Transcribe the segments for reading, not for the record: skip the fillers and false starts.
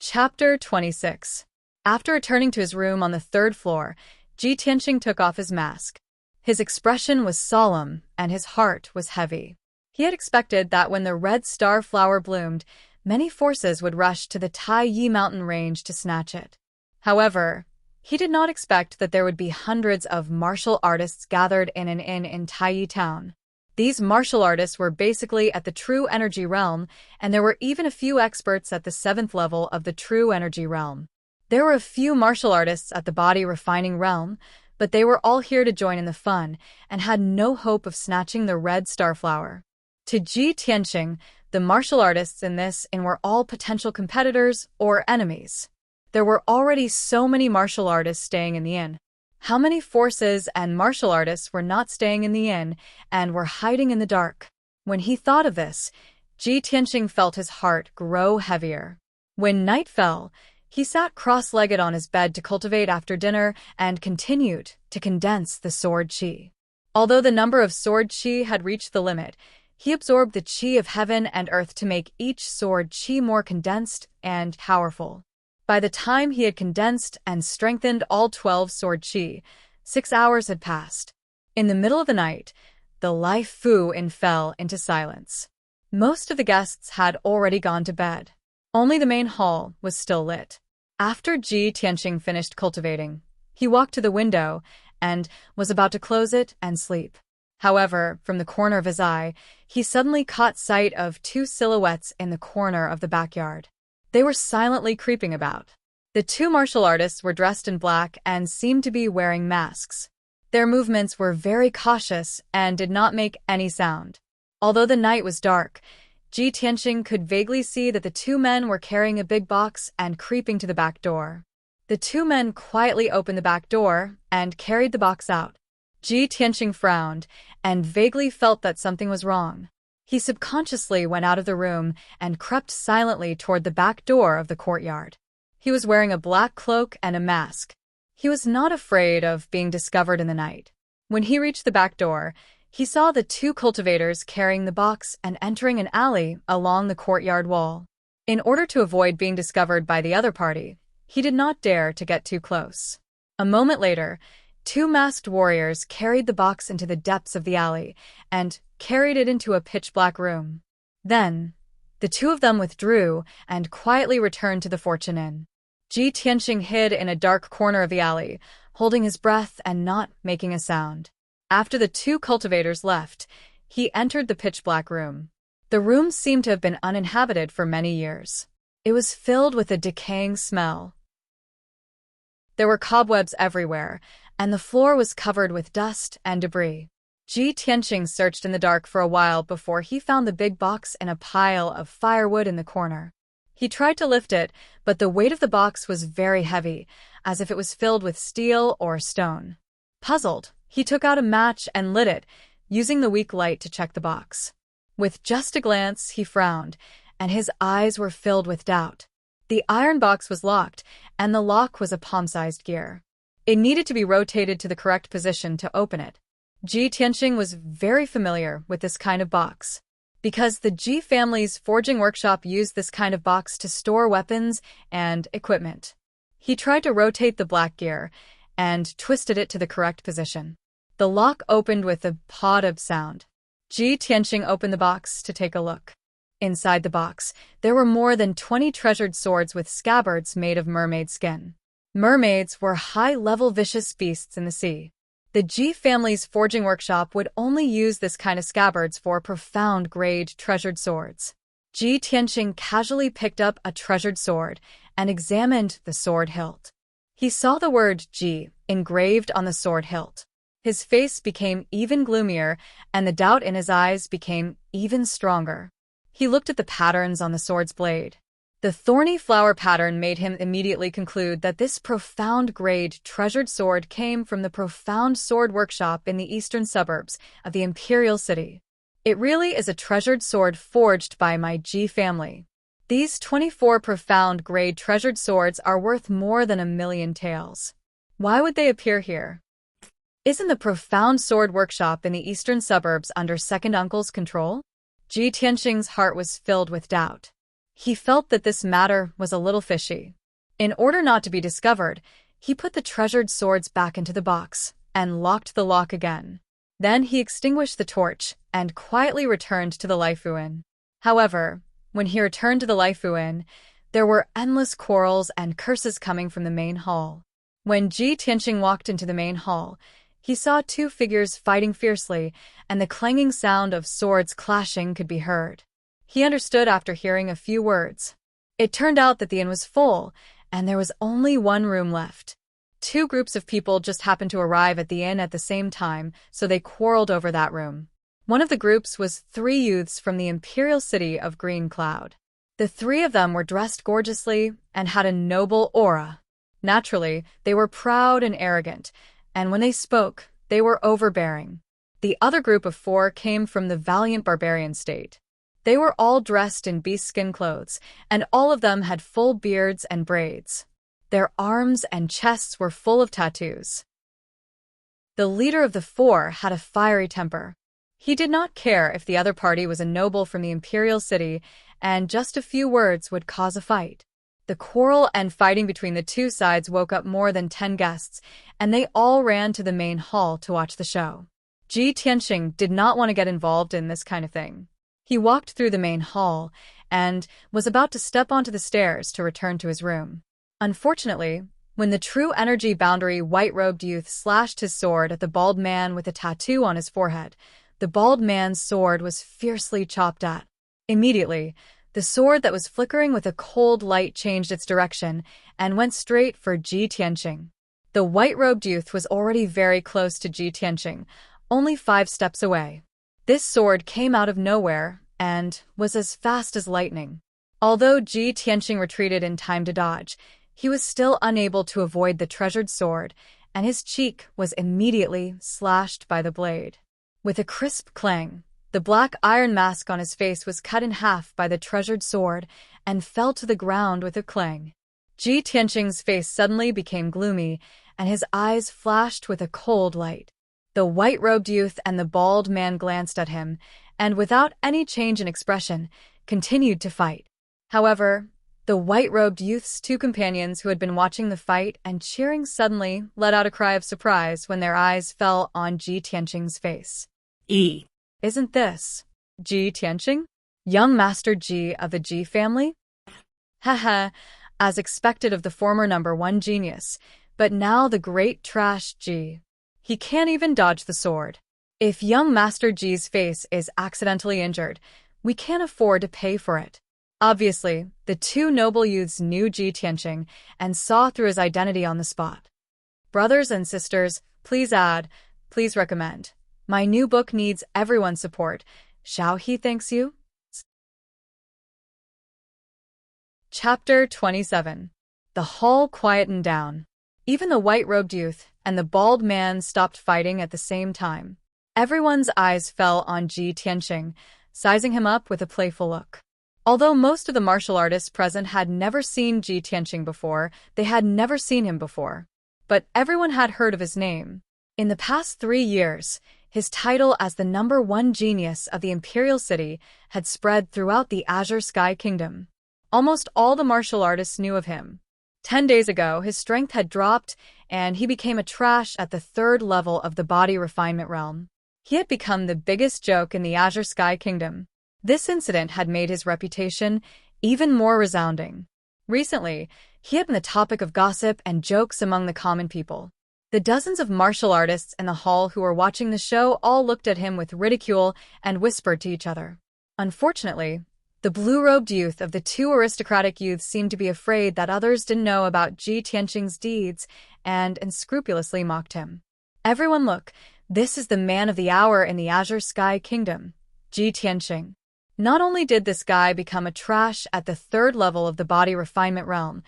Chapter 26. After returning to his room on the third floor, Zhou Xian took off his mask. His expression was solemn, and his heart was heavy. He had expected that when the red star flower bloomed, many forces would rush to the Taiyi mountain range to snatch it. However, he did not expect that there would be hundreds of martial artists gathered in an inn in Taiyi town. These martial artists were basically at the true energy realm, and there were even a few experts at the 7th level of the true energy realm. There were a few martial artists at the body refining realm, but they were all here to join in the fun and had no hope of snatching the red starflower. To Zhou Xian, the martial artists in this inn were all potential competitors or enemies. There were already so many martial artists staying in the inn. How many forces and martial artists were not staying in the inn and were hiding in the dark? When he thought of this, Zhou Xian felt his heart grow heavier. When night fell, he sat cross-legged on his bed to cultivate after dinner and continued to condense the sword qi. Although the number of sword qi had reached the limit, he absorbed the qi of heaven and earth to make each sword qi more condensed and powerful. By the time he had condensed and strengthened all 12 sword qi, 6 hours had passed. In the middle of the night, the Life Fu Inn fell into silence. Most of the guests had already gone to bed. Only the main hall was still lit. After Zhou Xian finished cultivating, he walked to the window and was about to close it and sleep. However, from the corner of his eye, he suddenly caught sight of 2 silhouettes in the corner of the backyard. They were silently creeping about. The 2 martial artists were dressed in black and seemed to be wearing masks. Their movements were very cautious and did not make any sound. Although the night was dark, Zhou Xian could vaguely see that the 2 men were carrying a big box and creeping to the back door. The 2 men quietly opened the back door and carried the box out. Zhou Xian frowned and vaguely felt that something was wrong. He subconsciously went out of the room and crept silently toward the back door of the courtyard. He was wearing a black cloak and a mask. He was not afraid of being discovered in the night. When he reached the back door, he saw the 2 cultivators carrying the box and entering an alley along the courtyard wall. In order to avoid being discovered by the other party, he did not dare to get too close. A moment later, 2 masked warriors carried the box into the depths of the alley and carried it into a pitch-black room. Then, the 2 of them withdrew and quietly returned to the Fortune Inn. Zhou Xian hid in a dark corner of the alley, holding his breath and not making a sound. After the 2 cultivators left, he entered the pitch-black room. The room seemed to have been uninhabited for many years. It was filled with a decaying smell. There were cobwebs everywhere, and the floor was covered with dust and debris. Zhou Xian searched in the dark for a while before he found the big box in a pile of firewood in the corner. He tried to lift it, but the weight of the box was very heavy, as if it was filled with steel or stone. Puzzled, he took out a match and lit it, using the weak light to check the box. With just a glance, he frowned, and his eyes were filled with doubt. The iron box was locked, and the lock was a palm-sized gear. It needed to be rotated to the correct position to open it. Zhou Xian was very familiar with this kind of box, because the Zhou family's forging workshop used this kind of box to store weapons and equipment. He tried to rotate the black gear and twisted it to the correct position. The lock opened with a pod sound. Zhou Xian opened the box to take a look. Inside the box, there were more than 20 treasured swords with scabbards made of mermaid skin. Mermaids were high-level vicious beasts in the sea. The Zhou family's forging workshop would only use this kind of scabbards for profound-grade treasured swords. Zhou Xian casually picked up a treasured sword and examined the sword hilt. He saw the word Ji engraved on the sword hilt. His face became even gloomier, and the doubt in his eyes became even stronger. He looked at the patterns on the sword's blade. The thorny flower pattern made him immediately conclude that this profound-grade treasured sword came from the profound sword workshop in the eastern suburbs of the imperial city. It really is a treasured sword forged by my Zhou family. These 24 profound-grade treasured swords are worth more than 1,000,000 taels. Why would they appear here? Isn't the profound sword workshop in the eastern suburbs under second uncle's control? Zhou Xian's heart was filled with doubt. He felt that this matter was a little fishy. In order not to be discovered, he put the treasured swords back into the box and locked the lock again. Then he extinguished the torch and quietly returned to the Laifu Inn. However, when he returned to the Laifu Inn, there were endless quarrels and curses coming from the main hall. When Ji Tianxing walked into the main hall, he saw two figures fighting fiercely, and the clanging sound of swords clashing could be heard. He understood after hearing a few words. It turned out that the inn was full, and there was only one room left. Two groups of people just happened to arrive at the inn at the same time, so they quarreled over that room. One of the groups was 3 youths from the imperial city of Green Cloud. The 3 of them were dressed gorgeously and had a noble aura. Naturally, they were proud and arrogant, and when they spoke, they were overbearing. The other group of 4 came from the valiant barbarian state. They were all dressed in beast skin clothes, and all of them had full beards and braids. Their arms and chests were full of tattoos. The leader of the 4 had a fiery temper. He did not care if the other party was a noble from the imperial city, and just a few words would cause a fight. The quarrel and fighting between the two sides woke up more than 10 guests, and they all ran to the main hall to watch the show. Ji Tianxing did not want to get involved in this kind of thing. He walked through the main hall and was about to step onto the stairs to return to his room. Unfortunately, when the true energy boundary white-robed youth slashed his sword at the bald man with a tattoo on his forehead, the bald man's sword was fiercely chopped at. Immediately, the sword that was flickering with a cold light changed its direction and went straight for Ji Tianxing. The white-robed youth was already very close to Ji Tianxing, only 5 steps away. This sword came out of nowhere and was as fast as lightning. Although Ji Tianxing retreated in time to dodge, he was still unable to avoid the treasured sword, and his cheek was immediately slashed by the blade. With a crisp clang, the black iron mask on his face was cut in half by the treasured sword and fell to the ground with a clang. Ji Tianxing's face suddenly became gloomy, and his eyes flashed with a cold light. The white-robed youth and the bald man glanced at him, and without any change in expression, continued to fight. However, the white-robed youth's 2 companions who had been watching the fight and cheering suddenly let out a cry of surprise when their eyes fell on Ji Tianxing's face. Isn't this Ji Tianxing? Young Master Ji of the Ji family? Haha, as expected of the former #1 genius, but now the great trash Ji. He can't even dodge the sword. If young Master Ji's face is accidentally injured, we can't afford to pay for it. Obviously, the 2 noble youths knew Ji Tianxing and saw through his identity on the spot. Brothers and sisters, please add, please recommend. My new book needs everyone's support. Xiao thanks you. Chapter 27. The hall quietened down. Even the white-robed youth and the bald man stopped fighting at the same time. Everyone's eyes fell on Ji Tianxing, sizing him up with a playful look. Although most of the martial artists present had never seen Ji Tianxing before, they had never seen him before. But everyone had heard of his name. In the past 3 years, his title as the #1 genius of the imperial city had spread throughout the Azure Sky Kingdom. Almost all the martial artists knew of him. 10 days ago, his strength had dropped, and he became a trash at the 3rd level of the body refinement realm. He had become the biggest joke in the Azure Sky Kingdom. This incident had made his reputation even more resounding. Recently, he had been the topic of gossip and jokes among the common people. The dozens of martial artists in the hall who were watching the show all looked at him with ridicule and whispered to each other. Unfortunately, the blue-robed youth of the 2 aristocratic youths seemed to be afraid that others didn't know about Ji Tianxing's deeds and unscrupulously mocked him. Everyone look, this is the man of the hour in the Azure Sky Kingdom, Ji Tianxing. Not only did this guy become a trash at the 3rd level of the body refinement realm,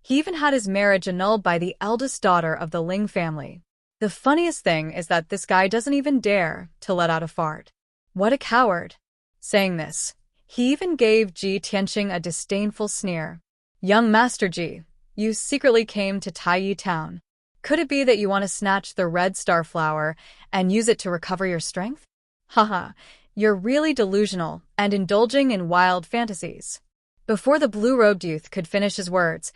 he even had his marriage annulled by the eldest daughter of the Ling family. The funniest thing is that this guy doesn't even dare to let out a fart. What a coward. Saying this, he even gave Ji Tianxing a disdainful sneer. Young Master Ji, you secretly came to Taiyi Town. Could it be that you want to snatch the red star flower and use it to recover your strength? Haha, you're really delusional and indulging in wild fantasies. Before the blue-robed youth could finish his words,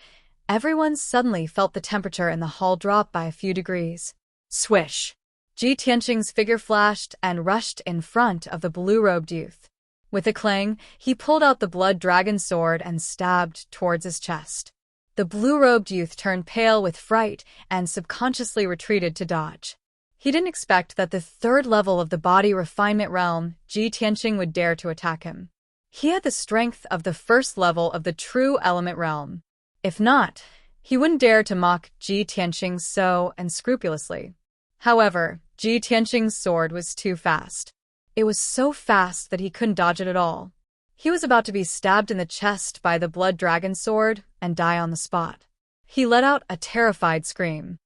everyone suddenly felt the temperature in the hall drop by a few degrees. Swish! Ji Tianqing's figure flashed and rushed in front of the blue-robed youth. With a clang, he pulled out the blood dragon sword and stabbed towards his chest. The blue-robed youth turned pale with fright and subconsciously retreated to dodge. He didn't expect that the third level of the body refinement realm, Ji Tianqing, would dare to attack him. He had the strength of the first level of the true element realm. If not, he wouldn't dare to mock Ji Tianqing so unscrupulously. However, Ji Tianqing's sword was too fast. It was so fast that he couldn't dodge it at all. He was about to be stabbed in the chest by the blood dragon sword and die on the spot. He let out a terrified scream.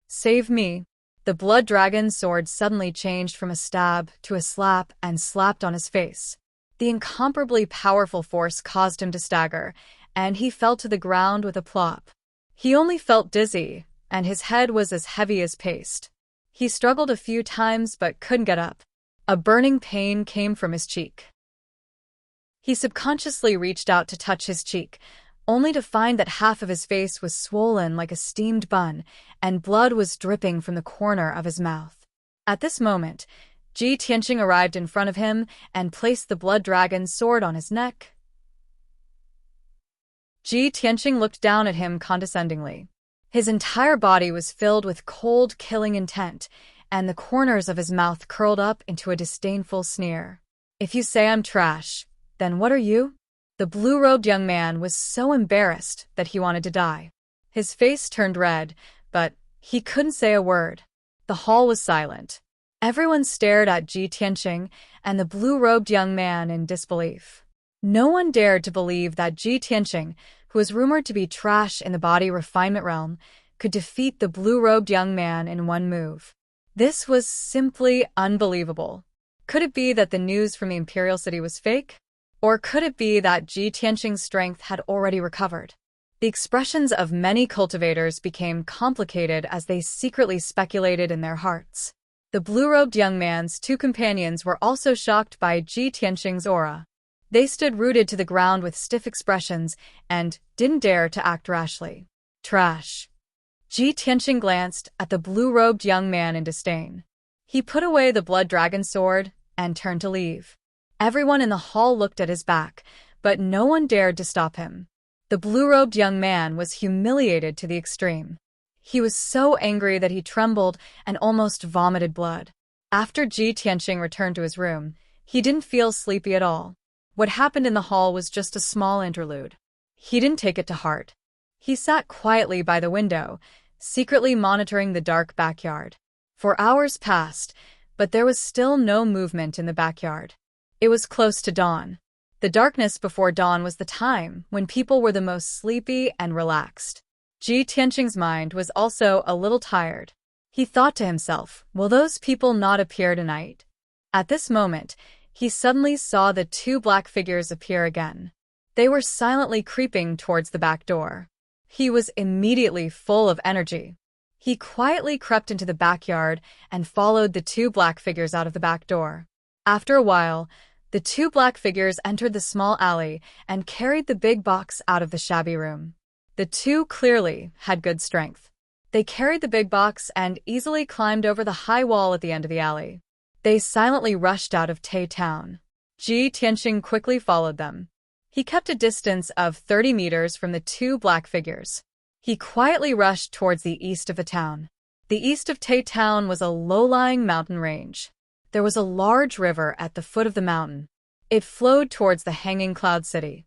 "Save me!" The blood dragon sword suddenly changed from a stab to a slap and slapped on his face. The incomparably powerful force caused him to stagger, and he fell to the ground with a plop. He only felt dizzy, and his head was as heavy as paste. He struggled a few times but couldn't get up. A burning pain came from his cheek. He subconsciously reached out to touch his cheek, only to find that half of his face was swollen like a steamed bun, and blood was dripping from the corner of his mouth. At this moment, Ji Tianqing arrived in front of him and placed the blood dragon sword on his neck. Ji Tianqing looked down at him condescendingly. His entire body was filled with cold, killing intent, and the corners of his mouth curled up into a disdainful sneer. "If you say I'm trash, then what are you?" The blue-robed young man was so embarrassed that he wanted to die. His face turned red, but he couldn't say a word. The hall was silent. Everyone stared at Ji Tianqing and the blue-robed young man in disbelief. No one dared to believe that Ji Tianqing, who was rumored to be trash in the body refinement realm, could defeat the blue-robed young man in one move. This was simply unbelievable. Could it be that the news from the Imperial City was fake? Or could it be that Ji Tianqing's strength had already recovered? The expressions of many cultivators became complicated as they secretly speculated in their hearts. The blue-robed young man's two companions were also shocked by Ji Tianqing's aura. They stood rooted to the ground with stiff expressions and didn't dare to act rashly. Trash. Ji Tianqing glanced at the blue-robed young man in disdain. He put away the blood dragon sword and turned to leave. Everyone in the hall looked at his back, but no one dared to stop him. The blue-robed young man was humiliated to the extreme. He was so angry that he trembled and almost vomited blood. After Ji Tianqing returned to his room, he didn't feel sleepy at all. What happened in the hall was just a small interlude. He didn't take it to heart. He sat quietly by the window, secretly monitoring the dark backyard. For hours passed, but there was still no movement in the backyard. It was close to dawn. The darkness before dawn was the time when people were the most sleepy and relaxed. Ji Tianqing's mind was also a little tired. He thought to himself, will those people not appear tonight? At this moment, he suddenly saw the two black figures appear again. They were silently creeping towards the back door. He was immediately full of energy. He quietly crept into the backyard and followed the two black figures out of the back door. After a while, the two black figures entered the small alley and carried the big box out of the shabby room. The two clearly had good strength. They carried the big box and easily climbed over the high wall at the end of the alley. They silently rushed out of Tay Town. Ji Tianqing quickly followed them. He kept a distance of 30 meters from the two black figures. He quietly rushed towards the east of the town. The east of Tay Town was a low-lying mountain range. There was a large river at the foot of the mountain. It flowed towards the hanging cloud city.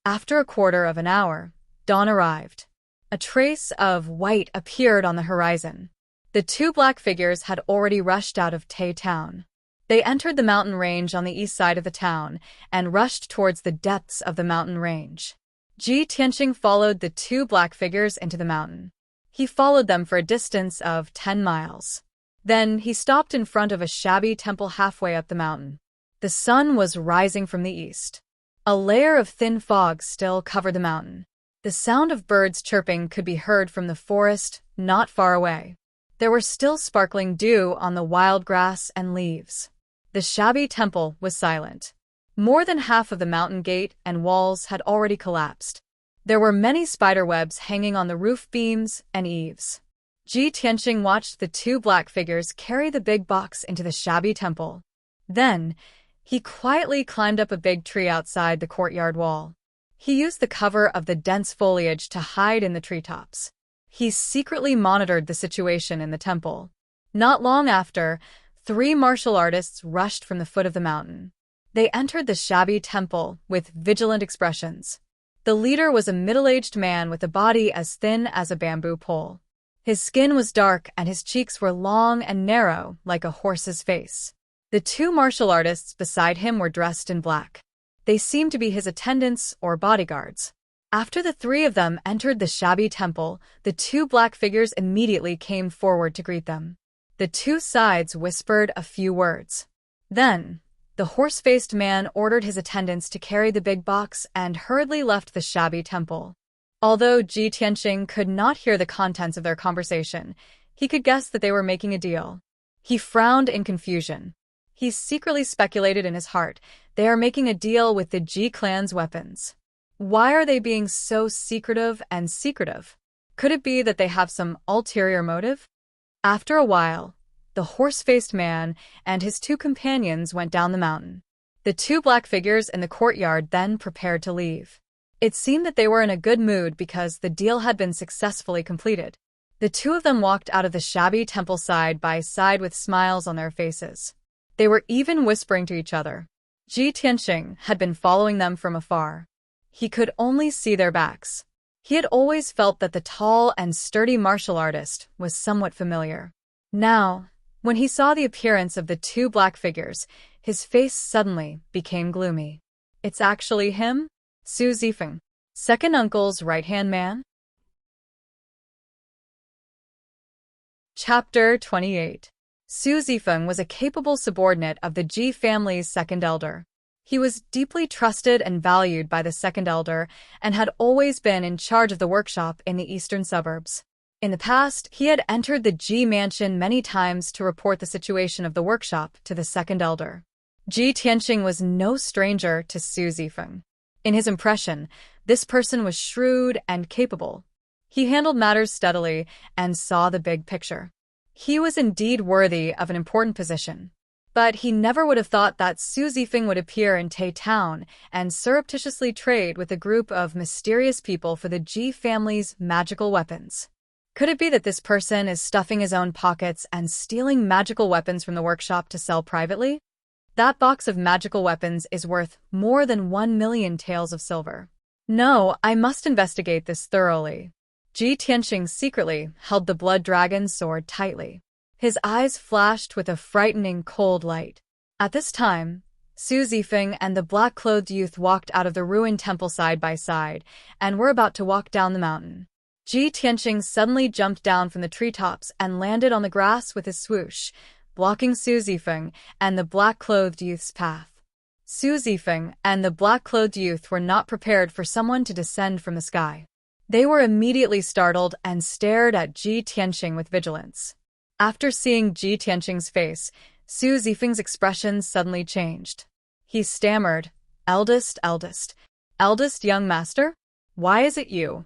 After a quarter of an hour, dawn arrived. A trace of white appeared on the horizon. The two black figures had already rushed out of Tay Town. They entered the mountain range on the east side of the town and rushed towards the depths of the mountain range. Ji Tianqing followed the two black figures into the mountain. He followed them for a distance of 10 miles. Then he stopped in front of a shabby temple halfway up the mountain. The sun was rising from the east. A layer of thin fog still covered the mountain. The sound of birds chirping could be heard from the forest not far away. There were still sparkling dew on the wild grass and leaves. The shabby temple was silent. More than half of the mountain gate and walls had already collapsed. There were many spider webs hanging on the roof beams and eaves. Ji Tianxing watched the two black figures carry the big box into the shabby temple. Then, he quietly climbed up a big tree outside the courtyard wall. He used the cover of the dense foliage to hide in the treetops. He secretly monitored the situation in the temple. Not long after, 3 martial artists rushed from the foot of the mountain. They entered the shabby temple with vigilant expressions. The leader was a middle-aged man with a body as thin as a bamboo pole. His skin was dark and his cheeks were long and narrow, like a horse's face. The 2 martial artists beside him were dressed in black. They seemed to be his attendants or bodyguards. After the 3 of them entered the shabby temple, the 2 black figures immediately came forward to greet them. The 2 sides whispered a few words. Then, the horse-faced man ordered his attendants to carry the big box and hurriedly left the shabby temple. Although Ji Tianxing could not hear the contents of their conversation, he could guess that they were making a deal. He frowned in confusion. He secretly speculated in his heart, they are making a deal with the Ji clan's weapons. Why are they being so secretive and secretive? Could it be that they have some ulterior motive? After a while, the horse-faced man and his 2 companions went down the mountain. The 2 black figures in the courtyard then prepared to leave. It seemed that they were in a good mood because the deal had been successfully completed. The 2 of them walked out of the shabby temple side by side with smiles on their faces. They were even whispering to each other. Ji Tianxing had been following them from afar. He could only see their backs. He had always felt that the tall and sturdy martial artist was somewhat familiar. Now, when he saw the appearance of the 2 black figures, his face suddenly became gloomy. It's actually him? Zhou Xian, second uncle's right-hand man? Chapter 28. Zhou Xian was a capable subordinate of the Ji family's second elder. He was deeply trusted and valued by the second elder and had always been in charge of the workshop in the eastern suburbs. In the past, he had entered the Ji mansion many times to report the situation of the workshop to the second elder. Ji Tianxing was no stranger to Zhou Xian. In his impression, this person was shrewd and capable. He handled matters steadily and saw the big picture. He was indeed worthy of an important position. But he never would have thought that Zhou Xian would appear in Tai Town and surreptitiously trade with a group of mysterious people for the Ji family's magical weapons. Could it be that this person is stuffing his own pockets and stealing magical weapons from the workshop to sell privately? That box of magical weapons is worth more than 1 million taels of silver. No, I must investigate this thoroughly. Ji Tianxing secretly held the blood dragon sword tightly. His eyes flashed with a frightening cold light. At this time, Zhou Xian and the black-clothed youth walked out of the ruined temple side by side and were about to walk down the mountain. Ji Tianxing suddenly jumped down from the treetops and landed on the grass with his swoosh, blocking Zhou Xian and the black-clothed youth's path. Zhou Xian and the black-clothed youth were not prepared for someone to descend from the sky. They were immediately startled and stared at Ji Tianxing with vigilance. After seeing Ji Tianxing's face, Zhou Xian's expression suddenly changed. He stammered, eldest young master? Why is it you?"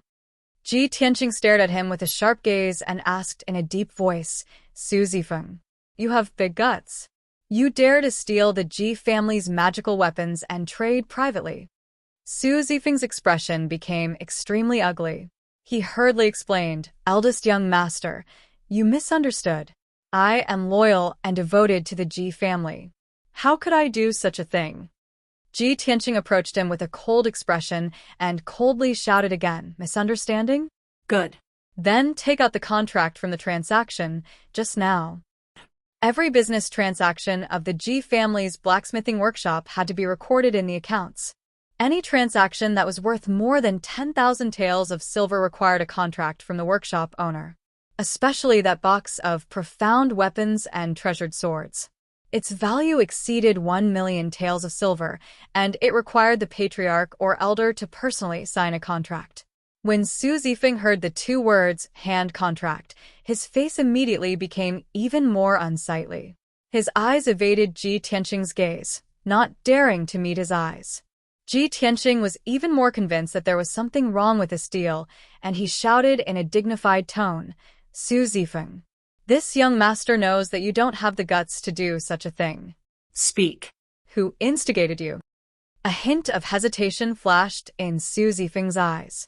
Ji Tianxing stared at him with a sharp gaze and asked in a deep voice, "Zhou Xian, you have big guts. You dare to steal the Ji family's magical weapons and trade privately." Zhou Xian's expression became extremely ugly. He hurriedly explained, "Eldest young master, you misunderstood. I am loyal and devoted to the Ji family. How could I do such a thing?" Ji Tianxing approached him with a cold expression and coldly shouted again, "Misunderstanding? Good. Then take out the contract from the transaction, just now." Every business transaction of the Ji family's blacksmithing workshop had to be recorded in the accounts. Any transaction that was worth more than 10,000 taels of silver required a contract from the workshop owner. Especially that box of profound weapons and treasured swords. Its value exceeded 1 million taels of silver, and it required the patriarch or elder to personally sign a contract. When Zhou Xian heard the 2 words, hand contract, his face immediately became even more unsightly. His eyes evaded Ji Tianxing's gaze, not daring to meet his eyes. Ji Tianqing was even more convinced that there was something wrong with this deal, and he shouted in a dignified tone, "Su Zifeng, this young master knows that you don't have the guts to do such a thing. Speak." Who instigated you? A hint of hesitation flashed in Su Zifeng's eyes.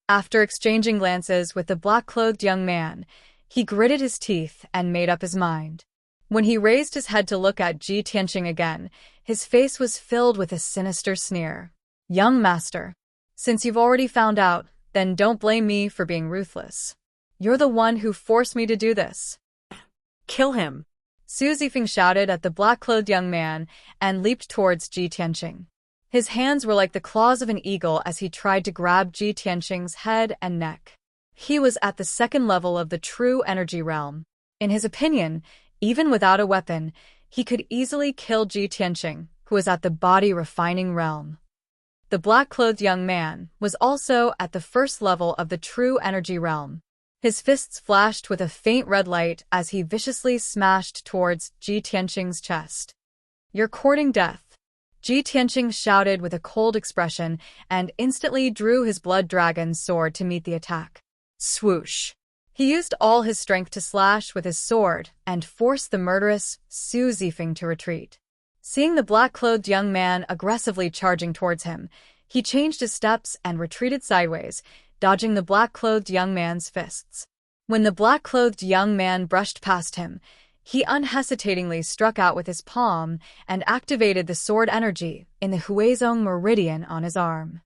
After exchanging glances with the black-clothed young man, he gritted his teeth and made up his mind. When he raised his head to look at Ji Tianqing again, his face was filled with a sinister sneer. "Young master, since you've already found out, then don't blame me for being ruthless. You're the one who forced me to do this." "Kill him!" Su Zifeng shouted at the black-clothed young man and leaped towards Ji Tianqing. His hands were like the claws of an eagle as he tried to grab Ji Tianqing's head and neck. He was at the second level of the true energy realm. In his opinion, even without a weapon, he could easily kill Ji Tianqing, who was at the body-refining realm. The black-clothed young man was also at the first level of the true energy realm. His fists flashed with a faint red light as he viciously smashed towards Ji Tianqing's chest. "You're courting death," Ji Tianqing shouted with a cold expression and instantly drew his blood dragon sword to meet the attack. Swoosh! He used all his strength to slash with his sword and forced the murderous Su Zifeng to retreat. Seeing the black-clothed young man aggressively charging towards him, he changed his steps and retreated sideways, dodging the black-clothed young man's fists. When the black-clothed young man brushed past him, he unhesitatingly struck out with his palm and activated the sword energy in the Huizong meridian on his arm.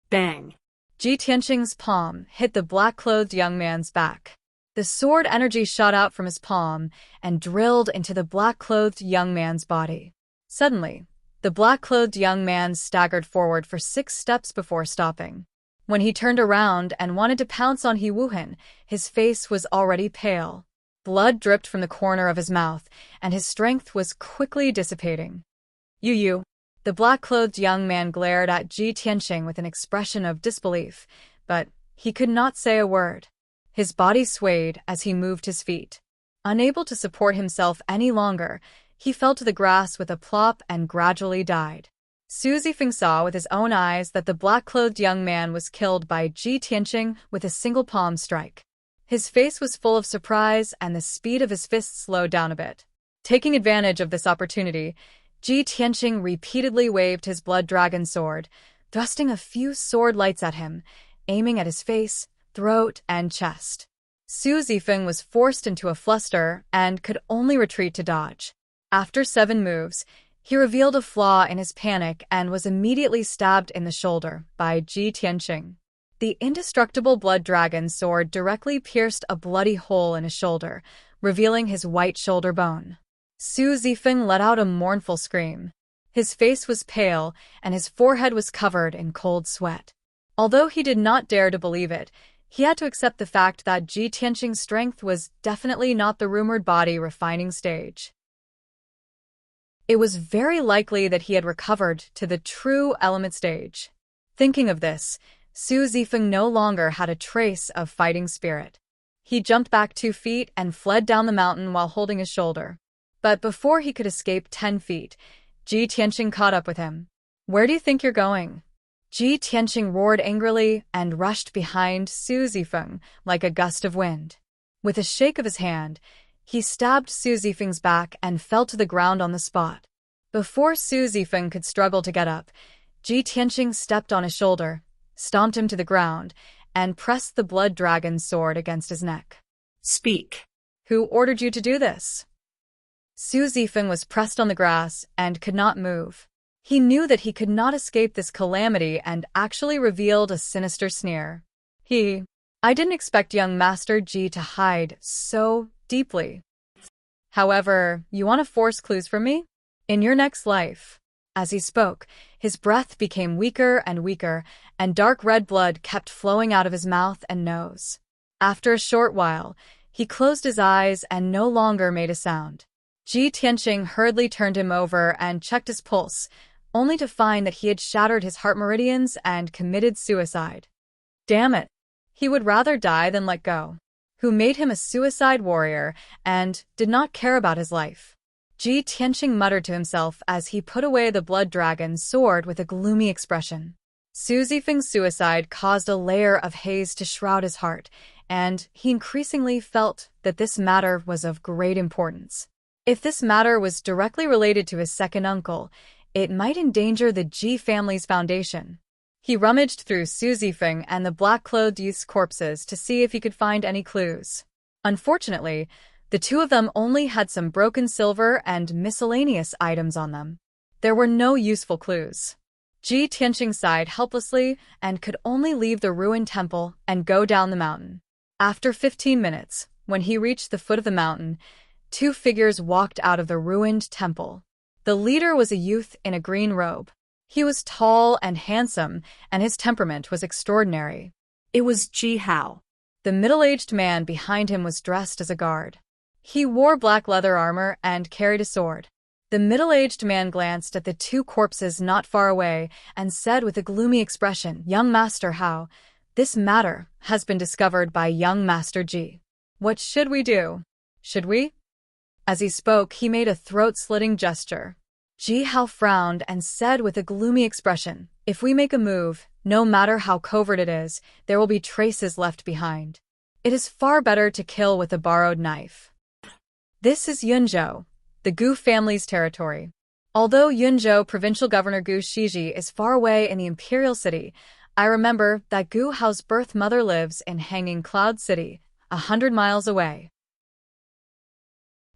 Bang! Ji Tianqing's palm hit the black-clothed young man's back. The sword energy shot out from his palm and drilled into the black-clothed young man's body. Suddenly, the black-clothed young man staggered forward for 6 steps before stopping. When he turned around and wanted to pounce on He Wuhan, his face was already pale. Blood dripped from the corner of his mouth, and his strength was quickly dissipating. You. The black-clothed young man glared at Ji Tianqing with an expression of disbelief, but he could not say a word. His body swayed as he moved his feet. Unable to support himself any longer, he fell to the grass with a plop and gradually died. Su Zifeng saw with his own eyes that the black-clothed young man was killed by Ji Tianqing with a single palm strike. His face was full of surprise, and the speed of his fists slowed down a bit. Taking advantage of this opportunity, Ji Tianqing repeatedly waved his blood dragon sword, thrusting a few sword lights at him, aiming at his face, throat, and chest. Su Zifeng was forced into a fluster and could only retreat to dodge. After 7 moves, he revealed a flaw in his panic and was immediately stabbed in the shoulder by Ji Tianqing. The indestructible blood dragon sword directly pierced a bloody hole in his shoulder, revealing his white shoulder bone. Su Zifeng let out a mournful scream. His face was pale, and his forehead was covered in cold sweat. Although he did not dare to believe it, he had to accept the fact that Ji Tianqing's strength was definitely not the rumored body-refining stage. It was very likely that he had recovered to the true element stage. Thinking of this, Su Zifeng no longer had a trace of fighting spirit. He jumped back 2 feet and fled down the mountain while holding his shoulder. But before he could escape 10 feet, Ji Tianqing caught up with him. "Where do you think you're going?" Ji Tianqing roared angrily and rushed behind Su Zifeng like a gust of wind. With a shake of his hand, he stabbed Su Zifeng's back and fell to the ground on the spot. Before Su Zifeng could struggle to get up, Ji Tianqing stepped on his shoulder, stomped him to the ground, and pressed the blood dragon sword against his neck. "Speak." "Who ordered you to do this?" Su Zifeng was pressed on the grass and could not move. He knew that he could not escape this calamity and actually revealed a sinister sneer. I didn't expect young Master Ji to hide so deeply. However, you want to force clues from me? In your next life." As he spoke, his breath became weaker and weaker, and dark red blood kept flowing out of his mouth and nose. After a short while, he closed his eyes and no longer made a sound. Ji Tianqing hurriedly turned him over and checked his pulse, only to find that he had shattered his heart meridians and committed suicide. Damn it! He would rather die than let go. Who made him a suicide warrior and did not care about his life? Ji Tianqing muttered to himself as he put away the blood dragon's sword with a gloomy expression. Su Zifeng's suicide caused a layer of haze to shroud his heart, and he increasingly felt that this matter was of great importance. If this matter was directly related to his second uncle, it might endanger the Ji family's foundation. He rummaged through Su Zifeng and the black-clothed youth's corpses to see if he could find any clues. Unfortunately, the two of them only had some broken silver and miscellaneous items on them. There were no useful clues. Ji Tianqing sighed helplessly and could only leave the ruined temple and go down the mountain. After 15 minutes, when he reached the foot of the mountain, two figures walked out of the ruined temple. The leader was a youth in a green robe. He was tall and handsome, and his temperament was extraordinary. It was Ji Hao. The middle-aged man behind him was dressed as a guard. He wore black leather armor and carried a sword. The middle-aged man glanced at the two corpses not far away and said with a gloomy expression, "Young Master Hao, this matter has been discovered by young Master Ji. What should we do? Should we?" As he spoke, he made a throat-slitting gesture. Ji Hao frowned and said with a gloomy expression, "If we make a move, no matter how covert it is, there will be traces left behind. It is far better to kill with a borrowed knife." This is Yunzhou, the Gu family's territory. Although Yunzhou provincial governor Gu Shiji is far away in the imperial city, I remember that Gu Hao's birth mother lives in Hanging Cloud City, 100 miles away.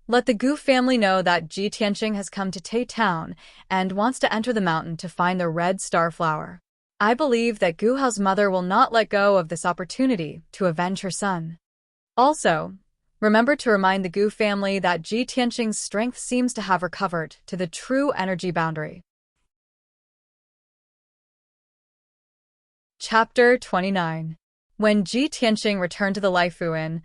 Let the Gu family know that Ji Tianqing has come to Tai Town and wants to enter the mountain to find the red star flower. I believe that Gu Hao's mother will not let go of this opportunity to avenge her son. Also, remember to remind the Gu family that Ji Tianqing's strength seems to have recovered to the true energy boundary. Chapter 29. When Ji Tianqing returned to the Laifu Inn,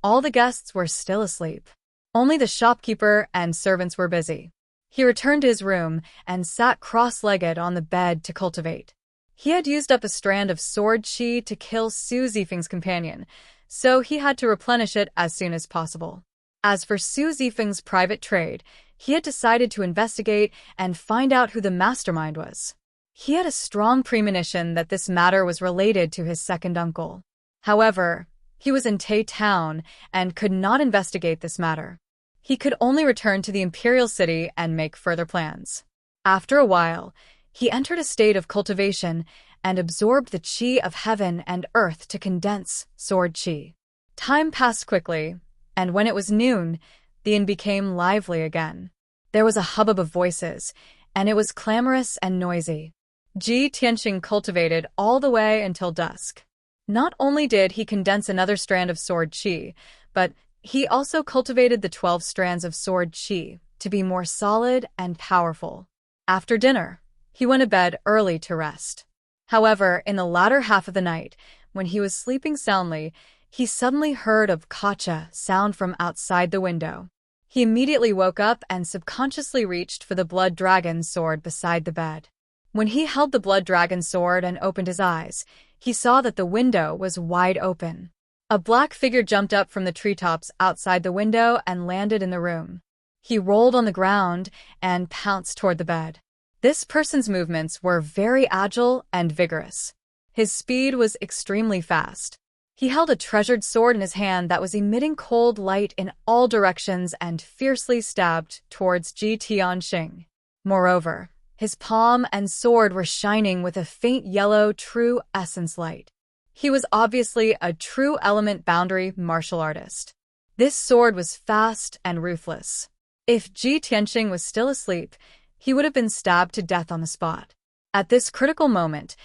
all the guests were still asleep. Only the shopkeeper and servants were busy. He returned to his room and sat cross-legged on the bed to cultivate. He had used up a strand of sword qi to kill Su Zifeng's companion, so he had to replenish it as soon as possible. As for Su Zifeng's private trade, he had decided to investigate and find out who the mastermind was. He had a strong premonition that this matter was related to his second uncle. However, he was in Tai Town and could not investigate this matter. He could only return to the imperial city and make further plans. After a while, he entered a state of cultivation and absorbed the qi of heaven and earth to condense sword qi. Time passed quickly, and when it was noon, the inn became lively again. There was a hubbub of voices, and it was clamorous and noisy. Ji Tianqing cultivated all the way until dusk. Not only did he condense another strand of sword qi, but he also cultivated the 12 strands of sword qi to be more solid and powerful. After dinner, he went to bed early to rest. However, in the latter half of the night, when he was sleeping soundly, he suddenly heard a kacha sound from outside the window. He immediately woke up and subconsciously reached for the blood dragon sword beside the bed. When he held the blood dragon sword and opened his eyes, he saw that the window was wide open. A black figure jumped up from the treetops outside the window and landed in the room. He rolled on the ground and pounced toward the bed. This person's movements were very agile and vigorous. His speed was extremely fast. He held a treasured sword in his hand that was emitting cold light in all directions and fiercely stabbed towards Ji Tianqing. Moreover, his palm and sword were shining with a faint yellow true essence light. He was obviously a true element boundary martial artist. This sword was fast and ruthless. If Ji Tianqing was still asleep, he would have been stabbed to death on the spot. At this critical moment,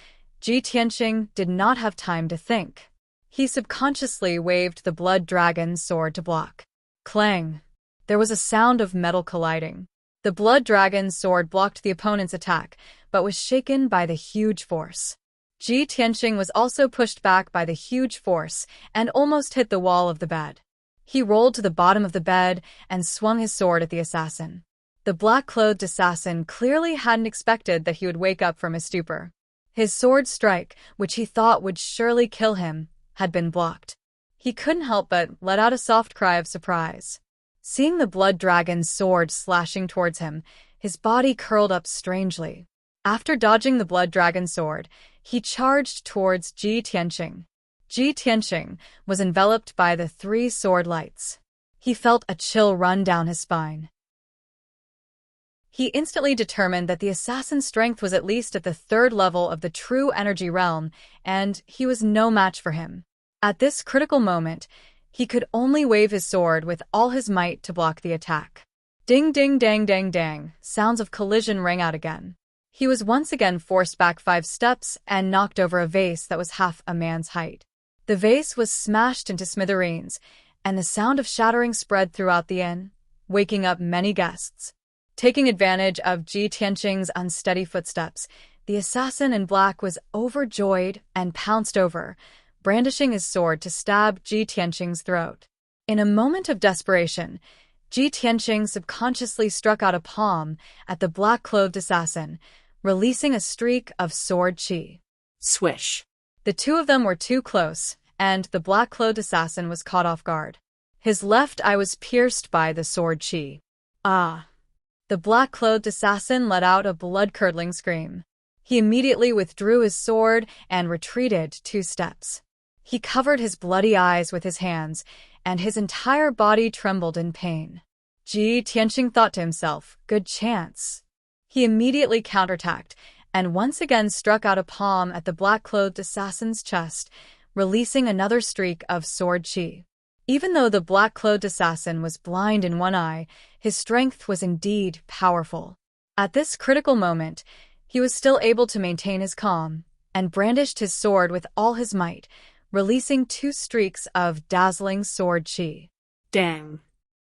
Ji Tianqing did not have time to think. He subconsciously waved the blood dragon sword to block. Clang! There was a sound of metal colliding. The blood dragon sword blocked the opponent's attack, but was shaken by the huge force. Ji Tianqing was also pushed back by the huge force and almost hit the wall of the bed. He rolled to the bottom of the bed and swung his sword at the assassin. The black-clothed assassin clearly hadn't expected that he would wake up from his stupor. His sword strike, which he thought would surely kill him, had been blocked. He couldn't help but let out a soft cry of surprise. Seeing the blood dragon's sword slashing towards him, his body curled up strangely. After dodging the blood dragon's sword, he charged towards Ji Tianqing. Ji Tianqing was enveloped by the three sword lights. He felt a chill run down his spine. He instantly determined that the assassin's strength was at least at the third level of the true energy realm, and he was no match for him. At this critical moment, he could only wave his sword with all his might to block the attack. Ding ding dang dang dang, sounds of collision rang out again. He was once again forced back 5 steps and knocked over a vase that was half a man's height. The vase was smashed into smithereens, and the sound of shattering spread throughout the inn, waking up many guests. Taking advantage of Ji Tianqing's unsteady footsteps, the assassin in black was overjoyed and pounced over, brandishing his sword to stab Ji Tianqing's throat. In a moment of desperation, Ji Tianqing subconsciously struck out a palm at the black-clothed assassin, releasing a streak of sword chi. Swish. The two of them were too close, and the black-clothed assassin was caught off guard. His left eye was pierced by the sword chi. Ah! The black-clothed assassin let out a blood-curdling scream. He immediately withdrew his sword and retreated 2 steps. He covered his bloody eyes with his hands, and his entire body trembled in pain. Ji Tianqing thought to himself, good chance. He immediately counterattacked, and once again struck out a palm at the black-clothed assassin's chest, releasing another streak of sword chi. Even though the black-clothed assassin was blind in one eye, his strength was indeed powerful. At this critical moment, he was still able to maintain his calm, and brandished his sword with all his might, releasing 2 streaks of dazzling sword chi. Dang.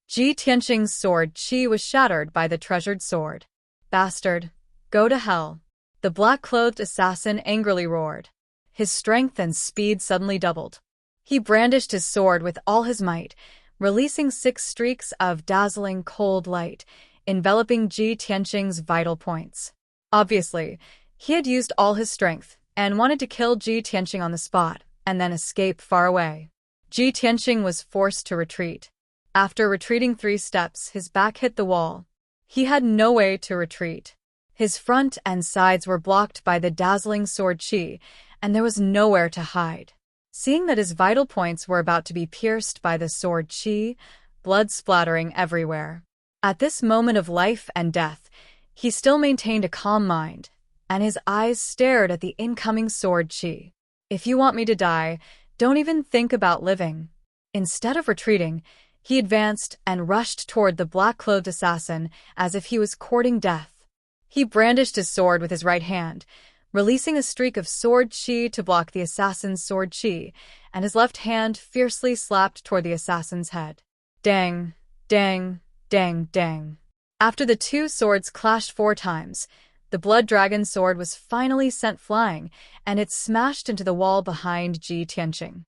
Ji Tianqing's sword chi was shattered by the treasured sword. Bastard, go to hell. The black-clothed assassin angrily roared. His strength and speed suddenly doubled. He brandished his sword with all his might, releasing 6 streaks of dazzling cold light, enveloping Ji Tianqing's vital points. Obviously, he had used all his strength and wanted to kill Ji Tianqing on the spot and then escape far away. Ji Tianqing was forced to retreat. After retreating 3 steps, his back hit the wall. He had no way to retreat. His front and sides were blocked by the dazzling sword chi, and there was nowhere to hide. Seeing that his vital points were about to be pierced by the sword chi, blood splattering everywhere. At this moment of life and death, he still maintained a calm mind, and his eyes stared at the incoming sword chi. If you want me to die, don't even think about living. Instead of retreating, he advanced and rushed toward the black-clothed assassin as if he was courting death. He brandished his sword with his right hand, releasing a streak of sword chi to block the assassin's sword chi, and his left hand fiercely slapped toward the assassin's head. Dang, dang, dang, dang. After the 2 swords clashed 4 times, the blood dragon sword was finally sent flying, and it smashed into the wall behind Ji Tianqing.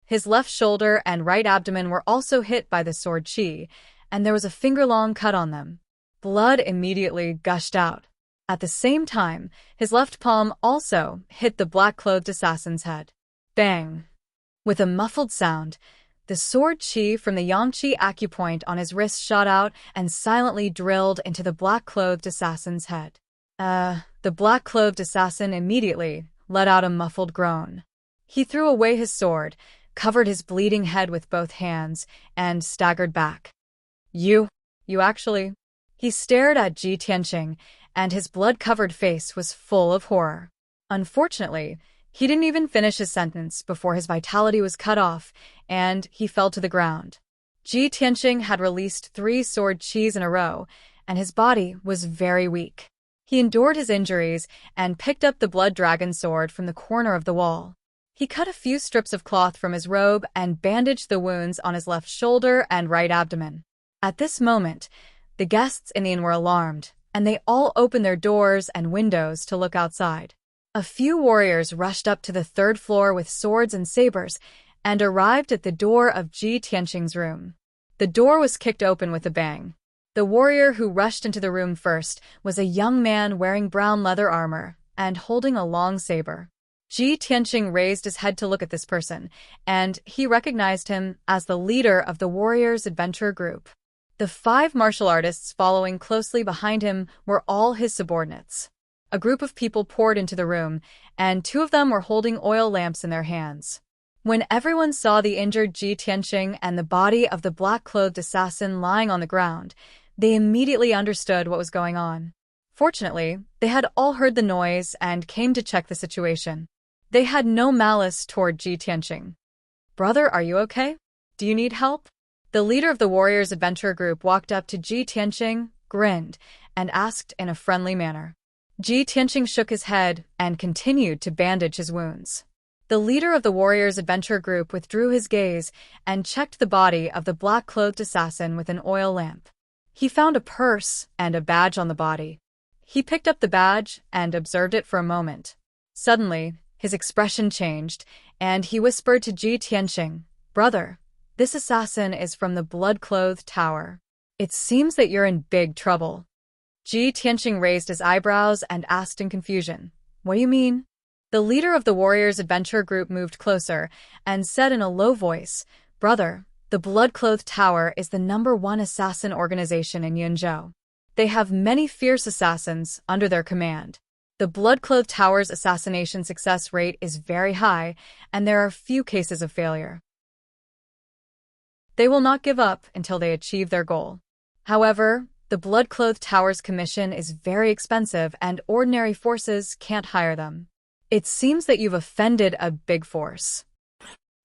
His left shoulder and right abdomen were also hit by the sword chi, and there was a finger-long cut on them. Blood immediately gushed out. At the same time, his left palm also hit the black-clothed assassin's head. Bang! With a muffled sound, the sword chi from the Xianxia acupoint on his wrist shot out and silently drilled into the black-clothed assassin's head. The black-clothed assassin immediately let out a muffled groan. He threw away his sword, covered his bleeding head with both hands, and staggered back. You actually... He stared at Ji Tianqing, and his blood-covered face was full of horror. Unfortunately, he didn't even finish his sentence before his vitality was cut off, and he fell to the ground. Ji Tianqing had released 3 sword chis in a row, and his body was very weak. He endured his injuries and picked up the blood dragon sword from the corner of the wall. He cut a few strips of cloth from his robe and bandaged the wounds on his left shoulder and right abdomen. At this moment, the guests in the inn were alarmed, and they all opened their doors and windows to look outside. A few warriors rushed up to the 3rd floor with swords and sabers and arrived at the door of Ji Tianqing's room. The door was kicked open with a bang. The warrior who rushed into the room first was a young man wearing brown leather armor and holding a long saber. Ji Tianqing raised his head to look at this person, and he recognized him as the leader of the Warriors Adventure Group. The 5 martial artists following closely behind him were all his subordinates. A group of people poured into the room, and 2 of them were holding oil lamps in their hands. When everyone saw the injured Ji Tianqing and the body of the black-clothed assassin lying on the ground, they immediately understood what was going on. Fortunately, they had all heard the noise and came to check the situation. They had no malice toward Ji Tianqing. "Brother, are you okay? Do you need help?" The leader of the Warriors Adventure Group walked up to Ji Tianqing, grinned, and asked in a friendly manner. Ji Tianqing shook his head and continued to bandage his wounds. The leader of the Warriors Adventure Group withdrew his gaze and checked the body of the black-clothed assassin with an oil lamp. He found a purse and a badge on the body. He picked up the badge and observed it for a moment. Suddenly, his expression changed, and he whispered to Ji Tianqing, "Brother, this assassin is from the blood-clothed tower. It seems that you're in big trouble." Ji Tianqing raised his eyebrows and asked in confusion, "What do you mean?" The leader of the Warriors Adventure Group moved closer and said in a low voice, "Brother, the blood-clothed tower is the #1 assassin organization in Yunzhou. They have many fierce assassins under their command. The blood-clothed tower's assassination success rate is very high, and there are few cases of failure. They will not give up until they achieve their goal. However, the blood-clothed tower's commission is very expensive and ordinary forces can't hire them. It seems that you've offended a big force.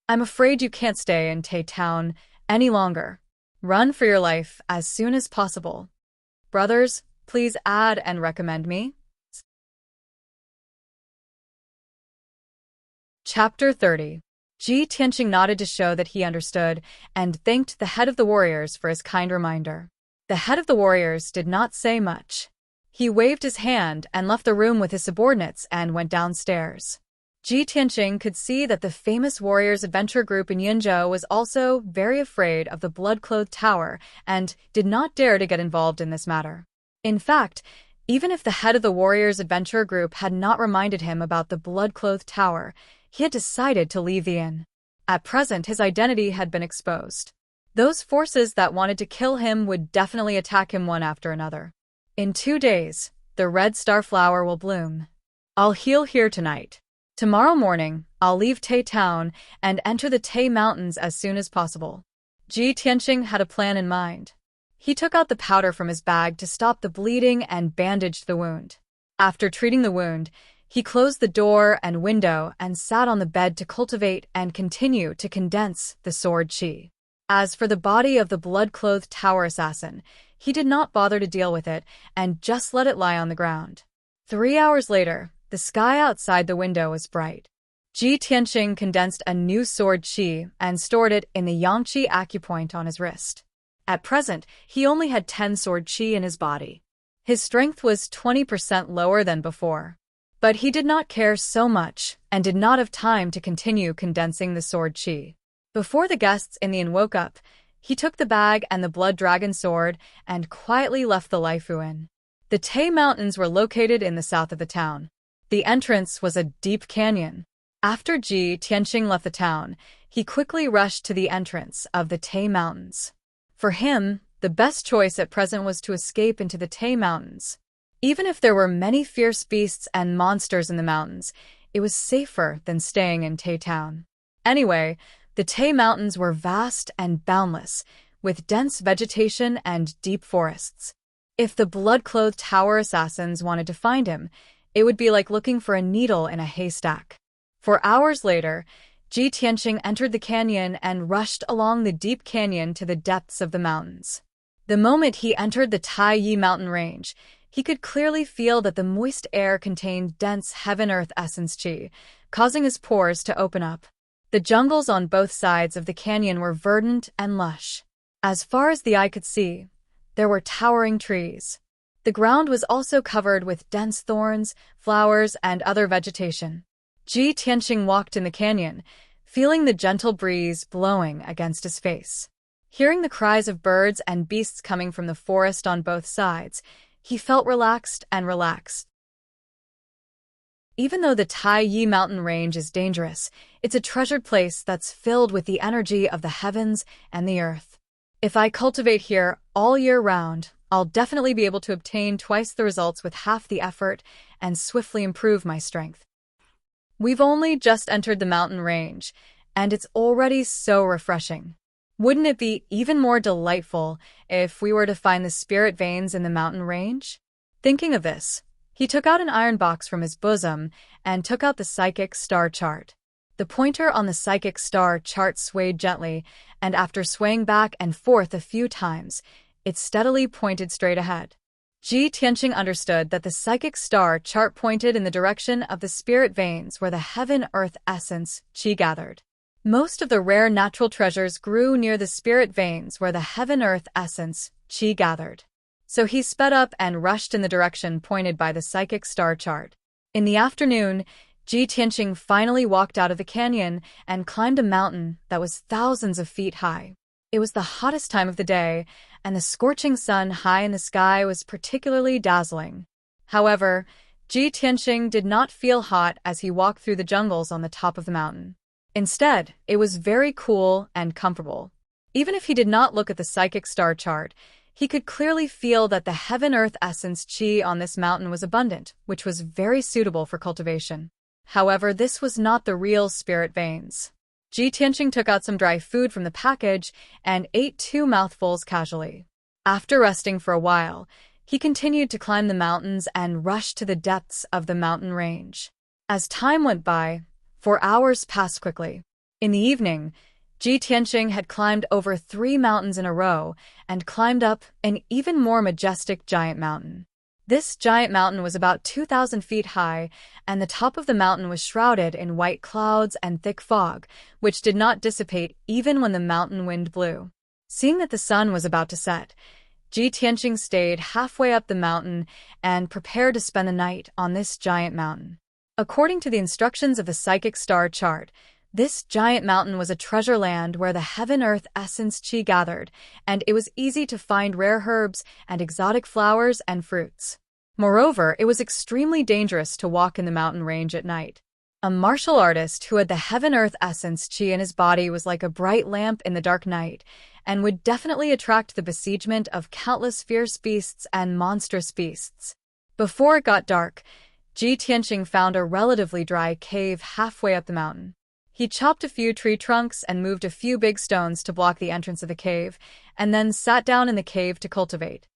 I'm afraid you can't stay in Tai Town any longer. Run for your life as soon as possible. Brothers, please add and recommend me." Chapter 30. Ji Tianqing nodded to show that he understood and thanked the head of the warriors for his kind reminder. The head of the warriors did not say much. He waved his hand and left the room with his subordinates and went downstairs. Ji Tianqing could see that the famous Warriors Adventure Group in Yunzhou was also very afraid of the blood-clothed tower and did not dare to get involved in this matter. In fact, even if the head of the Warriors Adventure Group had not reminded him about the blood-clothed tower, he had decided to leave the inn. At present, his identity had been exposed. Those forces that wanted to kill him would definitely attack him one after another. In 2 days, the red star flower will bloom. I'll heal here tonight. Tomorrow morning, I'll leave Tai Town and enter the Tai Mountains as soon as possible. Ji Tianqing had a plan in mind. He took out the powder from his bag to stop the bleeding and bandaged the wound. After treating the wound, he closed the door and window and sat on the bed to cultivate and continue to condense the sword qi. As for the body of the blood-clothed tower assassin, he did not bother to deal with it and just let it lie on the ground. 3 hours later, the sky outside the window was bright. Ji Tianqing condensed a new sword qi and stored it in the Xianxia acupoint on his wrist. At present, he only had 10 sword qi in his body. His strength was 20% lower than before. But he did not care so much and did not have time to continue condensing the sword qi. Before the guests in the inn woke up, he took the bag and the blood dragon sword and quietly left the Laifu Inn. The Tai Mountains were located in the south of the town. The entrance was a deep canyon. After Ji Tianqing left the town, he quickly rushed to the entrance of the Tai Mountains. For him, the best choice at present was to escape into the Tai Mountains. Even if there were many fierce beasts and monsters in the mountains, it was safer than staying in Tai Town. Anyway, the Tai Mountains were vast and boundless, with dense vegetation and deep forests. If the blood-clothed tower assassins wanted to find him, it would be like looking for a needle in a haystack. For hours later, Ji Tianqing entered the canyon and rushed along the deep canyon to the depths of the mountains. The moment he entered the Tai Yi mountain range, he could clearly feel that the moist air contained dense heaven-earth essence qi, causing his pores to open up. The jungles on both sides of the canyon were verdant and lush. As far as the eye could see, there were towering trees. The ground was also covered with dense thorns, flowers, and other vegetation. Ji Tianqing walked in the canyon, feeling the gentle breeze blowing against his face. Hearing the cries of birds and beasts coming from the forest on both sides, he felt relaxed. Even though the Tai Yi mountain range is dangerous, it's a treasured place that's filled with the energy of the heavens and the earth. If I cultivate here all year round, I'll definitely be able to obtain twice the results with half the effort and swiftly improve my strength. We've only just entered the mountain range, and it's already so refreshing. Wouldn't it be even more delightful if we were to find the spirit veins in the mountain range? Thinking of this, he took out an iron box from his bosom and took out the psychic star chart. The pointer on the psychic star chart swayed gently, and after swaying back and forth a few times, it steadily pointed straight ahead. Ji Tianqing understood that the psychic star chart pointed in the direction of the spirit veins where the heaven-earth essence Qi gathered. Most of the rare natural treasures grew near the spirit veins where the heaven-earth essence Qi gathered. So he sped up and rushed in the direction pointed by the psychic star chart. In the afternoon, Ji Tianqing finally walked out of the canyon and climbed a mountain that was thousands of feet high. It was the hottest time of the day, and the scorching sun high in the sky was particularly dazzling. However, Ji Tianqing did not feel hot as he walked through the jungles on the top of the mountain. Instead, it was very cool and comfortable. Even if he did not look at the psychic star chart, he could clearly feel that the heaven-earth essence Qi on this mountain was abundant, which was very suitable for cultivation. However, this was not the real spirit veins. Ji Tianqing took out some dry food from the package and ate 2 mouthfuls casually. After resting for a while, he continued to climb the mountains and rushed to the depths of the mountain range. As time went by, 4 hours passed quickly. In the evening, Ji Tianqing had climbed over 3 mountains in a row and climbed up an even more majestic giant mountain. This giant mountain was about 2,000 feet high, and the top of the mountain was shrouded in white clouds and thick fog, which did not dissipate even when the mountain wind blew. Seeing that the sun was about to set, Ji Tianqing stayed halfway up the mountain and prepared to spend the night on this giant mountain. According to the instructions of the psychic star chart, this giant mountain was a treasure land where the heaven-earth essence Qi gathered, and it was easy to find rare herbs and exotic flowers and fruits. Moreover, it was extremely dangerous to walk in the mountain range at night. A martial artist who had the heaven-earth essence Qi in his body was like a bright lamp in the dark night, and would definitely attract the besiegement of countless fierce beasts and monstrous beasts. Before it got dark, Ji Tianqing found a relatively dry cave halfway up the mountain. He chopped a few tree trunks and moved a few big stones to block the entrance of the cave, and then sat down in the cave to cultivate.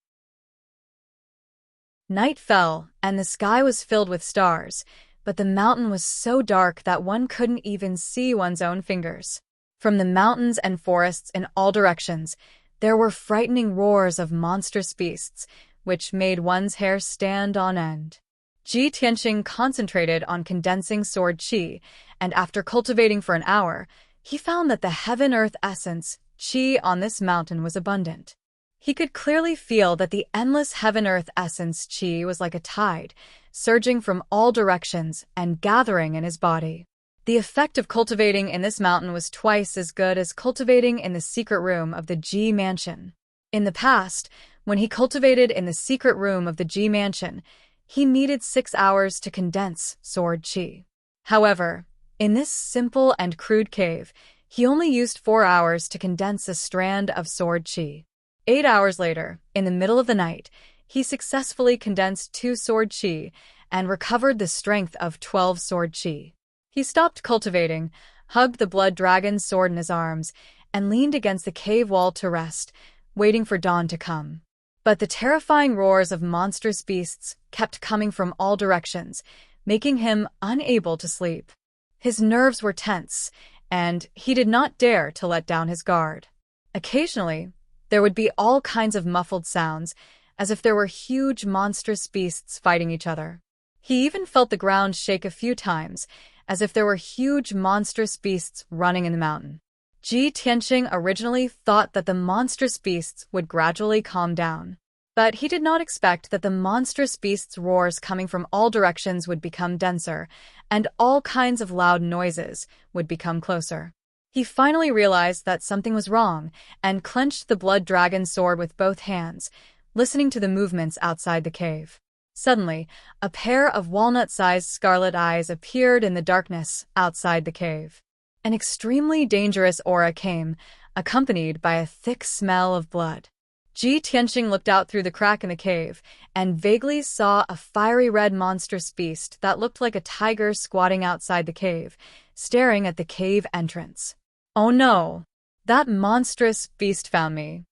Night fell, and the sky was filled with stars, but the mountain was so dark that one couldn't even see one's own fingers. From the mountains and forests in all directions, there were frightening roars of monstrous beasts, which made one's hair stand on end. Ji Tianqing concentrated on condensing sword Qi, and after cultivating for an hour, he found that the heaven-earth essence Qi on this mountain was abundant. He could clearly feel that the endless heaven-earth essence Qi was like a tide, surging from all directions and gathering in his body. The effect of cultivating in this mountain was twice as good as cultivating in the secret room of the Ji mansion. In the past, when he cultivated in the secret room of the Ji mansion, he needed 6 hours to condense sword Qi. However, in this simple and crude cave, he only used 4 hours to condense a strand of sword Qi. 8 hours later, in the middle of the night, he successfully condensed 2 sword Qi and recovered the strength of 12 sword Qi. He stopped cultivating, hugged the blood dragon's sword in his arms, and leaned against the cave wall to rest, waiting for dawn to come. But the terrifying roars of monstrous beasts kept coming from all directions, making him unable to sleep. His nerves were tense, and he did not dare to let down his guard. Occasionally, there would be all kinds of muffled sounds, as if there were huge monstrous beasts fighting each other. He even felt the ground shake a few times, as if there were huge monstrous beasts running in the mountain. Ji Tianqing originally thought that the monstrous beasts would gradually calm down. But he did not expect that the monstrous beasts' roars coming from all directions would become denser, and all kinds of loud noises would become closer. He finally realized that something was wrong, and clenched the blood dragon sword with both hands, listening to the movements outside the cave. Suddenly, a pair of walnut-sized scarlet eyes appeared in the darkness outside the cave. An extremely dangerous aura came, accompanied by a thick smell of blood. Ji Tianxing looked out through the crack in the cave and vaguely saw a fiery red monstrous beast that looked like a tiger squatting outside the cave, staring at the cave entrance. Oh no! That monstrous beast found me.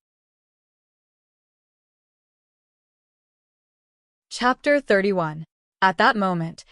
Chapter 31. At that moment,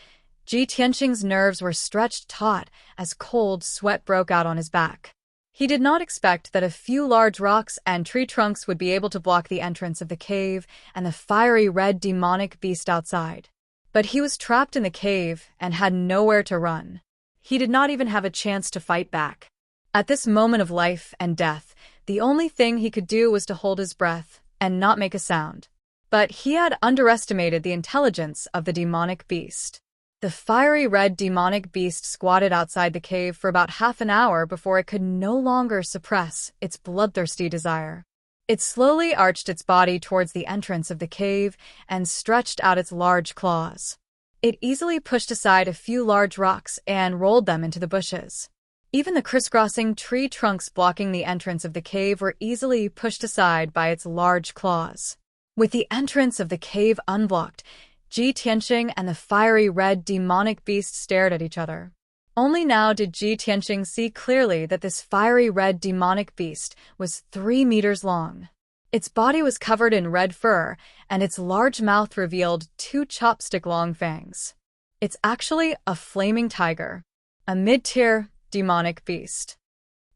Ji Tianxing's nerves were stretched taut as cold sweat broke out on his back. He did not expect that a few large rocks and tree trunks would be able to block the entrance of the cave and the fiery red demonic beast outside. But he was trapped in the cave and had nowhere to run. He did not even have a chance to fight back. At this moment of life and death, the only thing he could do was to hold his breath and not make a sound. But he had underestimated the intelligence of the demonic beast. The fiery red demonic beast squatted outside the cave for about half an hour before it could no longer suppress its bloodthirsty desire. It slowly arched its body towards the entrance of the cave and stretched out its large claws. It easily pushed aside a few large rocks and rolled them into the bushes. Even the crisscrossing tree trunks blocking the entrance of the cave were easily pushed aside by its large claws. With the entrance of the cave unblocked, Ji Tianxing and the fiery red demonic beast stared at each other. Only now did Ji Tianxing see clearly that this fiery red demonic beast was 3 meters long. Its body was covered in red fur, and its large mouth revealed 2 chopstick-long fangs. It's actually a flaming tiger, a mid-tier demonic beast.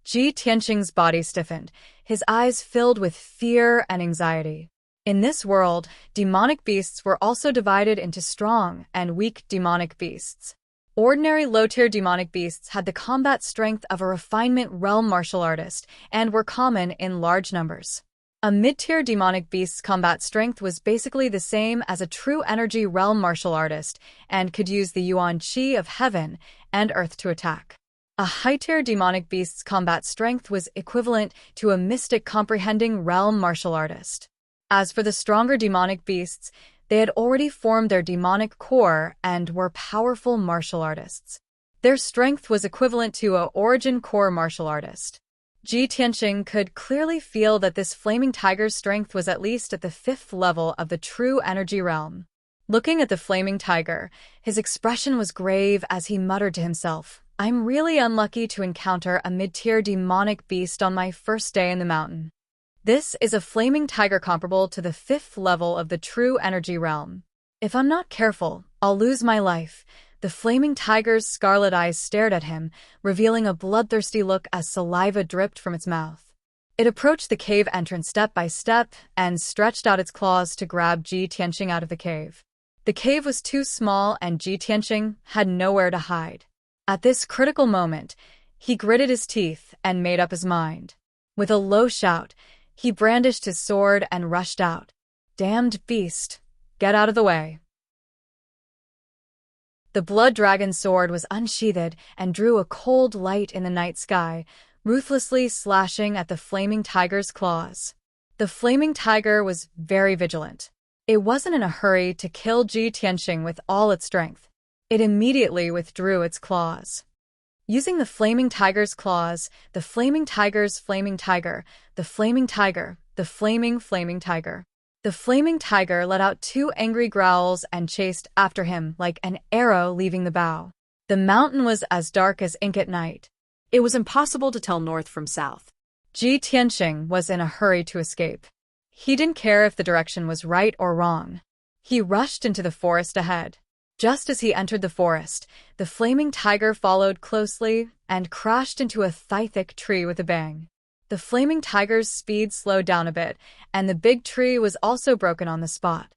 Ji Tianxing's body stiffened, his eyes filled with fear and anxiety. In this world, demonic beasts were also divided into strong and weak demonic beasts. Ordinary low-tier demonic beasts had the combat strength of a refinement realm martial artist and were common in large numbers. A mid-tier demonic beast's combat strength was basically the same as a true energy realm martial artist and could use the yuan qi of heaven and earth to attack. A high-tier demonic beast's combat strength was equivalent to a mystic comprehending realm martial artist. As for the stronger demonic beasts, they had already formed their demonic core and were powerful martial artists. Their strength was equivalent to a origin core martial artist. Ji Tianxing could clearly feel that this flaming tiger's strength was at least at the 5th level of the true energy realm. Looking at the flaming tiger, his expression was grave as he muttered to himself, "I'm really unlucky to encounter a mid-tier demonic beast on my first day in the mountain. This is a flaming tiger comparable to the 5th level of the true energy realm. If I'm not careful, I'll lose my life." The flaming tiger's scarlet eyes stared at him, revealing a bloodthirsty look as saliva dripped from its mouth. It approached the cave entrance step by step and stretched out its claws to grab Ji Tianxing out of the cave. The cave was too small and Ji Tianxing had nowhere to hide. At this critical moment, he gritted his teeth and made up his mind. With a low shout, he brandished his sword and rushed out. "Damned beast! Get out of the way!" The blood dragon sword was unsheathed and drew a cold light in the night sky, ruthlessly slashing at the flaming tiger's claws. The flaming tiger was very vigilant. It wasn't in a hurry to kill Ji Tianxing with all its strength. It immediately withdrew its claws. Using the flaming tiger's claws, the flaming tiger's flaming tiger, the flaming tiger, the flaming tiger. The flaming tiger let out 2 angry growls and chased after him like an arrow leaving the bow. The mountain was as dark as ink at night. It was impossible to tell north from south. Ji Tianxing was in a hurry to escape. He didn't care if the direction was right or wrong. He rushed into the forest ahead. Just as he entered the forest, the flaming tiger followed closely and crashed into a thigh-thick tree with a bang. The flaming tiger's speed slowed down a bit, and the big tree was also broken on the spot.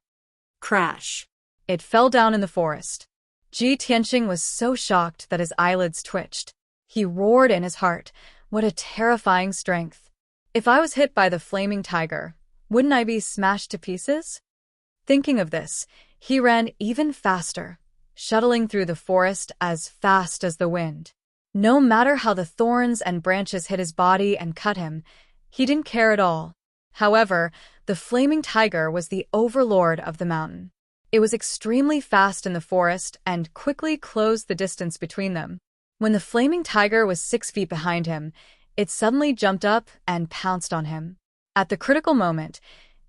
Crash. It fell down in the forest. Ji Tianxing was so shocked that his eyelids twitched. He roared in his heart, "What a terrifying strength! If I was hit by the flaming tiger, wouldn't I be smashed to pieces?" Thinking of this, he ran even faster, shuttling through the forest as fast as the wind. No matter how the thorns and branches hit his body and cut him, he didn't care at all. However, the flaming tiger was the overlord of the mountain. It was extremely fast in the forest and quickly closed the distance between them. When the flaming tiger was 6 feet behind him, it suddenly jumped up and pounced on him. At the critical moment,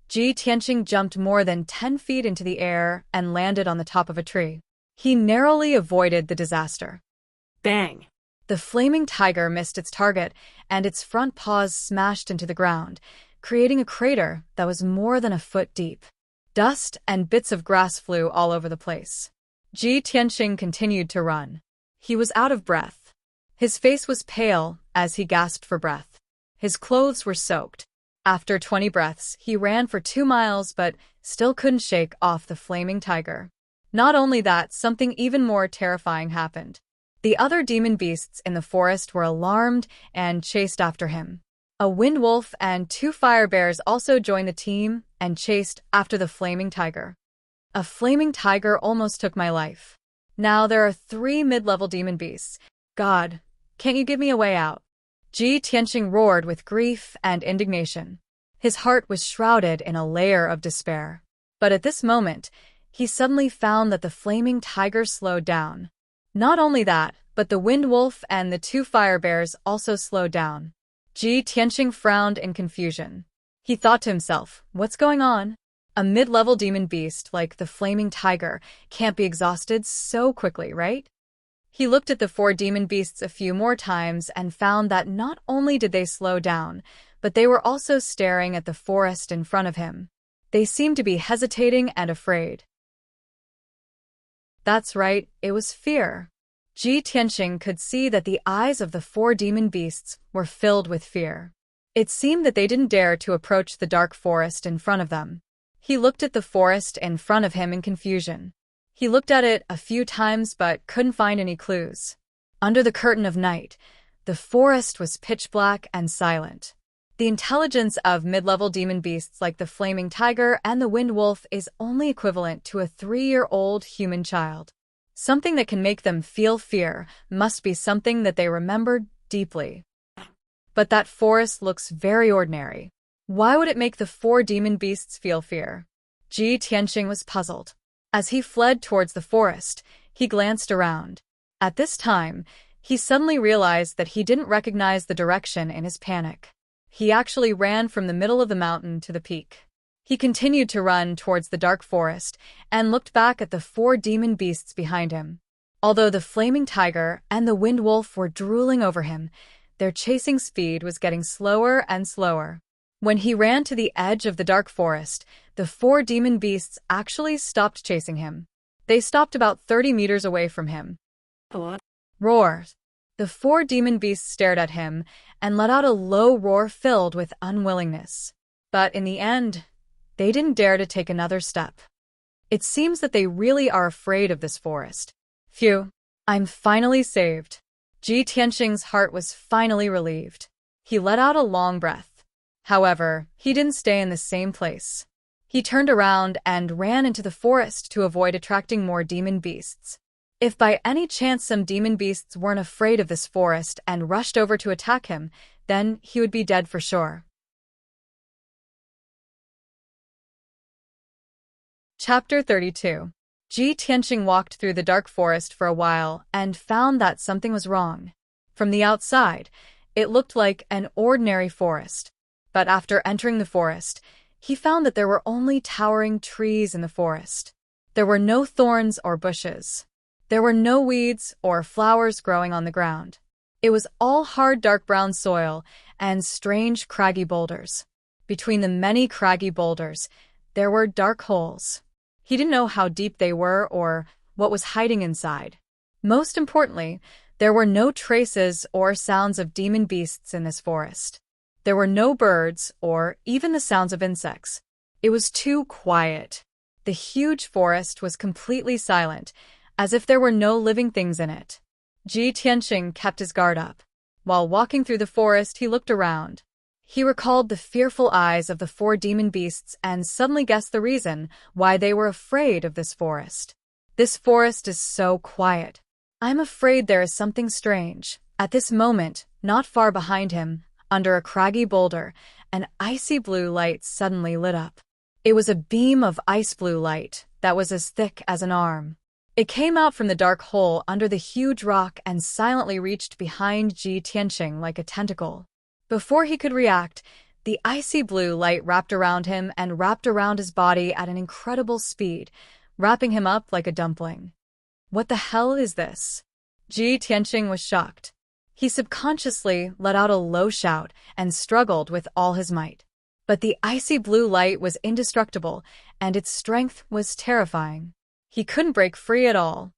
Ji Tianqing jumped more than 10 feet into the air and landed on the top of a tree. He narrowly avoided the disaster. Bang! The flaming tiger missed its target, and its front paws smashed into the ground, creating a crater that was more than a foot deep. Dust and bits of grass flew all over the place. Ji Tianqing continued to run. He was out of breath. His face was pale as he gasped for breath. His clothes were soaked. After 20 breaths, he ran for 2 miles but still couldn't shake off the flaming tiger. Not only that, something even more terrifying happened. The other demon beasts in the forest were alarmed and chased after him. A wind wolf and 2 fire bears also joined the team and chased after the flaming tiger. A flaming tiger almost took my life. Now there are 3 mid-level demon beasts. God, can't you give me a way out? Ji Tianqing roared with grief and indignation. His heart was shrouded in a layer of despair. But at this moment, he suddenly found that the flaming tiger slowed down. Not only that, but the wind wolf and the 2 fire bears also slowed down. Ji Tianqing frowned in confusion. He thought to himself, what's going on? A mid-level demon beast like the flaming tiger can't be exhausted so quickly, right? He looked at the 4 demon beasts a few more times and found that not only did they slow down, but they were also staring at the forest in front of him. They seemed to be hesitating and afraid. That's right, it was fear. Ji Tianqing could see that the eyes of the 4 demon beasts were filled with fear. It seemed that they didn't dare to approach the dark forest in front of them. He looked at the forest in front of him in confusion. He looked at it a few times but couldn't find any clues. Under the curtain of night, the forest was pitch black and silent. The intelligence of mid-level demon beasts like the flaming tiger and the wind wolf is only equivalent to a 3-year-old human child. Something that can make them feel fear must be something that they remembered deeply. But that forest looks very ordinary. Why would it make the 4 demon beasts feel fear? Ji Tianqing was puzzled. As he fled towards the forest, he glanced around. At this time, he suddenly realized that he didn't recognize the direction in his panic. He actually ran from the middle of the mountain to the peak. He continued to run towards the dark forest and looked back at the 4 demon beasts behind him. Although the flaming tiger and the wind wolf were drooling over him, their chasing speed was getting slower and slower. When he ran to the edge of the dark forest, the 4 demon beasts actually stopped chasing him. They stopped about 30 meters away from him. Roar! The 4 demon beasts stared at him and let out a low roar filled with unwillingness. But in the end, they didn't dare to take another step. It seems that they really are afraid of this forest. Phew, I'm finally saved. Ji Tianqing's heart was finally relieved. He let out a long breath. However, he didn't stay in the same place. He turned around and ran into the forest to avoid attracting more demon beasts. If by any chance some demon beasts weren't afraid of this forest and rushed over to attack him, then he would be dead for sure. Chapter 32. Ji Tianqing walked through the dark forest for a while and found that something was wrong. From the outside, it looked like an ordinary forest. But after entering the forest, he found that there were only towering trees in the forest. There were no thorns or bushes. There were no weeds or flowers growing on the ground. It was all hard dark brown soil and strange craggy boulders. Between the many craggy boulders, there were dark holes. He didn't know how deep they were or what was hiding inside. Most importantly, there were no traces or sounds of demon beasts in this forest. There were no birds or even the sounds of insects. It was too quiet. The huge forest was completely silent, as if there were no living things in it. Ji Tianqing kept his guard up. While walking through the forest, he looked around. He recalled the fearful eyes of the 4 demon beasts and suddenly guessed the reason why they were afraid of this forest. This forest is so quiet. I'm afraid there is something strange. At this moment, not far behind him, under a craggy boulder, an icy blue light suddenly lit up. It was a beam of ice blue light, that was as thick as an arm. It came out from the dark hole under the huge rock and silently reached behind Ji Tianqing like a tentacle. Before he could react, the icy blue light wrapped around him and wrapped around his body at an incredible speed, wrapping him up like a dumpling. What the hell is this? Ji Tianqing was shocked. He subconsciously let out a low shout and struggled with all his might. But the icy blue light was indestructible, and its strength was terrifying. He couldn't break free at all.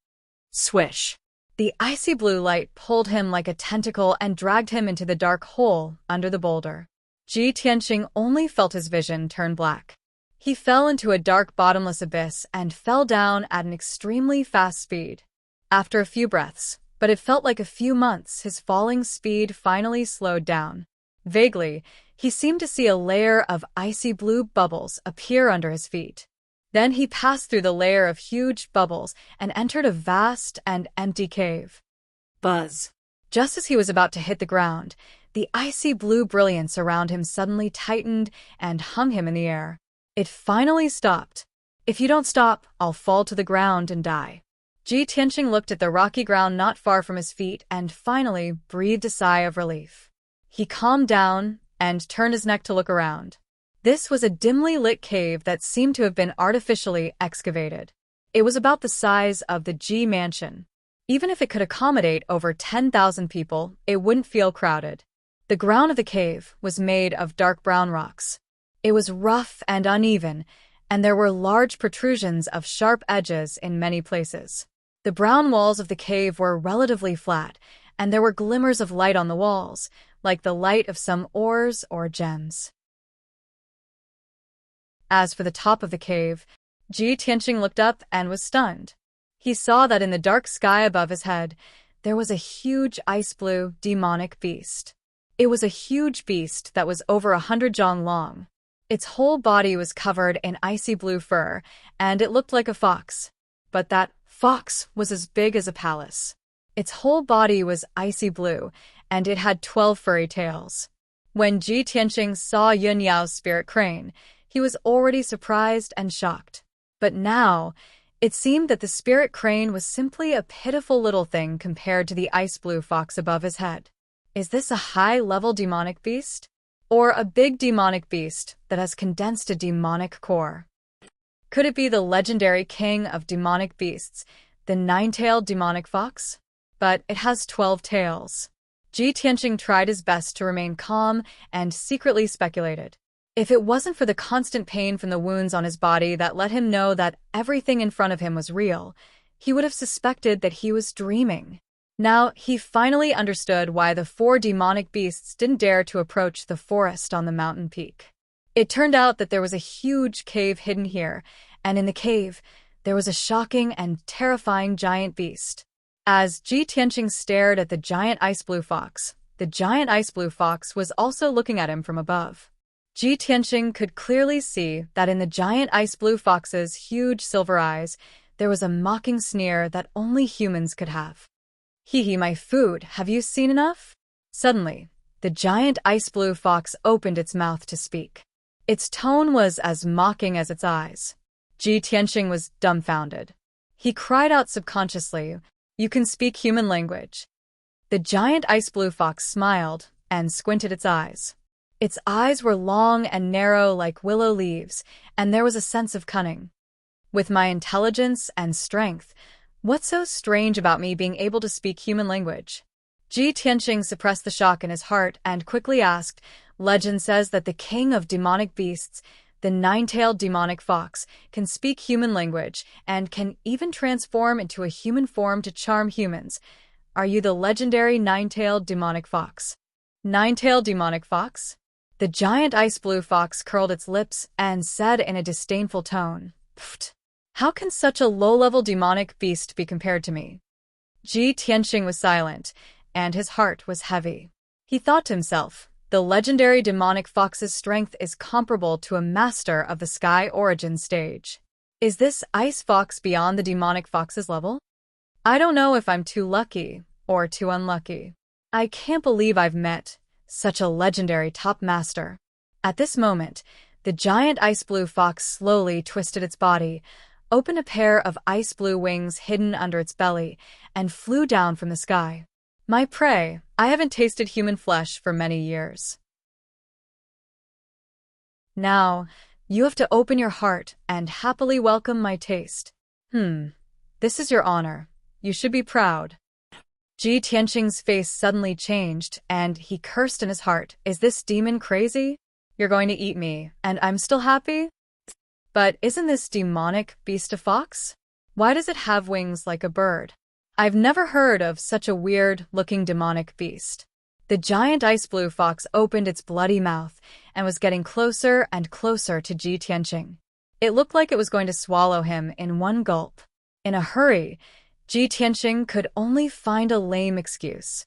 Swish. The icy blue light pulled him like a tentacle and dragged him into the dark hole under the boulder. Ji Tianqing only felt his vision turn black. He fell into a dark bottomless abyss and fell down at an extremely fast speed. After a few breaths, but it felt like a few months, his falling speed finally slowed down. Vaguely, he seemed to see a layer of icy blue bubbles appear under his feet. Then he passed through the layer of huge bubbles and entered a vast and empty cave. Buzz. Just as he was about to hit the ground, the icy blue brilliance around him suddenly tightened and hung him in the air. It finally stopped. If you don't stop, I'll fall to the ground and die. Ji Tianqing looked at the rocky ground not far from his feet and finally breathed a sigh of relief. He calmed down and turned his neck to look around. This was a dimly lit cave that seemed to have been artificially excavated. It was about the size of the Ji Mansion. Even if it could accommodate over 10,000 people, it wouldn't feel crowded. The ground of the cave was made of dark brown rocks. It was rough and uneven, and there were large protrusions of sharp edges in many places. The brown walls of the cave were relatively flat, and there were glimmers of light on the walls, like the light of some ores or gems. As for the top of the cave, Ji Tianqing looked up and was stunned. He saw that in the dark sky above his head, there was a huge ice-blue demonic beast. It was a huge beast that was over 100 zhang long. Its whole body was covered in icy blue fur, and it looked like a fox. But that fox was as big as a palace. Its whole body was icy blue, and it had 12 furry tails. When Ji Tianqing saw Yun Yao's spirit crane, he was already surprised and shocked. But now, it seemed that the spirit crane was simply a pitiful little thing compared to the ice-blue fox above his head. Is this a high-level demonic beast? Or a big demonic beast that has condensed a demonic core? Could it be the legendary king of demonic beasts, the nine-tailed demonic fox? But it has 12 tails. Ji Tianqing tried his best to remain calm and secretly speculated. If it wasn't for the constant pain from the wounds on his body that let him know that everything in front of him was real, he would have suspected that he was dreaming. Now, he finally understood why the 4 demonic beasts didn't dare to approach the forest on the mountain peak. It turned out that there was a huge cave hidden here, and in the cave, there was a shocking and terrifying giant beast. As Ji Tianqing stared at the giant ice-blue fox, the giant ice-blue fox was also looking at him from above. Ji Tianqing could clearly see that in the giant ice-blue fox's huge silver eyes, there was a mocking sneer that only humans could have. Hee hee, my food, have you seen enough? Suddenly, the giant ice-blue fox opened its mouth to speak. Its tone was as mocking as its eyes. Ji Tianqing was dumbfounded. He cried out subconsciously, "You can speak human language." The giant ice-blue fox smiled and squinted its eyes. Its eyes were long and narrow like willow leaves, and there was a sense of cunning. With my intelligence and strength, what's so strange about me being able to speak human language? Ji Tianqing suppressed the shock in his heart and quickly asked, "Legend says that the king of demonic beasts, the nine-tailed demonic fox, can speak human language and can even transform into a human form to charm humans. Are you the legendary nine-tailed demonic fox?" Nine-tailed demonic fox? The giant ice-blue fox curled its lips and said in a disdainful tone, "Pfft! How can such a low-level demonic beast be compared to me?" Ji Tianqing was silent, and his heart was heavy. He thought to himself, the legendary demonic fox's strength is comparable to a master of the Sky Origin stage. Is this ice fox beyond the demonic fox's level? I don't know if I'm too lucky or too unlucky. I can't believe I've met such a legendary top master. At this moment, the giant ice-blue fox slowly twisted its body, opened a pair of ice blue wings hidden under its belly, and flew down from the sky. My prey, I haven't tasted human flesh for many years. Now, you have to open your heart and happily welcome my taste. This is your honor. You should be proud. Ji Tianqing's face suddenly changed, and he cursed in his heart. Is this demon crazy? You're going to eat me, and I'm still happy? But isn't this demonic beast a fox? Why does it have wings like a bird? I've never heard of such a weird-looking demonic beast. The giant ice blue fox opened its bloody mouth and was getting closer and closer to Ji Tianqing. It looked like it was going to swallow him in one gulp. In a hurry, Ji Tianqing could only find a lame excuse.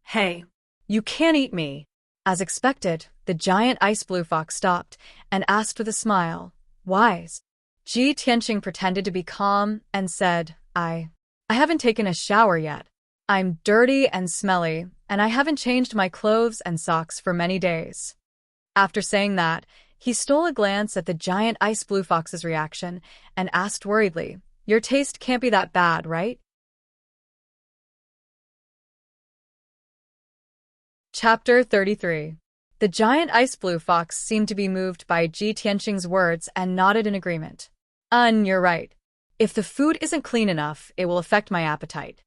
Hey, you can't eat me. As expected, the giant ice blue fox stopped and asked with a smile, "Wise?" Ji Tianqing pretended to be calm and said, I haven't taken a shower yet. I'm dirty and smelly, and I haven't changed my clothes and socks for many days. After saying that, he stole a glance at the giant ice blue fox's reaction and asked worriedly, "Your taste can't be that bad, right?" Chapter 33. The giant ice blue fox seemed to be moved by Ji Tianqing's words and nodded in agreement. You're right. If the food isn't clean enough, it will affect my appetite."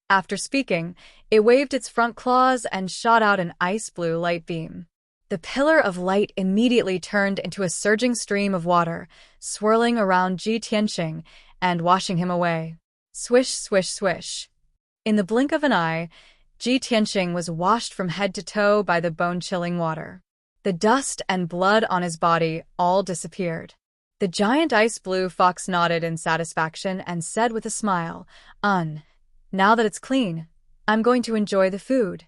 After speaking, it waved its front claws and shot out an ice blue light beam. The pillar of light immediately turned into a surging stream of water, swirling around Ji Tianqing and washing him away. Swish, swish, swish. In the blink of an eye, Ji Tianqing was washed from head to toe by the bone-chilling water. The dust and blood on his body all disappeared. The giant ice blue fox nodded in satisfaction and said with a smile, Now that it's clean, I'm going to enjoy the food."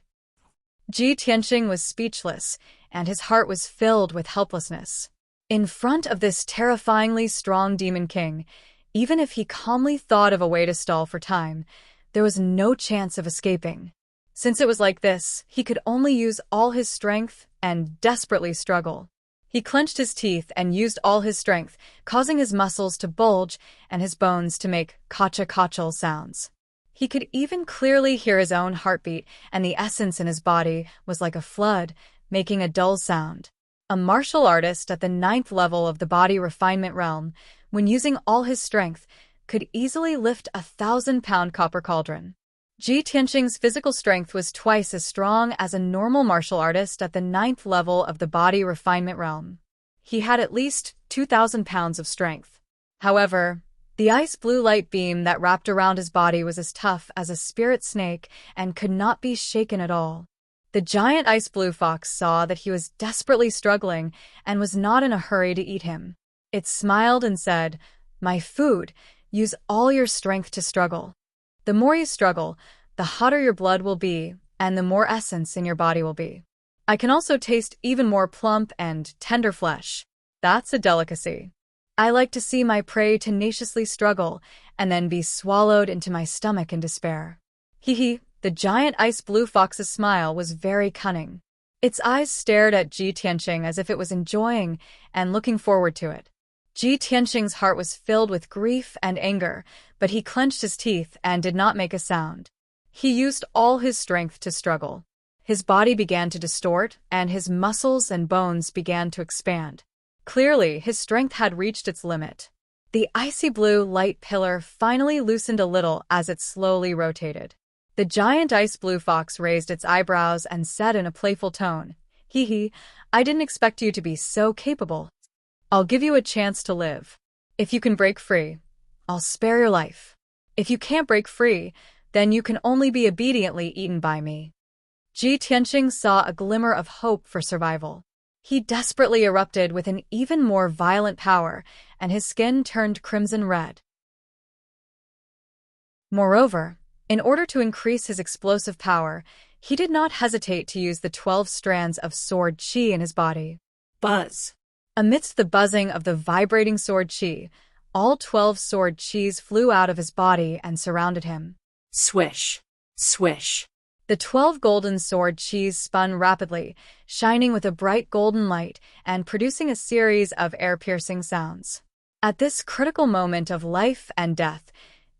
Ji Tianqing was speechless, and his heart was filled with helplessness. In front of this terrifyingly strong demon king, even if he calmly thought of a way to stall for time, there was no chance of escaping. Since it was like this, he could only use all his strength and desperately struggle. He clenched his teeth and used all his strength, causing his muscles to bulge and his bones to make kacha-kachal sounds. He could even clearly hear his own heartbeat, and the essence in his body was like a flood, making a dull sound. A martial artist at the 9th level of the body refinement realm, when using all his strength, could easily lift a 1,000-pound copper cauldron. Ji Tianqing's physical strength was twice as strong as a normal martial artist at the 9th level of the body refinement realm. He had at least 2,000 pounds of strength. However, the ice blue light beam that wrapped around his body was as tough as a spirit snake and could not be shaken at all. The giant ice blue fox saw that he was desperately struggling and was not in a hurry to eat him. It smiled and said, "My food, use all your strength to struggle. The more you struggle, the hotter your blood will be, and the more essence in your body will be. I can also taste even more plump and tender flesh. That's a delicacy. I like to see my prey tenaciously struggle and then be swallowed into my stomach in despair." Hee. The giant ice blue fox's smile was very cunning. Its eyes stared at Ji Tianqing as if it was enjoying and looking forward to it. Ji Tianqing's heart was filled with grief and anger, but he clenched his teeth and did not make a sound. He used all his strength to struggle. His body began to distort, and his muscles and bones began to expand. Clearly, his strength had reached its limit. The icy blue light pillar finally loosened a little as it slowly rotated. The giant ice blue fox raised its eyebrows and said in a playful tone, "Hee, I didn't expect you to be so capable. I'll give you a chance to live. If you can break free, I'll spare your life. If you can't break free, then you can only be obediently eaten by me." Ji Tianqing saw a glimmer of hope for survival. He desperately erupted with an even more violent power, and his skin turned crimson red. Moreover, in order to increase his explosive power, he did not hesitate to use the 12 strands of sword qi in his body. Buzz. Amidst the buzzing of the vibrating sword qi, all 12 sword qis flew out of his body and surrounded him. Swish. Swish. The 12 golden sword qis spun rapidly, shining with a bright golden light and producing a series of air-piercing sounds. At this critical moment of life and death,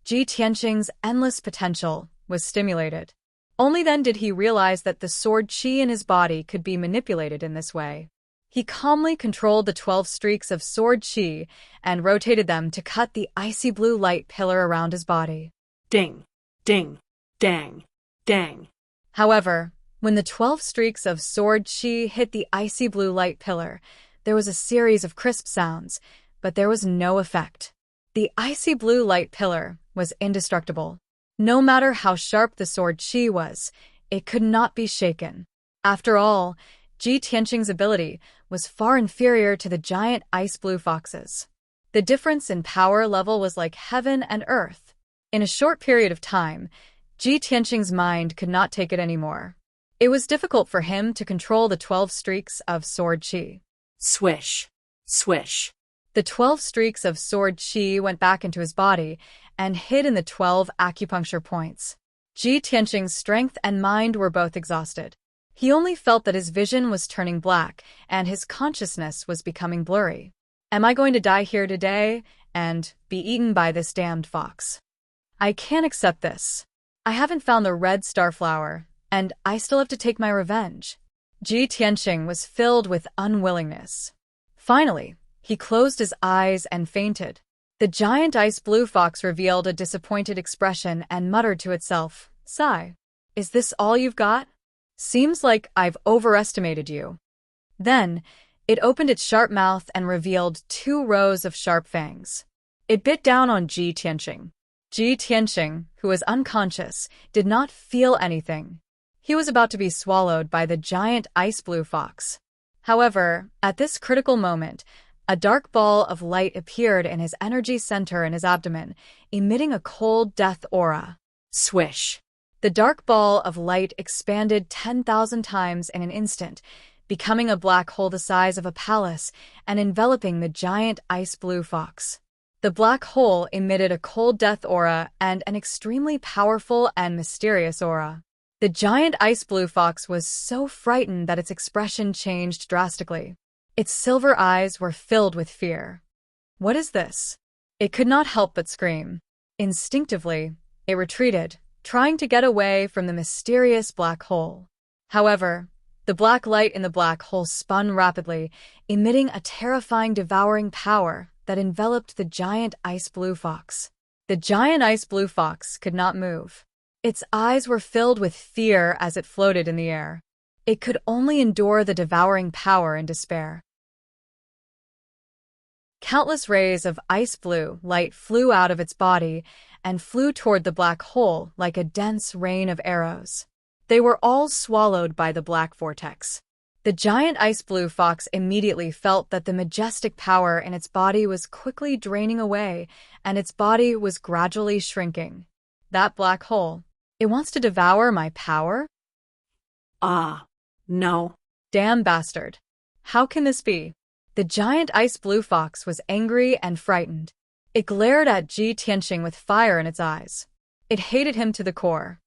Ji Tianqing's endless potential was stimulated. Only then did he realize that the sword qi in his body could be manipulated in this way. He calmly controlled the 12 streaks of sword qi and rotated them to cut the icy blue light pillar around his body. Ding, ding, dang, dang. However, when the 12 streaks of sword qi hit the icy blue light pillar, there was a series of crisp sounds, but there was no effect. The icy blue light pillar was indestructible. No matter how sharp the sword qi was, it could not be shaken. After all, Ji Tianqing's ability was far inferior to the giant ice blue fox's. The difference in power level was like heaven and earth. In a short period of time, Ji Tianqing's mind could not take it anymore. It was difficult for him to control the 12 streaks of sword qi. Swish, swish. The 12 streaks of sword qi went back into his body and hid in the 12 acupuncture points. Ji Tianqing's strength and mind were both exhausted. He only felt that his vision was turning black and his consciousness was becoming blurry. Am I going to die here today and be eaten by this damned fox? I can't accept this. I haven't found the red starflower, and I still have to take my revenge. Ji Tianqing was filled with unwillingness. Finally, he closed his eyes and fainted. The giant ice blue fox revealed a disappointed expression and muttered to itself, "Sigh. Is this all you've got? Seems like I've overestimated you." Then, it opened its sharp mouth and revealed 2 rows of sharp fangs. It bit down on Ji Tianqing. Ji Tianqing, who was unconscious, did not feel anything. He was about to be swallowed by the giant ice blue fox. However, at this critical moment, a dark ball of light appeared in his energy center in his abdomen, emitting a cold death aura. Swish. The dark ball of light expanded 10,000 times in an instant, becoming a black hole the size of a palace and enveloping the giant ice blue fox. The black hole emitted a cold death aura and an extremely powerful and mysterious aura. The giant ice blue fox was so frightened that its expression changed drastically. Its silver eyes were filled with fear. What is this? It could not help but scream. Instinctively, it retreated, trying to get away from the mysterious black hole. However, the black light in the black hole spun rapidly, emitting a terrifying devouring power that enveloped the giant ice blue fox. The giant ice blue fox could not move. Its eyes were filled with fear as it floated in the air. It could only endure the devouring power in despair. Countless rays of ice blue light flew out of its body and flew toward the black hole like a dense rain of arrows. They were all swallowed by the black vortex. The giant ice blue fox immediately felt that the majestic power in its body was quickly draining away, and its body was gradually shrinking. That black hole, it wants to devour my power? Ah, no. Damn bastard. How can this be? The giant ice blue fox was angry and frightened. It glared at Ji Tianqing with fire in its eyes. It hated him to the core.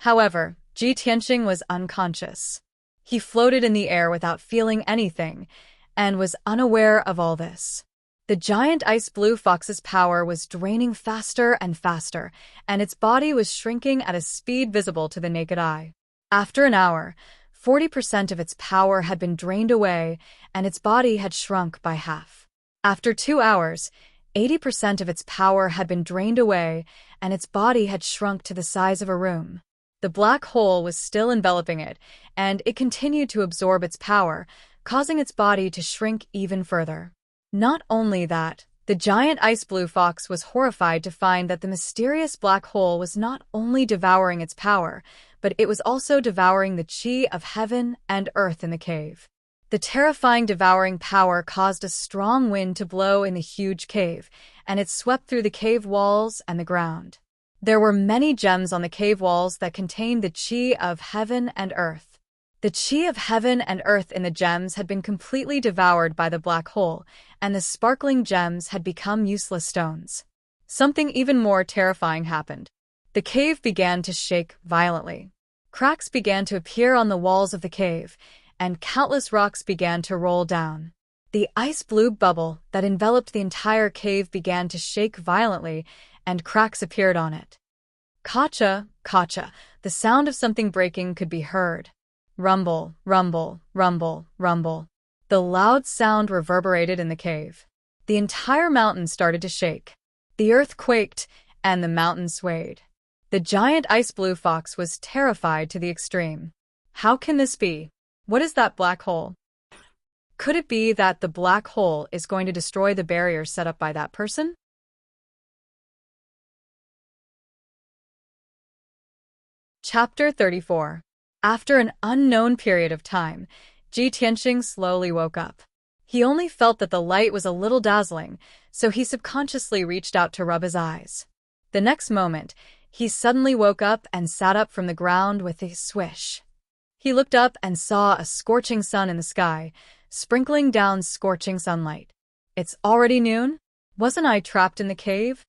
However, Ji Tianqing was unconscious. He floated in the air without feeling anything and was unaware of all this. The giant ice blue fox's power was draining faster and faster, and its body was shrinking at a speed visible to the naked eye. After an hour, 40% of its power had been drained away, and its body had shrunk by half. After 2 hours, 80% of its power had been drained away, and its body had shrunk to the size of a room. The black hole was still enveloping it, and it continued to absorb its power, causing its body to shrink even further. Not only that, the giant ice blue fox was horrified to find that the mysterious black hole was not only devouring its power, but it was also devouring the qi of heaven and earth in the cave. The terrifying devouring power caused a strong wind to blow in the huge cave, and it swept through the cave walls and the ground. There were many gems on the cave walls that contained the qi of heaven and earth. The qi of heaven and earth in the gems had been completely devoured by the black hole, and the sparkling gems had become useless stones. Something even more terrifying happened. The cave began to shake violently. Cracks began to appear on the walls of the cave, and countless rocks began to roll down. The ice-blue bubble that enveloped the entire cave began to shake violently, and cracks appeared on it. Kacha, kacha, the sound of something breaking could be heard. Rumble, rumble, rumble, rumble. The loud sound reverberated in the cave. The entire mountain started to shake. The earth quaked, and the mountain swayed. The giant ice-blue fox was terrified to the extreme. How can this be? What is that black hole? Could it be that the black hole is going to destroy the barrier set up by that person? Chapter 34. After an unknown period of time, Ji Tianxing slowly woke up. He only felt that the light was a little dazzling, so he subconsciously reached out to rub his eyes. The next moment, he suddenly woke up and sat up from the ground with a swish. He looked up and saw a scorching sun in the sky, sprinkling down scorching sunlight. It's already noon? Wasn't I trapped in the cave?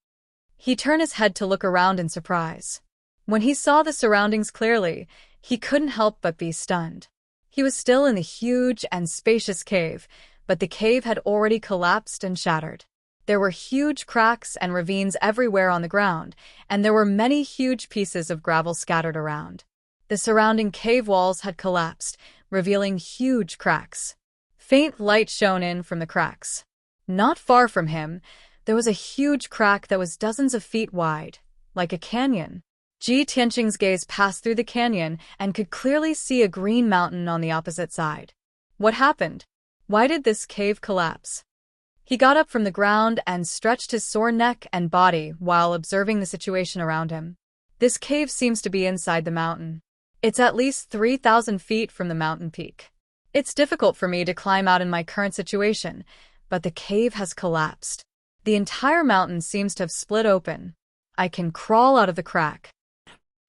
He turned his head to look around in surprise. When he saw the surroundings clearly, he couldn't help but be stunned. He was still in the huge and spacious cave, but the cave had already collapsed and shattered. There were huge cracks and ravines everywhere on the ground, and there were many huge pieces of gravel scattered around. The surrounding cave walls had collapsed, revealing huge cracks. Faint light shone in from the cracks. Not far from him, there was a huge crack that was dozens of feet wide, like a canyon. Ji Tianxing's gaze passed through the canyon and could clearly see a green mountain on the opposite side. What happened? Why did this cave collapse? He got up from the ground and stretched his sore neck and body while observing the situation around him. This cave seems to be inside the mountain. It's at least 3,000 feet from the mountain peak. It's difficult for me to climb out in my current situation, but the cave has collapsed. The entire mountain seems to have split open. I can crawl out of the crack.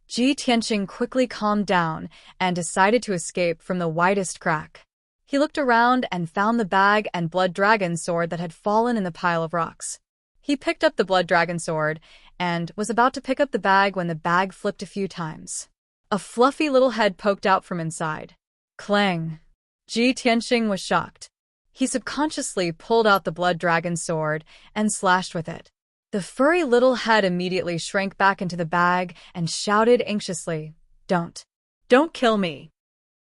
Ji Tianxing quickly calmed down and decided to escape from the widest crack. He looked around and found the bag and blood dragon sword that had fallen in the pile of rocks. He picked up the blood dragon sword and was about to pick up the bag when the bag flipped a few times. A fluffy little head poked out from inside. Clang! Ji Tianxing was shocked. He subconsciously pulled out the blood dragon sword and slashed with it. The furry little head immediately shrank back into the bag and shouted anxiously, Don't kill me.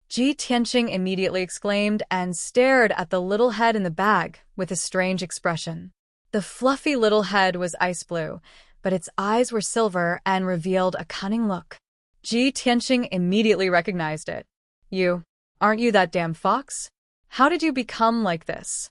Ji Tianxing immediately exclaimed and stared at the little head in the bag with a strange expression. The fluffy little head was ice blue, but its eyes were silver and revealed a cunning look. Ji Tianxing immediately recognized it. Aren't you that damn fox? How did you become like this?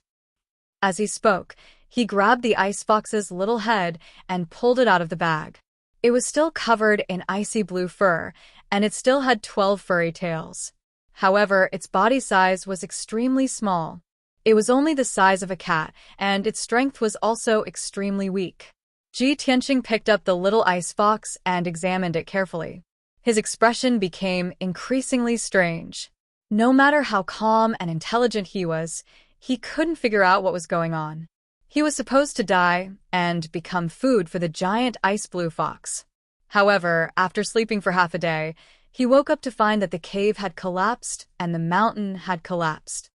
As he spoke, he grabbed the ice fox's little head and pulled it out of the bag. It was still covered in icy blue fur, and it still had 12 furry tails. However, its body size was extremely small. It was only the size of a cat, and its strength was also extremely weak. Ji Tianxing picked up the little ice fox and examined it carefully. His expression became increasingly strange. No matter how calm and intelligent he was, he couldn't figure out what was going on. He was supposed to die and become food for the giant ice-blue fox. However, after sleeping for half a day, he woke up to find that the cave had collapsed and the mountain had collapsed.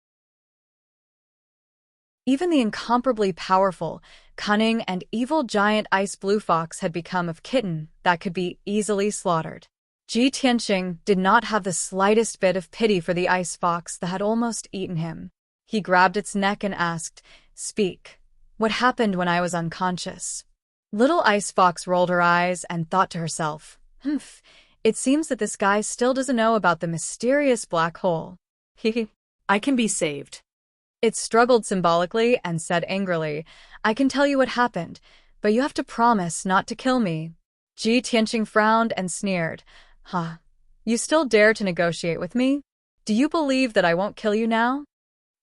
Even the incomparably powerful, cunning, and evil giant ice-blue fox had become a kitten that could be easily slaughtered. Ji Tianxing did not have the slightest bit of pity for the ice fox that had almost eaten him. He grabbed its neck and asked, Speak. What happened when I was unconscious? Little Ice Fox rolled her eyes and thought to herself, it seems that this guy still doesn't know about the mysterious black hole. I can be saved. It struggled symbolically and said angrily, I can tell you what happened, but you have to promise not to kill me. Ji Tianxing frowned and sneered. You still dare to negotiate with me? Do you believe that I won't kill you now?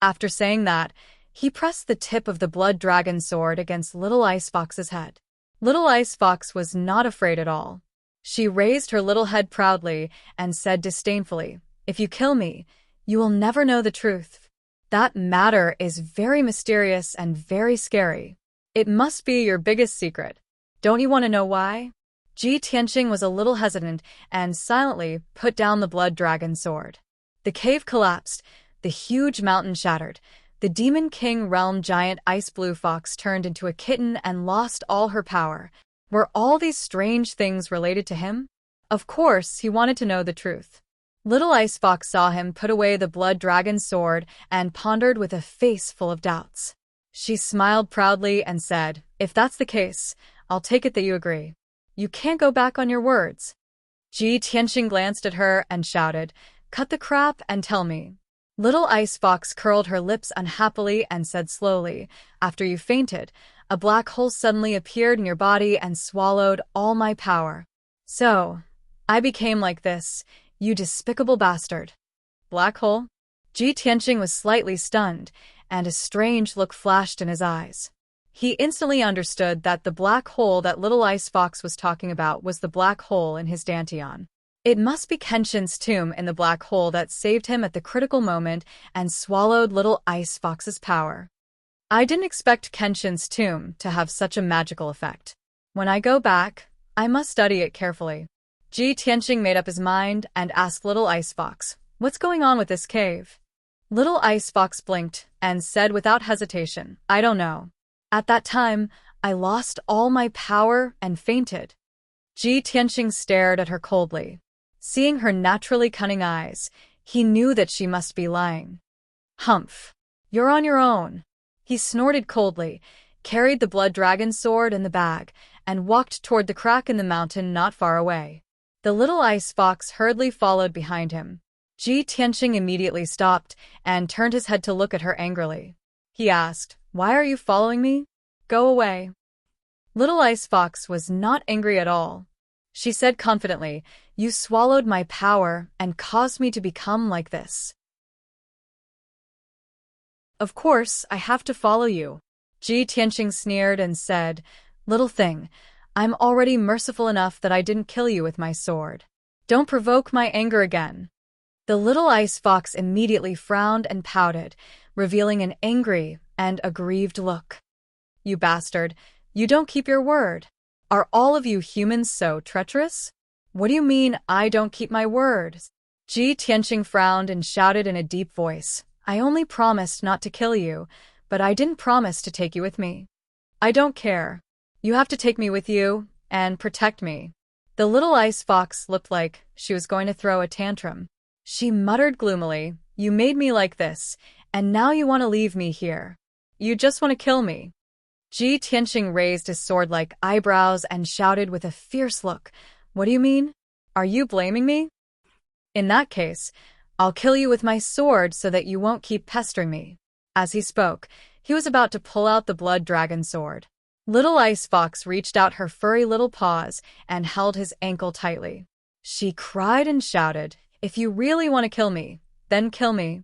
After saying that, he pressed the tip of the blood dragon sword against Little Ice Fox's head. Little Ice Fox was not afraid at all. She raised her little head proudly and said disdainfully, If you kill me, you will never know the truth. That matter is very mysterious and very scary. It must be your biggest secret. Don't you want to know why? Ji Tianxing was a little hesitant and silently put down the blood dragon sword. The cave collapsed, the huge mountain shattered, The Demon King realm giant ice blue fox turned into a kitten and lost all her power. Were all these strange things related to him? Of course, he wanted to know the truth. Little Ice Fox saw him put away the blood dragon sword and pondered with a face full of doubts. She smiled proudly and said, "If that's the case, I'll take it that you agree. You can't go back on your words." Ji Tianxing glanced at her and shouted, "Cut the crap and tell me." Little Ice Fox curled her lips unhappily and said slowly, "After you fainted, a black hole suddenly appeared in your body and swallowed all my power. So, I became like this, you despicable bastard." Black hole? Ji Tianxing was slightly stunned, and a strange look flashed in his eyes. He instantly understood that the black hole that Little Ice Fox was talking about was the black hole in his dantian. It must be Kenshin's tomb in the black hole that saved him at the critical moment and swallowed Little Ice Fox's power. I didn't expect Kenshin's tomb to have such a magical effect. When I go back, I must study it carefully. Ji Tianxing made up his mind and asked Little Ice Fox, "What's going on with this cave?" Little Ice Fox blinked and said without hesitation, "I don't know. At that time, I lost all my power and fainted." Ji Tianxing stared at her coldly. Seeing her naturally cunning eyes, he knew that she must be lying. "Humph! You're on your own." He snorted coldly, carried the blood dragon sword in the bag, and walked toward the crack in the mountain not far away. The Little Ice Fox hurriedly followed behind him. Ji Tianxing immediately stopped and turned his head to look at her angrily. He asked, "Why are you following me? Go away." Little Ice Fox was not angry at all. She said confidently, "You swallowed my power and caused me to become like this. Of course, I have to follow you." Ji Tianxing sneered and said, "Little thing, I'm already merciful enough that I didn't kill you with my sword. Don't provoke my anger again." The Little Ice Fox immediately frowned and pouted, revealing an angry and aggrieved look. "You bastard, you don't keep your word. Are all of you humans so treacherous? What do you mean I don't keep my word?" Ji Tianxing frowned and shouted in a deep voice, "I only promised not to kill you, but I didn't promise to take you with me. I don't care. You have to take me with you and protect me." The Little Ice Fox looked like she was going to throw a tantrum. She muttered gloomily, "You made me like this, and now you want to leave me here. You just want to kill me." Ji Tianxing raised his sword-like eyebrows and shouted with a fierce look, "What do you mean? Are you blaming me? In that case, I'll kill you with my sword so that you won't keep pestering me." As he spoke, he was about to pull out the blood dragon sword. Little Ice Fox reached out her furry little paws and held his ankle tightly. She cried and shouted, "If you really want to kill me, then kill me.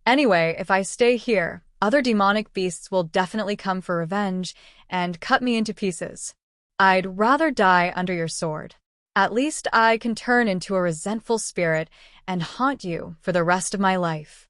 Anyway, if I stay here, other demonic beasts will definitely come for revenge and cut me into pieces. I'd rather die under your sword. At least I can turn into a resentful spirit and haunt you for the rest of my life."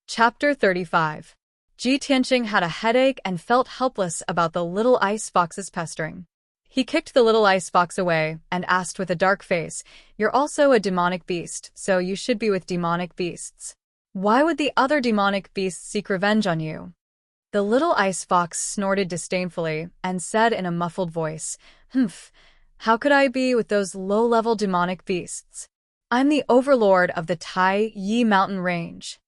Chapter 35. Ji Tianxing had a headache and felt helpless about the Little Ice Fox's pestering. He kicked the Little Ice Fox away and asked with a dark face, "You're also a demonic beast, so you should be with demonic beasts. Why would the other demonic beasts seek revenge on you?" The Little Ice Fox snorted disdainfully and said in a muffled voice, "Humph, how could I be with those low-level demonic beasts? I'm the overlord of the Tai Yi mountain range.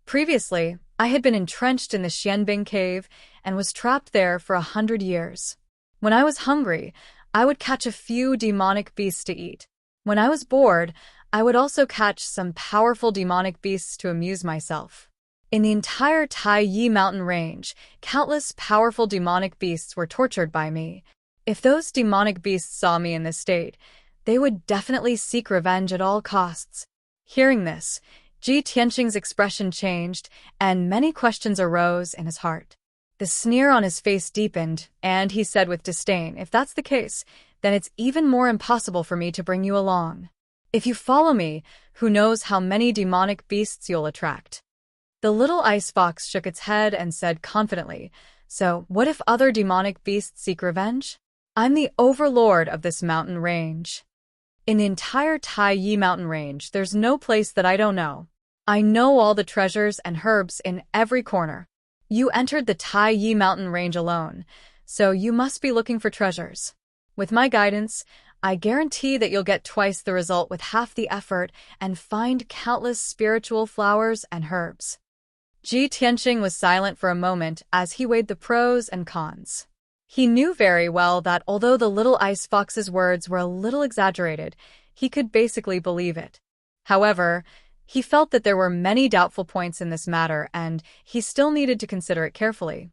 Previously, I had been entrenched in the Xianbing cave and was trapped there for 100 years. When I was hungry, I would catch a few demonic beasts to eat. When I was bored, I would also catch some powerful demonic beasts to amuse myself. In the entire Tai Yi mountain range, countless powerful demonic beasts were tortured by me. If those demonic beasts saw me in this state, they would definitely seek revenge at all costs." Hearing this, Ji Tianxing's expression changed, and many questions arose in his heart. The sneer on his face deepened, and he said with disdain, "If that's the case, then it's even more impossible for me to bring you along. If you follow me, who knows how many demonic beasts you'll attract." The Little Ice Fox shook its head and said confidently, "So, what if other demonic beasts seek revenge? I'm the overlord of this mountain range." In the entire Tai Yi mountain range, there's no place that I don't know. I know all the treasures and herbs in every corner. You entered the Tai Yi mountain range alone, so you must be looking for treasures. With my guidance, I guarantee that you'll get twice the result with half the effort and find countless spiritual flowers and herbs. Ji Tianqing was silent for a moment as he weighed the pros and cons. He knew very well that although the little ice fox's words were a little exaggerated, he could basically believe it. However, he felt that there were many doubtful points in this matter, and he still needed to consider it carefully.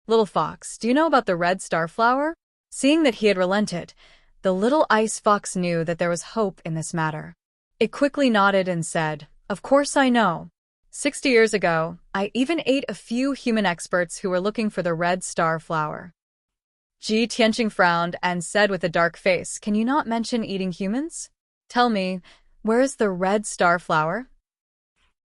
Little fox, do you know about the red star flower? Seeing that he had relented, the little ice fox knew that there was hope in this matter. It quickly nodded and said, "Of course I know. 60 years ago, I even ate a few human experts who were looking for the red star flower." Ji Tianqing frowned and said with a dark face, "Can you not mention eating humans? Tell me, where is the red star flower?"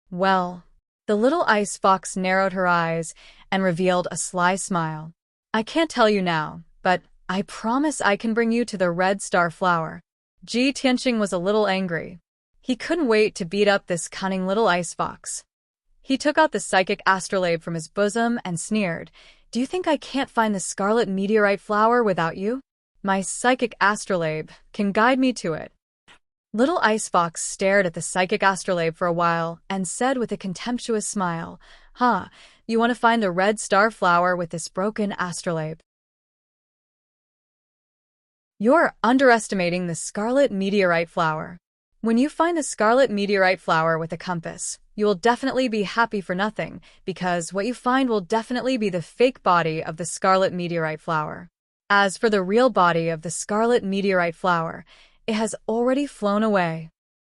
Well, the little ice fox narrowed her eyes and revealed a sly smile. "I can't tell you now, but I promise I can bring you to the red star flower." Ji Tianqing was a little angry. He couldn't wait to beat up this cunning little ice fox. He took out the psychic astrolabe from his bosom and sneered, "Do you think I can't find the scarlet meteorite flower without you? My psychic astrolabe can guide me to it." Little Ice Fox stared at the psychic astrolabe for a while and said with a contemptuous smile, "Huh, you want to find the red star flower with this broken astrolabe? You're underestimating the scarlet meteorite flower. When you find the scarlet meteorite flower with a compass, you will definitely be happy for nothing, because what you find will definitely be the fake body of the scarlet meteorite flower. As for the real body of the scarlet meteorite flower, it has already flown away."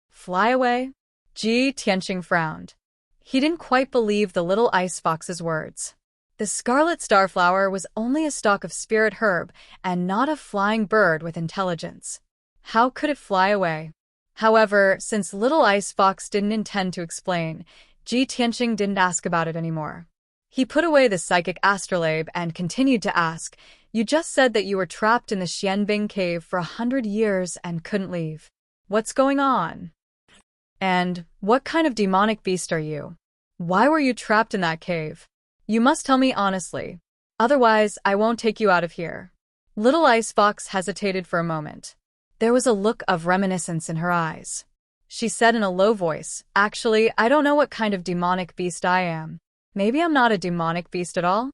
"Fly away?" Ji Tianqing frowned. He didn't quite believe the little ice fox's words. The scarlet starflower was only a stalk of spirit herb and not a flying bird with intelligence. How could it fly away? However, since Little Ice Fox didn't intend to explain, Ji Tianqing didn't ask about it anymore. He put away the psychic astrolabe and continued to ask, "You just said that you were trapped in the Xianbing cave for 100 years and couldn't leave. What's going on? And what kind of demonic beast are you? Why were you trapped in that cave? You must tell me honestly. Otherwise, I won't take you out of here." Little Ice Fox hesitated for a moment. There was a look of reminiscence in her eyes. She said in a low voice, "Actually, I don't know what kind of demonic beast I am. Maybe I'm not a demonic beast at all.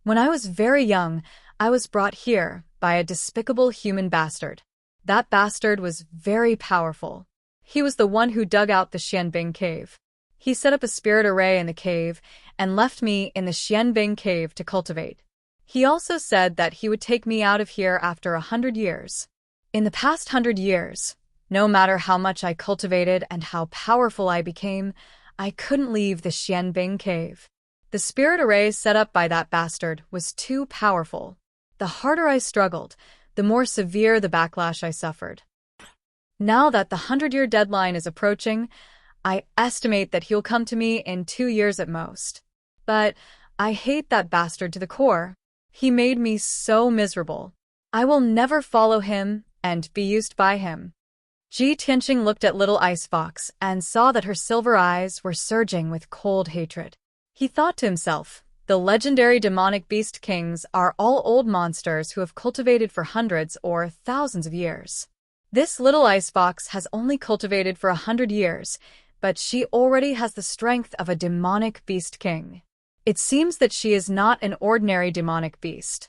When I was very young, I was brought here by a despicable human bastard. That bastard was very powerful. He was the one who dug out the Xianbing cave. He set up a spirit array in the cave and left me in the Xianbing cave to cultivate. He also said that he would take me out of here after 100 years. In the past 100 years, no matter how much I cultivated and how powerful I became, I couldn't leave the Xianbing cave. The spirit array set up by that bastard was too powerful. The harder I struggled, the more severe the backlash I suffered. Now that the 100-year deadline is approaching, I estimate that he'll come to me in 2 years at most. But I hate that bastard to the core. He made me so miserable. I will never follow him and be used by him." Ji Tianqing looked at Little Ice Fox and saw that her silver eyes were surging with cold hatred. He thought to himself, the legendary demonic beast kings are all old monsters who have cultivated for hundreds or thousands of years. This Little Ice Fox has only cultivated for 100 years, but she already has the strength of a demonic beast king. It seems that she is not an ordinary demonic beast.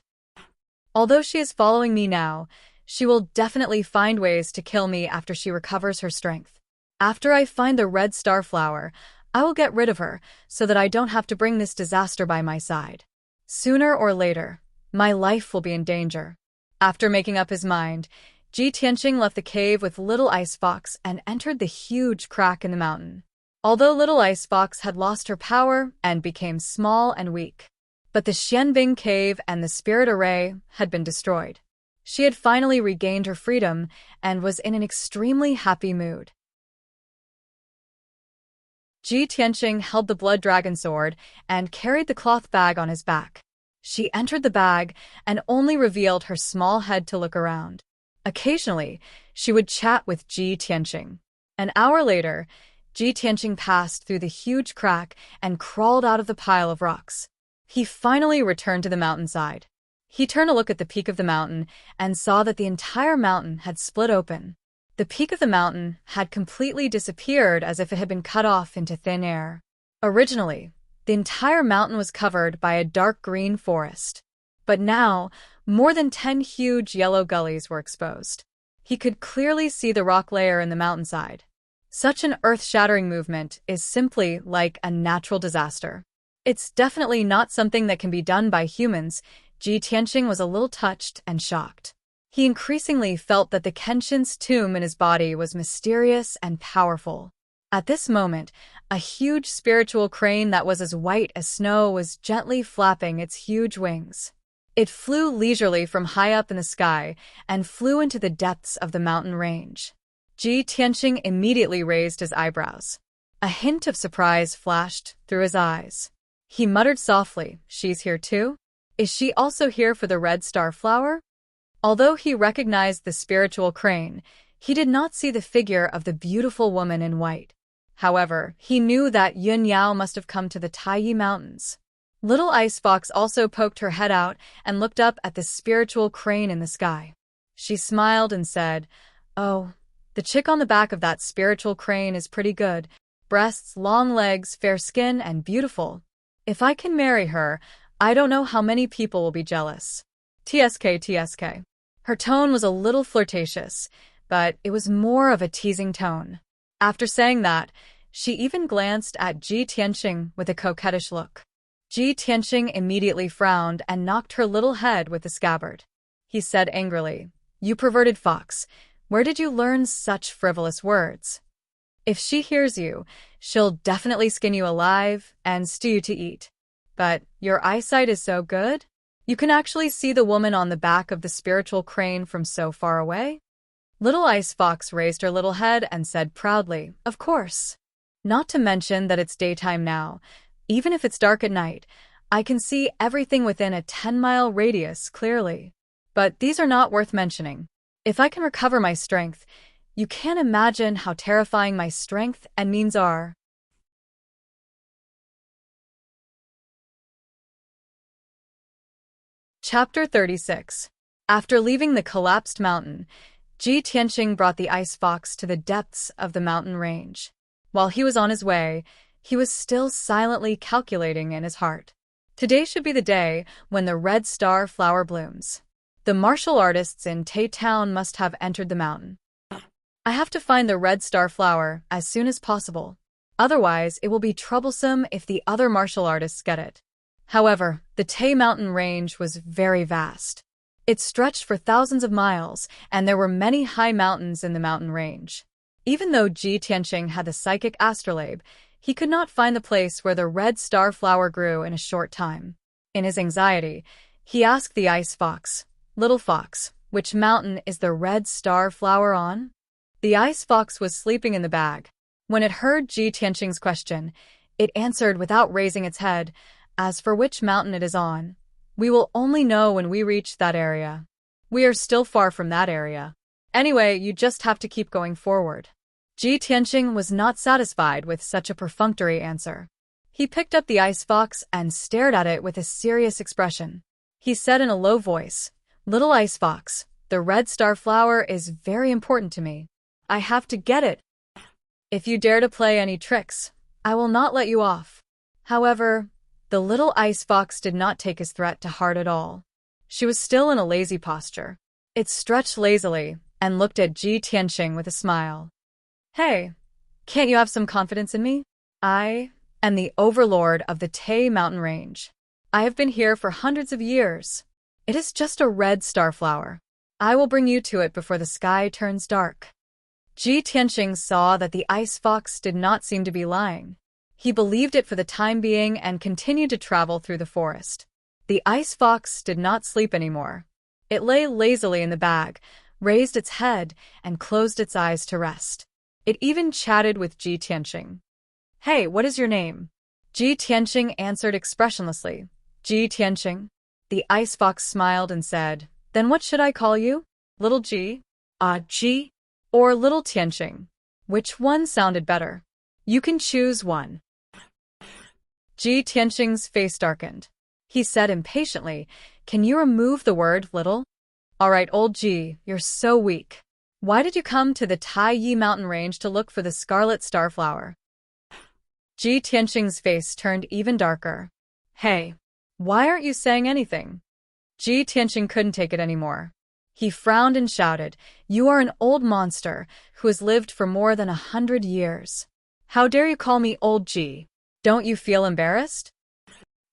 Although she is following me now, she will definitely find ways to kill me after she recovers her strength. After I find the red star flower, I will get rid of her so that I don't have to bring this disaster by my side. Sooner or later, my life will be in danger." After making up his mind, Ji Tianqing left the cave with Little Ice Fox and entered the huge crack in the mountain. Although Little Ice Fox had lost her power and became small and weak, but the Xianbing cave and the spirit array had been destroyed. She had finally regained her freedom and was in an extremely happy mood. Ji Tianqing held the blood dragon sword and carried the cloth bag on his back. She entered the bag and only revealed her small head to look around. Occasionally, she would chat with Ji Tianqing. An hour later, Ji Tianqing passed through the huge crack and crawled out of the pile of rocks. He finally returned to the mountainside. He turned to look at the peak of the mountain and saw that the entire mountain had split open. The peak of the mountain had completely disappeared as if it had been cut off into thin air. Originally, the entire mountain was covered by a dark green forest. But now, more than 10 huge yellow gullies were exposed. He could clearly see the rock layer in the mountainside. Such an earth-shattering movement is simply like a natural disaster. It's definitely not something that can be done by humans. Ji Tianqing was a little touched and shocked. He increasingly felt that the Kenshin's tomb in his body was mysterious and powerful. At this moment, a huge spiritual crane that was as white as snow was gently flapping its huge wings. It flew leisurely from high up in the sky and flew into the depths of the mountain range. Ji Tianqing immediately raised his eyebrows. A hint of surprise flashed through his eyes. He muttered softly, "She's here too? Is she also here for the red star flower?" Although he recognized the spiritual crane, he did not see the figure of the beautiful woman in white. However, he knew that Yun Yao must have come to the Taiyi Mountains. Little Ice Fox also poked her head out and looked up at the spiritual crane in the sky. She smiled and said, "Oh, the chick on the back of that spiritual crane is pretty good. Breasts, long legs, fair skin, and beautiful. If I can marry her, I don't know how many people will be jealous. TSK, TSK. Her tone was a little flirtatious, but it was more of a teasing tone. After saying that, she even glanced at Ji Tianqing with a coquettish look. Ji Tianqing immediately frowned and knocked her little head with the scabbard. He said angrily, "You perverted fox, where did you learn such frivolous words? If she hears you, she'll definitely skin you alive and stew you to eat. But your eyesight is so good? You can actually see the woman on the back of the spiritual crane from so far away?" Little Ice Fox raised her little head and said proudly, "Of course. Not to mention that it's daytime now. Even if it's dark at night, I can see everything within a 10-mile radius clearly. But these are not worth mentioning. If I can recover my strength, you can't imagine how terrifying my strength and means are." Chapter 36. After leaving the collapsed mountain, Ji Tianqing brought the Ice Fox to the depths of the mountain range. While he was on his way, he was still silently calculating in his heart. Today should be the day when the red star flower blooms. The martial artists in Tai Town must have entered the mountain. I have to find the red star flower as soon as possible. Otherwise, it will be troublesome if the other martial artists get it. However, the Tai mountain range was very vast. It stretched for thousands of miles, and there were many high mountains in the mountain range. Even though Ji Tianqing had the psychic astrolabe, he could not find the place where the red star flower grew in a short time. In his anxiety, he asked the Ice Fox, "Little Fox, which mountain is the red star flower on?" The Ice Fox was sleeping in the bag. When it heard Ji Tianqing's question, it answered without raising its head, "As for which mountain it is on, we will only know when we reach that area. We are still far from that area. Anyway, you just have to keep going forward." Ji Tianqing was not satisfied with such a perfunctory answer. He picked up the Ice Fox and stared at it with a serious expression. He said in a low voice, "Little Ice Fox, the red star flower is very important to me. I have to get it. If you dare to play any tricks, I will not let you off." However, the little Ice Fox did not take his threat to heart at all. She was still in a lazy posture. It stretched lazily and looked at Ji Tianqing with a smile. "Hey, can't you have some confidence in me? I am the overlord of the Tai mountain range. I have been here for hundreds of years. It is just a red star flower. I will bring you to it before the sky turns dark." Ji Tianqing saw that the Ice Fox did not seem to be lying. He believed it for the time being and continued to travel through the forest. The Ice Fox did not sleep anymore. It lay lazily in the bag, raised its head, and closed its eyes to rest. It even chatted with Ji Tianqing. "Hey, what is your name?" Ji Tianqing answered expressionlessly, "Ji Tianqing." The Ice Fox smiled and said, "Then what should I call you? Little Ji?" Ji? or Little Tianqing? Which one sounded better? You can choose one. Ji Tianqing's face darkened. He said impatiently, "Can you remove the word little?" "All right, old Ji, you're so weak. Why did you come to the Tai Yi mountain range to look for the scarlet starflower?" Ji Tianqing's face turned even darker. "Hey, why aren't you saying anything?" Ji Tianqing couldn't take it anymore. He frowned and shouted, "You are an old monster who has lived for more than 100 years. How dare you call me old Ji? Don't you feel embarrassed?"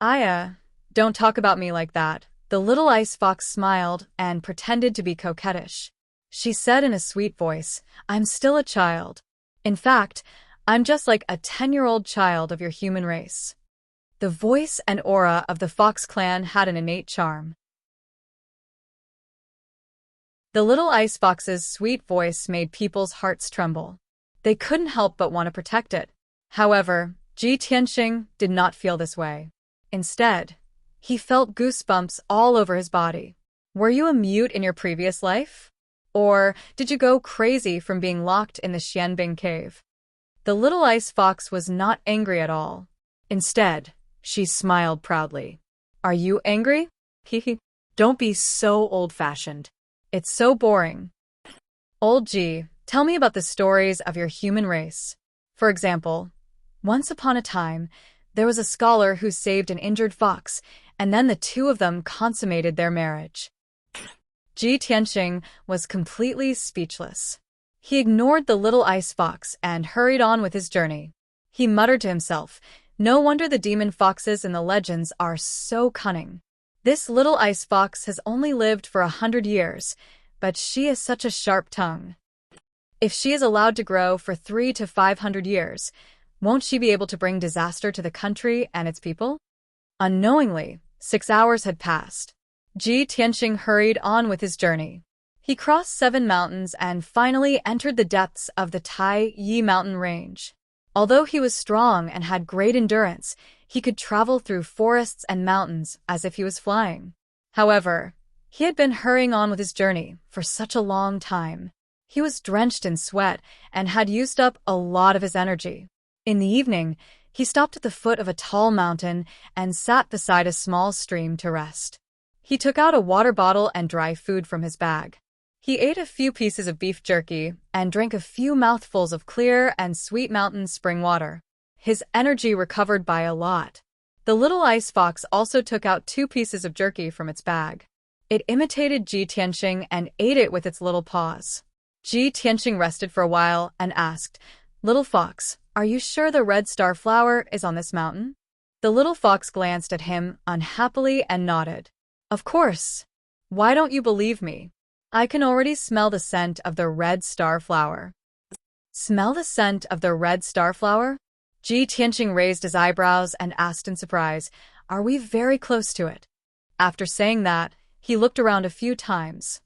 Don't talk about me like that." The little ice fox smiled and pretended to be coquettish. She said in a sweet voice, "I'm still a child. In fact, I'm just like a 10-year-old child of your human race." The voice and aura of the Fox clan had an innate charm. The little ice fox's sweet voice made people's hearts tremble. They couldn't help but want to protect it. However, Ji Tianqing did not feel this way. Instead, he felt goosebumps all over his body. Were you a mute in your previous life? Or did you go crazy from being locked in the Xianbing cave? The little ice fox was not angry at all. Instead, she smiled proudly. "Are you angry? Hehe. Don't be so old-fashioned. It's so boring. Old Ji, tell me about the stories of your human race. For example, once upon a time, there was a scholar who saved an injured fox, and then the two of them consummated their marriage." Ji Tianqing was completely speechless. He ignored the little ice fox and hurried on with his journey. He muttered to himself, "No wonder the demon foxes in the legends are so cunning. This little ice fox has only lived for 100 years, but she has such a sharp tongue. If she is allowed to grow for 300 to 500 years, won't she be able to bring disaster to the country and its people?" Unknowingly, 6 hours had passed. Ji Tianqing hurried on with his journey. He crossed 7 mountains and finally entered the depths of the Tai Yi mountain range. Although he was strong and had great endurance, he could travel through forests and mountains as if he was flying. However, he had been hurrying on with his journey for such a long time. He was drenched in sweat and had used up a lot of his energy. In the evening, he stopped at the foot of a tall mountain and sat beside a small stream to rest. He took out a water bottle and dry food from his bag. He ate a few pieces of beef jerky and drank a few mouthfuls of clear and sweet mountain spring water. His energy recovered by a lot. The little ice fox also took out 2 pieces of jerky from its bag. It imitated Ji Tianqing and ate it with its little paws. Ji Tianqing rested for a while and asked, "Little fox, are you sure the red star flower is on this mountain?" The little fox glanced at him unhappily and nodded. "Of course. Why don't you believe me? I can already smell the scent of the red star flower." "Smell the scent of the red star flower?" Ji Tianqing raised his eyebrows and asked in surprise, "Are we very close to it?" After saying that, he looked around a few times.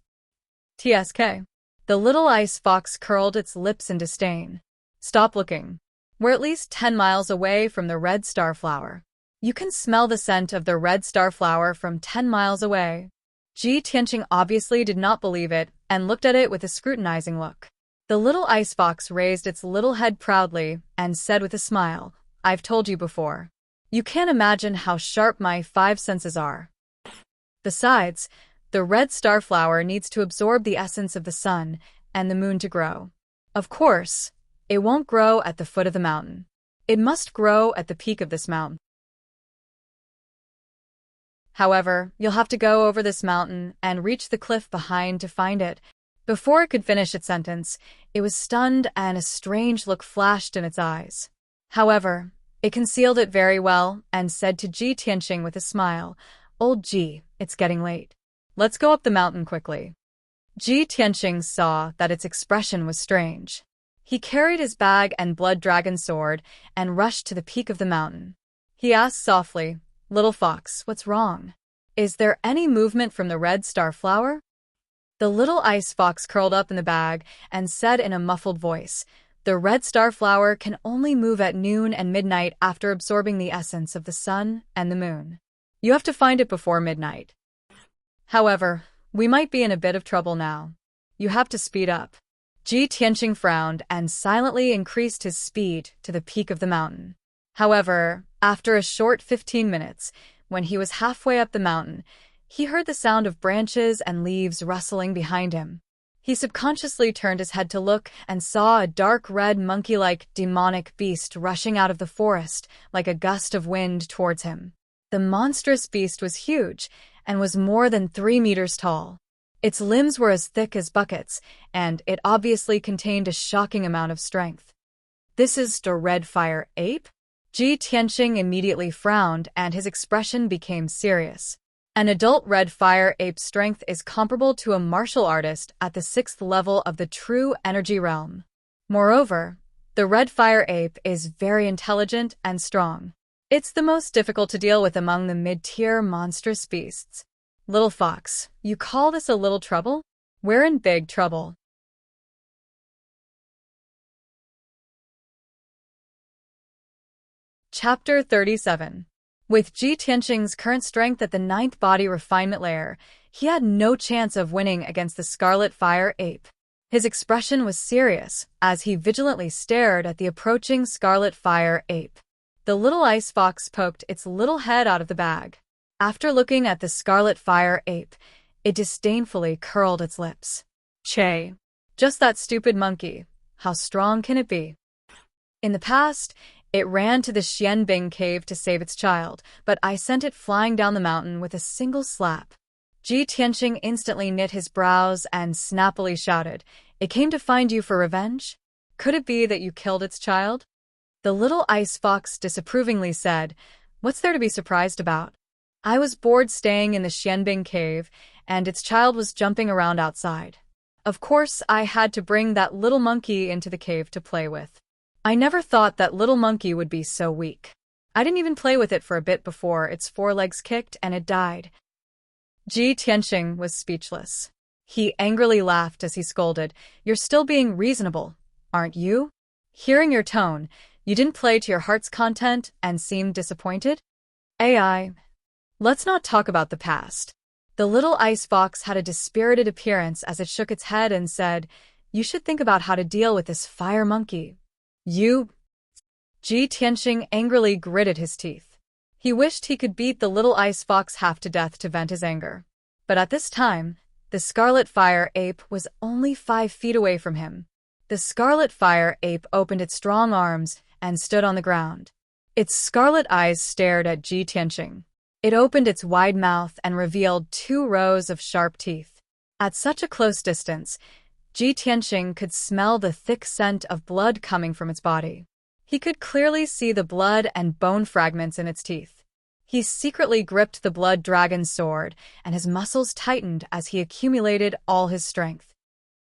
"TSK." The little ice fox curled its lips in disdain. "Stop looking. We're at least 10 miles away from the red star flower. You can smell the scent of the red star flower from 10 miles away." Ji Tianqing obviously did not believe it and looked at it with a scrutinizing look. The little ice fox raised its little head proudly and said with a smile, "I've told you before. You can't imagine how sharp my 5 senses are. Besides, the red star flower needs to absorb the essence of the sun and the moon to grow. Of course, it won't grow at the foot of the mountain. It must grow at the peak of this mountain. However, you'll have to go over this mountain and reach the cliff behind to find it." Before it could finish its sentence, it was stunned and a strange look flashed in its eyes. However, it concealed it very well and said to Ji Tianqing with a smile, "Old Ji, it's getting late. Let's go up the mountain quickly." Ji Tianqing saw that its expression was strange. He carried his bag and blood dragon sword and rushed to the peak of the mountain. He asked softly, "Little fox, what's wrong? Is there any movement from the red star flower?" The little ice fox curled up in the bag and said in a muffled voice, "The red star flower can only move at noon and midnight after absorbing the essence of the sun and the moon. You have to find it before midnight. However, we might be in a bit of trouble now. You have to speed up. Ji Tianqing frowned and silently increased his speed to the peak of the mountain. However, after a short 15 minutes, when he was halfway up the mountain, he heard the sound of branches and leaves rustling behind him. He subconsciously turned his head to look and saw a dark red monkey-like demonic beast rushing out of the forest like a gust of wind towards him. The monstrous beast was huge and was more than 3 meters tall. Its limbs were as thick as buckets, and it obviously contained a shocking amount of strength. "This is the red fire ape?" Ji Tianqing immediately frowned and his expression became serious. An adult red fire ape's strength is comparable to a martial artist at the 6th level of the true energy realm. Moreover, the red fire ape is very intelligent and strong. It's the most difficult to deal with among the mid-tier monstrous beasts. Little fox, you call this a little trouble? We're in big trouble. Chapter 37. With Ji Tianqing's current strength at the 9th body refinement layer, he had no chance of winning against the Scarlet Fire Ape. His expression was serious as he vigilantly stared at the approaching Scarlet Fire Ape. The little ice fox poked its little head out of the bag. After looking at the Scarlet Fire Ape, it disdainfully curled its lips. "Che, just that stupid monkey. How strong can it be?" In the past, it ran to the Xianbing cave to save its child, but I sent it flying down the mountain with a single slap. Ji Tianqing instantly knit his brows and snappily shouted, "It came to find you for revenge? Could it be that you killed its child?" The little ice fox disapprovingly said, "What's there to be surprised about? I was bored staying in the Xianbing cave, and its child was jumping around outside. Of course, I had to bring that little monkey into the cave to play with. I never thought that little monkey would be so weak. I didn't even play with it for a bit before its forelegs kicked and it died." Ji Tianqing was speechless. He angrily laughed as he scolded, "You're still being reasonable, aren't you? Hearing your tone, you didn't play to your heart's content and seemed disappointed? AI. Let's not talk about the past." The little ice fox had a dispirited appearance as it shook its head and said, "You should think about how to deal with this fire monkey. You..." Ji Tianqing angrily gritted his teeth. He wished he could beat the little ice fox half to death to vent his anger. But at this time, the Scarlet Fire Ape was only 5 feet away from him. The Scarlet Fire Ape opened its strong arms and stood on the ground. Its scarlet eyes stared at Ji Tianqing. It opened its wide mouth and revealed 2 rows of sharp teeth. At such a close distance, Ji Tianqing could smell the thick scent of blood coming from its body. He could clearly see the blood and bone fragments in its teeth. He secretly gripped the blood dragon's sword, and his muscles tightened as he accumulated all his strength.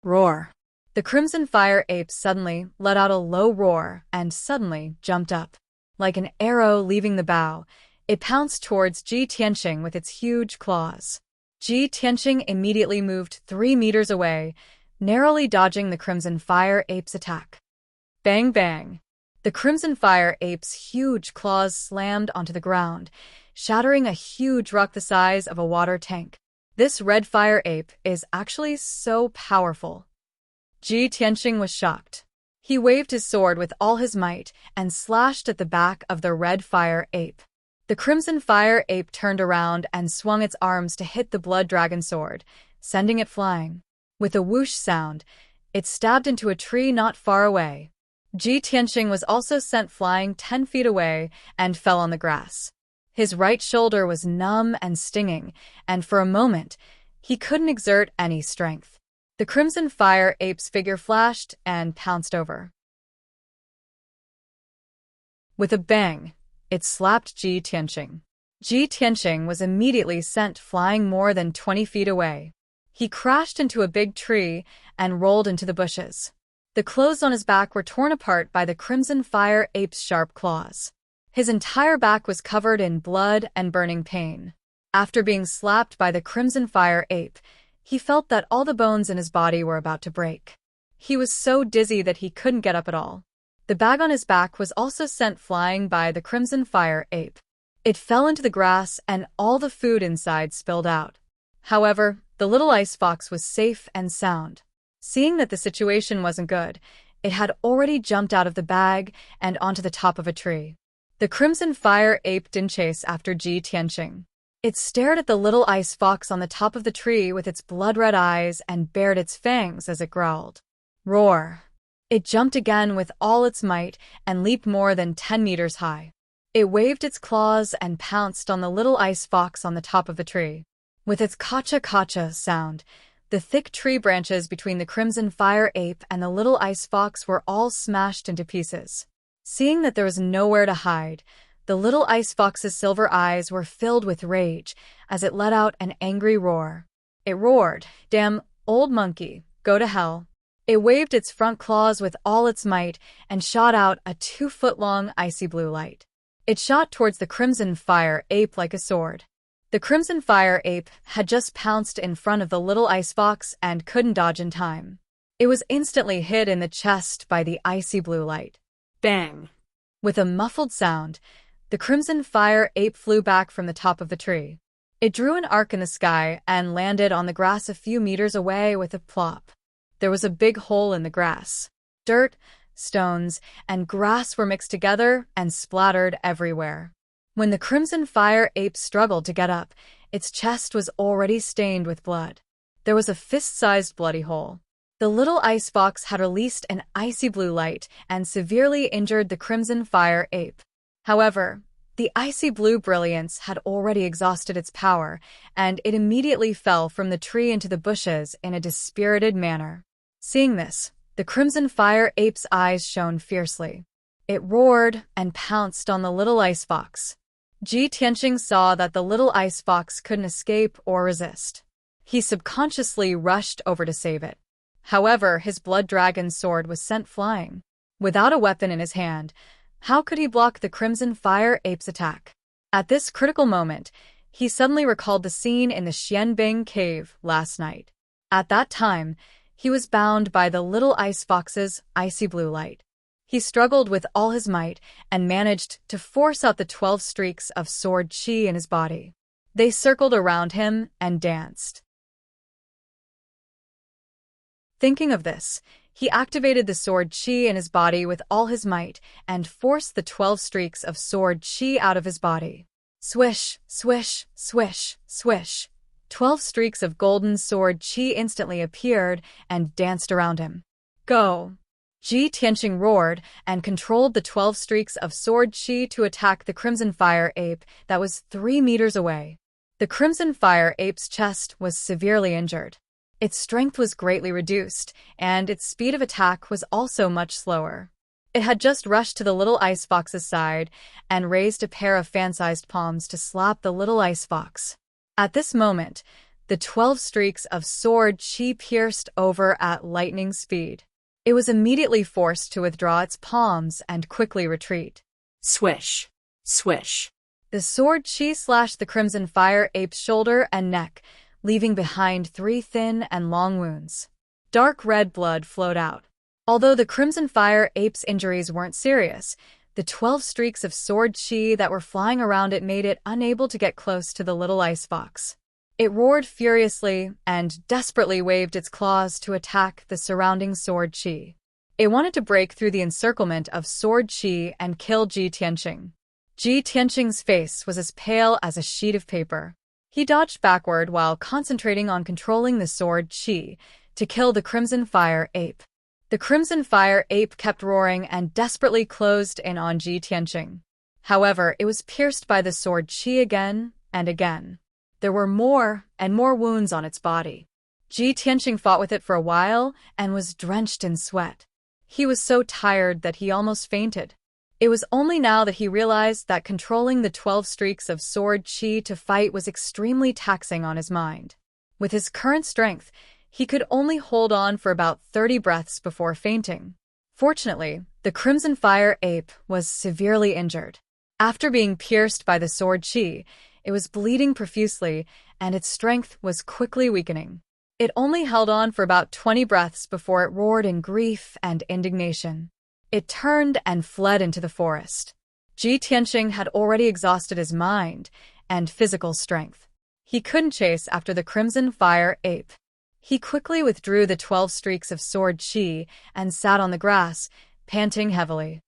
Roar! The Crimson Fire Ape suddenly let out a low roar and suddenly jumped up. Like an arrow leaving the bow, it pounced towards Ji Tianqing with its huge claws. Ji Tianqing immediately moved 3 meters away, narrowly dodging the Crimson Fire Ape's attack. Bang bang! The Crimson Fire Ape's huge claws slammed onto the ground, shattering a huge rock the size of a water tank. This Red Fire Ape is actually so powerful. Ji Tianqing was shocked. He waved his sword with all his might and slashed at the back of the Red Fire Ape. The Crimson Fire Ape turned around and swung its arms to hit the Blood Dragon sword, sending it flying. With a whoosh sound, it stabbed into a tree not far away. Ji Tianqing was also sent flying 10 feet away and fell on the grass. His right shoulder was numb and stinging, and for a moment, he couldn't exert any strength. The Crimson Fire Ape's figure flashed and pounced over. With a bang, it slapped Ji Tianqing. Ji Tianqing was immediately sent flying more than 20 feet away. He crashed into a big tree and rolled into the bushes. The clothes on his back were torn apart by the Crimson Fire Ape's sharp claws. His entire back was covered in blood and burning pain. After being slapped by the Crimson Fire Ape, he felt that all the bones in his body were about to break. He was so dizzy that he couldn't get up at all. The bag on his back was also sent flying by the Crimson Fire Ape. It fell into the grass and all the food inside spilled out. However, the little ice fox was safe and sound. Seeing that the situation wasn't good, it had already jumped out of the bag and onto the top of a tree. The crimson fire ape didn't chase after Ji Tianqing. It stared at the little ice fox on the top of the tree with its blood-red eyes and bared its fangs as it growled. Roar! It jumped again with all its might and leaped more than 10 meters high. It waved its claws and pounced on the little ice fox on the top of the tree. With its kacha-kacha sound, the thick tree branches between the crimson fire ape and the little ice fox were all smashed into pieces. Seeing that there was nowhere to hide, the little ice fox's silver eyes were filled with rage as it let out an angry roar. It roared, "Damn old monkey, go to hell." It waved its front claws with all its might and shot out a 2-foot-long icy blue light. It shot towards the crimson fire ape like a sword. The crimson fire ape had just pounced in front of the little ice fox and couldn't dodge in time. It was instantly hit in the chest by the icy blue light. Bang! With a muffled sound, the crimson fire ape flew back from the top of the tree. It drew an arc in the sky and landed on the grass a few meters away with a plop. There was a big hole in the grass. Dirt, stones, and grass were mixed together and splattered everywhere. When the crimson fire ape struggled to get up, its chest was already stained with blood. There was a fist-sized bloody hole. The little ice fox had released an icy blue light and severely injured the crimson fire ape. However, the icy blue brilliance had already exhausted its power, and it immediately fell from the tree into the bushes in a dispirited manner. Seeing this, the crimson fire ape's eyes shone fiercely. It roared and pounced on the little ice fox. Ji Tianqing saw that the little ice fox couldn't escape or resist. He subconsciously rushed over to save it. However, his blood dragon sword was sent flying. Without a weapon in his hand, how could he block the crimson fire ape's attack? At this critical moment, he suddenly recalled the scene in the Xianbing cave last night. At that time, he was bound by the little ice fox's icy blue light. He struggled with all his might and managed to force out the 12 streaks of sword qi in his body. They circled around him and danced. Thinking of this, he activated the sword qi in his body with all his might and forced the 12 streaks of sword qi out of his body. Swish, swish, swish, swish. 12 streaks of golden sword qi instantly appeared and danced around him. Go! Ji Tianqing roared and controlled the 12 streaks of sword qi to attack the crimson fire ape that was 3 meters away. The crimson fire ape's chest was severely injured. Its strength was greatly reduced, and its speed of attack was also much slower. It had just rushed to the little ice fox's side and raised a pair of fan-sized palms to slap the little ice fox. At this moment, the 12 streaks of sword qi pierced over at lightning speed. It was immediately forced to withdraw its palms and quickly retreat. Swish! Swish! The sword qi slashed the crimson fire ape's shoulder and neck, leaving behind 3 thin and long wounds. Dark red blood flowed out. Although the crimson fire ape's injuries weren't serious, the 12 streaks of sword qi that were flying around it made it unable to get close to the little ice fox. It roared furiously and desperately waved its claws to attack the surrounding sword qi. It wanted to break through the encirclement of sword qi and kill Ji Tianqing. Ji Tianqing's face was as pale as a sheet of paper. He dodged backward while concentrating on controlling the sword qi to kill the crimson fire ape. The crimson fire ape kept roaring and desperately closed in on Ji Tianqing. However, it was pierced by the sword qi again and again. There were more and more wounds on its body. Ji Tianqing fought with it for a while and was drenched in sweat. He was so tired that he almost fainted. It was only now that he realized that controlling the 12 streaks of sword qi to fight was extremely taxing on his mind. With his current strength, he could only hold on for about 30 breaths before fainting. Fortunately, the crimson fire ape was severely injured. After being pierced by the sword qi, it was bleeding profusely, and its strength was quickly weakening. It only held on for about 20 breaths before it roared in grief and indignation. It turned and fled into the forest. Ji Tianqing had already exhausted his mind and physical strength. He couldn't chase after the crimson fire ape. He quickly withdrew the 12 streaks of sword chi and sat on the grass, panting heavily.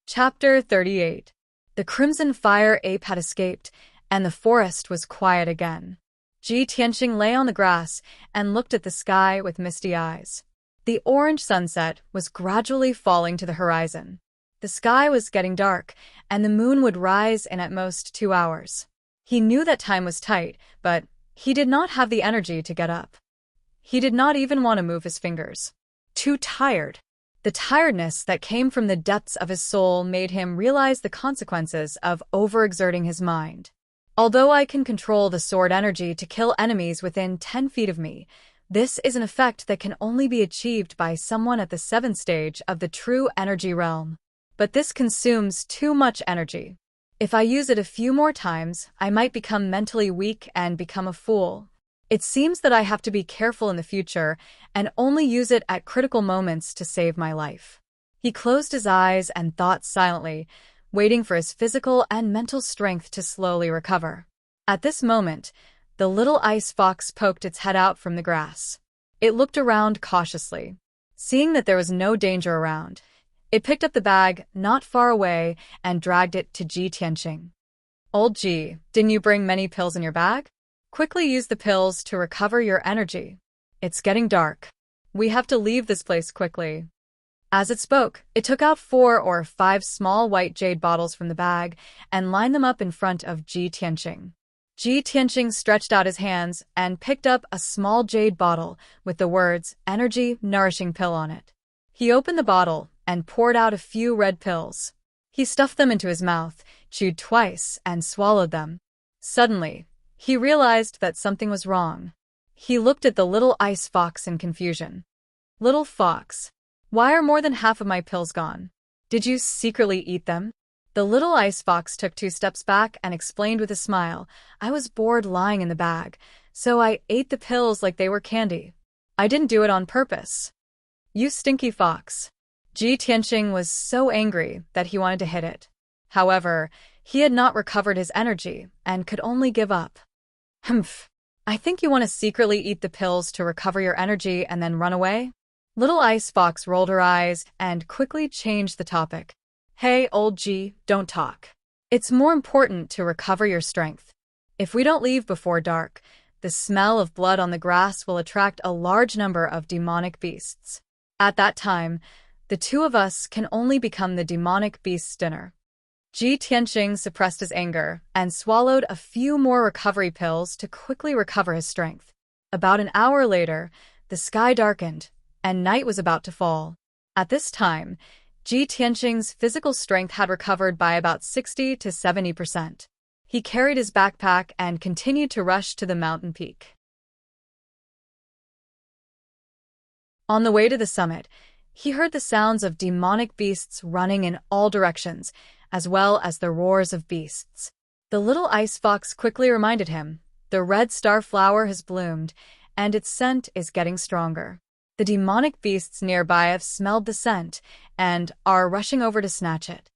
Chapter 38. The crimson fire ape had escaped, and the forest was quiet again. Ji Tianxing lay on the grass and looked at the sky with misty eyes. The orange sunset was gradually falling to the horizon. The sky was getting dark, and the moon would rise in at most 2 hours. He knew that time was tight, but he did not have the energy to get up. He did not even want to move his fingers. Too tired. The tiredness that came from the depths of his soul made him realize the consequences of overexerting his mind. Although I can control the sword energy to kill enemies within 10 feet of me, this is an effect that can only be achieved by someone at the 7th stage of the true energy realm. But this consumes too much energy. If I use it a few more times, I might become mentally weak and become a fool. It seems that I have to be careful in the future and only use it at critical moments to save my life. He closed his eyes and thought silently, waiting for his physical and mental strength to slowly recover. At this moment, the little ice fox poked its head out from the grass. It looked around cautiously. Seeing that there was no danger around, it picked up the bag not far away and dragged it to Ji Tianxing. "Old Ji, didn't you bring many pills in your bag? Quickly use the pills to recover your energy. It's getting dark. We have to leave this place quickly." As it spoke, it took out 4 or 5 small white jade bottles from the bag and lined them up in front of Ji Tianxing. Ji Tianxing stretched out his hands and picked up a small jade bottle with the words "Energy Nourishing Pill" on it. He opened the bottle and poured out a few red pills. He stuffed them into his mouth, chewed twice, and swallowed them. Suddenly, he realized that something was wrong. He looked at the little ice fox in confusion. "Little fox, why are more than half of my pills gone? Did you secretly eat them?" The little ice fox took 2 steps back and explained with a smile, "I was bored lying in the bag, so I ate the pills like they were candy. I didn't do it on purpose." "You stinky fox." Ji Tianxing was so angry that he wanted to hit it. However, he had not recovered his energy and could only give up. "Humph. I think you want to secretly eat the pills to recover your energy and then run away?" Little Ice Fox rolled her eyes and quickly changed the topic. "Hey, old G, don't talk. It's more important to recover your strength. If we don't leave before dark, the smell of blood on the grass will attract a large number of demonic beasts. At that time, the 2 of us can only become the demonic beast's dinner." Ji Tianxing suppressed his anger and swallowed a few more recovery pills to quickly recover his strength. About an hour later, the sky darkened, and night was about to fall. At this time, Ji Tianxing's physical strength had recovered by about 60 to 70%. He carried his backpack and continued to rush to the mountain peak. On the way to the summit, he heard the sounds of demonic beasts running in all directions, as well as the roars of beasts. The little ice fox quickly reminded him, "The red star flower has bloomed, and its scent is getting stronger. The demonic beasts nearby have smelled the scent and are rushing over to snatch it.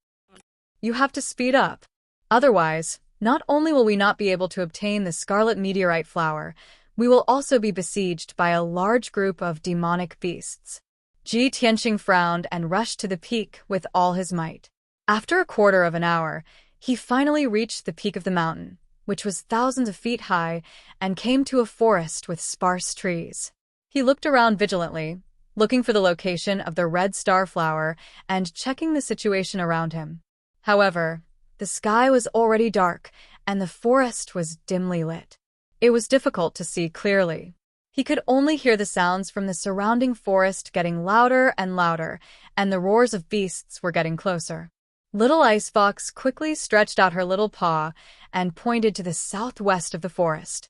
You have to speed up. Otherwise, not only will we not be able to obtain the scarlet meteorite flower, we will also be besieged by a large group of demonic beasts." Ji Tianxing frowned and rushed to the peak with all his might. After a quarter of an hour, he finally reached the peak of the mountain, which was thousands of feet high, and came to a forest with sparse trees. He looked around vigilantly, looking for the location of the red star flower and checking the situation around him. However, the sky was already dark, and the forest was dimly lit. It was difficult to see clearly. He could only hear the sounds from the surrounding forest getting louder and louder, and the roars of beasts were getting closer. Little Ice Fox quickly stretched out her little paw and pointed to the southwest of the forest.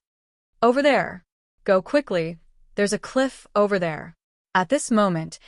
"Over there. Go quickly. There's a cliff over there." At this moment,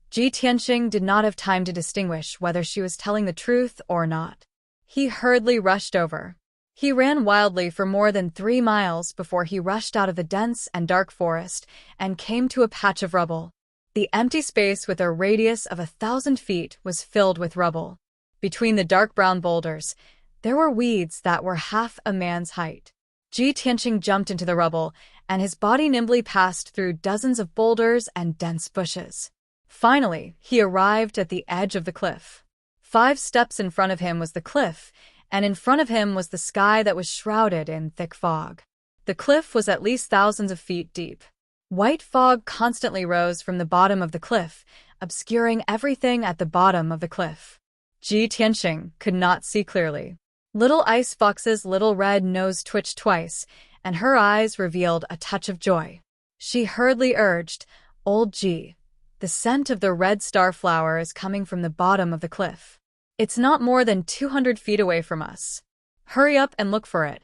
Ji Tianxing did not have time to distinguish whether she was telling the truth or not. He hurriedly rushed over. He ran wildly for more than 3 miles before he rushed out of the dense and dark forest and came to a patch of rubble. The empty space with a radius of 1,000 feet was filled with rubble. Between the dark brown boulders, There were weeds that were half a man's height. Ji Tianqing jumped into the rubble, and his body nimbly passed through dozens of boulders and dense bushes. Finally, he arrived at the edge of the cliff. 5 steps in front of him was the cliff, and in front of him was the sky that was shrouded in thick fog. The cliff was at least thousands of feet deep. White fog constantly rose from the bottom of the cliff, obscuring everything at the bottom of the cliff. Ji Tianqing could not see clearly. Little Ice Fox's little red nose twitched twice, and her eyes revealed a touch of joy. She hurriedly urged, "Old Ji, the scent of the red star flower is coming from the bottom of the cliff. It's not more than 200 feet away from us. Hurry up and look for it."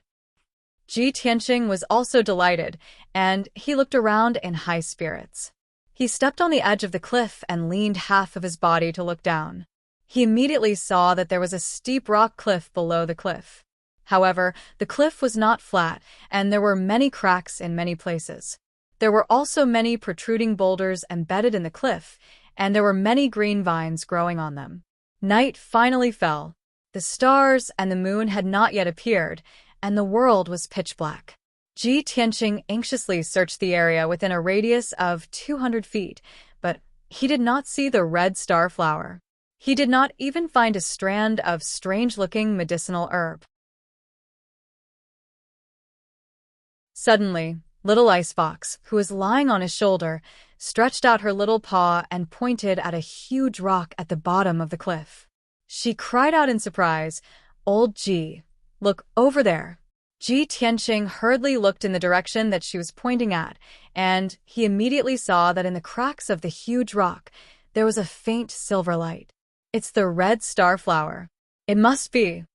Ji Tianqing was also delighted, and he looked around in high spirits. He stepped on the edge of the cliff and leaned half of his body to look down. He immediately saw that there was a steep rock cliff below the cliff. However, the cliff was not flat, and there were many cracks in many places. There were also many protruding boulders embedded in the cliff, and there were many green vines growing on them. Night finally fell. The stars and the moon had not yet appeared, and the world was pitch black. Ji Tianqing anxiously searched the area within a radius of 200 feet, but he did not see the red star flower. He did not even find a strand of strange-looking medicinal herb. Suddenly, Little Ice Fox, who was lying on his shoulder, stretched out her little paw and pointed at a huge rock at the bottom of the cliff. She cried out in surprise, "Old Ji, look over there." Ji Tianqing hurriedly looked in the direction that she was pointing at, and he immediately saw that in the cracks of the huge rock, there was a faint silver light. "It's the red star flower. It must be."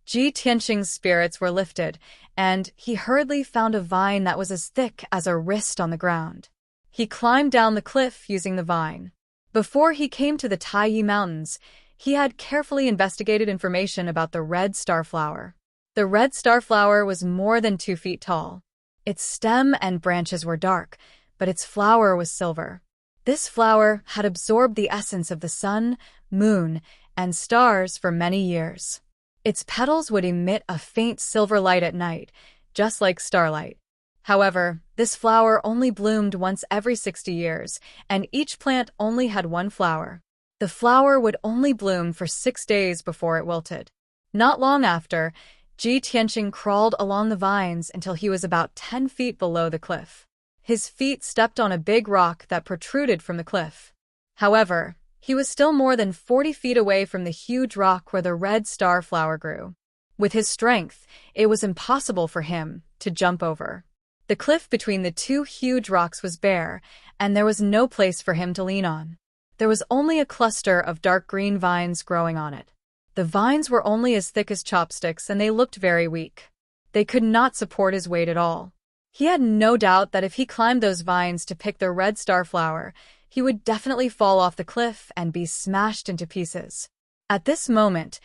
Ji Tianqing's spirits were lifted, and he hurriedly found a vine that was as thick as a wrist on the ground. He climbed down the cliff using the vine. Before he came to the Taiyi Mountains, he had carefully investigated information about the red star flower. The red star flower was more than 2 feet tall. Its stem and branches were dark, but its flower was silver. This flower had absorbed the essence of the sun, moon, and stars for many years. Its petals would emit a faint silver light at night, just like starlight. However, this flower only bloomed once every 60 years, and each plant only had 1 flower. The flower would only bloom for 6 days before it wilted. Not long after, Ji Tianqing crawled along the vines until he was about 10 feet below the cliff. His feet stepped on a big rock that protruded from the cliff. However, he was still more than 40 feet away from the huge rock where the red star flower grew. With his strength, it was impossible for him to jump over. The cliff between the 2 huge rocks was bare, and there was no place for him to lean on. There was only a cluster of dark green vines growing on it. The vines were only as thick as chopsticks, and they looked very weak. They could not support his weight at all. He had no doubt that if he climbed those vines to pick the red star flower, he would definitely fall off the cliff and be smashed into pieces. At this moment,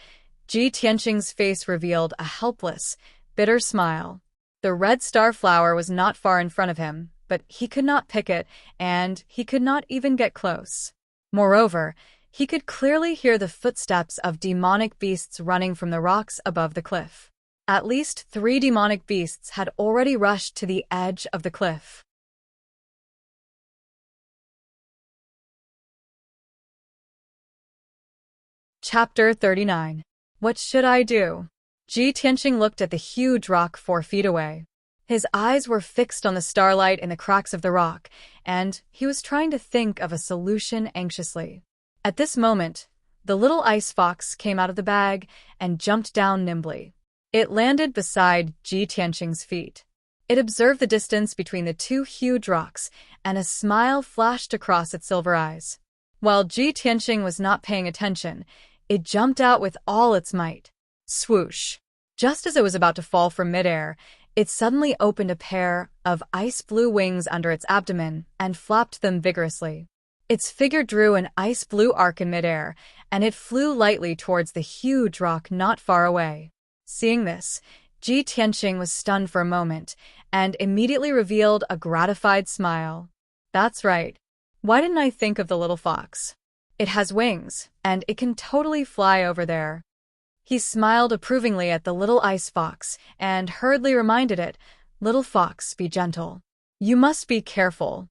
Ji Tianqing's face revealed a helpless, bitter smile. The red star flower was not far in front of him, but he could not pick it, and he could not even get close. Moreover, he could clearly hear the footsteps of demonic beasts running from the rocks above the cliff. At least 3 demonic beasts had already rushed to the edge of the cliff. Chapter 39. What should I do? Ji Tianqing looked at the huge rock 4 feet away. His eyes were fixed on the starlight in the cracks of the rock, and he was trying to think of a solution anxiously. At this moment, the little ice fox came out of the bag and jumped down nimbly. It landed beside Ji Tianqing's feet. It observed the distance between the 2 huge rocks, and a smile flashed across its silver eyes. While Ji Tianqing was not paying attention, it jumped out with all its might. Swoosh! Just as it was about to fall from midair, it suddenly opened a pair of ice-blue wings under its abdomen and flapped them vigorously. Its figure drew an ice-blue arc in midair, and it flew lightly towards the huge rock not far away. Seeing this, Ji Tianqing was stunned for a moment and immediately revealed a gratified smile. That's right. Why didn't I think of the little fox? It has wings, and it can totally fly over there. He smiled approvingly at the little ice fox and hurriedly reminded it, "Little fox, be gentle. You must be careful."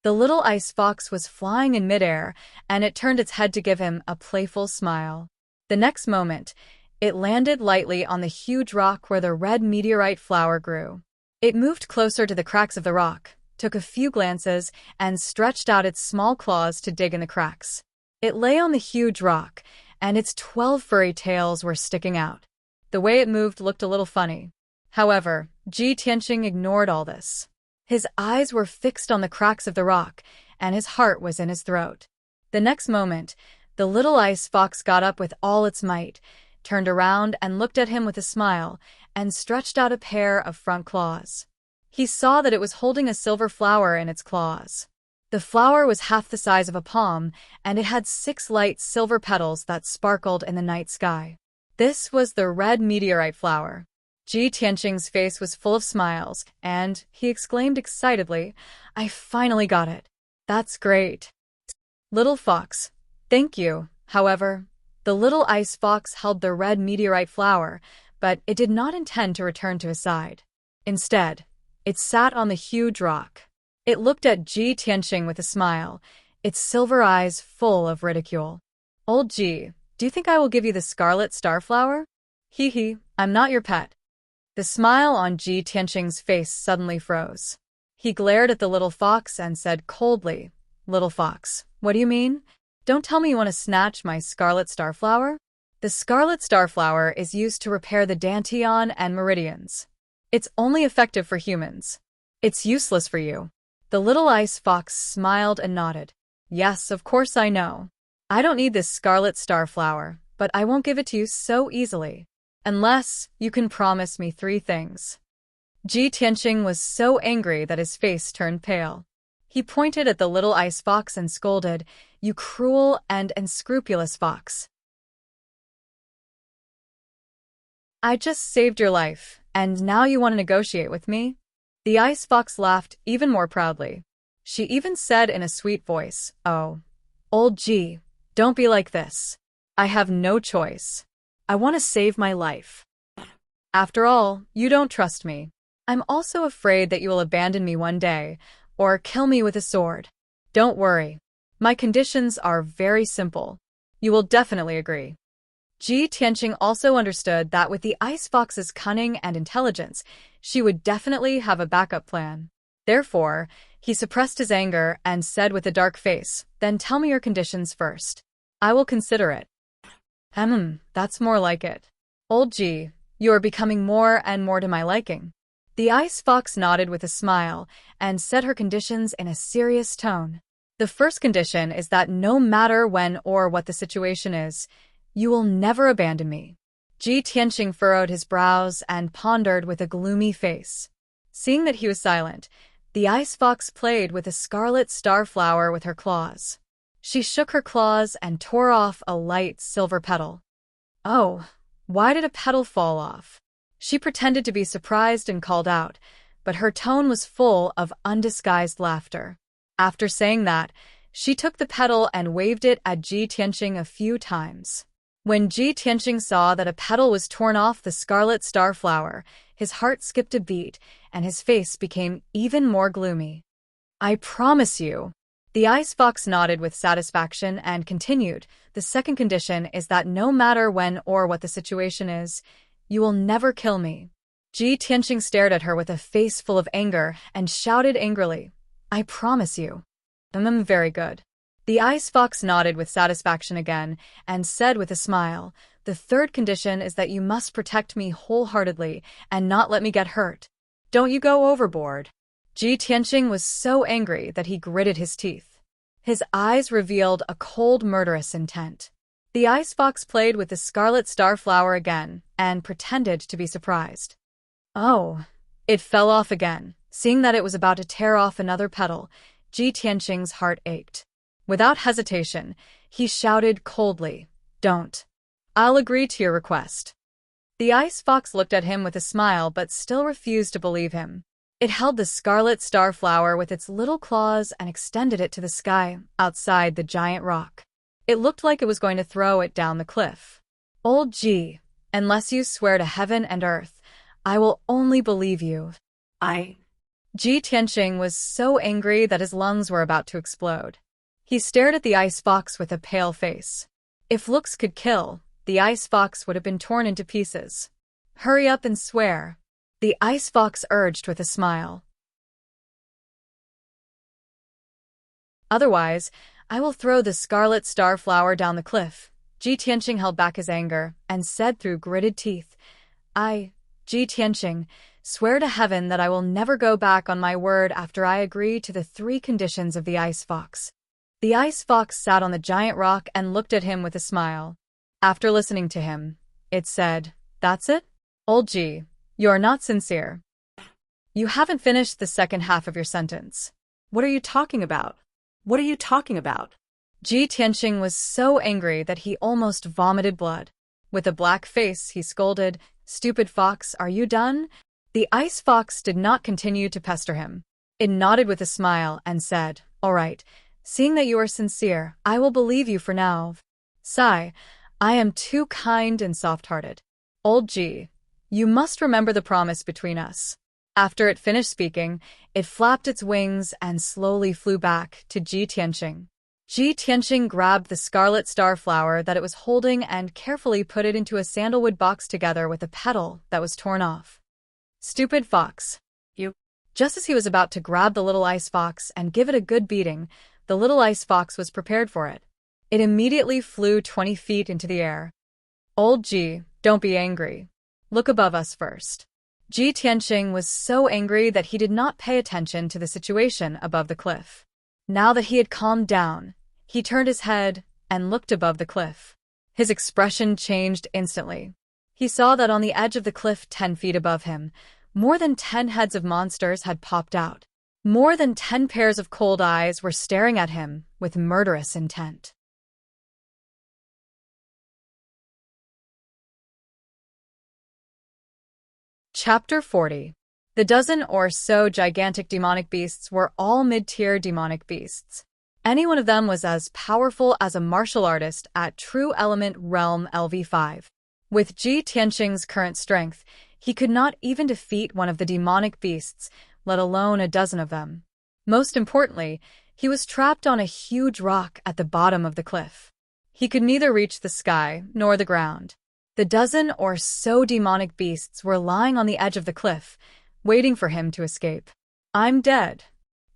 The little ice fox was flying in midair, and it turned its head to give him a playful smile. The next moment, it landed lightly on the huge rock where the red meteorite flower grew. It moved closer to the cracks of the rock, took a few glances, and stretched out its small claws to dig in the cracks. It lay on the huge rock, and its 12 furry tails were sticking out. The way it moved looked a little funny. However, Ji Tianqing ignored all this. His eyes were fixed on the cracks of the rock, and his heart was in his throat. The next moment, the little ice fox got up with all its might, turned around and looked at him with a smile, and stretched out a pair of front claws. He saw that it was holding a silver flower in its claws. The flower was half the size of a palm, and it had 6 light silver petals that sparkled in the night sky. This was the red meteorite flower. Ji Tianqing's face was full of smiles, and he exclaimed excitedly, "I finally got it. That's great." Little fox, thank you. However, the little ice fox held the red meteorite flower, but it did not intend to return to his side. Instead, it sat on the huge rock. It looked at Ji Tianqing with a smile, its silver eyes full of ridicule. "Old Ji, do you think I will give you the scarlet starflower? Hee hee, I'm not your pet." The smile on Ji Tianqing's face suddenly froze. He glared at the little fox and said coldly, "Little fox, what do you mean? Don't tell me you want to snatch my scarlet starflower?" The scarlet starflower is used to repair the dantian and meridians. It's only effective for humans. It's useless for you. The little ice fox smiled and nodded. "Yes, of course I know. I don't need this scarlet starflower, but I won't give it to you so easily. Unless you can promise me 3 things. Ji Tianqing was so angry that his face turned pale. He pointed at the little ice fox and scolded, "You cruel and unscrupulous fox. I just saved your life, and now you want to negotiate with me?" The ice fox laughed even more proudly. She even said in a sweet voice, "Oh, old Ji, don't be like this. I have no choice. I want to save my life. After all, you don't trust me. I'm also afraid that you will abandon me one day, or kill me with a sword. Don't worry. My conditions are very simple. You will definitely agree." Ji Tianqing also understood that with the ice fox's cunning and intelligence, she would definitely have a backup plan. Therefore, he suppressed his anger and said with a dark face, "Then tell me your conditions first. I will consider it." That's more like it. Old Ji, you are becoming more and more to my liking." The ice fox nodded with a smile and said her conditions in a serious tone. "The first condition is that no matter when or what the situation is, you will never abandon me." Ji Tianqing furrowed his brows and pondered with a gloomy face. Seeing that he was silent, the ice fox played with a scarlet starflower with her claws. She shook her claws and tore off a light silver petal. "Oh, why did a petal fall off?" She pretended to be surprised and called out, but her tone was full of undisguised laughter. After saying that, she took the petal and waved it at Ji Tianqing a few times. When Ji Tianqing saw that a petal was torn off the scarlet starflower, his heart skipped a beat and his face became even more gloomy. "I promise you." The ice fox nodded with satisfaction and continued, "The second condition is that no matter when or what the situation is, you will never kill me." Ji Tianqing stared at her with a face full of anger and shouted angrily, "I promise you." Very good." The ice fox nodded with satisfaction again and said with a smile, "The third condition is that you must protect me wholeheartedly and not let me get hurt. Don't you go overboard." Ji Tianqing was so angry that he gritted his teeth. His eyes revealed a cold, murderous intent. The ice fox played with the scarlet starflower again and pretended to be surprised. Oh, it fell off again. Seeing that it was about to tear off another petal, Ji Tianqing's heart ached. Without hesitation, he shouted coldly, "Don't. I'll agree to your request." The ice fox looked at him with a smile but still refused to believe him. It held the scarlet starflower with its little claws and extended it to the sky outside the giant rock. It looked like it was going to throw it down the cliff. "Old Ji, Unless you swear to heaven and earth, I will only believe you. Ji Tianqing was so angry that his lungs were about to explode. He stared at the ice fox with a pale face. If looks could kill, the ice fox would have been torn into pieces. Hurry up and swear, the ice fox urged with a smile. Otherwise, I will throw the scarlet star flower down the cliff. Ji Tianqing held back his anger and said through gritted teeth, I, Ji Tianqing, swear to heaven that I will never go back on my word after I agree to the 3 conditions of the ice fox. The ice fox sat on the giant rock and looked at him with a smile. After listening to him, it said, That's it? Old Ji, you're not sincere. You haven't finished the second half of your sentence. What are you talking about? What are you talking about? Ji Tianqing was so angry that he almost vomited blood. With a black face, he scolded, Stupid fox, are you done? The ice fox did not continue to pester him. It nodded with a smile and said, All right, seeing that you are sincere, I will believe you for now. Sigh, I am too kind and soft-hearted. Old Ji, you must remember the promise between us. After it finished speaking, it flapped its wings and slowly flew back to Ji Tianqing. Ji Tianqing grabbed the scarlet star flower that it was holding and carefully put it into a sandalwood box together with a petal that was torn off. Stupid fox. You. Just as he was about to grab the little ice fox and give it a good beating, the little ice fox was prepared for it. It immediately flew 20 feet into the air. Old Ji, don't be angry. Look above us first. Ji Tianqing was so angry that he did not pay attention to the situation above the cliff. Now that he had calmed down, he turned his head and looked above the cliff. His expression changed instantly. He saw that on the edge of the cliff 10 feet above him, more than 10 heads of monsters had popped out. More than 10 pairs of cold eyes were staring at him with murderous intent. Chapter 40. The dozen or so gigantic demonic beasts were all mid-tier demonic beasts. Any one of them was as powerful as a martial artist at True Element Realm LV5. With Ji Tianqing's current strength, he could not even defeat one of the demonic beasts, let alone a dozen of them. Most importantly, he was trapped on a huge rock at the bottom of the cliff. He could neither reach the sky nor the ground. The dozen or so demonic beasts were lying on the edge of the cliff, waiting for him to escape. I'm dead.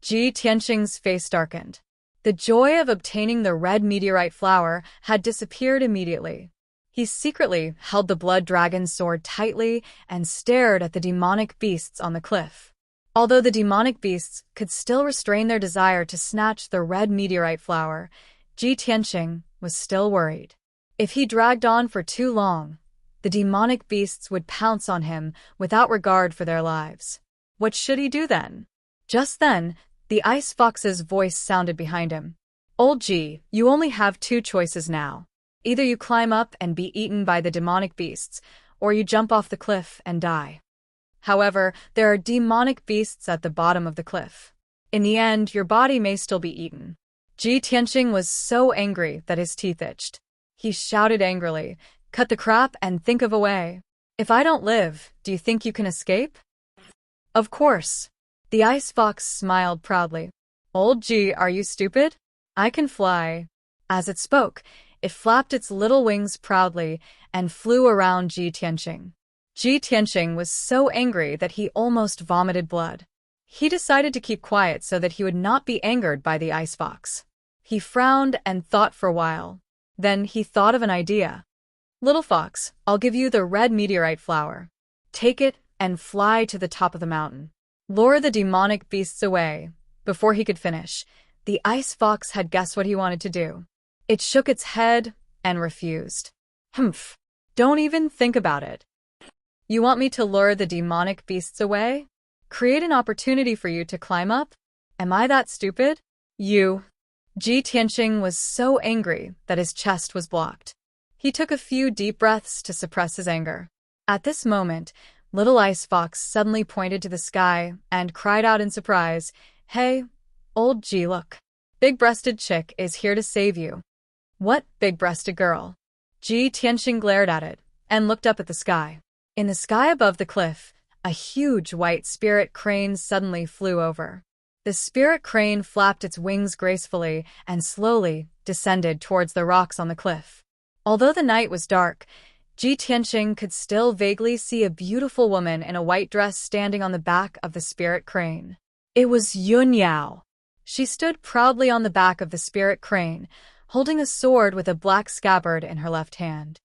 Ji Tianqing's face darkened. The joy of obtaining the red meteorite flower had disappeared immediately. He secretly held the blood dragon's sword tightly and stared at the demonic beasts on the cliff. Although the demonic beasts could still restrain their desire to snatch the red meteorite flower, Ji Tianqing was still worried. If he dragged on for too long, the demonic beasts would pounce on him without regard for their lives. What should he do then? Just then, the ice fox's voice sounded behind him. Old Ji, you only have 2 choices now. Either you climb up and be eaten by the demonic beasts, or you jump off the cliff and die. However, there are demonic beasts at the bottom of the cliff. In the end, your body may still be eaten. Ji Tianqing was so angry that his teeth itched. He shouted angrily, Cut the crap and think of a way. If I don't live, do you think you can escape? Of course. The ice fox smiled proudly. Old Ji, are you stupid? I can fly. As it spoke, it flapped its little wings proudly and flew around Ji Tianqing. Ji Tianqing was so angry that he almost vomited blood. He decided to keep quiet so that he would not be angered by the ice fox. He frowned and thought for a while. Then he thought of an idea. Little fox, I'll give you the red meteorite flower. Take it and fly to the top of the mountain. Lure the demonic beasts away. Before he could finish, the ice fox had guessed what he wanted to do. It shook its head and refused. Humph. Don't even think about it. You want me to lure the demonic beasts away? Create an opportunity for you to climb up? Am I that stupid? You. Ji Tianqing was so angry that his chest was blocked. He took a few deep breaths to suppress his anger. At this moment, Little Ice Fox suddenly pointed to the sky and cried out in surprise, Hey, old Ji, look. Big-breasted chick is here to save you. What big-breasted girl? Ji Tianqing glared at it, and looked up at the sky. In the sky above the cliff, a huge white spirit crane suddenly flew over. The spirit crane flapped its wings gracefully and slowly descended towards the rocks on the cliff. Although the night was dark, Ji Tianqing could still vaguely see a beautiful woman in a white dress standing on the back of the spirit crane. It was Yun Yao. She stood proudly on the back of the spirit crane, holding a sword with a black scabbard in her left hand.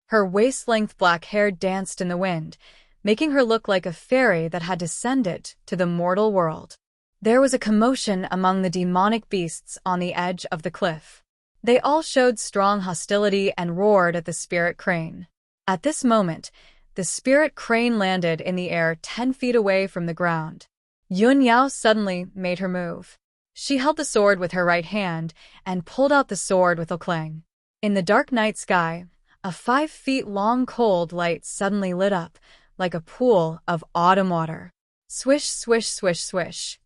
Her waist-length black hair danced in the wind, making her look like a fairy that had descended to the mortal world. There was a commotion among the demonic beasts on the edge of the cliff. They all showed strong hostility and roared at the spirit crane. At this moment, the spirit crane landed in the air 10 feet away from the ground. Yun Yao suddenly made her move. She held the sword with her right hand and pulled out the sword with a clang. In the dark night sky, a 5 feet long cold light suddenly lit up, like a pool of autumn water. Swish, swish, swish, swish.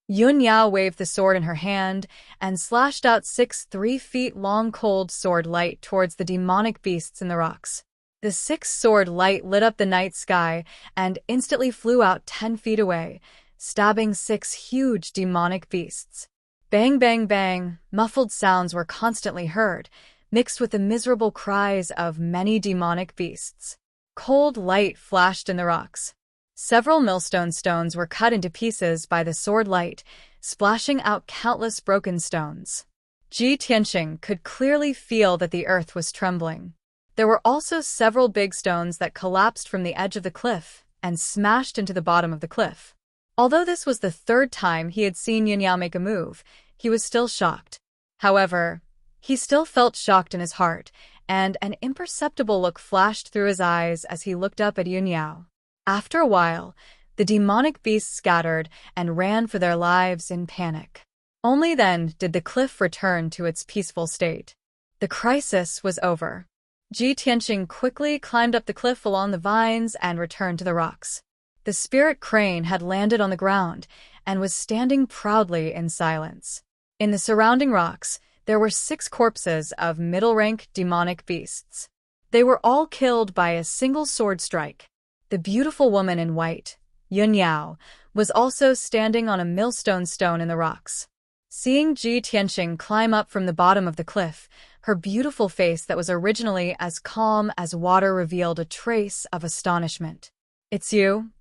Yun Yao waved the sword in her hand and slashed out 6 3-feet long cold sword light towards the demonic beasts in the rocks. The 6 sword light lit up the night sky and instantly flew out 10 feet away, stabbing 6 huge demonic beasts. Bang, bang, bang, muffled sounds were constantly heard, mixed with the miserable cries of many demonic beasts. Cold light flashed in the rocks. Several millstone stones were cut into pieces by the sword light, splashing out countless broken stones. Ji Tianqing could clearly feel that the earth was trembling. There were also several big stones that collapsed from the edge of the cliff and smashed into the bottom of the cliff. Although this was the 3rd time he had seen Yun Yao make a move, he was still shocked. However, he still felt shocked in his heart, and an imperceptible look flashed through his eyes as he looked up at Yun Yao. After a while, the demonic beasts scattered and ran for their lives in panic. Only then did the cliff return to its peaceful state. The crisis was over. Ji Tianqing quickly climbed up the cliff along the vines and returned to the rocks. The spirit crane had landed on the ground and was standing proudly in silence. In the surrounding rocks, there were 6 corpses of middle-rank demonic beasts. They were all killed by a single sword strike. The beautiful woman in white, Yun Yao, was also standing on a millstone stone in the rocks. Seeing Ji Tianqing climb up from the bottom of the cliff, her beautiful face that was originally as calm as water revealed a trace of astonishment. "It's you?"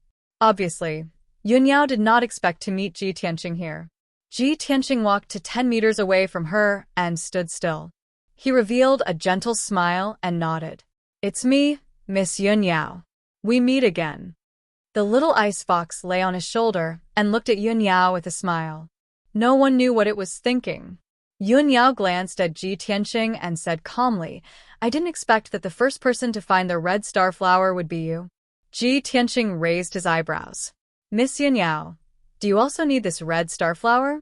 Obviously, Yun Yao did not expect to meet Ji Tianqing here. Ji Tianqing walked to 10 meters away from her and stood still. He revealed a gentle smile and nodded. "It's me, Miss Yun Yao. We meet again." The little ice fox lay on his shoulder and looked at Yun Yao with a smile. No one knew what it was thinking. Yun Yao glanced at Ji Tianqing and said calmly, "I didn't expect that the first person to find the red star flower would be you." Ji Tianqing raised his eyebrows. "Miss Yun Yao, do you also need this red star flower?"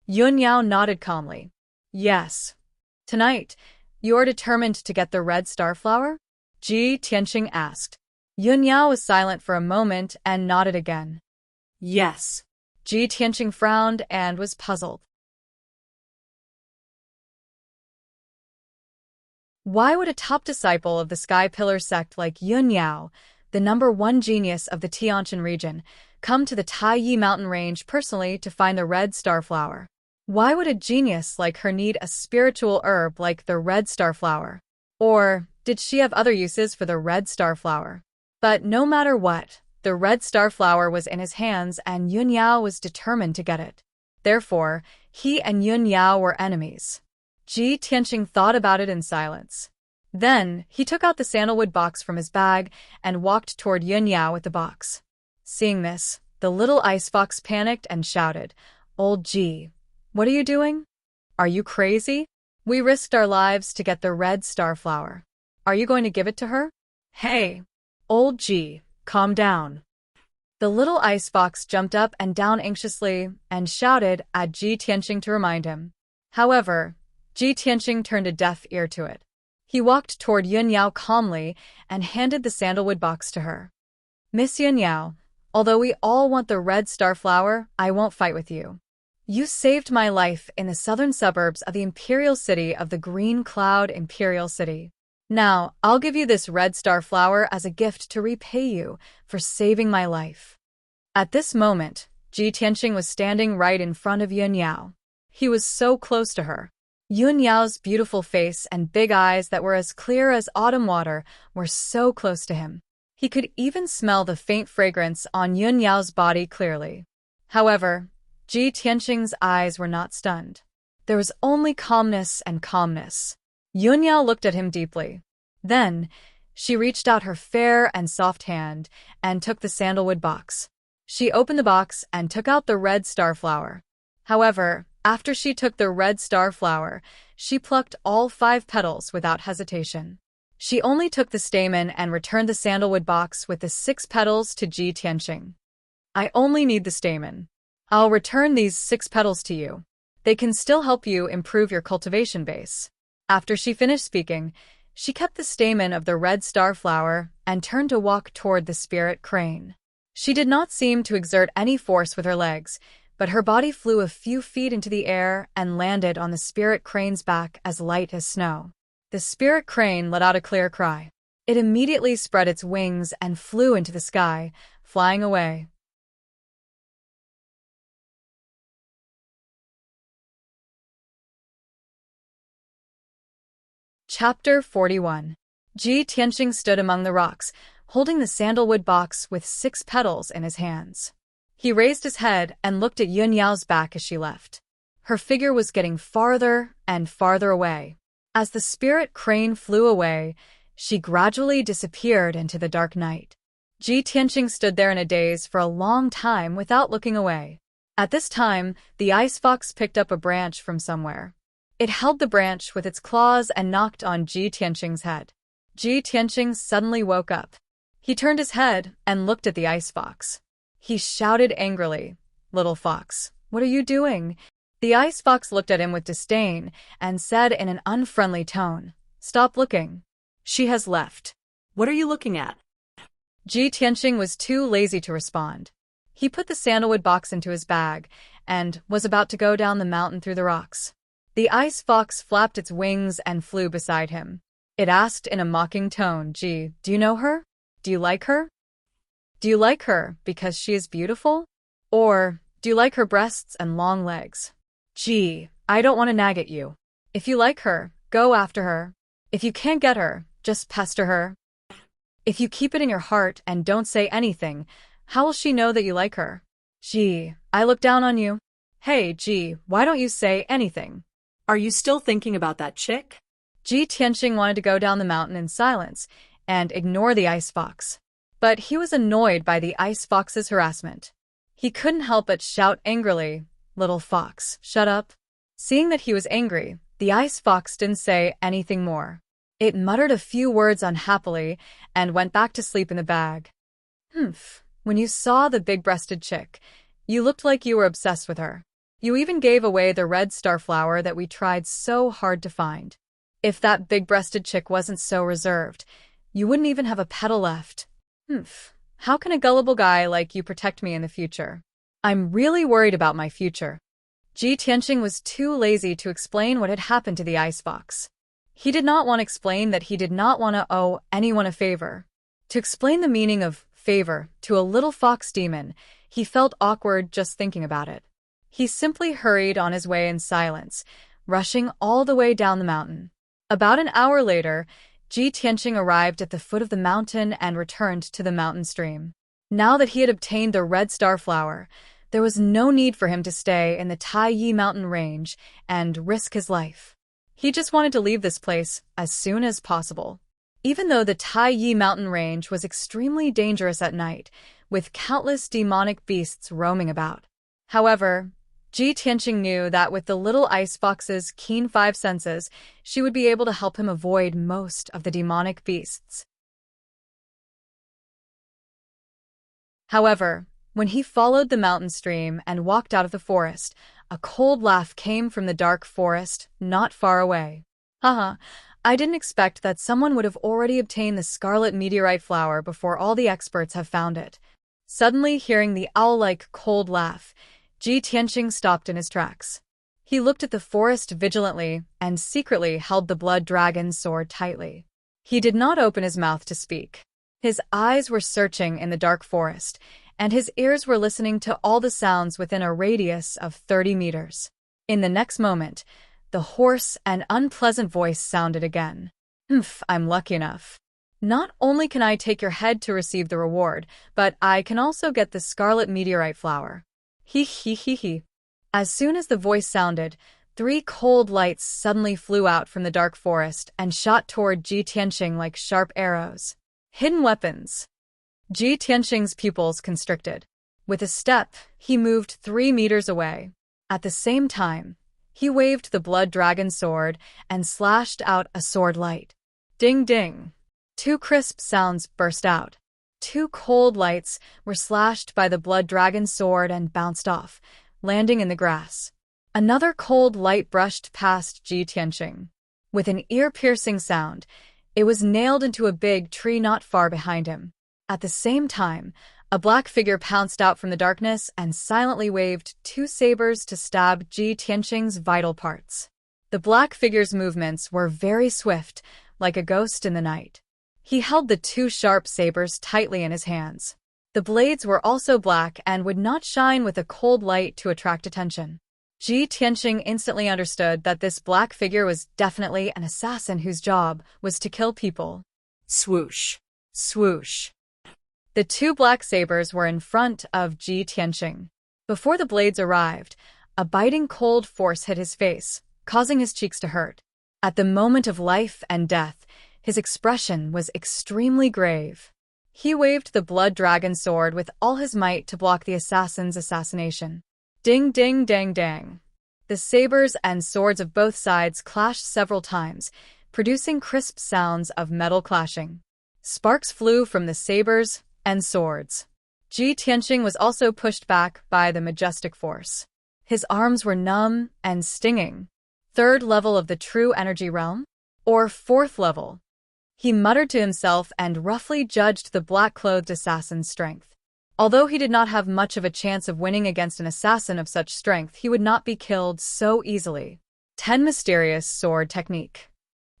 Yun Yao nodded calmly. "Yes. Tonight, you are determined to get the red star flower?" Ji Tianqing asked. Yun Yao was silent for a moment and nodded again. "Yes." Ji Tianqing frowned and was puzzled. Why would a top disciple of the Sky Pillar sect like Yun Yao, the #1 genius of the Tianjin region, come to the Taiyi mountain range personally to find the red star flower? Why would a genius like her need a spiritual herb like the red star flower? Or did she have other uses for the red star flower? But no matter what, the red star flower was in his hands and Yun Yao was determined to get it. Therefore, he and Yun Yao were enemies. Ji Tianqing thought about it in silence. Then, he took out the sandalwood box from his bag and walked toward Yun Yao with the box. Seeing this, the little ice fox panicked and shouted, "Old Ji, what are you doing? Are you crazy? We risked our lives to get the red star flower. Are you going to give it to her? Hey, Old Ji, calm down." The little ice fox jumped up and down anxiously and shouted at Ji Tianqing to remind him. However, Ji Tianqing turned a deaf ear to it. He walked toward Yun Yao calmly and handed the sandalwood box to her. "Miss Yun Yao, although we all want the red star flower, I won't fight with you. You saved my life in the southern suburbs of the imperial city of the Green Cloud Imperial City. Now, I'll give you this red star flower as a gift to repay you for saving my life." At this moment, Ji Tianqing was standing right in front of Yun Yao. He was so close to her. Yun Yao's beautiful face and big eyes that were as clear as autumn water were so close to him. He could even smell the faint fragrance on Yun Yao's body clearly. However, Ji Tianqing's eyes were not stunned. There was only calmness and calmness. Yun Yao looked at him deeply. Then, she reached out her fair and soft hand and took the sandalwood box. She opened the box and took out the red star flower. However, after she took the red star flower, she plucked all 5 petals without hesitation. She only took the stamen and returned the sandalwood box with the 6 petals to Ji Tianqing. "I only need the stamen. I'll return these 6 petals to you. They can still help you improve your cultivation base." After she finished speaking, she kept the stamen of the red star flower and turned to walk toward the spirit crane. She did not seem to exert any force with her legs, but her body flew a few feet into the air and landed on the spirit crane's back as light as snow. The spirit crane let out a clear cry. It immediately spread its wings and flew into the sky, flying away. Chapter 41. Ji Tianqing stood among the rocks, holding the sandalwood box with 6 petals in his hands. He raised his head and looked at Yun Yao's back as she left. Her figure was getting farther and farther away. As the spirit crane flew away, she gradually disappeared into the dark night. Ji Tianqing stood there in a daze for a long time without looking away. At this time, the ice fox picked up a branch from somewhere. It held the branch with its claws and knocked on Ji Tianqing's head. Ji Tianqing suddenly woke up. He turned his head and looked at the ice fox. He shouted angrily, "Little fox, what are you doing?" The ice fox looked at him with disdain and said in an unfriendly tone, "Stop looking. She has left." What are you looking at? Ji Tianqing was too lazy to respond. He put the sandalwood box into his bag and was about to go down the mountain through the rocks. The ice fox flapped its wings and flew beside him. It asked in a mocking tone, "Ji, do you know her? Do you like her? Do you like her because she is beautiful? Or do you like her breasts and long legs? Ji, I don't want to nag at you. If you like her, go after her. If you can't get her, just pester her. If you keep it in your heart and don't say anything, how will she know that you like her? Ji, I look down on you. Hey, Ji, why don't you say anything?" Are you still thinking about that chick? Ji Tianqing wanted to go down the mountain in silence and ignore the ice fox. But he was annoyed by the ice fox's harassment. He couldn't help but shout angrily, "Little fox, shut up." Seeing that he was angry, the ice fox didn't say anything more. It muttered a few words unhappily and went back to sleep in the bag. When you saw the big-breasted chick, you looked like you were obsessed with her. You even gave away the red star flower that we tried so hard to find. If that big-breasted chick wasn't so reserved, you wouldn't even have a petal left. How can a gullible guy like you protect me in the future? I'm really worried about my future. Ji Tianqing was too lazy to explain what had happened to the ice fox. He did not want to explain that he did not want to owe anyone a favor. To explain the meaning of favor to a little fox demon, he felt awkward just thinking about it. He simply hurried on his way in silence, rushing all the way down the mountain. About an hour later, Ji Tianqing arrived at the foot of the mountain and returned to the mountain stream. Now that he had obtained the red star flower, there was no need for him to stay in the Taiyi mountain range and risk his life. He just wanted to leave this place as soon as possible. Even though the Taiyi mountain range was extremely dangerous at night, with countless demonic beasts roaming about. However, Ji Tianqing knew that with the little ice fox's keen 5 senses, she would be able to help him avoid most of the demonic beasts. However, when he followed the mountain stream and walked out of the forest, a cold laugh came from the dark forest not far away. Haha, I didn't expect that someone would have already obtained the scarlet meteorite flower before all the experts have found it. Suddenly hearing the owl-like cold laugh, Ji Tianqing stopped in his tracks. He looked at the forest vigilantly and secretly held the blood dragon's sword tightly. He did not open his mouth to speak. His eyes were searching in the dark forest, and his ears were listening to all the sounds within a radius of 30 meters. In the next moment, the hoarse and unpleasant voice sounded again. I'm lucky enough. Not only can I take your head to receive the reward, but I can also get the scarlet meteorite flower. He. As soon as the voice sounded, 3 cold lights suddenly flew out from the dark forest and shot toward Ji Tianqing like sharp arrows. Hidden weapons. Ji Tianqing's pupils constricted. With a step, he moved 3 meters away. At the same time, he waved the blood dragon sword and slashed out a sword light. Ding ding. 2 crisp sounds burst out. 2 cold lights were slashed by the blood dragon sword and bounced off, landing in the grass. Another cold light brushed past Ji Tianqing. With an ear-piercing sound, it was nailed into a big tree not far behind him. At the same time, a black figure pounced out from the darkness and silently waved 2 sabers to stab Ji Tianqing's vital parts. The black figure's movements were very swift, like a ghost in the night. He held the 2 sharp sabers tightly in his hands. The blades were also black and would not shine with a cold light to attract attention. Ji Tianqing instantly understood that this black figure was definitely an assassin whose job was to kill people. Swoosh. Swoosh. The 2 black sabers were in front of Ji Tianqing. Before the blades arrived, a biting cold force hit his face, causing his cheeks to hurt. At the moment of life and death, his expression was extremely grave. He waved the blood dragon sword with all his might to block the assassin's assassination. Ding ding dang dang. The sabers and swords of both sides clashed several times, producing crisp sounds of metal clashing. Sparks flew from the sabers and swords. Ji Tianqing was also pushed back by the majestic force. His arms were numb and stinging. 3rd level of the true energy realm? Or 4th level? He muttered to himself and roughly judged the black-clothed assassin's strength. Although he did not have much of a chance of winning against an assassin of such strength, he would not be killed so easily. 10 Mysterious Sword Technique.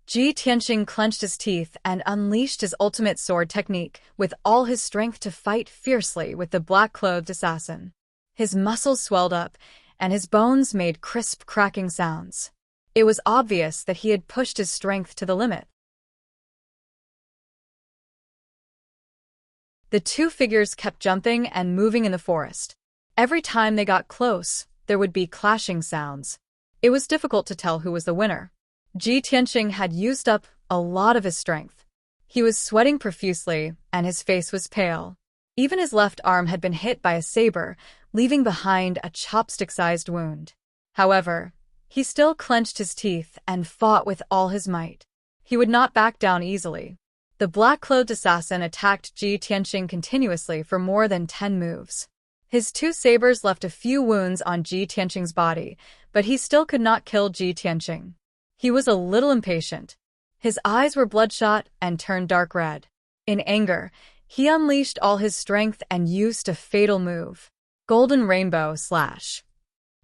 Ji Tianqing clenched his teeth and unleashed his ultimate sword technique with all his strength to fight fiercely with the black-clothed assassin. His muscles swelled up, and his bones made crisp cracking sounds. It was obvious that he had pushed his strength to the limit. The 2 figures kept jumping and moving in the forest. Every time they got close, there would be clashing sounds. It was difficult to tell who was the winner. Ji Tianqing had used up a lot of his strength. He was sweating profusely, and his face was pale. Even his left arm had been hit by a saber, leaving behind a chopstick-sized wound. However, he still clenched his teeth and fought with all his might. He would not back down easily. The black-clothed assassin attacked Ji Tianqing continuously for more than 10 moves. His 2 sabers left a few wounds on Ji Tianqing's body, but he still could not kill Ji Tianqing. He was a little impatient. His eyes were bloodshot and turned dark red. In anger, he unleashed all his strength and used a fatal move. Golden Rainbow Slash.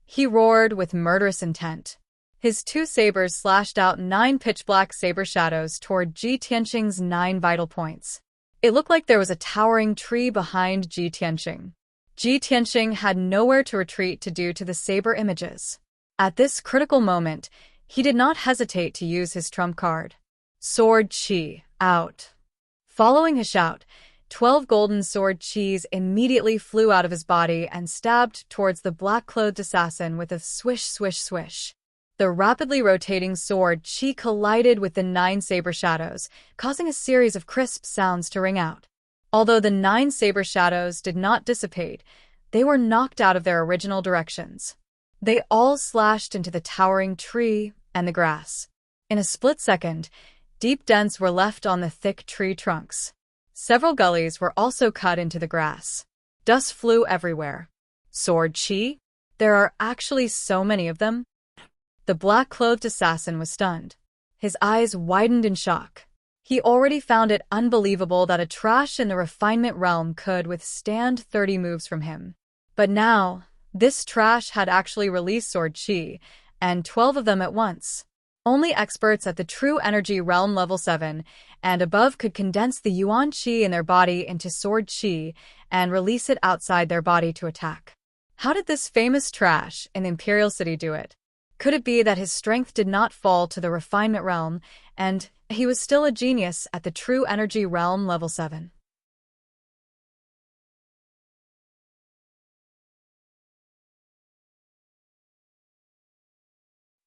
He roared with murderous intent. His 2 sabers slashed out 9 pitch-black saber shadows toward Ji Tianqing's 9 vital points. It looked like there was a towering tree behind Ji Tianqing. Ji Tianqing had nowhere to retreat due to the saber images. At this critical moment, he did not hesitate to use his trump card. Sword Chi, out. Following his shout, 12 golden sword Chis immediately flew out of his body and stabbed towards the black-clothed assassin with a swish swish swish. The rapidly rotating sword Chi collided with the 9 saber shadows, causing a series of crisp sounds to ring out. Although the 9 saber shadows did not dissipate, they were knocked out of their original directions. They all slashed into the towering tree and the grass. In a split second, deep dents were left on the thick tree trunks. Several gullies were also cut into the grass. Dust flew everywhere. Sword Chi? There are actually so many of them? The black-clothed assassin was stunned. His eyes widened in shock. He already found it unbelievable that a trash in the refinement realm could withstand 30 moves from him. But now, This trash had actually released sword qi, and 12 of them at once. Only experts at the true energy realm level 7 and above could condense the yuan qi in their body into sword qi and release it outside their body to attack. How did this famous trash in the Imperial City do it? Could it be that his strength did not fall to the refinement realm, and he was still a genius at the true energy realm level 7?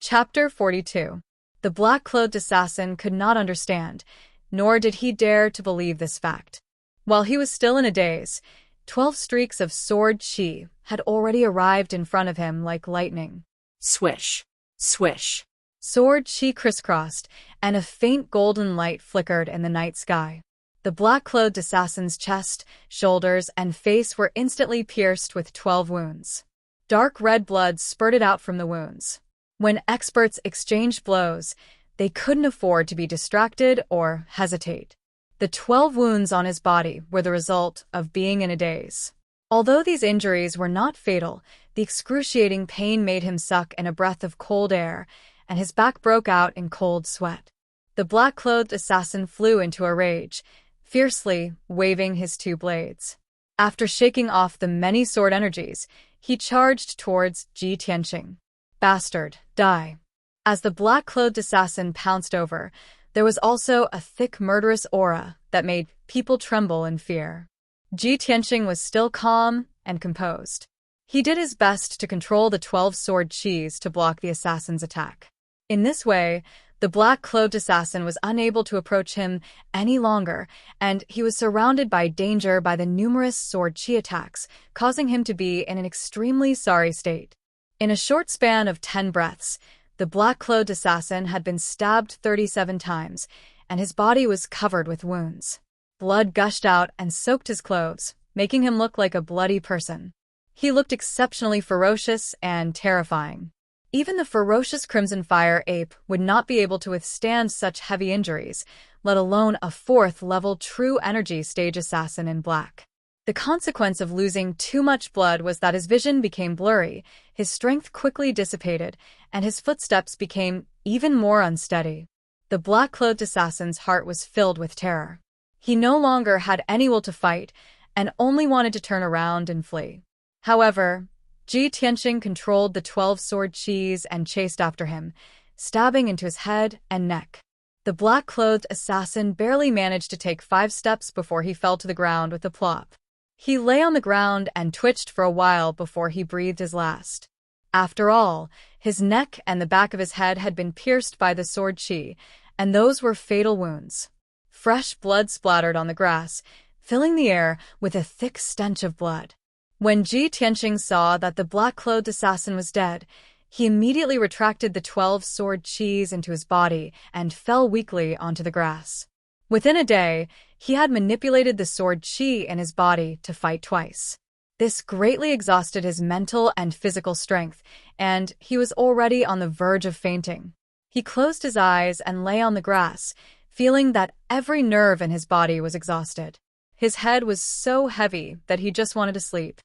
Chapter 42. The black-clothed assassin could not understand, nor did he dare to believe this fact. While he was still in a daze, 12 streaks of sword qi had already arrived in front of him like lightning. Swish, swish. Sword qi crisscrossed, and a faint golden light flickered in the night sky. The black-clothed assassin's chest, shoulders, and face were instantly pierced with 12 wounds. Dark red blood spurted out from the wounds. When experts exchanged blows, they couldn't afford to be distracted or hesitate. The 12 wounds on his body were the result of being in a daze. Although these injuries were not fatal, the excruciating pain made him suck in a breath of cold air, and his back broke out in cold sweat. The black-clothed assassin flew into a rage, fiercely waving his 2 blades. After shaking off the many sword energies, he charged towards Ji Tianqing. Bastard, die. As the black-clothed assassin pounced over, there was also a thick murderous aura that made people tremble in fear. Ji Tianqing was still calm and composed. He did his best to control the 12 sword qis to block the assassin's attack. In this way, the black-clothed assassin was unable to approach him any longer, and he was surrounded by danger by the numerous sword qi attacks, causing him to be in an extremely sorry state. In a short span of 10 breaths, the black-clothed assassin had been stabbed 37 times, and his body was covered with wounds. Blood gushed out and soaked his clothes, making him look like a bloody person. He looked exceptionally ferocious and terrifying. Even the ferocious Crimson Fire ape would not be able to withstand such heavy injuries, let alone a 4th-level true energy stage assassin in black. The consequence of losing too much blood was that his vision became blurry, his strength quickly dissipated, and his footsteps became even more unsteady. The black-clothed assassin's heart was filled with terror. He no longer had any will to fight, and only wanted to turn around and flee. However, Ji Tianqing controlled the 12 sword qis and chased after him, stabbing into his head and neck. The black-clothed assassin barely managed to take 5 steps before he fell to the ground with a plop. He lay on the ground and twitched for a while before he breathed his last. After all, his neck and the back of his head had been pierced by the sword qi, and those were fatal wounds. Fresh blood splattered on the grass, filling the air with a thick stench of blood. When Ji Tianqing saw that the black-clothed assassin was dead, he immediately retracted the 12 sword qis into his body and fell weakly onto the grass. Within a day, he had manipulated the sword qi in his body to fight twice. This greatly exhausted his mental and physical strength, and he was already on the verge of fainting. He closed his eyes and lay on the grass, feeling that every nerve in his body was exhausted. His head was so heavy that he just wanted to sleep.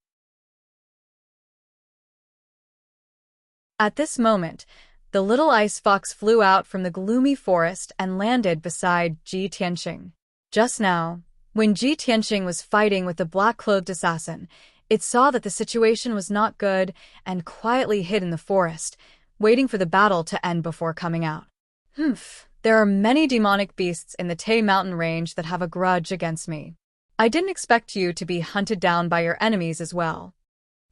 At this moment, the little ice fox flew out from the gloomy forest and landed beside Ji Tianqing. Just now, when Ji Tianqing was fighting with the black-clothed assassin, it saw that the situation was not good and quietly hid in the forest, waiting for the battle to end before coming out. There are many demonic beasts in the Tay Mountain range that have a grudge against me. I didn't expect you to be hunted down by your enemies as well.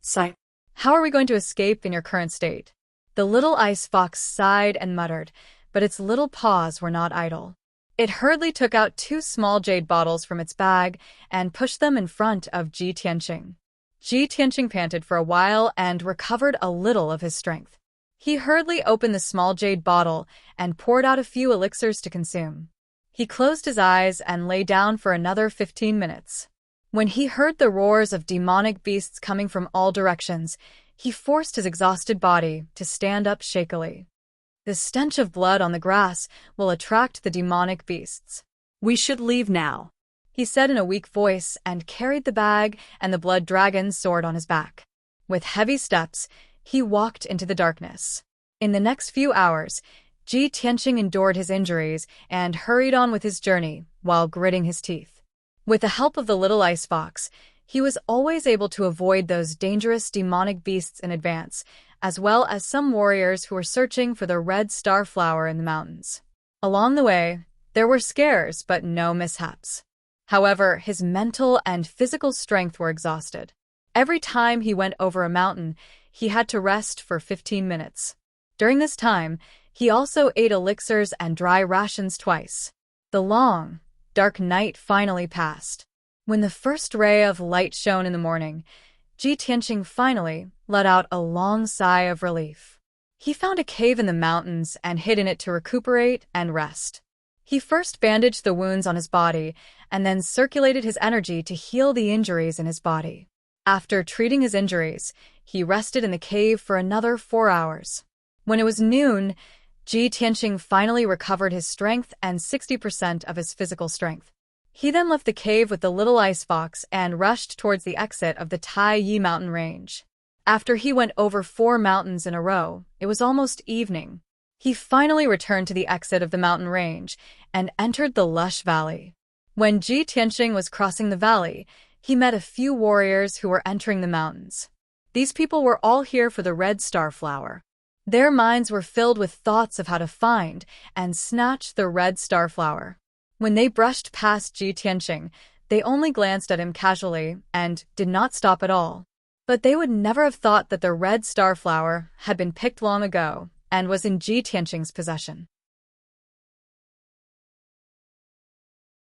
Sigh. How are we going to escape in your current state? The little ice fox sighed and muttered, but its little paws were not idle. It hurriedly took out 2 small jade bottles from its bag and pushed them in front of Ji Tianqing. Ji Tianqing panted for a while and recovered a little of his strength. He hurriedly opened the small jade bottle and poured out a few elixirs to consume. He closed his eyes and lay down for another 15 minutes. When he heard the roars of demonic beasts coming from all directions, he forced his exhausted body to stand up shakily. The stench of blood on the grass will attract the demonic beasts. We should leave now, he said in a weak voice and carried the bag and the blood dragon's sword on his back. With heavy steps, he walked into the darkness. In the next few hours, Ji Tianqing endured his injuries and hurried on with his journey while gritting his teeth. With the help of the little ice fox, he was always able to avoid those dangerous demonic beasts in advance, as well as some warriors who were searching for the red star flower in the mountains. Along the way, there were scares but no mishaps. However, his mental and physical strength were exhausted. Every time he went over a mountain, he had to rest for 15 minutes. During this time, he also ate elixirs and dry rations twice. The long, dark night finally passed. When the first ray of light shone in the morning, Ji Tianqing finally let out a long sigh of relief. He found a cave in the mountains and hid in it to recuperate and rest. He first bandaged the wounds on his body and then circulated his energy to heal the injuries in his body. After treating his injuries, he rested in the cave for another 4 hours. When it was noon, Ji Tianqing finally recovered his strength and 60% of his physical strength. He then left the cave with the little ice fox and rushed towards the exit of the Tai Yi mountain range. After he went over 4 mountains in a row, it was almost evening. He finally returned to the exit of the mountain range and entered the lush valley. When Ji Tianqing was crossing the valley, he met a few warriors who were entering the mountains. These people were all here for the red star flower. Their minds were filled with thoughts of how to find and snatch the red star flower. When they brushed past Ji Tianqing, they only glanced at him casually and did not stop at all. But they would never have thought that the red star flower had been picked long ago and was in Ji Tianqing's possession.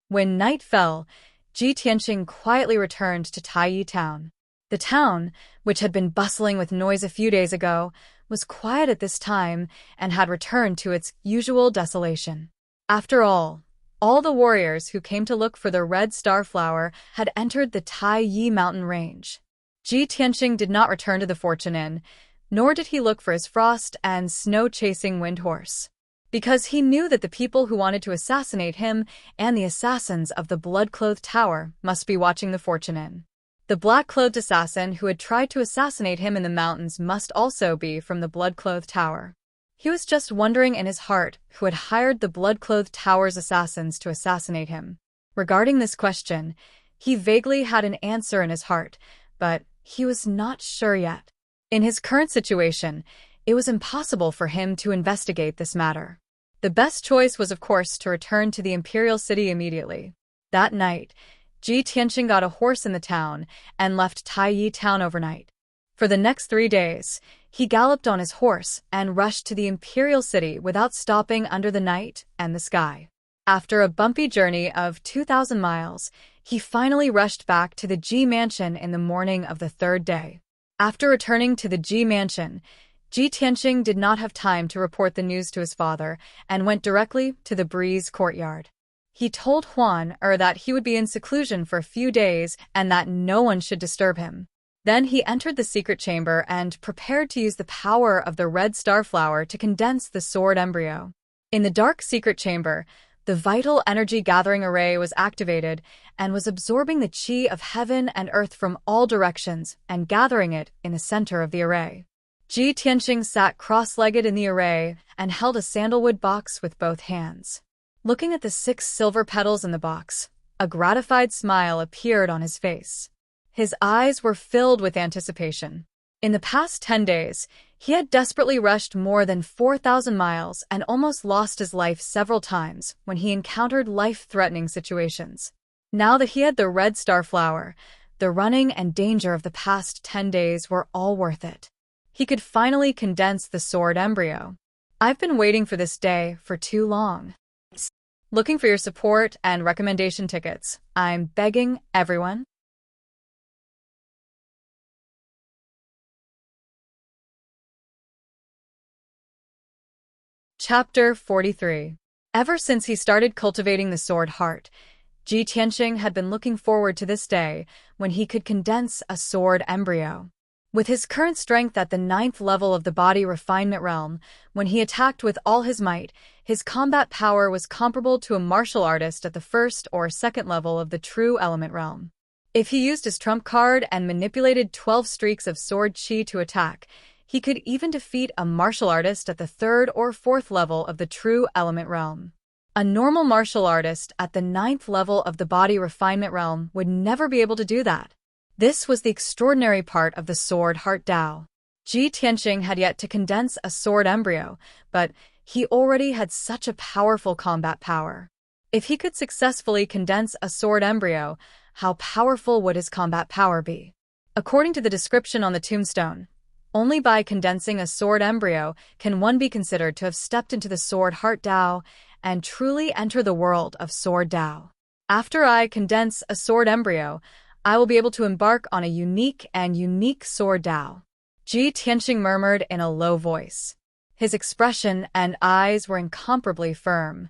When night fell, Ji Tianqing quietly returned to Taiyi town. The town, which had been bustling with noise a few days ago, was quiet at this time and had returned to its usual desolation. After all the warriors who came to look for the red star flower had entered the Tai Yi mountain range. Ji Tianqing did not return to the Fortune Inn, nor did he look for his frost and snow-chasing wind horse, because he knew that the people who wanted to assassinate him and the assassins of the blood-clothed tower must be watching the Fortune Inn. The black-clothed assassin who had tried to assassinate him in the mountains must also be from the blood-clothed tower. He was just wondering in his heart who had hired the blood-clothed tower's assassins to assassinate him. Regarding this question, he vaguely had an answer in his heart, but he was not sure yet. In his current situation, it was impossible for him to investigate this matter. The best choice was, of course, to return to the imperial city immediately. That night, Ji Tianqing got a horse in the town and left Taiyi town overnight. For the next 3 days, he galloped on his horse and rushed to the imperial city without stopping under the night and the sky. After a bumpy journey of 2,000 miles, he finally rushed back to the Ji mansion in the morning of the 3rd day. After returning to the Ji mansion, Ji Tianqing did not have time to report the news to his father and went directly to the Breeze courtyard. He told Huan that he would be in seclusion for a few days and that no one should disturb him. Then he entered the secret chamber and prepared to use the power of the red star flower to condense the sword embryo. In the dark secret chamber, the vital energy gathering array was activated and was absorbing the qi of heaven and earth from all directions and gathering it in the center of the array. Ji Tianqing sat cross-legged in the array and held a sandalwood box with both hands. Looking at the 6 silver petals in the box, a gratified smile appeared on his face. His eyes were filled with anticipation. In the past 10 days, he had desperately rushed more than 4,000 miles and almost lost his life several times when he encountered life-threatening situations. Now that he had the red star flower, the running and danger of the past 10 days were all worth it. He could finally condense the sword embryo. I've been waiting for this day for too long. Looking for your support and recommendation tickets. I'm begging everyone. Chapter 43. Ever since he started cultivating the sword heart, Ji Tianqing had been looking forward to this day when he could condense a sword embryo. With his current strength at the 9th level of the body refinement realm, when he attacked with all his might, his combat power was comparable to a martial artist at the 1st or 2nd level of the true element realm. If he used his trump card and manipulated 12 streaks of sword chi to attack, he could even defeat a martial artist at the 3rd or 4th level of the true element realm. A normal martial artist at the 9th level of the body refinement realm would never be able to do that. This was the extraordinary part of the sword heart Dao. Ji Tianxing had yet to condense a sword embryo, but he already had such a powerful combat power. If he could successfully condense a sword embryo, how powerful would his combat power be? According to the description on the tombstone, only by condensing a sword embryo can one be considered to have stepped into the sword heart Dao and truly enter the world of sword Dao. After I condense a sword embryo, I will be able to embark on a unique sword Dao. Ji Tianxing murmured in a low voice. His expression and eyes were incomparably firm.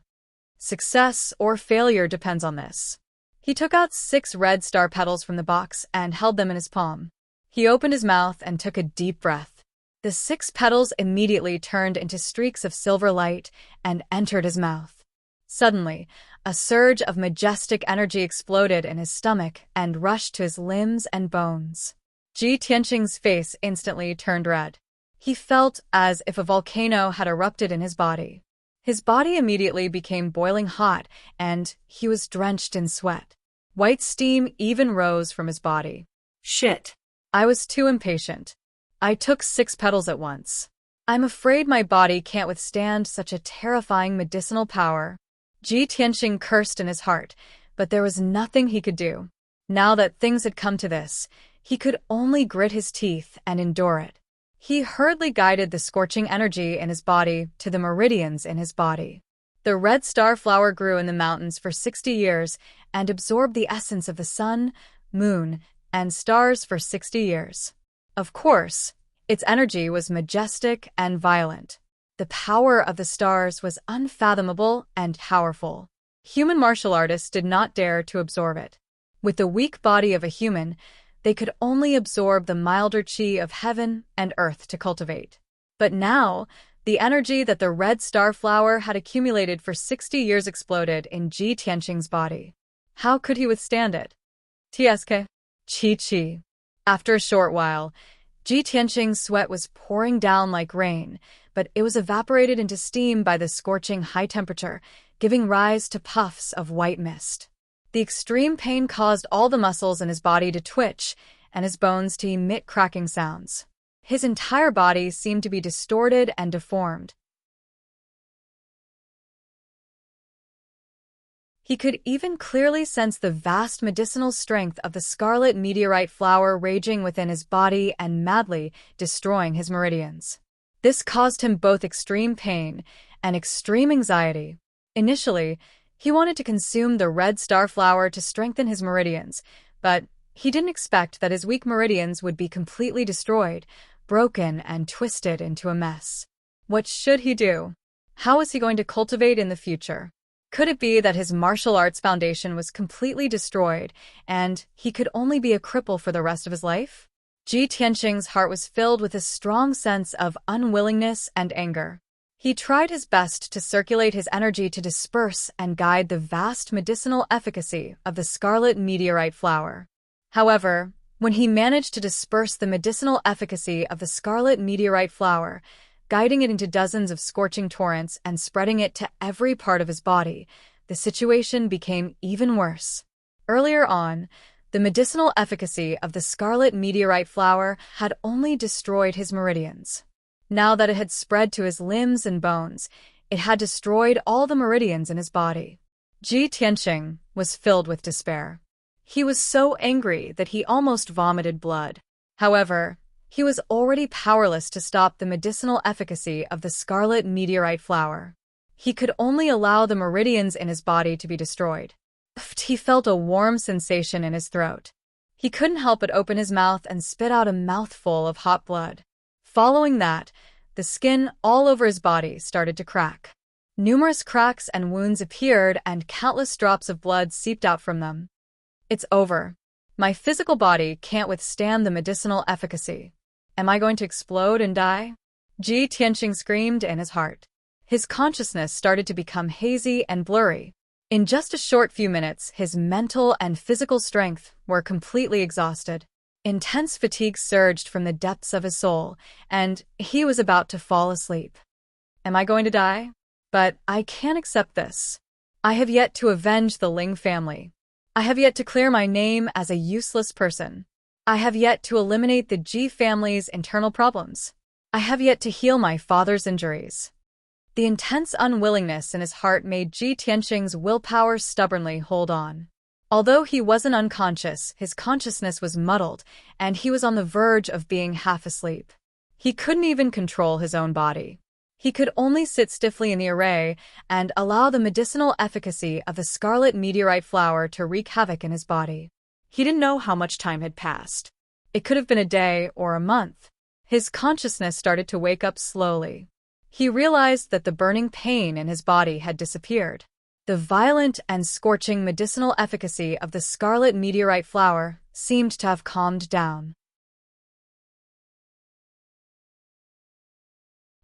Success or failure depends on this. He took out 6 red star petals from the box and held them in his palm. He opened his mouth and took a deep breath. The 6 petals immediately turned into streaks of silver light and entered his mouth. Suddenly, a surge of majestic energy exploded in his stomach and rushed to his limbs and bones. Ji Tianxing's face instantly turned red. He felt as if a volcano had erupted in his body. His body immediately became boiling hot, and he was drenched in sweat. White steam even rose from his body. Shit. I was too impatient. I took 6 petals at once. I'm afraid my body can't withstand such a terrifying medicinal power. Ji Tianxing cursed in his heart, but there was nothing he could do. Now that things had come to this, he could only grit his teeth and endure it. He hurriedly guided the scorching energy in his body to the meridians in his body. The red star flower grew in the mountains for 60 years and absorbed the essence of the sun, moon, and stars for 60 years. Of course, its energy was majestic and violent. The power of the stars was unfathomable and powerful. Human martial artists did not dare to absorb it. With the weak body of a human, they could only absorb the milder chi of heaven and earth to cultivate. But now, the energy that the red star flower had accumulated for 60 years exploded in Ji Tianxing's body. How could he withstand it? TSK. Chi. After a short while, Ji Tianxing's sweat was pouring down like rain, but it was evaporated into steam by the scorching high temperature, giving rise to puffs of white mist. The extreme pain caused all the muscles in his body to twitch and his bones to emit cracking sounds. His entire body seemed to be distorted and deformed. He could even clearly sense the vast medicinal strength of the scarlet meteorite flower raging within his body and madly destroying his meridians. This caused him both extreme pain and extreme anxiety. Initially, he wanted to consume the red star flower to strengthen his meridians, but he didn't expect that his weak meridians would be completely destroyed, broken, and twisted into a mess. What should he do? How was he going to cultivate in the future? Could it be that his martial arts foundation was completely destroyed, and he could only be a cripple for the rest of his life? Ji Tianxing's heart was filled with a strong sense of unwillingness and anger. He tried his best to circulate his energy to disperse and guide the vast medicinal efficacy of the scarlet meteorite flower. However, when he managed to disperse the medicinal efficacy of the scarlet meteorite flower, guiding it into dozens of scorching torrents and spreading it to every part of his body, the situation became even worse. Earlier on, the medicinal efficacy of the scarlet meteorite flower had only destroyed his meridians. Now that it had spread to his limbs and bones, it had destroyed all the meridians in his body. Ji Tianxing was filled with despair. He was so angry that he almost vomited blood. However, he was already powerless to stop the medicinal efficacy of the scarlet meteorite flower. He could only allow the meridians in his body to be destroyed. He felt a warm sensation in his throat. He couldn't help but open his mouth and spit out a mouthful of hot blood. Following that, the skin all over his body started to crack. Numerous cracks and wounds appeared and countless drops of blood seeped out from them. It's over. My physical body can't withstand the medicinal efficacy. Am I going to explode and die? Ji Tianxing screamed in his heart. His consciousness started to become hazy and blurry. In just a short few minutes, his mental and physical strength were completely exhausted. Intense fatigue surged from the depths of his soul, and he was about to fall asleep. Am I going to die? But I can't accept this. I have yet to avenge the Ling family. I have yet to clear my name as a useless person. I have yet to eliminate the Ji family's internal problems. I have yet to heal my father's injuries. The intense unwillingness in his heart made Ji Tianxing's willpower stubbornly hold on. Although he wasn't unconscious, his consciousness was muddled, and he was on the verge of being half asleep. He couldn't even control his own body. He could only sit stiffly in the array and allow the medicinal efficacy of the scarlet meteorite flower to wreak havoc in his body. He didn't know how much time had passed. It could have been a day or a month. His consciousness started to wake up slowly. He realized that the burning pain in his body had disappeared. The violent and scorching medicinal efficacy of the scarlet meteorite flower seemed to have calmed down.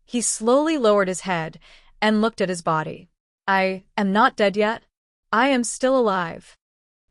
He slowly lowered his head and looked at his body. I am not dead yet. I am still alive.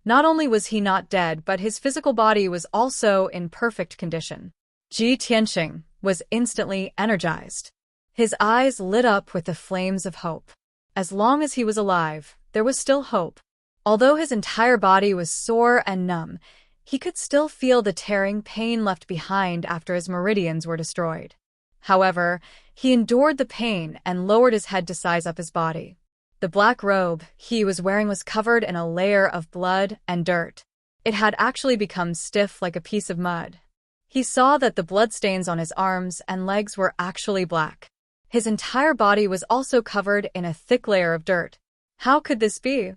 Not only was he not dead, but his physical body was also in perfect condition. Ji Tianxing was instantly energized. His eyes lit up with the flames of hope. As long as he was alive, there was still hope. Although his entire body was sore and numb, he could still feel the tearing pain left behind after his meridians were destroyed. However, he endured the pain and lowered his head to size up his body. The black robe he was wearing was covered in a layer of blood and dirt. It had actually become stiff like a piece of mud. He saw that the bloodstains on his arms and legs were actually black. His entire body was also covered in a thick layer of dirt. How could this be?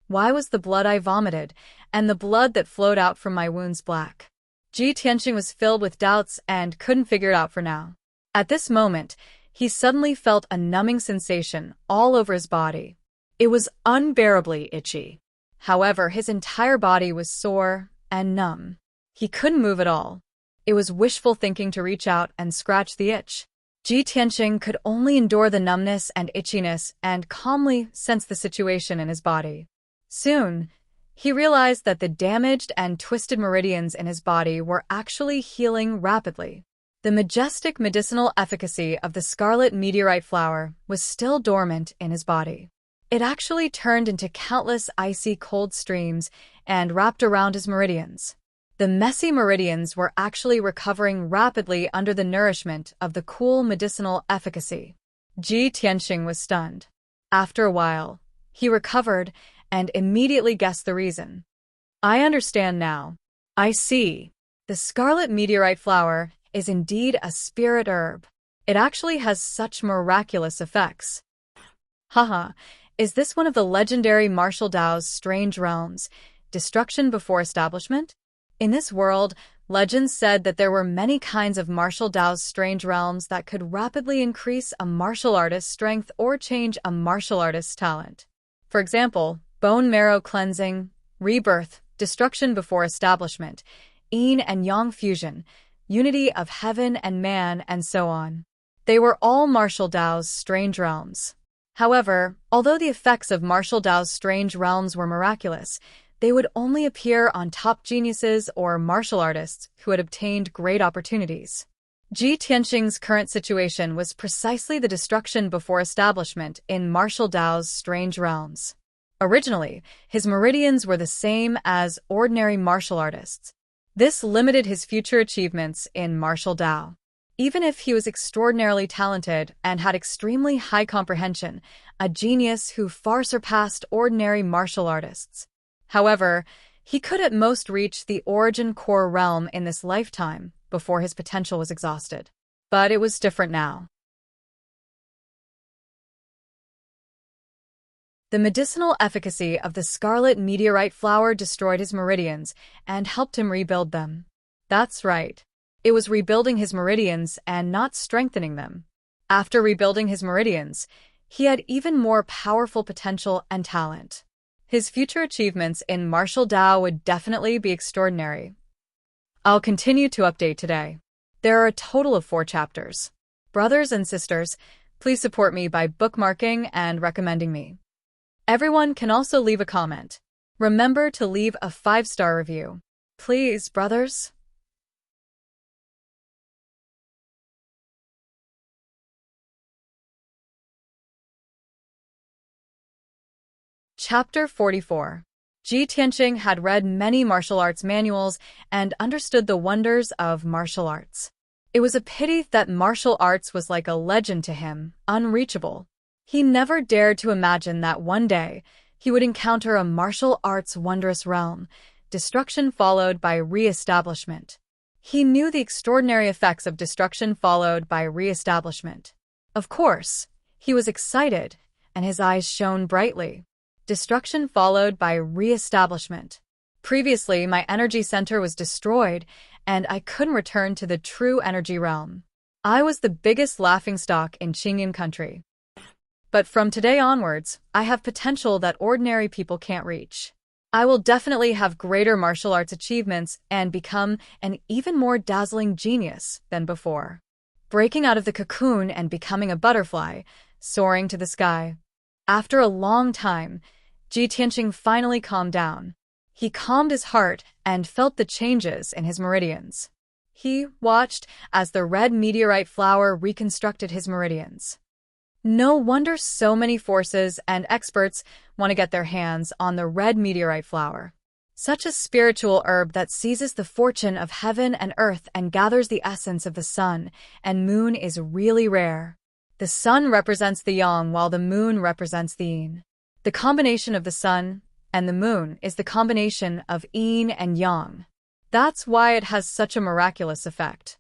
Why was the blood I vomited and the blood that flowed out from my wounds black? Ji Tianxing was filled with doubts and couldn't figure it out for now. At this moment, he suddenly felt a numbing sensation all over his body. It was unbearably itchy. However, his entire body was sore and numb. He couldn't move at all. It was wishful thinking to reach out and scratch the itch. Ji Tianxing could only endure the numbness and itchiness and calmly sense the situation in his body. Soon, he realized that the damaged and twisted meridians in his body were actually healing rapidly. The majestic medicinal efficacy of the scarlet meteorite flower was still dormant in his body. It actually turned into countless icy cold streams and wrapped around his meridians. The messy meridians were actually recovering rapidly under the nourishment of the cool medicinal efficacy. Ji Tianxing was stunned. After a while, he recovered and immediately guessed the reason. I understand now. I see. The scarlet meteorite flower is indeed a spirit herb. It actually has such miraculous effects. Haha, is this one of the legendary martial Dao's strange realms, destruction before establishment? In this world, legends said that there were many kinds of martial Dao's strange realms that could rapidly increase a martial artist's strength or change a martial artist's talent. For example, bone marrow cleansing, rebirth, destruction before establishment, yin and yang fusion, unity of heaven and man, and so on. They were all martial Dao's strange realms. However, although the effects of martial Dao's strange realms were miraculous, they would only appear on top geniuses or martial artists who had obtained great opportunities. Ji Tianxing's current situation was precisely the destruction before establishment in martial Dao's strange realms. Originally, his meridians were the same as ordinary martial artists. This limited his future achievements in martial Dao. Even if he was extraordinarily talented and had extremely high comprehension, a genius who far surpassed ordinary martial artists. However, he could at most reach the origin core realm in this lifetime before his potential was exhausted. But it was different now. The medicinal efficacy of the scarlet meteorite flower destroyed his meridians and helped him rebuild them. That's right. It was rebuilding his meridians and not strengthening them. After rebuilding his meridians, he had even more powerful potential and talent. His future achievements in martial Dao would definitely be extraordinary. I'll continue to update today. There are a total of 4 chapters. Brothers and sisters, please support me by bookmarking and recommending me. Everyone can also leave a comment. Remember to leave a 5-star review. Please, brothers. Chapter 44. Ji Tianqing had read many martial arts manuals and understood the wonders of martial arts. It was a pity that martial arts was like a legend to him, unreachable. He never dared to imagine that one day he would encounter a martial arts wondrous realm, destruction followed by re-establishment. He knew the extraordinary effects of destruction followed by re-establishment. Of course, he was excited, and his eyes shone brightly. Destruction followed by re-establishment. Previously, my energy center was destroyed, and I couldn't return to the true energy realm. I was the biggest laughingstock in Qingyan country. But from today onwards, I have potential that ordinary people can't reach. I will definitely have greater martial arts achievements and become an even more dazzling genius than before. Breaking out of the cocoon and becoming a butterfly, soaring to the sky. After a long time, Ji Tianqing finally calmed down. He calmed his heart and felt the changes in his meridians. He watched as the red meteorite flower reconstructed his meridians. No wonder so many forces and experts want to get their hands on the red meteorite flower. Such a spiritual herb that seizes the fortune of heaven and earth and gathers the essence of the sun and moon is really rare. The sun represents the yang while the moon represents the yin. The combination of the sun and the moon is the combination of yin and yang. That's why it has such a miraculous effect.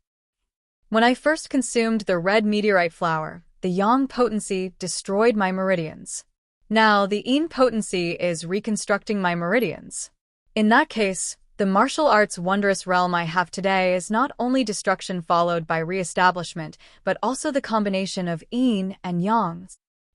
When I first consumed the red meteorite flower, the yang potency destroyed my meridians. Now the yin potency is reconstructing my meridians. In that case, the martial arts wondrous realm I have today is not only destruction followed by re-establishment, but also the combination of yin and yang.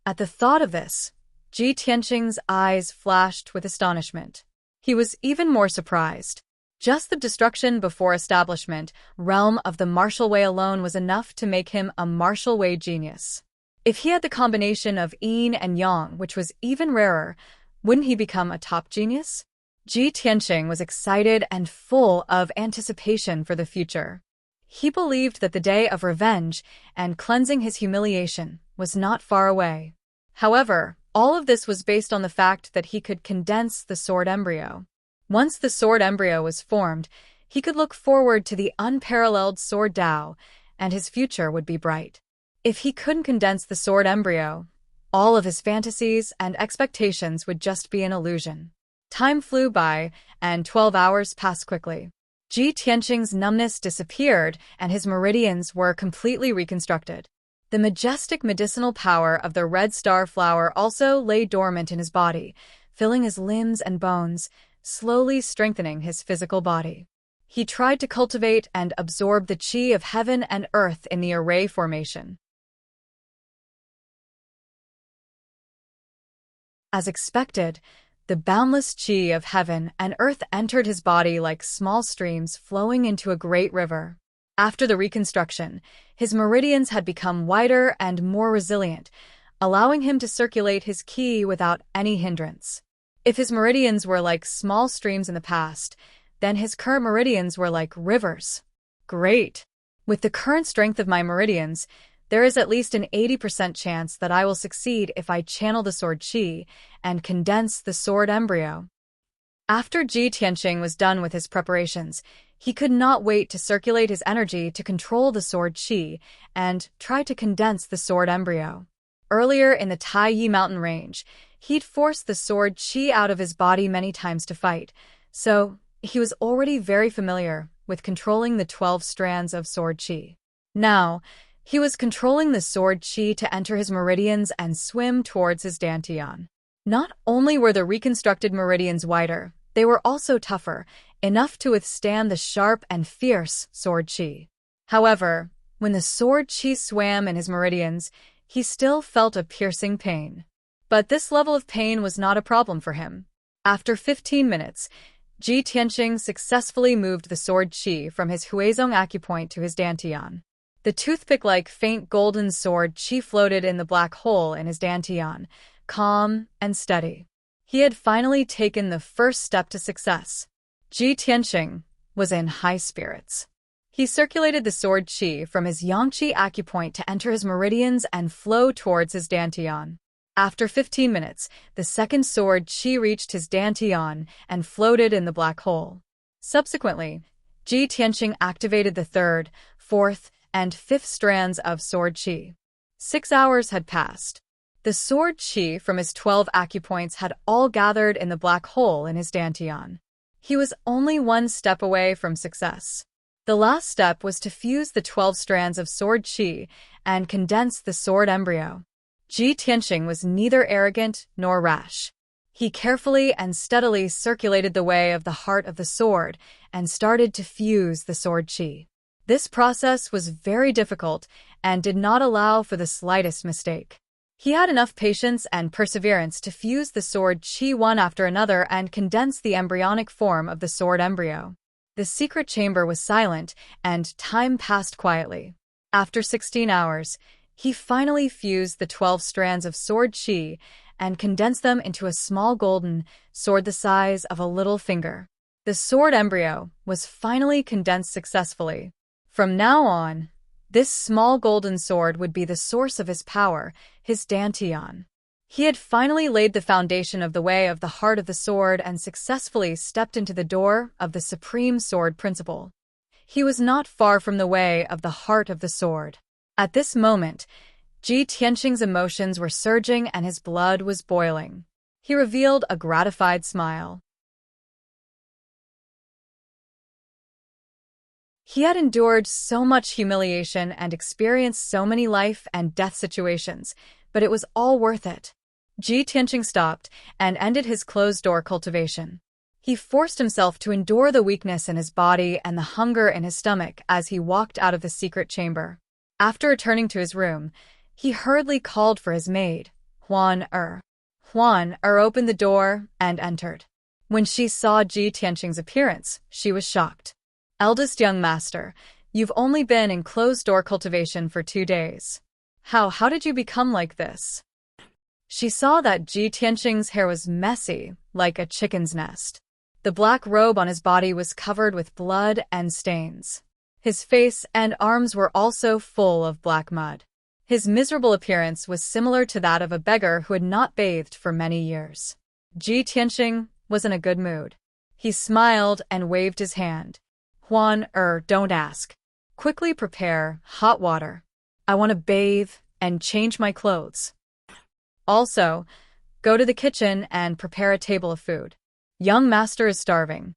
At the thought of this, Ji Tianqing's eyes flashed with astonishment. He was even more surprised. Just the destruction before establishment realm of the martial way alone was enough to make him a martial way genius. If he had the combination of yin and yang, which was even rarer, wouldn't he become a top genius? Ji Tianqing was excited and full of anticipation for the future. He believed that the day of revenge and cleansing his humiliation was not far away. However, all of this was based on the fact that he could condense the sword embryo. Once the sword embryo was formed, he could look forward to the unparalleled sword Dao, and his future would be bright. If he couldn't condense the sword embryo, all of his fantasies and expectations would just be an illusion. Time flew by, and 12 hours passed quickly. Ji Tianqing's numbness disappeared, and his meridians were completely reconstructed. The majestic medicinal power of the red star flower also lay dormant in his body, filling his limbs and bones, slowly strengthening his physical body. He tried to cultivate and absorb the qi of heaven and earth in the array formation. As expected, the boundless qi of heaven and earth entered his body like small streams flowing into a great river. After the reconstruction, his meridians had become wider and more resilient, allowing him to circulate his qi without any hindrance. If his meridians were like small streams in the past, then his current meridians were like rivers. Great! With the current strength of my meridians, there is at least an 80% chance that I will succeed if I channel the sword qi and condense the sword embryo. After Ji Tianqing was done with his preparations, he could not wait to circulate his energy to control the sword qi and try to condense the sword embryo. Earlier in the Taiyi mountain range, he'd forced the sword qi out of his body many times to fight, so he was already very familiar with controlling the 12 strands of sword qi. Now, he was controlling the sword qi to enter his meridians and swim towards his dantian. Not only were the reconstructed meridians wider, they were also tougher, enough to withstand the sharp and fierce sword qi. However, when the sword qi swam in his meridians, he still felt a piercing pain. But this level of pain was not a problem for him. After 15 minutes, Ji Tianqing successfully moved the sword qi from his Huizong acupoint to his dantian. The toothpick-like faint golden sword qi floated in the black hole in his dantian, calm and steady. He had finally taken the first step to success. Ji Tianxing was in high spirits. He circulated the sword qi from his Xianxia acupoint to enter his meridians and flow towards his dantian. After 15 minutes, the second sword qi reached his dantian and floated in the black hole. Subsequently, Ji Tianxing activated the third, fourth, and fifth strands of sword qi. 6 hours had passed. The sword qi from his 12 acupoints had all gathered in the black hole in his dantian. He was only one step away from success. The last step was to fuse the 12 strands of sword qi and condense the sword embryo. Ji Tianxing was neither arrogant nor rash. He carefully and steadily circulated the way of the heart of the sword and started to fuse the sword qi. This process was very difficult and did not allow for the slightest mistake. He had enough patience and perseverance to fuse the sword qi one after another and condense the embryonic form of the sword embryo. The secret chamber was silent, and time passed quietly. After 16 hours, he finally fused the 12 strands of sword qi and condensed them into a small golden sword the size of a little finger. The sword embryo was finally condensed successfully. From now on, this small golden sword would be the source of his power, his dantian. He had finally laid the foundation of the way of the heart of the sword and successfully stepped into the door of the supreme sword principle. He was not far from the way of the heart of the sword. At this moment, Ji Tianxing's emotions were surging and his blood was boiling. He revealed a gratified smile. He had endured so much humiliation and experienced so many life and death situations, but it was all worth it. Ji Tianxing stopped and ended his closed-door cultivation. He forced himself to endure the weakness in his body and the hunger in his stomach as he walked out of the secret chamber. After returning to his room, he hurriedly called for his maid, Huan Er. Huan Er opened the door and entered. When she saw Ji Tianxing's appearance, she was shocked. "Eldest young master, you've only been in closed-door cultivation for 2 days. How did you become like this?" She saw that Ji Tianxing's hair was messy, like a chicken's nest. The black robe on his body was covered with blood and stains. His face and arms were also full of black mud. His miserable appearance was similar to that of a beggar who had not bathed for many years. Ji Tianxing was in a good mood. He smiled and waved his hand. "Huan Er, don't ask. Quickly prepare hot water. I want to bathe and change my clothes. Also, go to the kitchen and prepare a table of food. Young master is starving."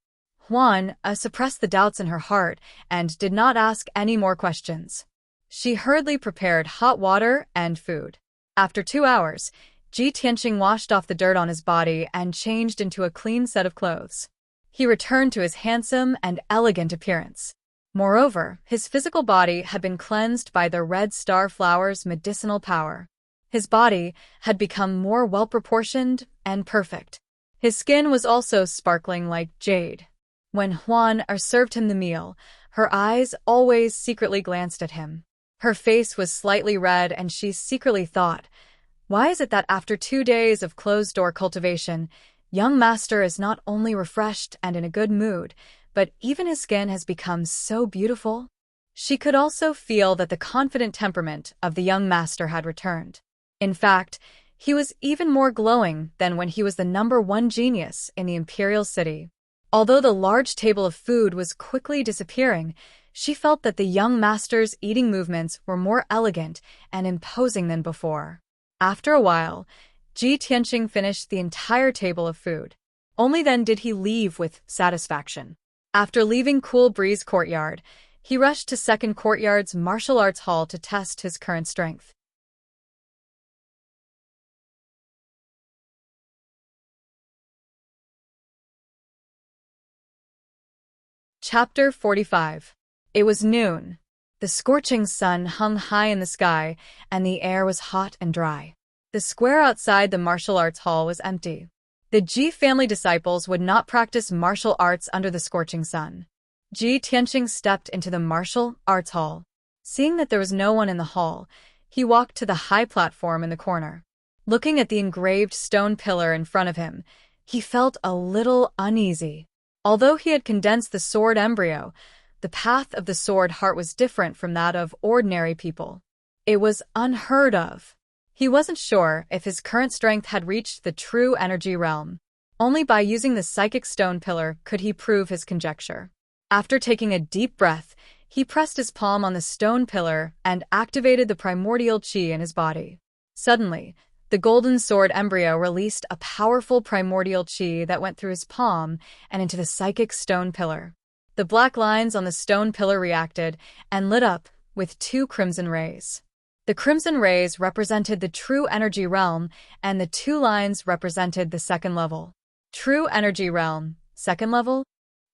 Huan suppressed the doubts in her heart and did not ask any more questions. She hurriedly prepared hot water and food. After 2 hours, Ji Tianxing washed off the dirt on his body and changed into a clean set of clothes. He returned to his handsome and elegant appearance. Moreover, his physical body had been cleansed by the red star flower's medicinal power. His body had become more well-proportioned and perfect. His skin was also sparkling like jade. When Huan Er served him the meal, her eyes always secretly glanced at him. Her face was slightly red and she secretly thought, "Why is it that after 2 days of closed-door cultivation, young master is not only refreshed and in a good mood, but even his skin has become so beautiful?" She could also feel that the confident temperament of the young master had returned. In fact, he was even more glowing than when he was the #1 genius in the imperial city. Although the large table of food was quickly disappearing, she felt that the young master's eating movements were more elegant and imposing than before. After a while, Ji Tianxing finished the entire table of food. Only then did he leave with satisfaction. After leaving Cool Breeze Courtyard, he rushed to Second Courtyard's martial arts hall to test his current strength. Chapter 45. It was noon. The scorching sun hung high in the sky, and the air was hot and dry. The square outside the martial arts hall was empty. The Ji family disciples would not practice martial arts under the scorching sun. Ji Tianxing stepped into the martial arts hall. Seeing that there was no one in the hall, he walked to the high platform in the corner. Looking at the engraved stone pillar in front of him, he felt a little uneasy. Although he had condensed the sword embryo, the path of the sword heart was different from that of ordinary people. It was unheard of. He wasn't sure if his current strength had reached the true energy realm. Only by using the psychic stone pillar could he prove his conjecture. After taking a deep breath, he pressed his palm on the stone pillar and activated the primordial qi in his body. Suddenly, the golden sword embryo released a powerful primordial qi that went through his palm and into the psychic stone pillar. The black lines on the stone pillar reacted and lit up with 2 crimson rays. The crimson rays represented the true energy realm, and the 2 lines represented the second level. True energy realm, second level?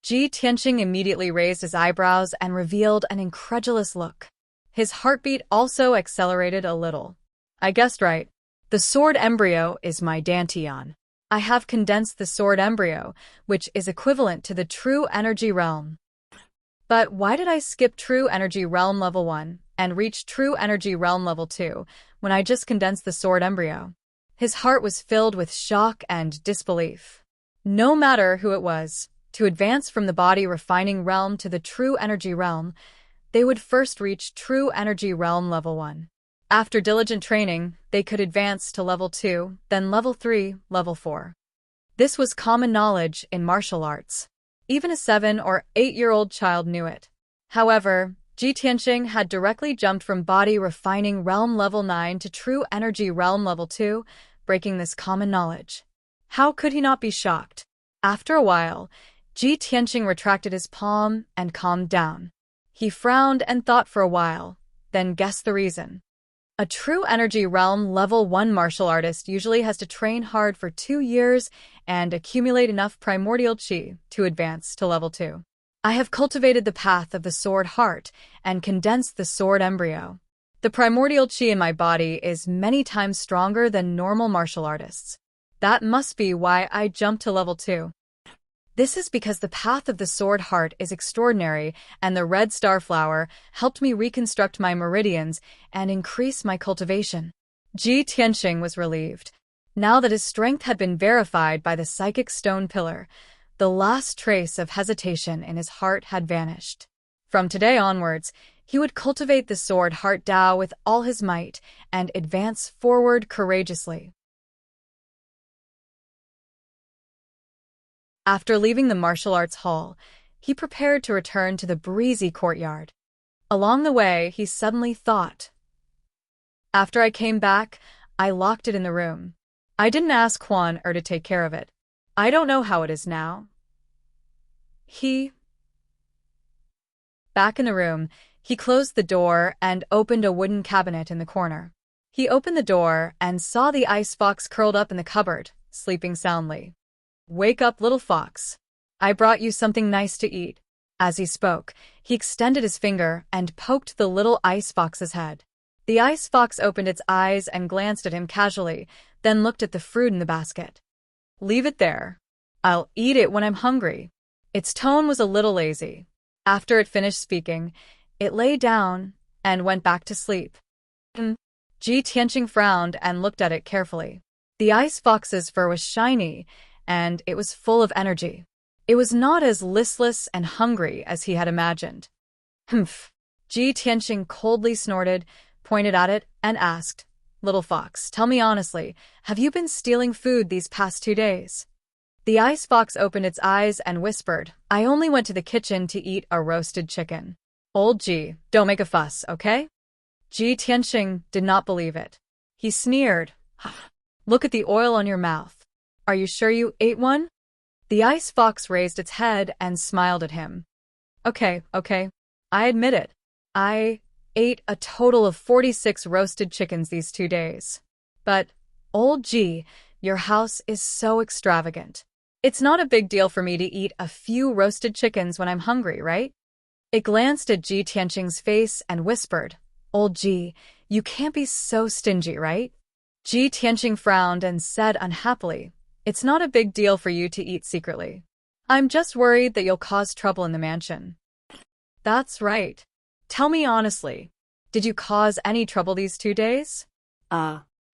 Ji Tianqing immediately raised his eyebrows and revealed an incredulous look. His heartbeat also accelerated a little. I guessed right. The sword embryo is my dantian. I have condensed the sword embryo, which is equivalent to the true energy realm. But why did I skip true energy realm level 1 and reach true energy realm level 2 when I just condensed the sword embryo? His heart was filled with shock and disbelief. No matter who it was, to advance from the body refining realm to the true energy realm, they would first reach true energy realm level 1. After diligent training, they could advance to level 2, then level 3, level 4. This was common knowledge in martial arts. Even a 7 or 8-year-old child knew it. However, Ji Tianqing had directly jumped from body refining realm level 9 to true energy realm level 2, breaking this common knowledge. How could he not be shocked? After a while, Ji Tianqing retracted his palm and calmed down. He frowned and thought for a while, then guessed the reason. A true energy realm level 1 martial artist usually has to train hard for 2 years and accumulate enough primordial qi to advance to level 2. I have cultivated the path of the sword heart and condensed the sword embryo. The primordial qi in my body is many times stronger than normal martial artists. That must be why I jumped to level 2. This is because the path of the sword heart is extraordinary, and the red star flower helped me reconstruct my meridians and increase my cultivation. Ji Tianqing was relieved. Now that his strength had been verified by the psychic stone pillar, the last trace of hesitation in his heart had vanished. From today onwards, he would cultivate the sword heart Dao with all his might and advance forward courageously. After leaving the martial arts hall, he prepared to return to the breezy courtyard. Along the way, he suddenly thought. After I came back, I locked it in the room. I didn't ask Quan to take care of it. I don't know how it is now. Back in the room, he closed the door and opened a wooden cabinet in the corner. He opened the door and saw the ice fox curled up in the cupboard, sleeping soundly. Wake up, little fox. I brought you something nice to eat. As he spoke, he extended his finger and poked the little ice fox's head. The ice fox opened its eyes and glanced at him casually, then looked at the fruit in the basket. Leave it there. I'll eat it when I'm hungry. Its tone was a little lazy. After it finished speaking, it lay down and went back to sleep. Ji Tianqing frowned and looked at it carefully. The ice fox's fur was shiny, and it was full of energy. It was not as listless and hungry as he had imagined. Humph. Ji Tianqing coldly snorted, pointed at it, and asked, Little fox, tell me honestly, have you been stealing food these past 2 days? The ice fox opened its eyes and whispered, I only went to the kitchen to eat a roasted chicken. Old Ji, don't make a fuss, okay? Ji Tianqing did not believe it. He sneered, Look at the oil on your mouth. Are you sure you ate one? The ice fox raised its head and smiled at him. Okay, I admit it. I ate a total of 46 roasted chickens these 2 days. But, old Ji, your house is so extravagant. It's not a big deal for me to eat a few roasted chickens when I'm hungry, right? It glanced at Ji Tianqing's face and whispered, Old Ji, you can't be so stingy, right? Ji Tianqing frowned and said unhappily, It's not a big deal for you to eat secretly. I'm just worried that you'll cause trouble in the mansion. That's right. Tell me honestly, did you cause any trouble these 2 days?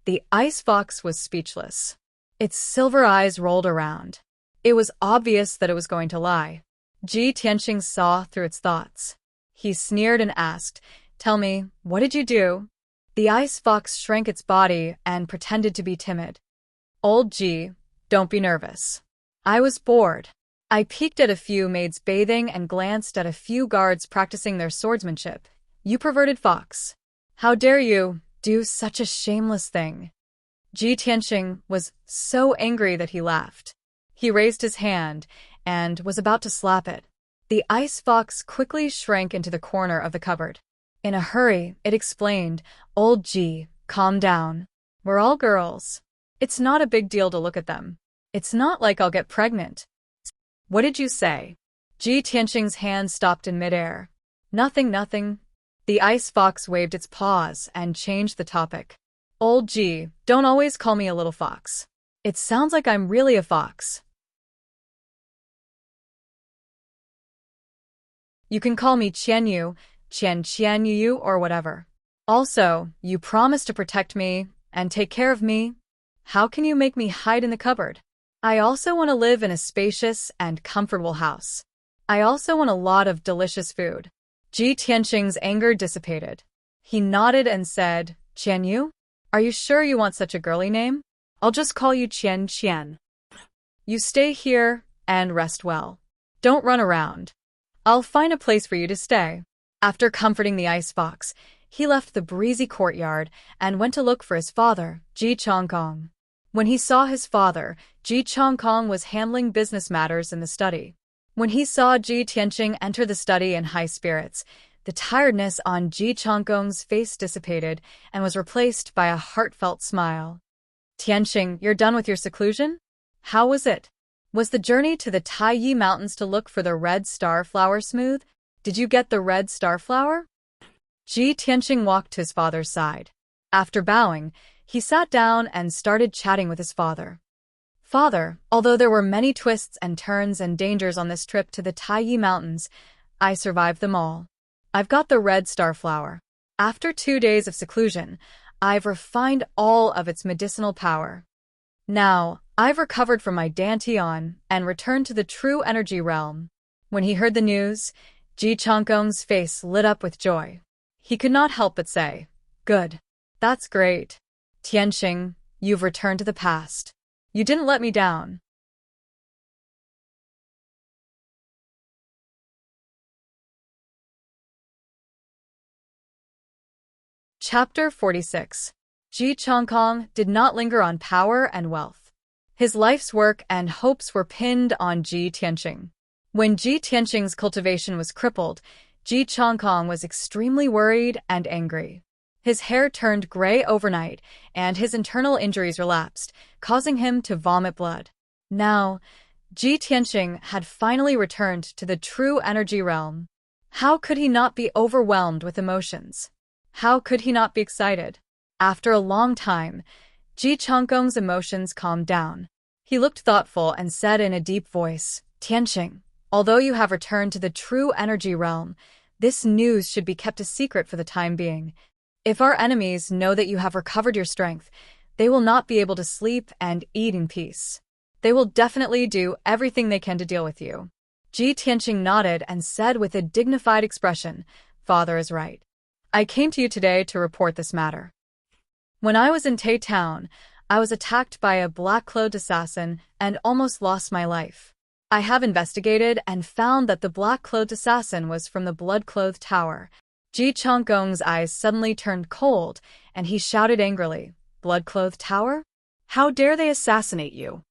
The ice fox was speechless. Its silver eyes rolled around. It was obvious that it was going to lie. Ji Tianxing saw through its thoughts. He sneered and asked, "Tell me, what did you do?" The ice fox shrank its body and pretended to be timid. "Old Ji, don't be nervous. I was bored. I peeked at a few maids bathing and glanced at a few guards practicing their swordsmanship. You perverted fox. How dare you do such a shameless thing?" Ji Tianxing was so angry that he laughed. He raised his hand and was about to slap it. The ice fox quickly shrank into the corner of the cupboard. In a hurry, it explained, "Old Ji, calm down. We're all girls. It's not a big deal to look at them. It's not like I'll get pregnant." "What did you say?" Ji Tianxing's hand stopped in midair. Nothing. The ice fox waved its paws and changed the topic. "Old Ji, don't always call me a little fox. It sounds like I'm really a fox. You can call me Qianyu, Qianyu, or whatever. Also, you promised to protect me and take care of me. How can you make me hide in the cupboard? I also want to live in a spacious and comfortable house. I also want a lot of delicious food." Ji Tianxing's anger dissipated. He nodded and said, "Qianyu? Are you sure you want such a girly name? I'll just call you Xian. You stay here and rest well. Don't run around. I'll find a place for you to stay." After comforting the ice fox, he left the breezy courtyard and went to look for his father, Ji Chongkong. When he saw his father, Ji Chongkong was handling business matters in the study. When he saw Ji Tianxing enter the study in high spirits, the tiredness on Ji Chongkong's face dissipated and was replaced by a heartfelt smile. "Tianxing, you're done with your seclusion? How was it? Was the journey to the Taiyi Mountains to look for the red star flower smooth? Did you get the red star flower?" Ji Tianxing walked to his father's side. After bowing, he sat down and started chatting with his father. "Father, although there were many twists and turns and dangers on this trip to the Taiyi Mountains, I survived them all. I've got the red star flower. After 2 days of seclusion, I've refined all of its medicinal power. Now, I've recovered from my dantian and returned to the true energy realm." When he heard the news, Ji Chongkong's face lit up with joy. He could not help but say, "Good. That's great. Tianxing, you've returned to the past. You didn't let me down." Chapter 46. Ji Chongkong did not linger on power and wealth. His life's work and hopes were pinned on Ji Tianxing. When Ji Tianxing's cultivation was crippled, Ji Chongkong was extremely worried and angry. His hair turned gray overnight, and his internal injuries relapsed, causing him to vomit blood. Now, Ji Tianxing had finally returned to the true energy realm. How could he not be overwhelmed with emotions? How could he not be excited? After a long time, Ji Chongkong's emotions calmed down. He looked thoughtful and said in a deep voice, "Tianxing, although you have returned to the true energy realm, this news should be kept a secret for the time being. If our enemies know that you have recovered your strength, they will not be able to sleep and eat in peace. They will definitely do everything they can to deal with you." Ji Tianxing nodded and said with a dignified expression, "Father is right. I came to you today to report this matter. When I was in Tai Town, I was attacked by a black-clothed assassin and almost lost my life. I have investigated and found that the black-clothed assassin was from the blood-clothed tower." Ji Chongkong's eyes suddenly turned cold, and he shouted angrily, "Blood-clothed tower? How dare they assassinate you?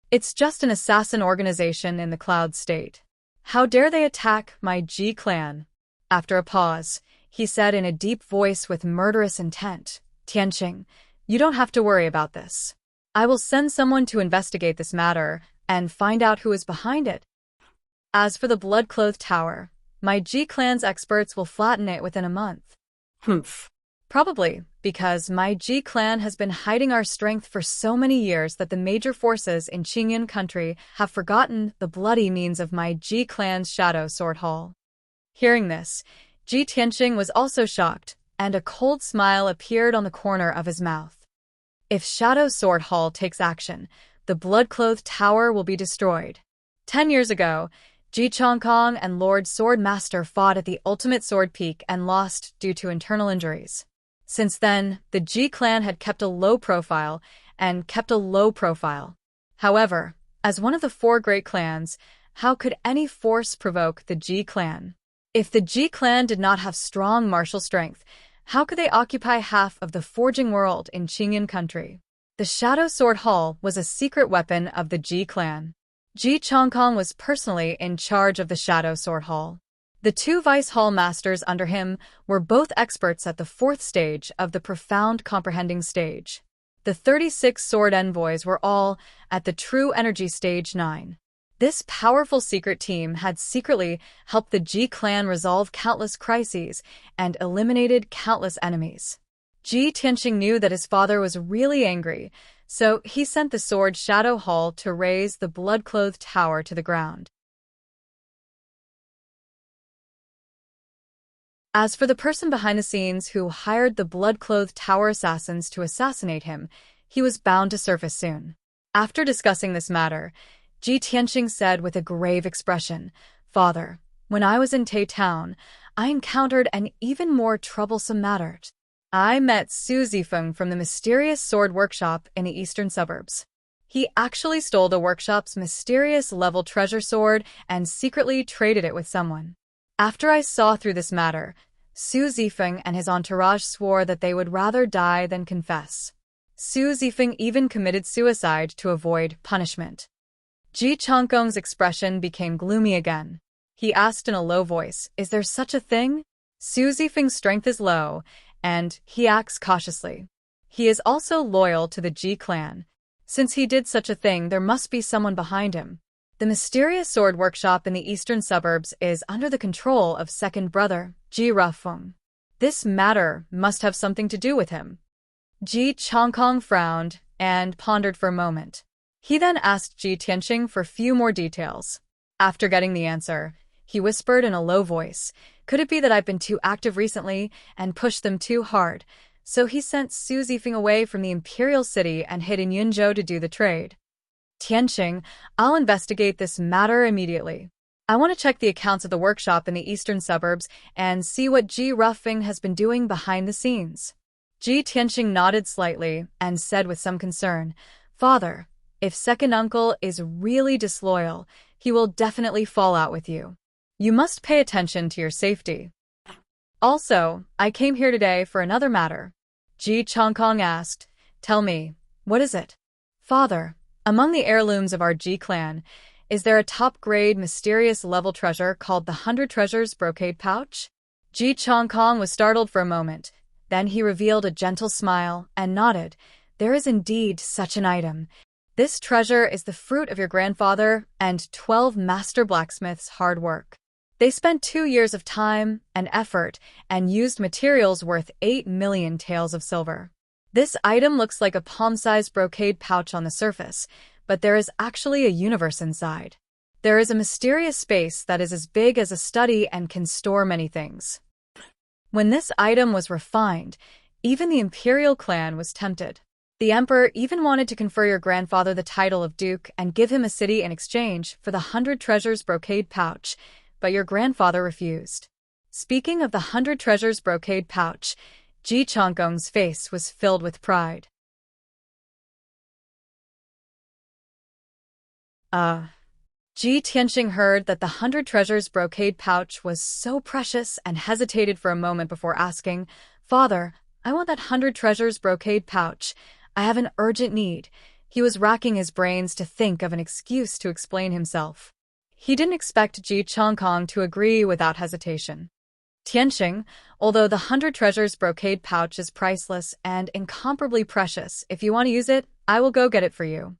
It's just an assassin organization in the Cloud State. How dare they attack my Ji clan?" After a pause, he said in a deep voice with murderous intent, "Tianxing, you don't have to worry about this. I will send someone to investigate this matter and find out who is behind it. As for the blood-clothed tower, my Ji clan's experts will flatten it within a month." "Humph. Probably, because my Ji clan has been hiding our strength for so many years that the major forces in Qingyan country have forgotten the bloody means of my Ji clan's shadow sword hall." Hearing this, Ji Tianxing was also shocked, and a cold smile appeared on the corner of his mouth. If Shadow Sword Hall takes action, the blood-clothed tower will be destroyed. 10 years ago, Ji Chongkong and Lord Swordmaster fought at the Ultimate Sword Peak and lost due to internal injuries. Since then, the Ji clan had kept a low profile. However, as one of the 4 great clans, how could any force provoke the Ji clan? If the Ji clan did not have strong martial strength, how could they occupy half of the forging world in Qingyan country? The Shadow Sword Hall was a secret weapon of the Ji clan. Ji Chongkong was personally in charge of the Shadow Sword Hall. The 2 vice hall masters under him were both experts at the 4th stage of the profound comprehending stage. The 36 sword envoys were all at the true energy stage 9. This powerful secret team had secretly helped the Ji clan resolve countless crises and eliminated countless enemies. Ji Tianxing knew that his father was really angry, so he sent the Sword Shadow Hall to raze the blood-clothed tower to the ground. As for the person behind the scenes who hired the blood-clothed tower assassins to assassinate him, he was bound to surface soon. After discussing this matter, Ji Tianxing said with a grave expression, "Father, when I was in Tai Town, I encountered an even more troublesome matter. I met Su Zifeng from the mysterious sword workshop in the eastern suburbs. He actually stole the workshop's mysterious level treasure sword and secretly traded it with someone. After I saw through this matter, Su Zifeng and his entourage swore that they would rather die than confess. Su Zifeng even committed suicide to avoid punishment." Ji Chongkong's expression became gloomy again. He asked in a low voice, "Is there such a thing?" Su Zifeng's strength is low, and he acts cautiously. He is also loyal to the Ji clan. Since he did such a thing, there must be someone behind him. The mysterious sword workshop in the eastern suburbs is under the control of second brother, Ji Rafeng. This matter must have something to do with him. Ji Chongkong frowned and pondered for a moment. He then asked Ji Tianxing for few more details. After getting the answer, he whispered in a low voice, "Could it be that I've been too active recently and pushed them too hard?" So he sent Su Zifeng away from the imperial city and hid in Yunzhou to do the trade. "Tianxing, I'll investigate this matter immediately. I want to check the accounts of the workshop in the eastern suburbs and see what Ji Rafeng has been doing behind the scenes." Ji Tianxing nodded slightly and said with some concern, "Father, if second uncle is really disloyal, he will definitely fall out with you. You must pay attention to your safety." "Also, I came here today for another matter." Ji Chongkong asked, "Tell me, what is it?" "Father, among the heirlooms of our Ji clan, is there a top-grade mysterious level treasure called the 100 Treasures Brocade Pouch?" Ji Chongkong was startled for a moment. Then he revealed a gentle smile and nodded. "There is indeed such an item. This treasure is the fruit of your grandfather and 12 master blacksmiths' hard work. They spent 2 years of time and effort and used materials worth 8 million taels of silver. This item looks like a palm-sized brocade pouch on the surface, but there is actually a universe inside. There is a mysterious space that is as big as a study and can store many things." When this item was refined, even the imperial clan was tempted. The emperor even wanted to confer your grandfather the title of duke and give him a city in exchange for the 100 Treasures Brocade Pouch, but your grandfather refused. Speaking of the 100 Treasures Brocade Pouch, Ji Chongkong's face was filled with pride. Ji Tianxing heard that the 100 Treasures Brocade Pouch was so precious and hesitated for a moment before asking, "Father, I want that 100 Treasures Brocade Pouch. I have an urgent need." He was racking his brains to think of an excuse to explain himself. He didn't expect Ji Chongkong to agree without hesitation. "Tianxing, although the 100 Treasures Brocade Pouch is priceless and incomparably precious, if you want to use it, I will go get it for you."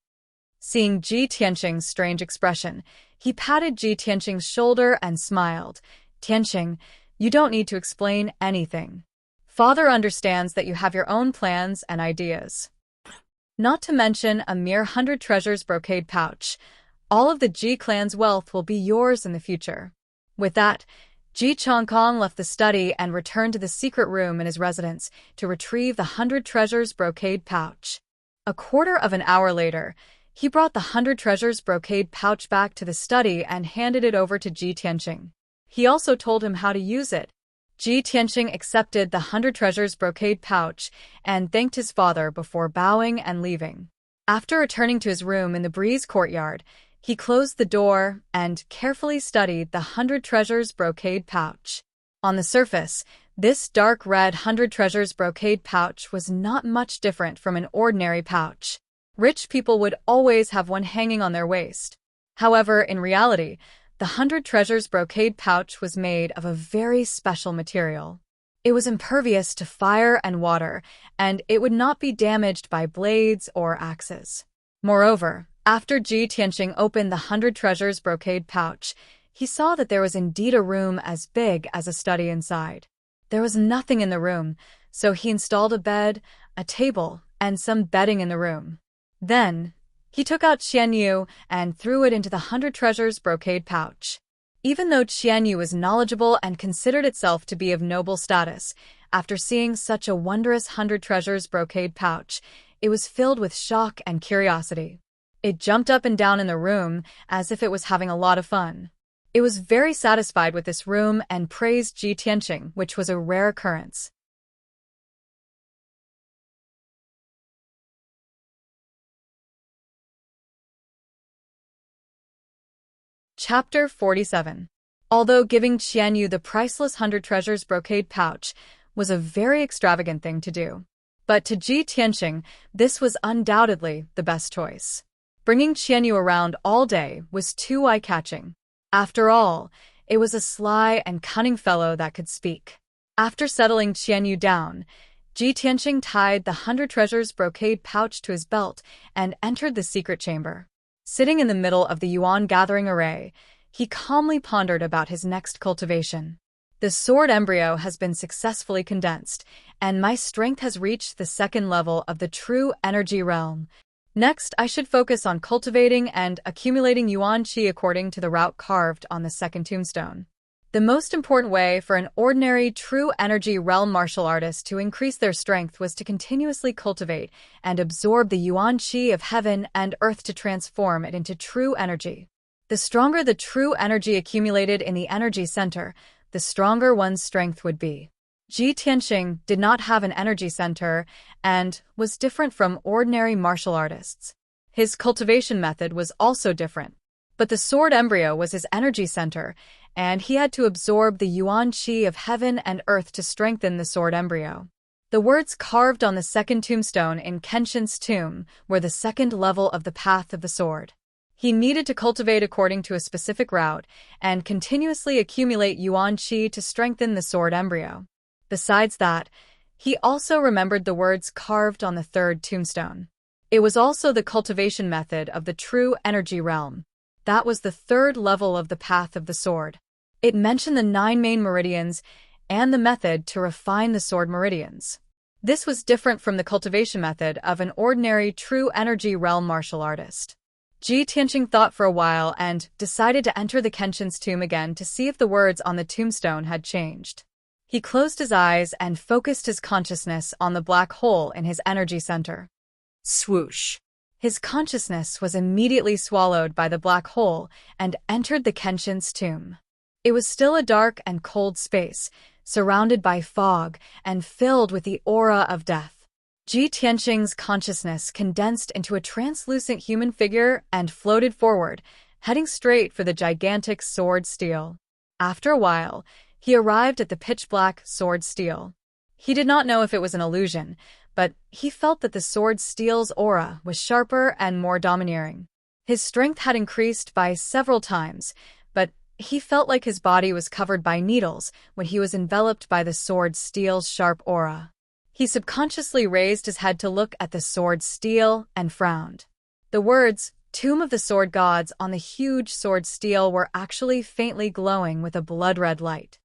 Seeing Ji Tianxing's strange expression, he patted Ji Tianxing's shoulder and smiled. "Tianxing, you don't need to explain anything. Father understands that you have your own plans and ideas. Not to mention a mere 100 Treasures Brocade Pouch. All of the Ji clan's wealth will be yours in the future." With that, Ji Chongkong left the study and returned to the secret room in his residence to retrieve the 100 Treasures Brocade Pouch. A quarter of an hour later, he brought the 100 treasures brocade pouch back to the study and handed it over to Ji Tianqing. He also told him how to use it. Ji Tianqing accepted the 100 treasures brocade pouch and thanked his father before bowing and leaving. After returning to his room in the breeze courtyard, he closed the door and carefully studied the 100 treasures brocade pouch. On the surface, this dark red 100 treasures brocade pouch was not much different from an ordinary pouch. Rich people would always have one hanging on their waist. However, in reality, the 100 treasures brocade pouch was made of a very special material. It was impervious to fire and water, and it would not be damaged by blades or axes. Moreover, after Ji Tianqing opened the 100 treasures brocade pouch, he saw that there was indeed a room as big as a study inside. There was nothing in the room, so he installed a bed, a table, and some bedding in the room. Then, he took out Xianyu and threw it into the 100 treasures brocade pouch. Even though Xianyu was knowledgeable and considered itself to be of noble status, after seeing such a wondrous 100 treasures brocade pouch, it was filled with shock and curiosity. It jumped up and down in the room as if it was having a lot of fun. It was very satisfied with this room and praised Ji Tianqing, which was a rare occurrence. Chapter 47. Although giving Xianyu the priceless 100 treasures brocade pouch was a very extravagant thing to do, but to Ji Tianqing, this was undoubtedly the best choice. Bringing Xianyu around all day was too eye-catching. After all, it was a sly and cunning fellow that could speak. After settling Xianyu down, Ji Tianqing tied the 100 treasures brocade pouch to his belt and entered the secret chamber. Sitting in the middle of the yuan gathering array, he calmly pondered about his next cultivation. The sword embryo has been successfully condensed, and my strength has reached the second level of the true energy realm. Next, I should focus on cultivating and accumulating yuan qi according to the route carved on the second tombstone. The most important way for an ordinary true energy realm martial artist to increase their strength was to continuously cultivate and absorb the yuan qi of heaven and earth to transform it into true energy. The stronger the true energy accumulated in the energy center, the stronger one's strength would be. Ji Tianqing did not have an energy center and was different from ordinary martial artists. His cultivation method was also different, but the sword embryo was his energy center, and he had to absorb the yuan qi of heaven and earth to strengthen the sword embryo. The words carved on the second tombstone in Kenshin's tomb were the second level of the path of the sword. He needed to cultivate according to a specific route and continuously accumulate yuan qi to strengthen the sword embryo. Besides that, he also remembered the words carved on the third tombstone. It was also the cultivation method of the true energy realm. That was the third level of the path of the sword. It mentioned the 9 main meridians and the method to refine the sword meridians. This was different from the cultivation method of an ordinary true energy realm martial artist. Ji Tianqing thought for a while and decided to enter the Kenshin's tomb again to see if the words on the tombstone had changed. He closed his eyes and focused his consciousness on the black hole in his energy center. Swoosh! His consciousness was immediately swallowed by the black hole and entered the Kenshin's tomb. It was still a dark and cold space, surrounded by fog and filled with the aura of death. Ji Tianqing's consciousness condensed into a translucent human figure and floated forward, heading straight for the gigantic sword steel. After a while, he arrived at the pitch-black sword steel. He did not know if it was an illusion, but he felt that the sword steel's aura was sharper and more domineering. His strength had increased by several times, but he felt like his body was covered by needles when he was enveloped by the sword steel's sharp aura. He subconsciously raised his head to look at the sword steel and frowned. The words, "Tomb of the Sword Gods" on the huge sword steel were actually faintly glowing with a blood-red light.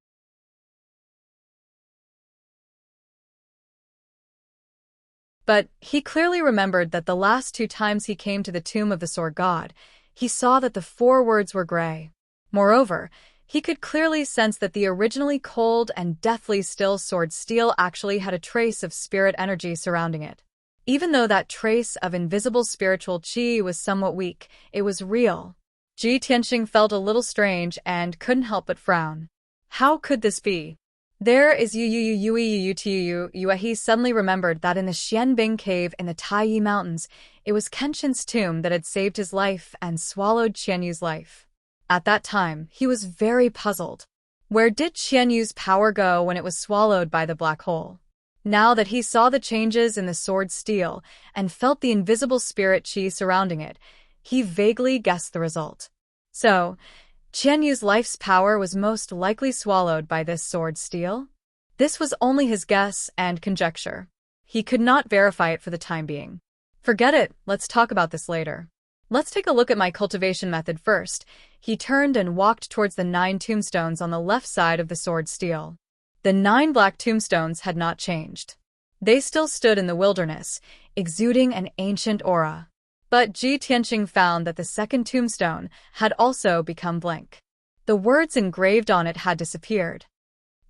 But he clearly remembered that the last 2 times he came to the Tomb of the Sword God, he saw that the 4 words were gray. Moreover, he could clearly sense that the originally cold and deathly still sword steel actually had a trace of spirit energy surrounding it. Even though that trace of invisible spiritual qi was somewhat weak, it was real. Ji Tianxing felt a little strange and couldn't help but frown. How could this be? There is He suddenly remembered that in the Xianbing cave in the Taiyi Mountains, it was Kenshin's tomb that had saved his life and swallowed Qianyu's life. At that time, he was very puzzled. Where did Qianyu's power go when it was swallowed by the black hole? Now that he saw the changes in the sword's steel and felt the invisible spirit qi surrounding it, he vaguely guessed the result. So, Qianyu's life's power was most likely swallowed by this sword steel? This was only his guess and conjecture. He could not verify it for the time being. Forget it, let's talk about this later. Let's take a look at my cultivation method first. He turned and walked towards the 9 tombstones on the left side of the sword steel. The 9 black tombstones had not changed. They still stood in the wilderness, exuding an ancient aura. But Ji Tianxing found that the second tombstone had also become blank. The words engraved on it had disappeared.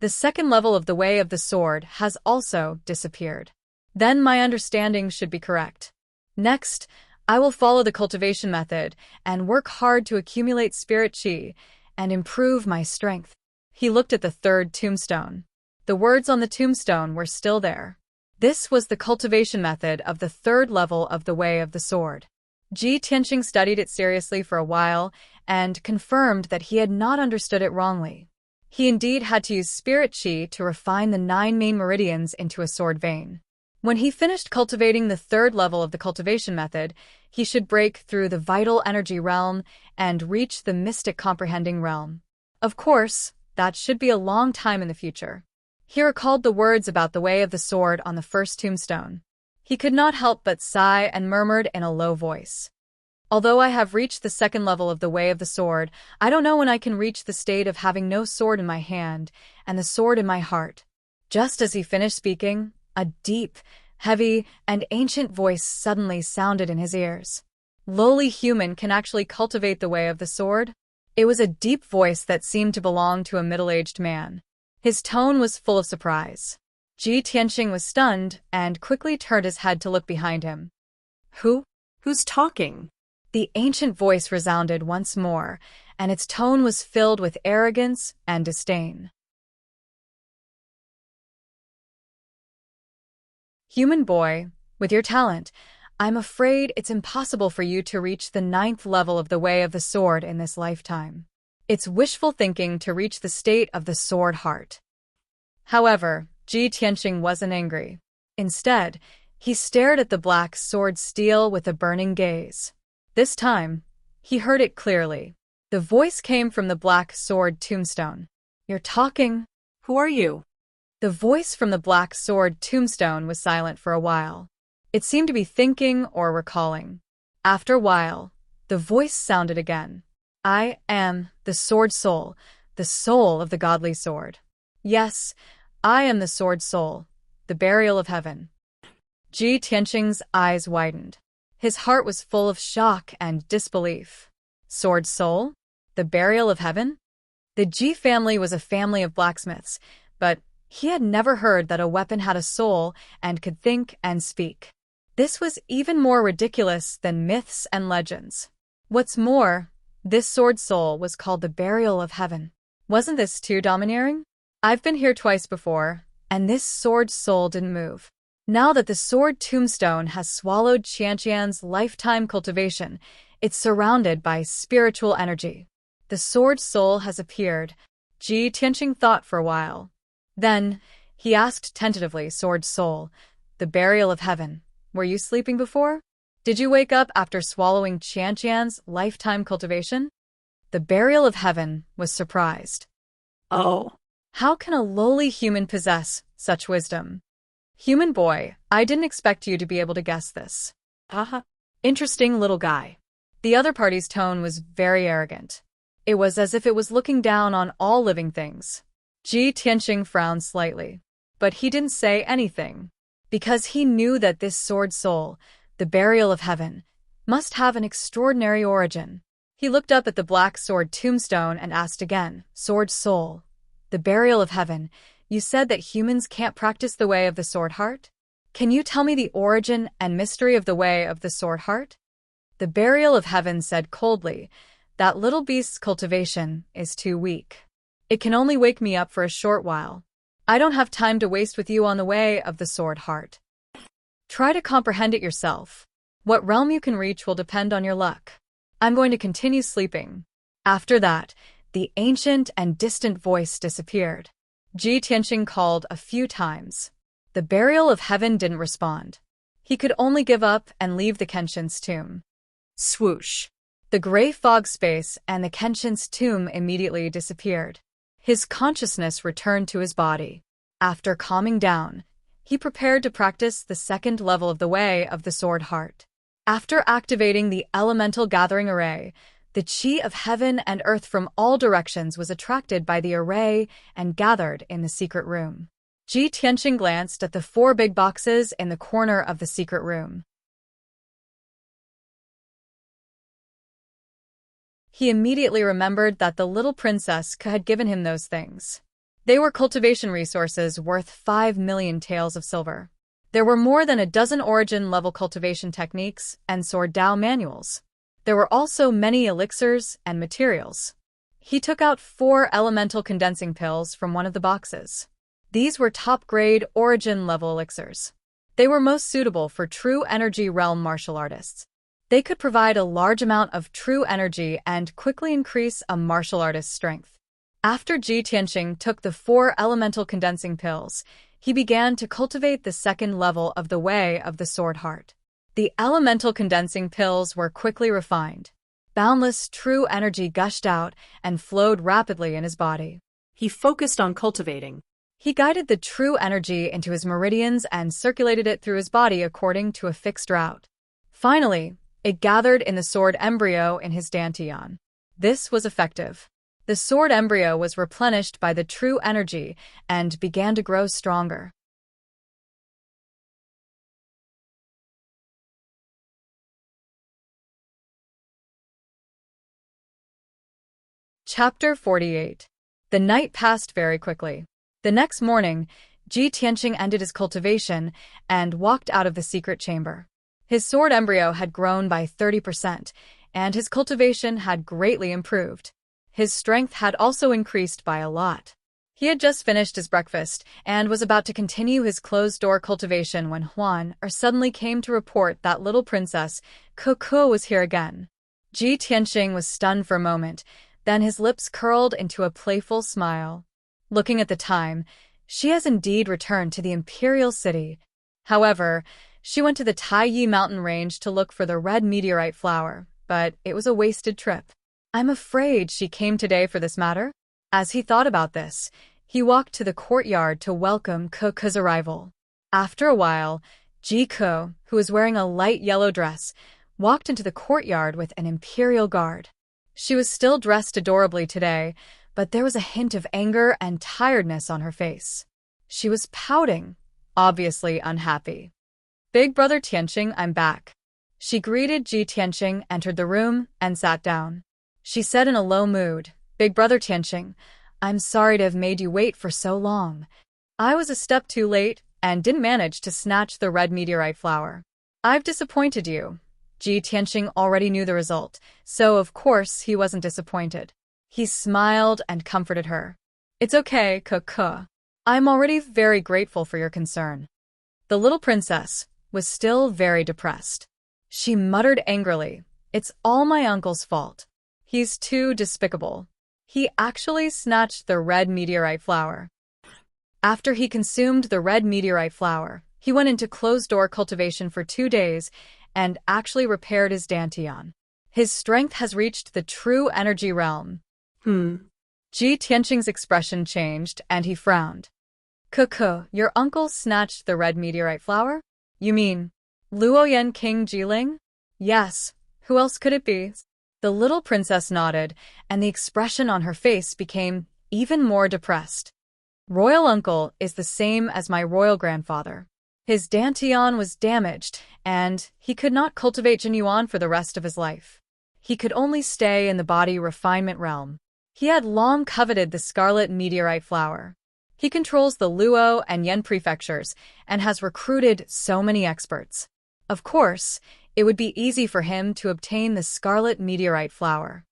The second level of the Way of the Sword has also disappeared. Then my understanding should be correct. Next, I will follow the cultivation method and work hard to accumulate spirit qi and improve my strength. He looked at the third tombstone. The words on the tombstone were still there. This was the cultivation method of the third level of the Way of the Sword. Ji Tianxing studied it seriously for a while and confirmed that he had not understood it wrongly. He indeed had to use spirit qi to refine the 9 main meridians into a sword vein. When he finished cultivating the third level of the cultivation method, he should break through the vital energy realm and reach the mystic comprehending realm. Of course, that should be a long time in the future. He recalled the words about the Way of the Sword on the first tombstone. He could not help but sigh and murmured in a low voice. Although I have reached the second level of the Way of the Sword, I don't know when I can reach the state of having no sword in my hand and the sword in my heart. Just as he finished speaking, a deep, heavy, and ancient voice suddenly sounded in his ears. Lowly human can actually cultivate the Way of the Sword? It was a deep voice that seemed to belong to a middle-aged man. His tone was full of surprise. Ji Tianxing was stunned and quickly turned his head to look behind him. Who's talking? The ancient voice resounded once more, and its tone was filled with arrogance and disdain. Human boy, with your talent, I'm afraid it's impossible for you to reach the 9th level of the Way of the Sword in this lifetime. It's wishful thinking to reach the state of the sword heart. However, Ji Tianxing wasn't angry. Instead, he stared at the black sword steel with a burning gaze. This time, he heard it clearly. The voice came from the black sword tombstone. You're talking? Who are you? The voice from the black sword tombstone was silent for a while. It seemed to be thinking or recalling. After a while, the voice sounded again. I am the sword soul, the soul of the godly sword. Yes, I am the sword soul, the burial of heaven. Ji Tianxing's eyes widened. His heart was full of shock and disbelief. Sword soul? The burial of heaven? The Ji family was a family of blacksmiths, but he had never heard that a weapon had a soul and could think and speak. This was even more ridiculous than myths and legends. What's more, this sword soul was called the burial of heaven. Wasn't this too domineering? I've been here twice before, and this sword soul didn't move. Now that the sword tombstone has swallowed Xianxian's lifetime cultivation, it's surrounded by spiritual energy. The sword soul has appeared. Ji Tianxing thought for a while. Then, he asked tentatively, Sword soul, the burial of heaven, were you sleeping before? Did you wake up after swallowing Xianxian's lifetime cultivation? The burial of heaven was surprised. Oh. How can a lowly human possess such wisdom? Human boy, I didn't expect you to be able to guess this. Haha. Interesting little guy. The other party's tone was very arrogant. It was as if it was looking down on all living things. Ji Tianxing frowned slightly, but he didn't say anything, because he knew that this sword soul, the burial of heaven, must have an extraordinary origin. He looked up at the black sword tombstone and asked again, Sword soul, the burial of heaven, you said that humans can't practice the Way of the Sword heart? Can you tell me the origin and mystery of the way of the sword heart? The burial of heaven said coldly, that little beast's cultivation is too weak. It can only wake me up for a short while. I don't have time to waste with you on the way of the sword heart. Try to comprehend it yourself. What realm you can reach will depend on your luck. I'm going to continue sleeping. After that, the ancient and distant voice disappeared. Ji Tianxing called a few times. The burial of heaven didn't respond. He could only give up and leave the Kenshin's tomb. Swoosh! The gray fog space and the Kenshin's tomb immediately disappeared. His consciousness returned to his body. After calming down, he prepared to practice the second level of the way of the sword heart. After activating the elemental gathering array, the chi of heaven and earth from all directions was attracted by the array and gathered in the secret room. Ji Tianxing glanced at the 4 big boxes in the corner of the secret room. He immediately remembered that the little princess had given him those things. They were cultivation resources worth 5 million taels of silver. There were more than a dozen origin-level cultivation techniques and sword Dao manuals. There were also many elixirs and materials. He took out 4 elemental condensing pills from one of the boxes. These were top-grade origin-level elixirs. They were most suitable for true energy realm martial artists. They could provide a large amount of true energy and quickly increase a martial artist's strength. After Ji Tianxing took the 4 elemental condensing pills, he began to cultivate the second level of the way of the sword heart. The elemental condensing pills were quickly refined. Boundless true energy gushed out and flowed rapidly in his body. He focused on cultivating. He guided the true energy into his meridians and circulated it through his body according to a fixed route. Finally, it gathered in the sword embryo in his dantian. This was effective. The sword embryo was replenished by the true energy and began to grow stronger. Chapter 48. The night passed very quickly. The next morning, Ji Tianxing ended his cultivation and walked out of the secret chamber. His sword embryo had grown by 30%, and his cultivation had greatly improved. His strength had also increased by a lot. He had just finished his breakfast and was about to continue his closed-door cultivation when Huan suddenly came to report that little princess Coco was here again. Ji Tianxing was stunned for a moment, then his lips curled into a playful smile. Looking at the time, she has indeed returned to the imperial city. However, she went to the Taiyi mountain range to look for the red meteorite flower, but it was a wasted trip. I'm afraid she came today for this matter. As he thought about this, he walked to the courtyard to welcome Coco's arrival. After a while, Ji Ko, who was wearing a light yellow dress, walked into the courtyard with an imperial guard. She was still dressed adorably today, but there was a hint of anger and tiredness on her face. She was pouting, obviously unhappy. Big brother Tianxing, I'm back. She greeted Ji Tianxing, entered the room, and sat down. She said in a low mood, Big brother Tianxing, I'm sorry to have made you wait for so long. I was a step too late and didn't manage to snatch the red meteorite flower. I've disappointed you. Ji Tianxing already knew the result, so of course he wasn't disappointed. He smiled and comforted her. It's okay, Coco. I'm already very grateful for your concern. The little princess was still very depressed. She muttered angrily, It's all my uncle's fault. He's too despicable. He actually snatched the red meteorite flower. After he consumed the red meteorite flower, he went into closed-door cultivation for 2 days and actually repaired his dantian. His strength has reached the true energy realm. Ji Tianxing's expression changed and he frowned. Coco, your uncle snatched the red meteorite flower? You mean Luoyan King Jiling? Yes. Who else could it be? The little princess nodded, and the expression on her face became even more depressed. Royal uncle is the same as my royal grandfather. His dantian was damaged, and he could not cultivate Jinyuan for the rest of his life. He could only stay in the body refinement realm. He had long coveted the scarlet meteorite flower. He controls the Luo and Yan prefectures and has recruited so many experts. Of course, it would be easy for him to obtain the scarlet meteorite flower.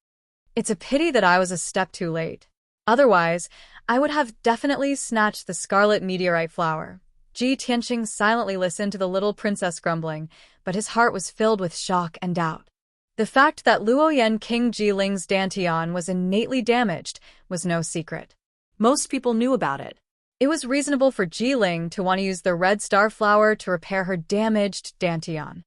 It's a pity that I was a step too late. Otherwise, I would have definitely snatched the scarlet meteorite flower. Ji Tianqing silently listened to the little princess grumbling, but his heart was filled with shock and doubt. The fact that Luoyan King Jiling's dantian was innately damaged was no secret. Most people knew about it. It was reasonable for Jiling to want to use the red star flower to repair her damaged dantian.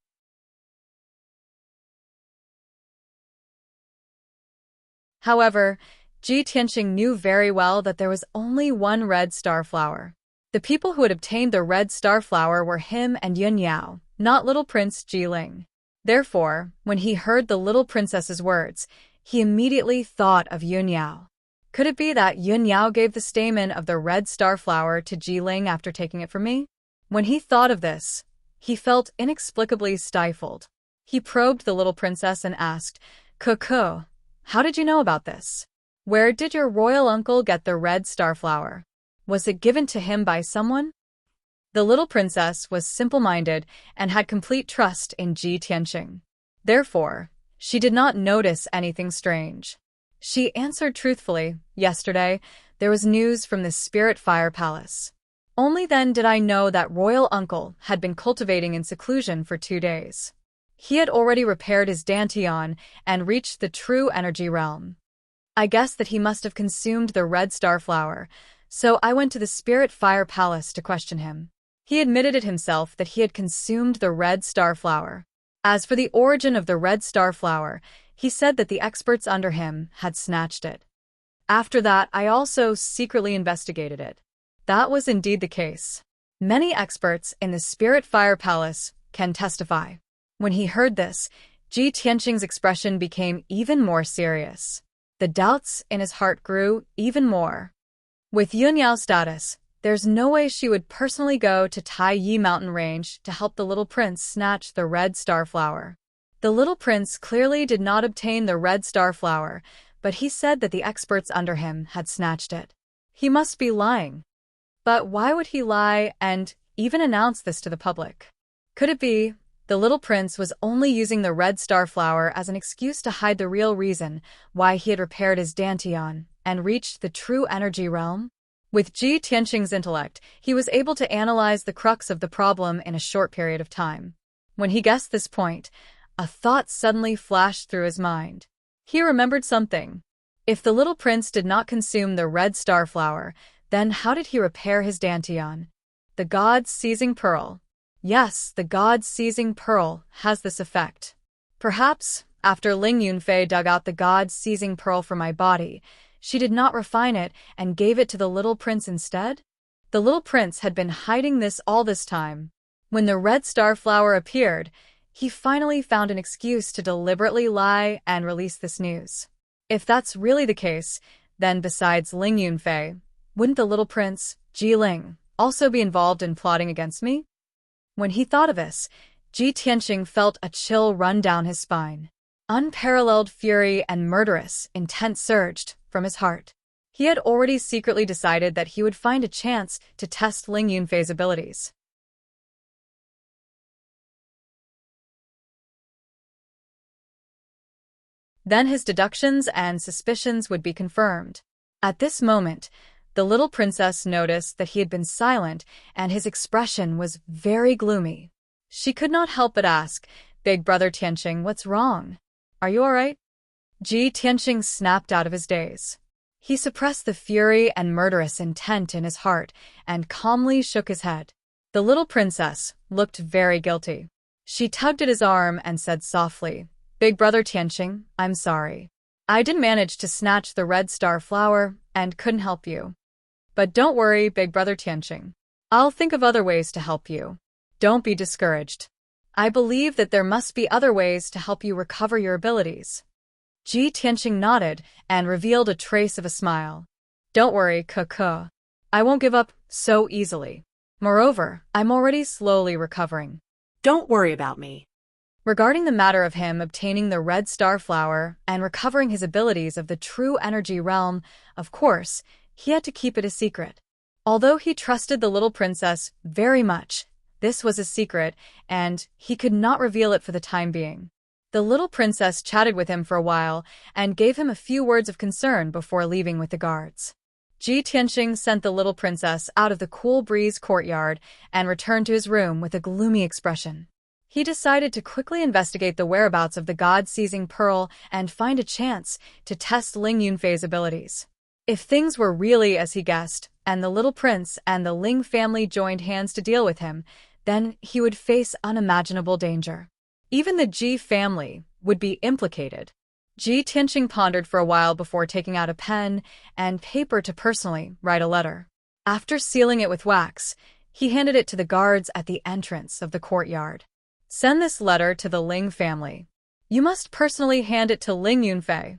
However, Ji Tianqing knew very well that there was only one red star flower. The people who had obtained the red star flower were him and Yun Yao, not little Prince Jiling. Therefore, when he heard the little princess's words, he immediately thought of Yun Yao. Could it be that Yun Yao gave the stamen of the red star flower to Jiling after taking it from me? When he thought of this, he felt inexplicably stifled. He probed the little princess and asked, "Coco, how did you know about this? Where did your royal uncle get the red star flower? Was it given to him by someone?" The little princess was simple-minded and had complete trust in Ji Tianqing. Therefore, she did not notice anything strange. She answered truthfully, "Yesterday, there was news from the Spirit Fire Palace. Only then did I know that royal uncle had been cultivating in seclusion for 2 days. He had already repaired his dantian and reached the true energy realm. I guessed that he must have consumed the red star flower, so I went to the Spirit Fire Palace to question him. He admitted it himself that he had consumed the red star flower. As for the origin of the red star flower, he said that the experts under him had snatched it. After that, I also secretly investigated it. That was indeed the case. Many experts in the Spirit Fire Palace can testify." When he heard this, Ji Tianqing's expression became even more serious. The doubts in his heart grew even more. With Yun Yao's status, there's no way she would personally go to Tai Yi mountain range to help the little prince snatch the red star flower. The little prince clearly did not obtain the red star flower, but he said that the experts under him had snatched it. He must be lying. But why would he lie and even announce this to the public? Could it be the little prince was only using the red star flower as an excuse to hide the real reason why he had repaired his dantian and reached the true energy realm? With Ji Tianqing's intellect, he was able to analyze the crux of the problem in a short period of time. When he guessed this point, a thought suddenly flashed through his mind. He remembered something. If the little prince did not consume the red star flower, then how did he repair his dantian? The god's seizing pearl. Yes, the god's seizing pearl has this effect. Perhaps, after Ling Yunfei dug out the god's seizing pearl from my body, she did not refine it and gave it to the little prince instead? The little prince had been hiding this all this time. When the red star flower appeared, he finally found an excuse to deliberately lie and release this news. If that's really the case, then besides Ling Yunfei, wouldn't the little prince, Jiling, also be involved in plotting against me? When he thought of this, Ji Tianqing felt a chill run down his spine. Unparalleled fury and murderous intent surged from his heart. He had already secretly decided that he would find a chance to test Ling Yunfei's abilities. Then his deductions and suspicions would be confirmed. At this moment, the little princess noticed that he had been silent and his expression was very gloomy. She could not help but ask, "Big brother Tianqing, what's wrong? Are you all right?" Ji Tianqing snapped out of his daze. He suppressed the fury and murderous intent in his heart and calmly shook his head. The little princess looked very guilty. She tugged at his arm and said softly, "Big brother Tianqing, I'm sorry. I didn't manage to snatch the red star flower and couldn't help you. But don't worry, big brother Tianqing. I'll think of other ways to help you. Don't be discouraged. I believe that there must be other ways to help you recover your abilities." Ji Tianqing nodded and revealed a trace of a smile. "Don't worry, Coco. I won't give up so easily. Moreover, I'm already slowly recovering." Don't worry about me. Regarding the matter of him obtaining the red star flower and recovering his abilities of the true energy realm, of course, he had to keep it a secret. Although he trusted the little princess very much, this was a secret, and he could not reveal it for the time being. The little princess chatted with him for a while and gave him a few words of concern before leaving with the guards. Ji Tianxing sent the little princess out of the cool breeze courtyard and returned to his room with a gloomy expression. He decided to quickly investigate the whereabouts of the god-seizing pearl and find a chance to test Ling Yunfei's abilities. If things were really as he guessed, and the little prince and the Ling family joined hands to deal with him, then he would face unimaginable danger. Even the Ji family would be implicated. Ji Tianxing pondered for a while before taking out a pen and paper to personally write a letter. After sealing it with wax, he handed it to the guards at the entrance of the courtyard. Send this letter to the Ling family. You must personally hand it to Ling Yunfei.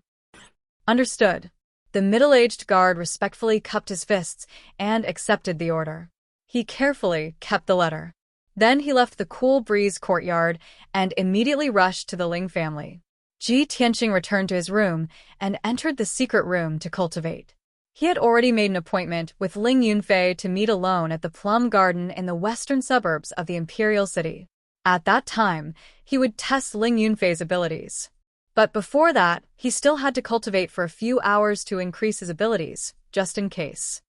Understood. The middle-aged guard respectfully cupped his fists and accepted the order. He carefully kept the letter. Then he left the cool breeze courtyard and immediately rushed to the Ling family. Ji Tianxing returned to his room and entered the secret room to cultivate. He had already made an appointment with Ling Yunfei to meet alone at the plum garden in the western suburbs of the imperial city. At that time, he would test Ling Yunfei's abilities. But before that, he still had to cultivate for a few hours to increase his abilities, just in case.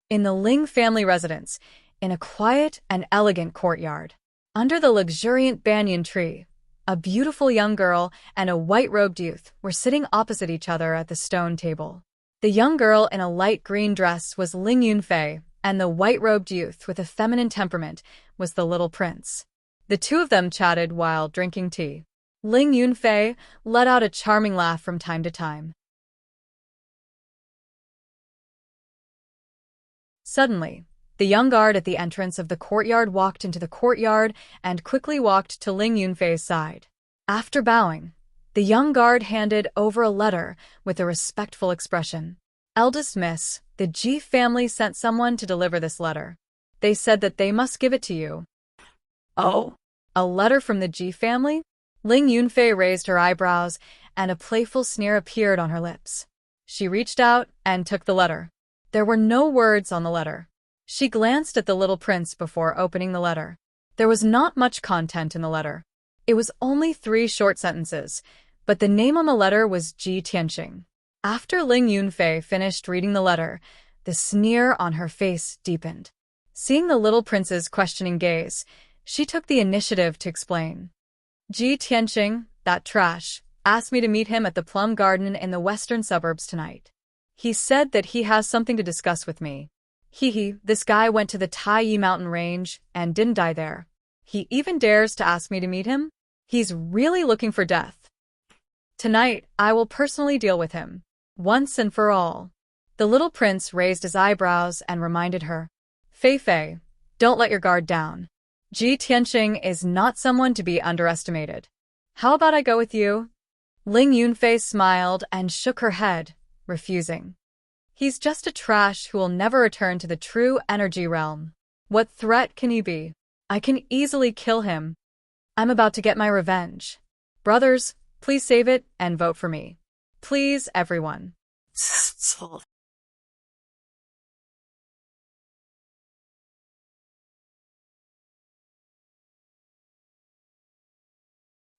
In the Ling family residence, in a quiet and elegant courtyard, under the luxuriant banyan tree, a beautiful young girl and a white-robed youth were sitting opposite each other at the stone table. The young girl in a light green dress was Ling Yunfei, and the white-robed youth with a feminine temperament was the little prince. The two of them chatted while drinking tea. Ling Yunfei let out a charming laugh from time to time. Suddenly, the young guard at the entrance of the courtyard walked into the courtyard and quickly walked to Ling Yunfei's side. After bowing, the young guard handed over a letter with a respectful expression. Eldest Miss, the Ji family sent someone to deliver this letter. They said that they must give it to you. Oh? A letter from the Ji family? Ling Yunfei raised her eyebrows, and a playful sneer appeared on her lips. She reached out and took the letter. There were no words on the letter. She glanced at the little prince before opening the letter. There was not much content in the letter. It was only 3 short sentences, but the name on the letter was Ji Tianxing. After Ling Yunfei finished reading the letter, the sneer on her face deepened. Seeing the little prince's questioning gaze, she took the initiative to explain. Ji Tianxing, that trash, asked me to meet him at the plum garden in the western suburbs tonight. He said that he has something to discuss with me. This guy went to the Taiyi mountain range and didn't die there. He even dares to ask me to meet him? He's really looking for death. Tonight, I will personally deal with him, once and for all. The little prince raised his eyebrows and reminded her. Fei, don't let your guard down. Ji Tianxing is not someone to be underestimated. How about I go with you? Ling Yunfei smiled and shook her head, refusing. He's just a trash who will never return to the true energy realm. What threat can he be? I can easily kill him. I'm about to get my revenge. Brothers, please save it and vote for me. Please, everyone.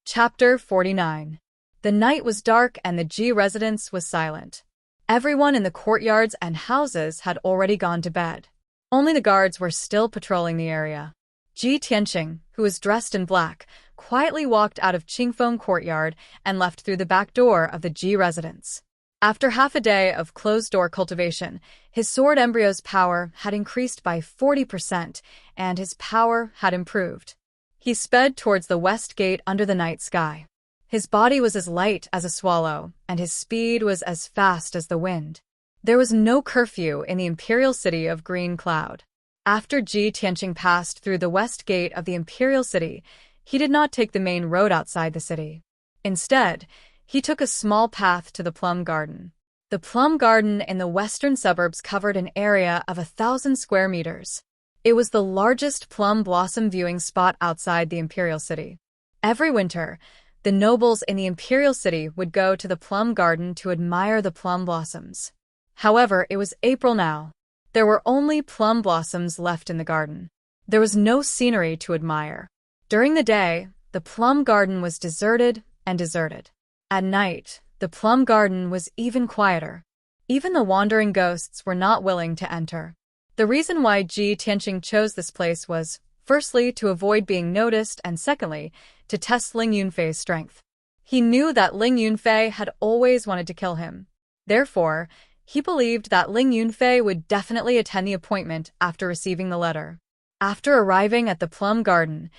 Chapter 49. The night was dark and the Ji residence was silent. Everyone in the courtyards and houses had already gone to bed. Only the guards were still patrolling the area. Ji Tianxing, who was dressed in black, quietly walked out of Qingfeng courtyard and left through the back door of the Ji residence. After half a day of closed-door cultivation, his sword embryo's power had increased by 40% and his power had improved. He sped towards the west gate under the night sky. His body was as light as a swallow, and his speed was as fast as the wind. There was no curfew in the imperial city of Green Cloud. After Ji Tianxing passed through the west gate of the imperial city, he did not take the main road outside the city. Instead, he took a small path to the plum garden. The plum garden in the western suburbs covered an area of 1,000 square meters. It was the largest plum blossom viewing spot outside the imperial city. Every winter, the nobles in the imperial city would go to the plum garden to admire the plum blossoms. However, it was April now. There were only plum blossoms left in the garden. There was no scenery to admire. During the day, the plum garden was deserted and deserted. At night, the plum garden was even quieter. Even the wandering ghosts were not willing to enter. The reason why Ji Tianqing chose this place was, firstly, to avoid being noticed, and secondly, to test Ling Yunfei's strength. He knew that Ling Yunfei had always wanted to kill him. Therefore, he believed that Ling Yunfei would definitely attend the appointment after receiving the letter. After arriving at the plum garden,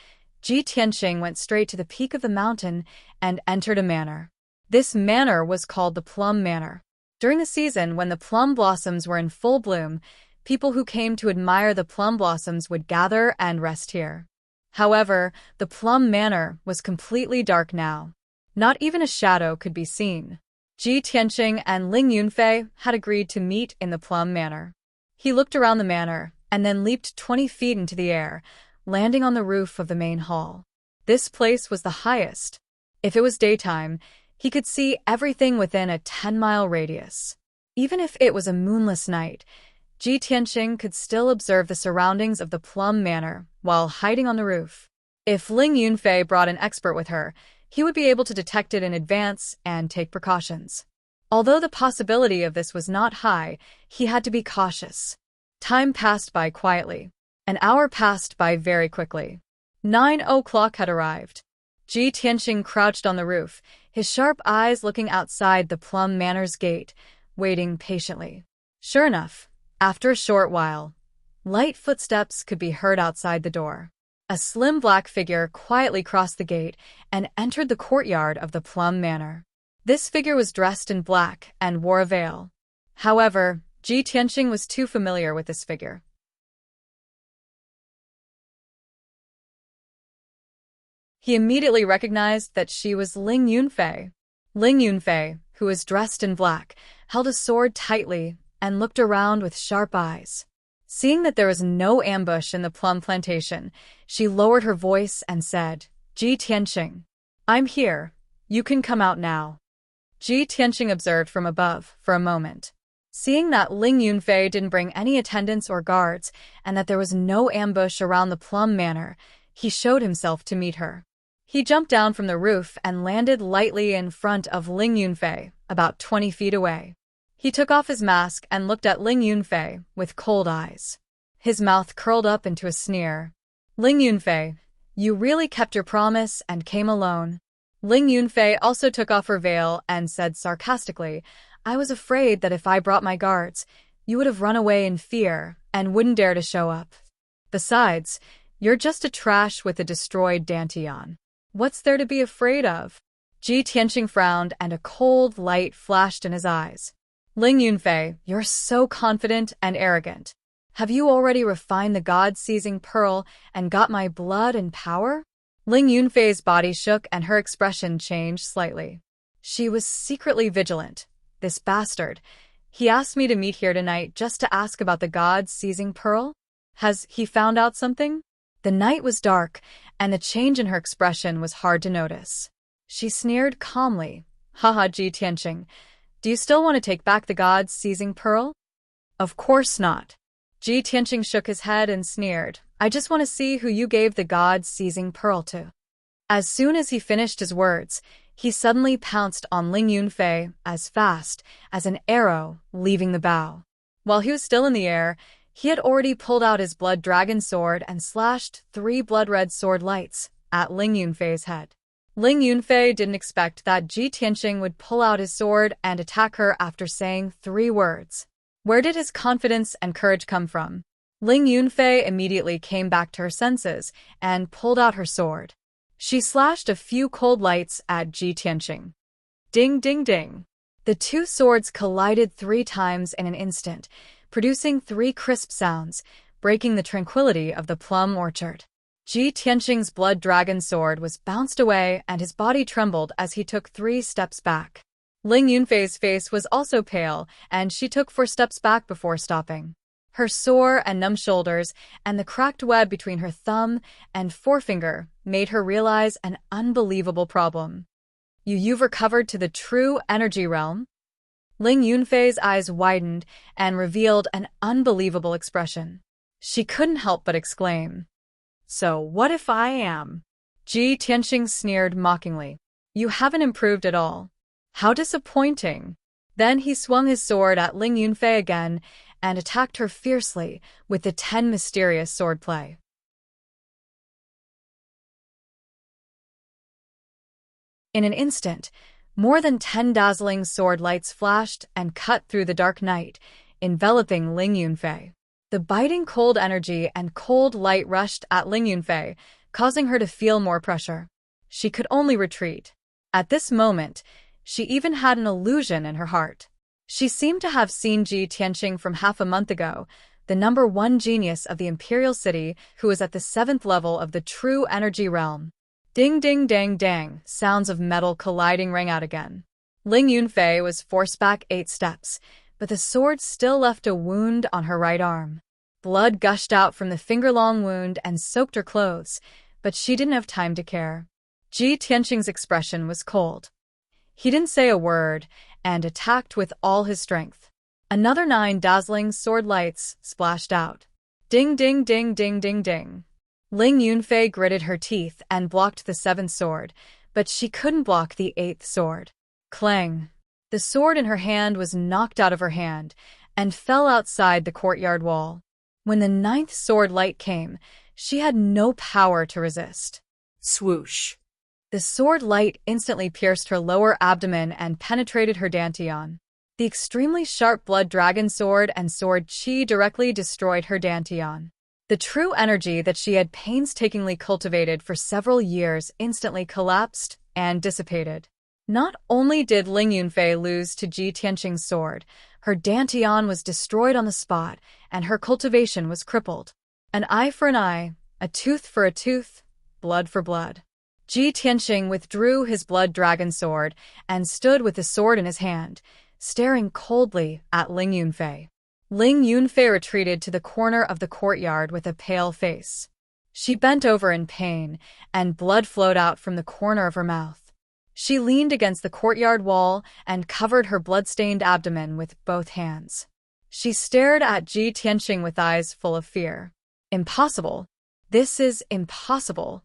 Ji Tianqing went straight to the peak of the mountain and entered a manor. This manor was called the Plum Manor. During the season when the plum blossoms were in full bloom, people who came to admire the plum blossoms would gather and rest here. However, the Plum Manor was completely dark now. Not even a shadow could be seen. Ji Tianqing and Ling Yunfei had agreed to meet in the Plum Manor. He looked around the manor and then leaped 20 feet into the air, landing on the roof of the main hall. This place was the highest. If it was daytime, he could see everything within a 10-mile radius. Even if it was a moonless night, Ji Tianqing could still observe the surroundings of the Plum Manor while hiding on the roof. If Ling Yunfei brought an expert with her, he would be able to detect it in advance and take precautions. Although the possibility of this was not high, he had to be cautious. Time passed by quietly. An hour passed by very quickly. 9 o'clock had arrived. Ji Tianqing crouched on the roof, his sharp eyes looking outside the Plum Manor's gate, waiting patiently. Sure enough, after a short while, light footsteps could be heard outside the door. A slim black figure quietly crossed the gate and entered the courtyard of the Plum Manor. This figure was dressed in black and wore a veil. However, Ji Tianqing was too familiar with this figure. He immediately recognized that she was Ling Yunfei. Ling Yunfei, who was dressed in black, held a sword tightly and looked around with sharp eyes. Seeing that there was no ambush in the plum plantation, she lowered her voice and said, "Ji Tianqing, I'm here. You can come out now." Ji Tianqing observed from above for a moment. Seeing that Ling Yunfei didn't bring any attendants or guards and that there was no ambush around the Plum Manor, he showed himself to meet her. He jumped down from the roof and landed lightly in front of Ling Yunfei, about 20 feet away. He took off his mask and looked at Ling Yunfei with cold eyes. His mouth curled up into a sneer. "Ling Yunfei, you really kept your promise and came alone." Ling Yunfei also took off her veil and said sarcastically, "I was afraid that if I brought my guards, you would have run away in fear and wouldn't dare to show up. Besides, you're just a trash with a destroyed dantian. What's there to be afraid of?" Ji Tianqing frowned and a cold light flashed in his eyes. "Ling Yunfei, you're so confident and arrogant. Have you already refined the God-seizing pearl and got my blood and power?" Ling Yunfei's body shook and her expression changed slightly. She was secretly vigilant. This bastard. He asked me to meet here tonight just to ask about the God-seizing pearl? Has he found out something? The night was dark, and the change in her expression was hard to notice. She sneered calmly. "Haha, Ji Tianqing. Do you still want to take back the God-seizing pearl?" "Of course not." Ji Tianqing shook his head and sneered. "I just want to see who you gave the God-seizing pearl to." As soon as he finished his words, he suddenly pounced on Ling Yunfei as fast as an arrow leaving the bow. While he was still in the air, he had already pulled out his blood dragon sword and slashed 3 blood-red sword lights at Ling Yunfei's head. Ling Yunfei didn't expect that Ji Tianqing would pull out his sword and attack her after saying 3 words. Where did his confidence and courage come from? Ling Yunfei immediately came back to her senses and pulled out her sword. She slashed a few cold lights at Ji Tianqing. Ding, ding, ding. The 2 swords collided 3 times in an instant, producing 3 crisp sounds, breaking the tranquility of the plum orchard. Ji Tianqing's blood dragon sword was bounced away and his body trembled as he took 3 steps back. Ling Yunfei's face was also pale, and she took 4 steps back before stopping. Her sore and numb shoulders and the cracked web between her thumb and forefinger made her realize an unbelievable problem. You've recovered to the true energy realm? Ling Yunfei's eyes widened and revealed an unbelievable expression. She couldn't help but exclaim, "So what if I am?" Ji Tianxing sneered mockingly. "You haven't improved at all. How disappointing." Then he swung his sword at Ling Yunfei again and attacked her fiercely with the 10 mysterious swordplay. In an instant, more than 10 dazzling sword lights flashed and cut through the dark night, enveloping Ling Yunfei. The biting cold energy and cold light rushed at Ling Yunfei, causing her to feel more pressure. She could only retreat. At this moment, she even had an illusion in her heart. She seemed to have seen Ji Tianxing from half a month ago, the #1 genius of the Imperial City who was at the 7th level of the true energy realm. Ding ding dang dang, sounds of metal colliding rang out again. Ling Yunfei was forced back 8 steps, but the sword still left a wound on her right arm. Blood gushed out from the finger-long wound and soaked her clothes, but she didn't have time to care. Ji Tianxing's expression was cold. He didn't say a word and attacked with all his strength. Another 9 dazzling sword lights splashed out. Ding ding ding ding ding ding. Ling Yunfei gritted her teeth and blocked the 7th sword, but she couldn't block the 8th sword. Clang! The sword in her hand was knocked out of her hand and fell outside the courtyard wall. When the 9th sword light came, she had no power to resist. Swoosh! The sword light instantly pierced her lower abdomen and penetrated her dantian. The extremely sharp blood dragon sword and sword qi directly destroyed her dantian. The true energy that she had painstakingly cultivated for several years instantly collapsed and dissipated. Not only did Ling Yunfei lose to Ji Tianxing's sword, her dantian was destroyed on the spot, and her cultivation was crippled. An eye for an eye, a tooth for a tooth, blood for blood. Ji Tianxing withdrew his blood dragon sword and stood with the sword in his hand, staring coldly at Ling Yunfei. Ling Yunfei retreated to the corner of the courtyard with a pale face. She bent over in pain, and blood flowed out from the corner of her mouth. She leaned against the courtyard wall and covered her blood-stained abdomen with both hands. She stared at Ji Tianxing with eyes full of fear. Impossible. This is impossible.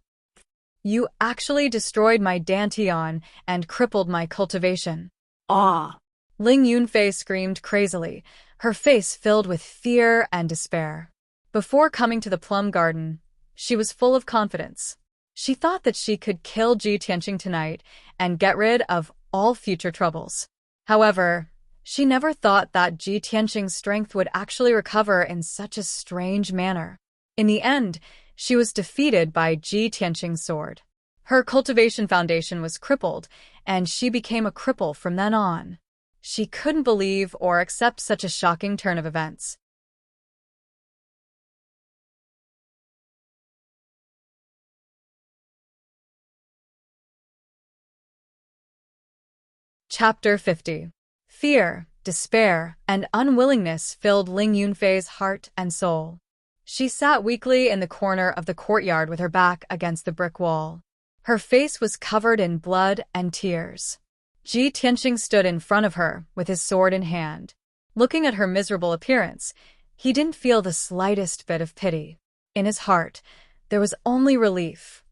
You actually destroyed my dantian and crippled my cultivation. Ah! Ling Yunfei screamed crazily, her face filled with fear and despair. Before coming to the plum garden, she was full of confidence. She thought that she could kill Ji Tianxing tonight and get rid of all future troubles. However, she never thought that Ji Tianxing's strength would actually recover in such a strange manner. In the end, she was defeated by Ji Tianxing's sword. Her cultivation foundation was crippled, and she became a cripple from then on. She couldn't believe or accept such a shocking turn of events. Chapter 50. Fear, despair, and unwillingness filled Ling Yunfei's heart and soul. She sat weakly in the corner of the courtyard with her back against the brick wall. Her face was covered in blood and tears. Ji Tianxing stood in front of her with his sword in hand. Looking at her miserable appearance, he didn't feel the slightest bit of pity. In his heart, there was only relief,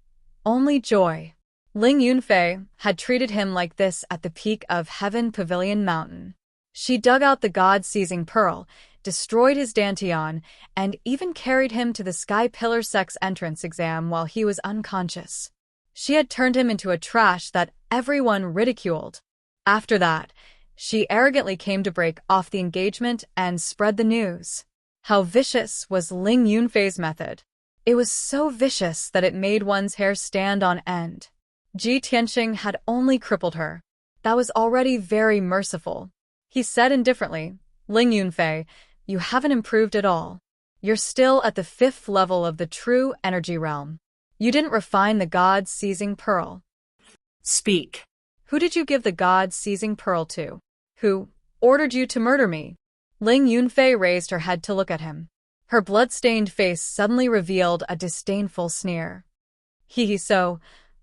only joy. Ling Yunfei had treated him like this at the peak of Heaven Pavilion Mountain. She dug out the god-seizing pearl, destroyed his dantian, and even carried him to the Sky Pillar Sex entrance exam while he was unconscious. She had turned him into a trash that everyone ridiculed. After that, she arrogantly came to break off the engagement and spread the news. How vicious was Ling Yunfei's method? It was so vicious that it made one's hair stand on end. Ji Tianxing had only crippled her. That was already very merciful. He said indifferently, "Ling Yunfei, you haven't improved at all. You're still at the 5th level of the true energy realm. You didn't refine the god-seizing pearl." Speak. Who did you give the god-seizing pearl to? Who ordered you to murder me? Ling Yunfei raised her head to look at him. Her blood-stained face suddenly revealed a disdainful sneer. So,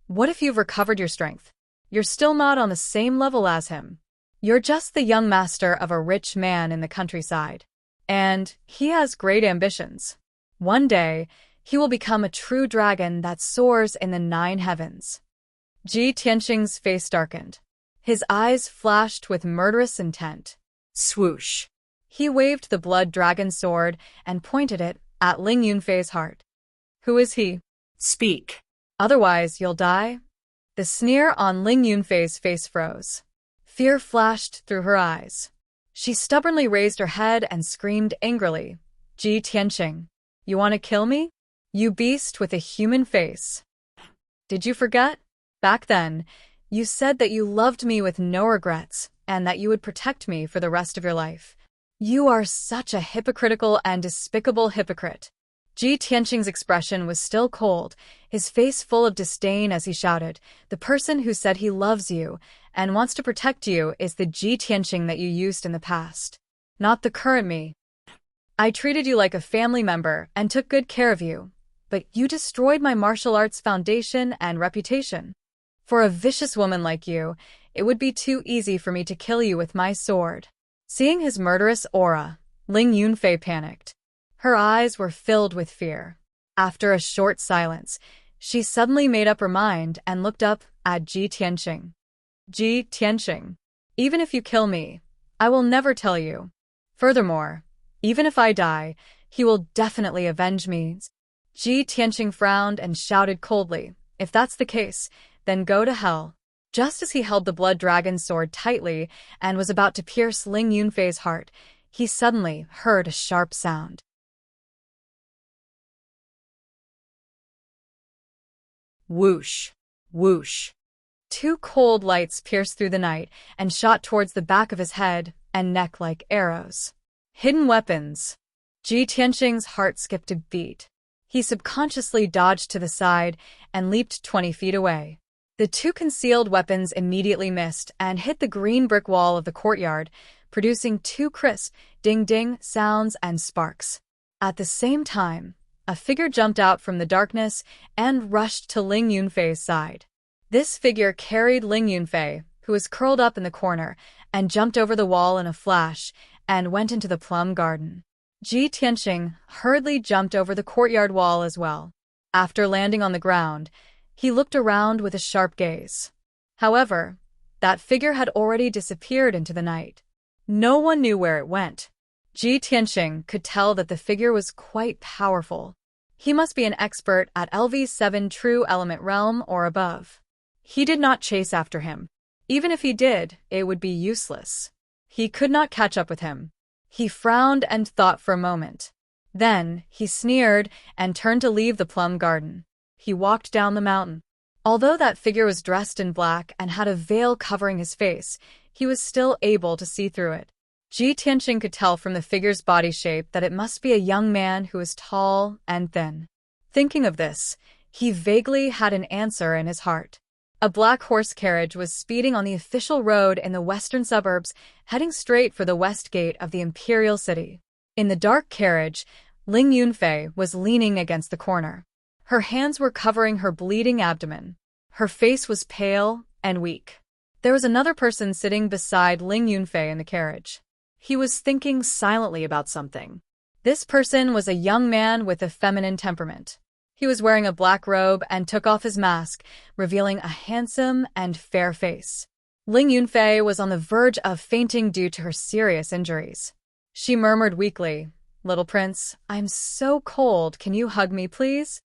what if you've recovered your strength? You're still not on the same level as him. You're just the young master of a rich man in the countryside. And he has great ambitions. One day, he will become a true dragon that soars in the 9 heavens. Ji Tianxing's face darkened. His eyes flashed with murderous intent. Swoosh. He waved the blood dragon sword and pointed it at Ling Yunfei's heart. Who is he? Speak. Otherwise, you'll die. The sneer on Ling Yunfei's face froze. Fear flashed through her eyes. She stubbornly raised her head and screamed angrily. Ji Tianxing, you want to kill me? You beast with a human face. Did you forget? Back then, you said that you loved me with no regrets and that you would protect me for the rest of your life. You are such a hypocritical and despicable hypocrite. Ji Tianxing's expression was still cold, his face full of disdain as he shouted, the person who said he loves you and wants to protect you is the Ji Tianxing that you used in the past, not the current me. I treated you like a family member and took good care of you, but you destroyed my martial arts foundation and reputation. For a vicious woman like you, it would be too easy for me to kill you with my sword. Seeing his murderous aura, Ling Yunfei panicked. Her eyes were filled with fear. After a short silence, she suddenly made up her mind and looked up at Ji Tianxing. Ji Tianxing, even if you kill me, I will never tell you. Furthermore, even if I die, he will definitely avenge me. Ji Tianxing frowned and shouted coldly, if that's the case, then go to hell. Just as he held the blood dragon sword tightly and was about to pierce Ling Yunfei's heart, he suddenly heard a sharp sound. Whoosh. Whoosh. 2 cold lights pierced through the night and shot towards the back of his head and neck like arrows. Hidden weapons. Ji Tianxing's heart skipped a beat. He subconsciously dodged to the side and leaped 20 feet away. The 2 concealed weapons immediately missed and hit the green brick wall of the courtyard, producing 2 crisp, ding-ding sounds and sparks. At the same time, a figure jumped out from the darkness and rushed to Ling Yunfei's side. This figure carried Ling Yunfei, who was curled up in the corner, and jumped over the wall in a flash and went into the plum garden. Ji Tianxing hurriedly jumped over the courtyard wall as well. After landing on the ground, he looked around with a sharp gaze. However, that figure had already disappeared into the night. No one knew where it went. Ji Tianxing could tell that the figure was quite powerful. He must be an expert at LV7 True Element Realm or above. He did not chase after him. Even if he did, it would be useless. He could not catch up with him. He frowned and thought for a moment. Then, he sneered and turned to leave the plum garden. He walked down the mountain. Although that figure was dressed in black and had a veil covering his face, he was still able to see through it. Ji Tianxing could tell from the figure's body shape that it must be a young man who was tall and thin. Thinking of this, he vaguely had an answer in his heart. A black horse carriage was speeding on the official road in the western suburbs, heading straight for the west gate of the imperial city. In the dark carriage, Ling Yunfei was leaning against the corner. Her hands were covering her bleeding abdomen. Her face was pale and weak. There was another person sitting beside Ling Yunfei in the carriage. He was thinking silently about something. This person was a young man with a feminine temperament. He was wearing a black robe and took off his mask, revealing a handsome and fair face. Ling Yunfei was on the verge of fainting due to her serious injuries. She murmured weakly, "Little prince, I'm so cold, can you hug me, please?"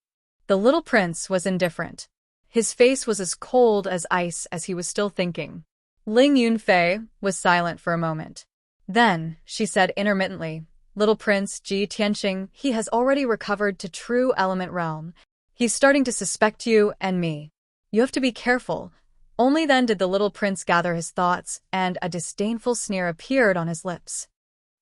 The little prince was indifferent. His face was as cold as ice as he was still thinking. Ling Yunfei was silent for a moment. Then, she said intermittently, "Little Prince Ji Tianxing, he has already recovered to true element realm. He's starting to suspect you and me. You have to be careful." Only then did the little prince gather his thoughts, and a disdainful sneer appeared on his lips.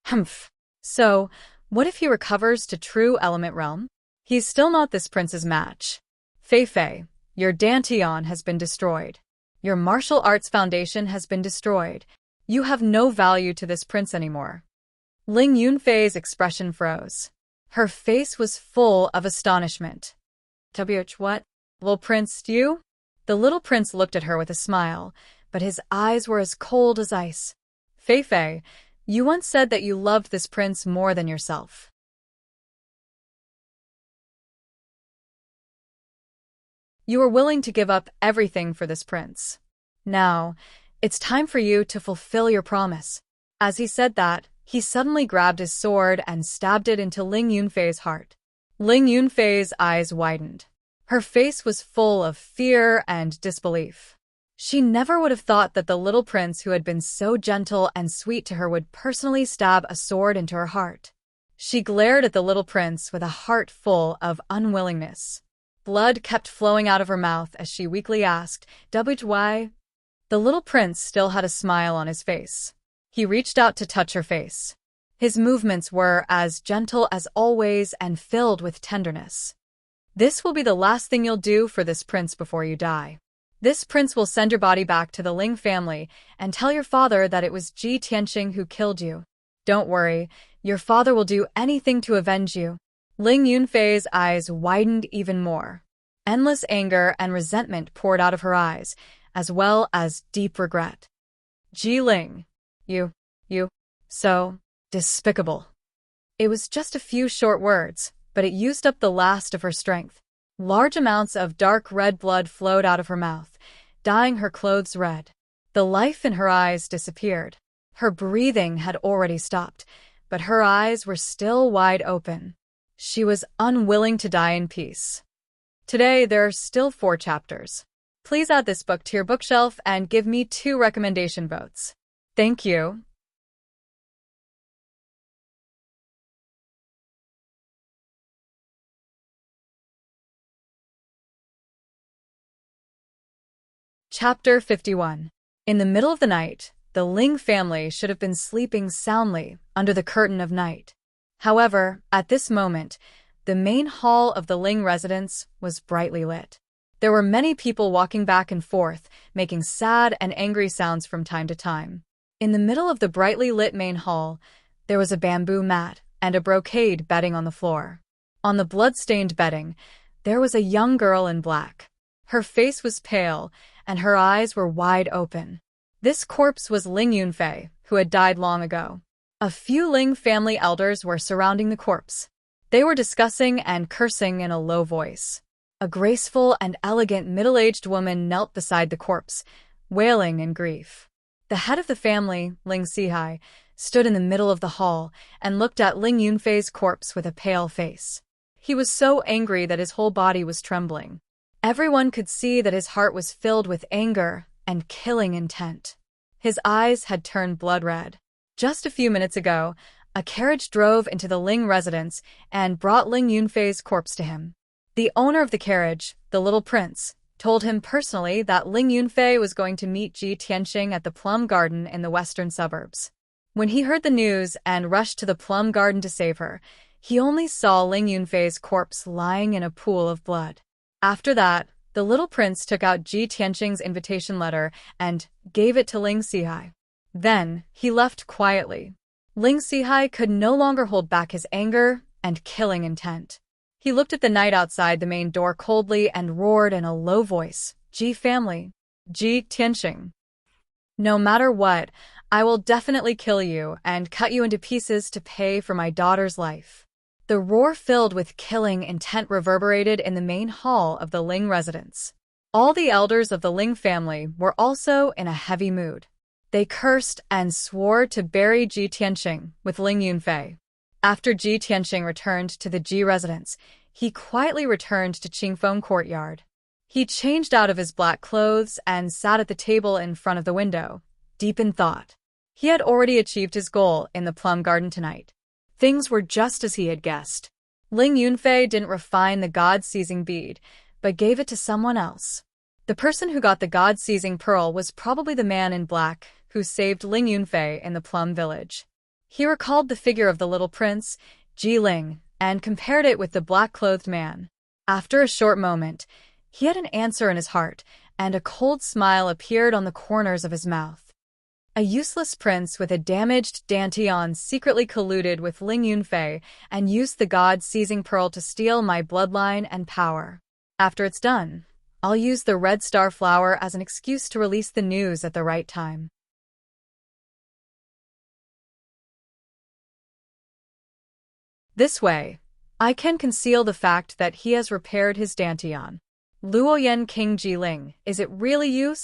Humph. So, what if he recovers to true element realm? He's still not this prince's match. Fei Fei, your dantian has been destroyed. Your martial arts foundation has been destroyed. You have no value to this prince anymore. Ling Yunfei's expression froze. Her face was full of astonishment. What? Little prince, you? The little prince looked at her with a smile, but his eyes were as cold as ice. Fei, you once said that you loved this prince more than yourself. You were willing to give up everything for this prince. Now, it's time for you to fulfill your promise. As he said that, he suddenly grabbed his sword and stabbed it into Ling Yunfei's heart. Ling Yunfei's eyes widened. Her face was full of fear and disbelief. She never would have thought that the little prince who had been so gentle and sweet to her would personally stab a sword into her heart. She glared at the little prince with a heart full of unwillingness. Blood kept flowing out of her mouth as she weakly asked, "Why?" The little prince still had a smile on his face. He reached out to touch her face. His movements were as gentle as always and filled with tenderness. "This will be the last thing you'll do for this prince before you die. This prince will send your body back to the Ling family and tell your father that it was Zhi Tianxing who killed you. Don't worry, your father will do anything to avenge you." Ling Yunfei's eyes widened even more. Endless anger and resentment poured out of her eyes, as well as deep regret. "Ji Ling, you, so despicable." It was just a few short words, but it used up the last of her strength. Large amounts of dark red blood flowed out of her mouth, dyeing her clothes red. The life in her eyes disappeared. Her breathing had already stopped, but her eyes were still wide open. She was unwilling to die in peace. Today, there are still 4 chapters. Please add this book to your bookshelf and give me 2 recommendation votes. Thank you. Chapter 51. In the middle of the night, the Ling family should have been sleeping soundly under the curtain of night. However, at this moment, the main hall of the Ling residence was brightly lit. There were many people walking back and forth, making sad and angry sounds from time to time. In the middle of the brightly lit main hall, there was a bamboo mat and a brocade bedding on the floor. On the blood-stained bedding, there was a young girl in black. Her face was pale, and her eyes were wide open. This corpse was Ling Yunfei, who had died long ago. A few Ling family elders were surrounding the corpse. They were discussing and cursing in a low voice. A graceful and elegant middle-aged woman knelt beside the corpse, wailing in grief. The head of the family, Ling Xihai, stood in the middle of the hall and looked at Ling Yunfei's corpse with a pale face. He was so angry that his whole body was trembling. Everyone could see that his heart was filled with anger and killing intent. His eyes had turned blood red. Just a few minutes ago, a carriage drove into the Ling residence and brought Ling Yunfei's corpse to him. The owner of the carriage, the little prince, told him personally that Ling Yunfei was going to meet Zhi Tianxing at the plum garden in the western suburbs. When he heard the news and rushed to the plum garden to save her, he only saw Ling Yunfei's corpse lying in a pool of blood. After that, the little prince took out Zhi Tianxing's invitation letter and gave it to Ling Xihai. Then, he left quietly. Ling Xihai could no longer hold back his anger and killing intent. He looked at the night outside the main door coldly and roared in a low voice, "Zhi family, Zhi Tianxing. No matter what, I will definitely kill you and cut you into pieces to pay for my daughter's life." The roar filled with killing intent reverberated in the main hall of the Ling residence. All the elders of the Ling family were also in a heavy mood. They cursed and swore to bury Zhi Tianxing with Ling Yunfei. After Zhi Tianxing returned to the Zhi residence, he quietly returned to Qingfeng courtyard. He changed out of his black clothes and sat at the table in front of the window, deep in thought. He had already achieved his goal in the plum garden tonight. Things were just as he had guessed. Ling Yunfei didn't refine the god-seizing bead, but gave it to someone else. The person who got the god-seizing pearl was probably the man in black who saved Ling Yunfei in the plum village. He recalled the figure of the little prince, Ji Ling, and compared it with the black-clothed man. After a short moment, he had an answer in his heart, and a cold smile appeared on the corners of his mouth. A useless prince with a damaged dantian secretly colluded with Ling Yunfei and used the god-seizing pearl to steal my bloodline and power. After it's done, I'll use the red star flower as an excuse to release the news at the right time. This way, I can conceal the fact that he has repaired his dantian. Luoyan King Jiling, is it really you?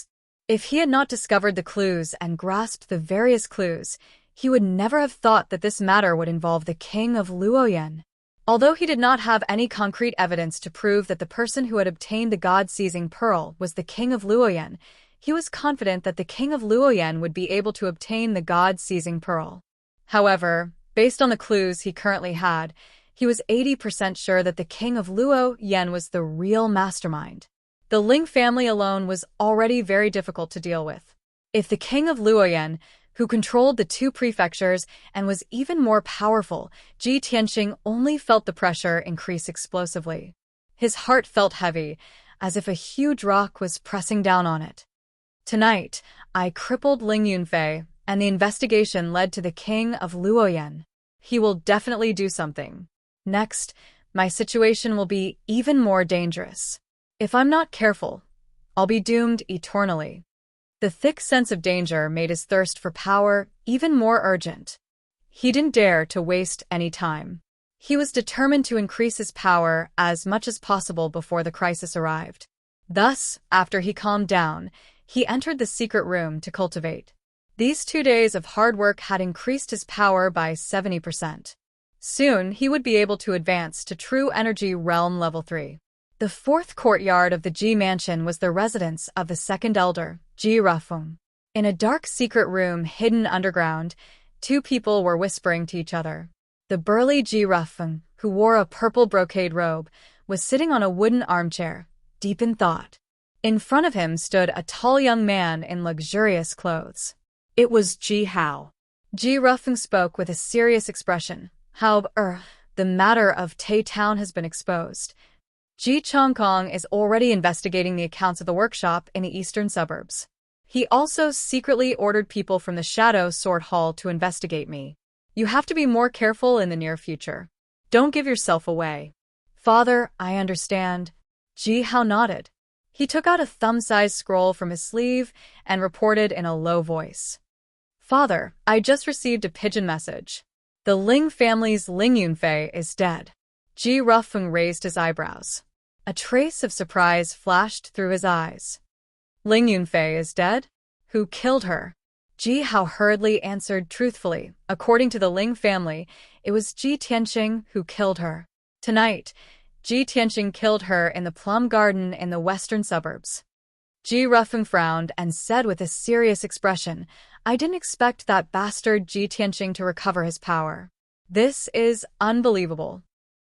If he had not discovered the clues and grasped the various clues, he would never have thought that this matter would involve the king of Luoyan. Although he did not have any concrete evidence to prove that the person who had obtained the God-seizing pearl was the king of Luoyan, he was confident that the king of Luoyan would be able to obtain the God-seizing pearl. However, based on the clues he currently had, he was 80% sure that the king of Luoyan was the real mastermind. The Ling family alone was already very difficult to deal with. If the king of Luoyan, who controlled the two prefectures and was even more powerful, Ji Tianxing only felt the pressure increase explosively. His heart felt heavy, as if a huge rock was pressing down on it. Tonight, I crippled Ling Yunfei, and the investigation led to the king of Luoyan. He will definitely do something. Next, my situation will be even more dangerous. If I'm not careful, I'll be doomed eternally. The thick sense of danger made his thirst for power even more urgent. He didn't dare to waste any time. He was determined to increase his power as much as possible before the crisis arrived. Thus, after he calmed down, he entered the secret room to cultivate. These 2 days of hard work had increased his power by 70%. Soon, he would be able to advance to True Energy Realm Level 3. The fourth courtyard of the Ji Mansion was the residence of the second elder, Ji Rufeng. In a dark secret room hidden underground, two people were whispering to each other. The burly Ji Rufeng, who wore a purple brocade robe, was sitting on a wooden armchair, deep in thought. In front of him stood a tall young man in luxurious clothes. It was Ji Hao. Ji Rufeng spoke with a serious expression. The matter of Tai Town has been exposed. Ji Chongkong is already investigating the accounts of the workshop in the eastern suburbs. He also secretly ordered people from the Shadow Sword Hall to investigate me. You have to be more careful in the near future. Don't give yourself away. Father, I understand. Ji Hao nodded. He took out a thumb-sized scroll from his sleeve and reported in a low voice. Father, I just received a pigeon message. The Ling family's Ling Yunfei is dead. Ji Rufeng raised his eyebrows. A trace of surprise flashed through his eyes. Ling Yunfei is dead? Who killed her? Ji Hao hurriedly answered truthfully. According to the Ling family, it was Ji Tianxing who killed her. Tonight, Ji Tianxing killed her in the plum garden in the western suburbs. Ji Rufeng frowned and said with a serious expression, I didn't expect that bastard Ji Tianxing to recover his power. This is unbelievable.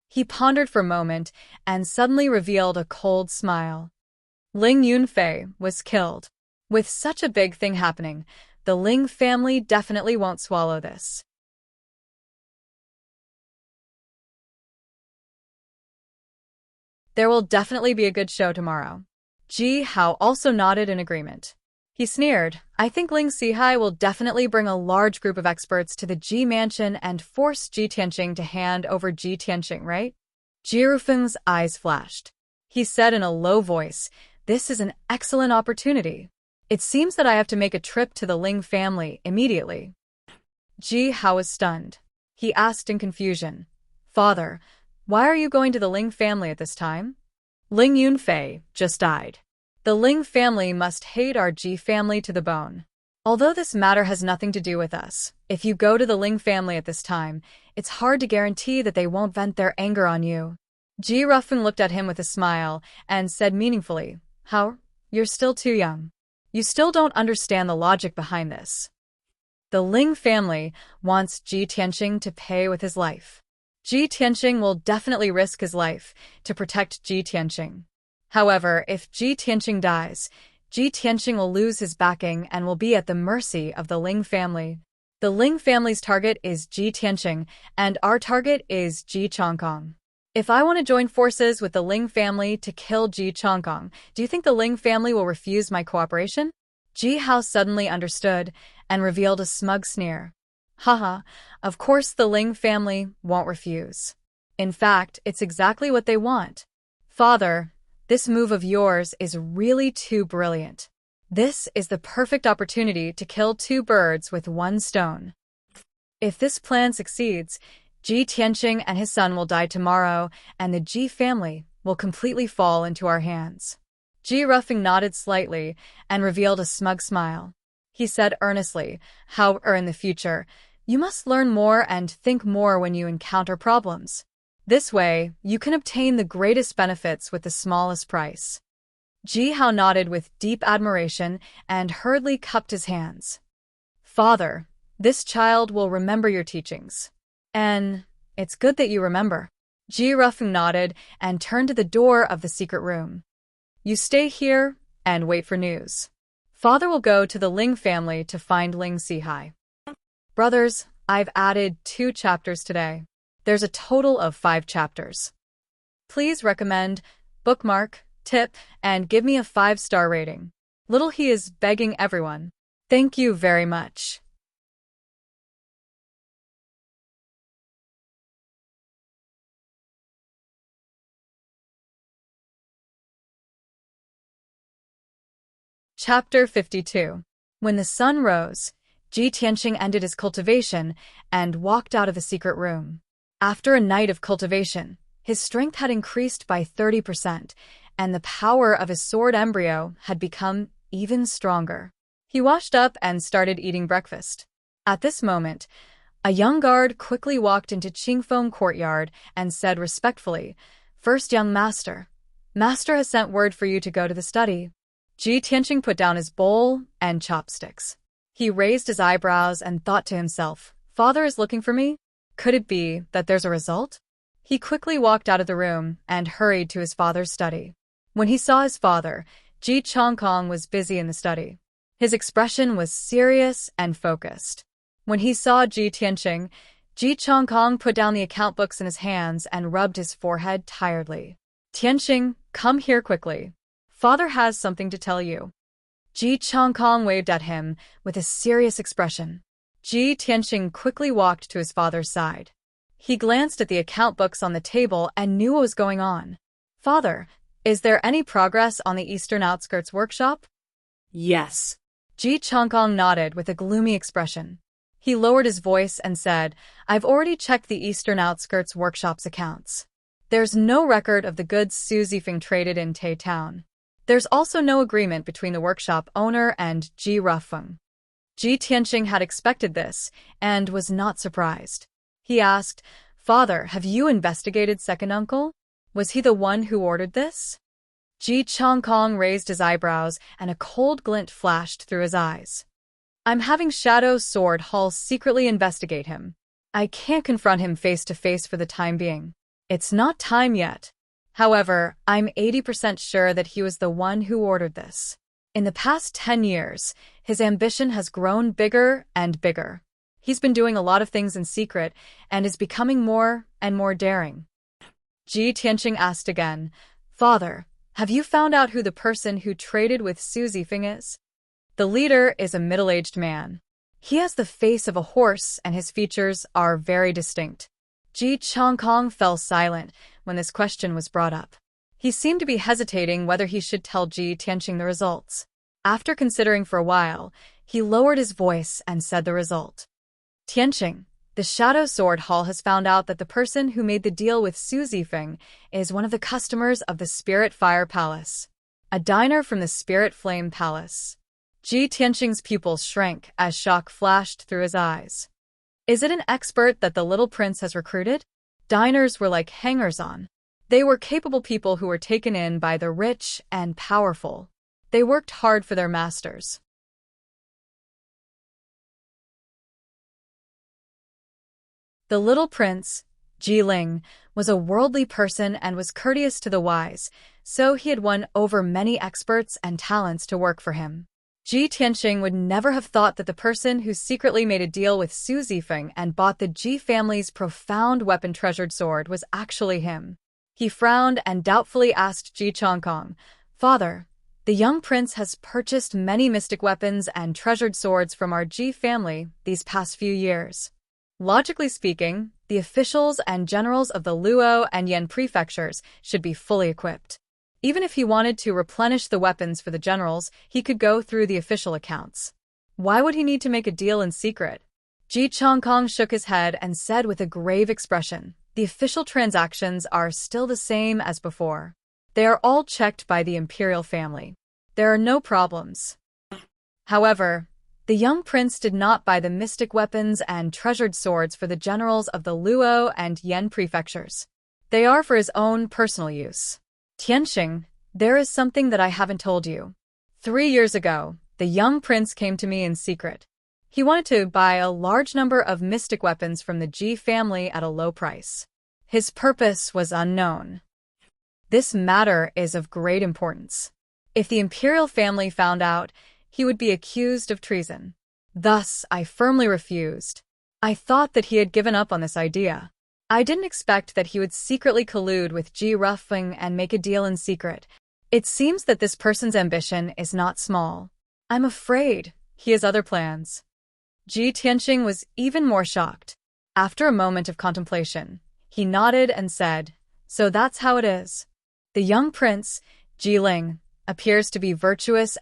He pondered for a moment and suddenly revealed a cold smile. Ling Yunfei was killed. With such a big thing happening, the Ling family definitely won't swallow this. There will definitely be a good show tomorrow. Ji Hao also nodded in agreement. He sneered, I think Ling Sihai will definitely bring a large group of experts to the Ji Mansion and force Ji Tianxing to hand over Ji Tianxing, right? Ji Rufeng's eyes flashed. He said in a low voice, this is an excellent opportunity. It seems that I have to make a trip to the Ling family immediately. Ji Hao was stunned. He asked in confusion, Father, why are you going to the Ling family at this time? Ling Yunfei just died. The Ling family must hate our Ji family to the bone. Although this matter has nothing to do with us, if you go to the Ling family at this time, it's hard to guarantee that they won't vent their anger on you. Ji Rufeng looked at him with a smile and said meaningfully, How? You're still too young. You still don't understand the logic behind this. The Ling family wants Ji Tianxing to pay with his life. Ji Tianxing will definitely risk his life to protect Ji Tianxing. However, if Ji Tianxing dies, Ji Tianxing will lose his backing and will be at the mercy of the Ling family. The Ling family's target is Ji Tianxing, and our target is Ji Chongkong. If I want to join forces with the Ling family to kill Ji Chongkong, do you think the Ling family will refuse my cooperation? Ji Hao suddenly understood and revealed a smug sneer. Haha, of course the Ling family won't refuse. In fact, it's exactly what they want. Father, this move of yours is really too brilliant. This is the perfect opportunity to kill two birds with one stone. If this plan succeeds, Ji Tianqing and his son will die tomorrow, and the Ji family will completely fall into our hands. Ji Ruffing nodded slightly and revealed a smug smile. He said earnestly, however, in the future, you must learn more and think more when you encounter problems. This way, you can obtain the greatest benefits with the smallest price. Ji Hao nodded with deep admiration and hurriedly cupped his hands. Father, this child will remember your teachings. And it's good that you remember. Ji Ruffing nodded and turned to the door of the secret room. You stay here and wait for news. Father will go to the Ling family to find Ling Sihai. Brothers, I've added 2 chapters today. There's a total of 5 chapters. Please recommend, bookmark, tip, and give me a 5-star rating. Little He is begging everyone. Thank you very much. Chapter 52. When the sun rose, Ji Tianqing ended his cultivation and walked out of the secret room. After a night of cultivation, his strength had increased by 30%, and the power of his sword embryo had become even stronger. He washed up and started eating breakfast. At this moment, a young guard quickly walked into Qingfeng courtyard and said respectfully, "First young master. Master has sent word for you to go to the study." Ji Tianqing put down his bowl and chopsticks. He raised his eyebrows and thought to himself, Father is looking for me? Could it be that there's a result? He quickly walked out of the room and hurried to his father's study. When he saw his father, Ji Chongkong was busy in the study. His expression was serious and focused. When he saw Ji Tianqing, Ji Chongkong put down the account books in his hands and rubbed his forehead tiredly. Tianqing, come here quickly. Father has something to tell you. Ji Chongkong waved at him with a serious expression. Ji Tianqing quickly walked to his father's side. He glanced at the account books on the table and knew what was going on. Father, is there any progress on the eastern outskirts workshop? Yes. Ji Chongkong nodded with a gloomy expression. He lowered his voice and said, I've already checked the eastern outskirts workshop's accounts. There's no record of the goods Su Zifeng traded in Tai Town. There's also no agreement between the workshop owner and Ji Ruffeng. Ji Tianqing had expected this and was not surprised. He asked, Father, have you investigated second uncle? Was he the one who ordered this? Ji Chongkong raised his eyebrows and a cold glint flashed through his eyes. I'm having Shadow Sword Hall secretly investigate him. I can't confront him face to face for the time being. It's not time yet. However, I'm 80% sure that he was the one who ordered this. In the past 10 years, his ambition has grown bigger and bigger. He's been doing a lot of things in secret and is becoming more and more daring. Ji Tianqing asked again, Father, have you found out who the person who traded with Su Zifeng is? The leader is a middle-aged man. He has the face of a horse and his features are very distinct. Ji Chongkong fell silent when this question was brought up. He seemed to be hesitating whether he should tell Ji Tianqing the results. After considering for a while, he lowered his voice and said the result. Tianqing, the Shadow Sword Hall has found out that the person who made the deal with Su Zifeng is one of the customers of the Spirit Fire Palace, a diner from the Spirit Flame Palace. Ji Tianqing's pupils shrank as shock flashed through his eyes. Is it an expert that the little prince has recruited? Diners were like hangers-on. They were capable people who were taken in by the rich and powerful. They worked hard for their masters. The little prince, Ji Ling, was a worldly person and was courteous to the wise, so he had won over many experts and talents to work for him. Ji Tianqing would never have thought that the person who secretly made a deal with Su Zifeng and bought the Ji family's profound weapon-treasured sword was actually him. He frowned and doubtfully asked Ji Chongkong, Father, the young prince has purchased many mystic weapons and treasured swords from our Ji family these past few years. Logically speaking, the officials and generals of the Luo and Yan prefectures should be fully equipped. Even if he wanted to replenish the weapons for the generals, he could go through the official accounts. Why would he need to make a deal in secret? Ji Changkong shook his head and said with a grave expression, "The official transactions are still the same as before. They are all checked by the imperial family. There are no problems." However, the young prince did not buy the mystic weapons and treasured swords for the generals of the Luo and Yan prefectures. They are for his own personal use. Tianxing, there is something that I haven't told you. 3 years ago, the young prince came to me in secret. He wanted to buy a large number of mystic weapons from the Ji family at a low price. His purpose was unknown. This matter is of great importance. If the imperial family found out, he would be accused of treason. Thus, I firmly refused. I thought that he had given up on this idea. I didn't expect that he would secretly collude with Ji Ruffing and make a deal in secret. It seems that this person's ambition is not small. I'm afraid he has other plans. Ji Tianxing was even more shocked. After a moment of contemplation, he nodded and said, "So that's how it is. The young prince, Ji Ling, appears to be virtuous,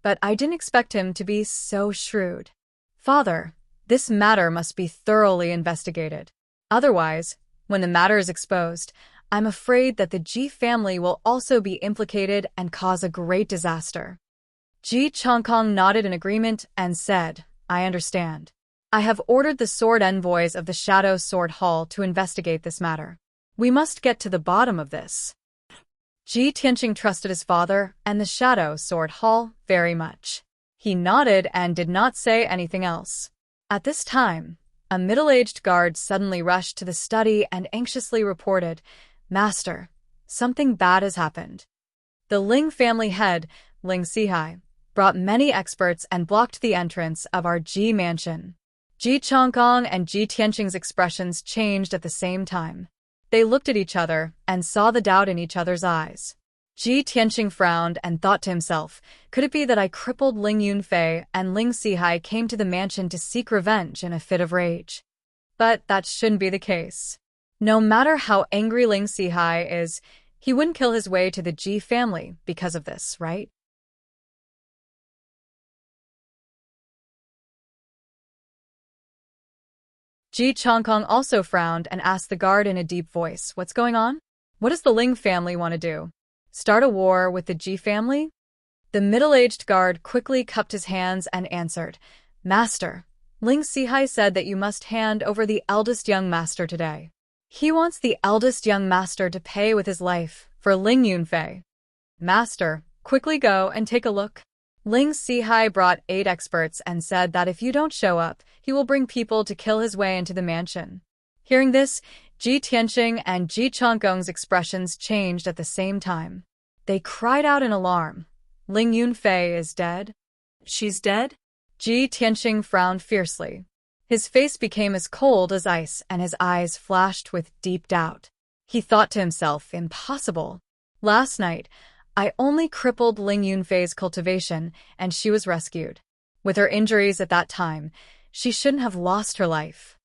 but I didn't expect him to be so shrewd. Father, this matter must be thoroughly investigated. Otherwise, when the matter is exposed, I'm afraid that the Ji family will also be implicated and cause a great disaster." Ji Changkong nodded in agreement and said, "I understand. I have ordered the sword envoys of the Shadow Sword Hall to investigate this matter. We must get to the bottom of this." Ji Tianxing trusted his father and the Shadow Sword Hall very much. He nodded and did not say anything else. At this time, a middle-aged guard suddenly rushed to the study and anxiously reported, "Master, something bad has happened." The Ling family head, Ling Sihai, brought many experts and blocked the entrance of our Ji mansion. Ji Changkong and Ji Tianxing's expressions changed at the same time. They looked at each other and saw the doubt in each other's eyes. Ji Tianxing frowned and thought to himself, could it be that I crippled Ling Yunfei and Ling Sihai came to the mansion to seek revenge in a fit of rage? But that shouldn't be the case. No matter how angry Ling Sihai is, he wouldn't kill his way to the Ji family because of this, right? Ji Changkong also frowned and asked the guard in a deep voice, "What's going on? What does the Ling family want to do? Start a war with the Ji family?" The middle-aged guard quickly cupped his hands and answered, "Master, Ling Sihai said that you must hand over the eldest young master today. He wants the eldest young master to pay with his life for Ling Yunfei. Master, quickly go and take a look." Ling Sihai brought 8 experts and said that if you don't show up, he will bring people to kill his way into the mansion. Hearing this, Ji Tianxing and Ji Changkong's expressions changed at the same time. They cried out in alarm. "Ling Yunfei is dead?" She's dead? Ji Tianxing frowned fiercely. His face became as cold as ice and his eyes flashed with deep doubt. He thought to himself, impossible. Last night, I only crippled Ling Yunfei's cultivation, and she was rescued. With her injuries at that time, she shouldn't have lost her life.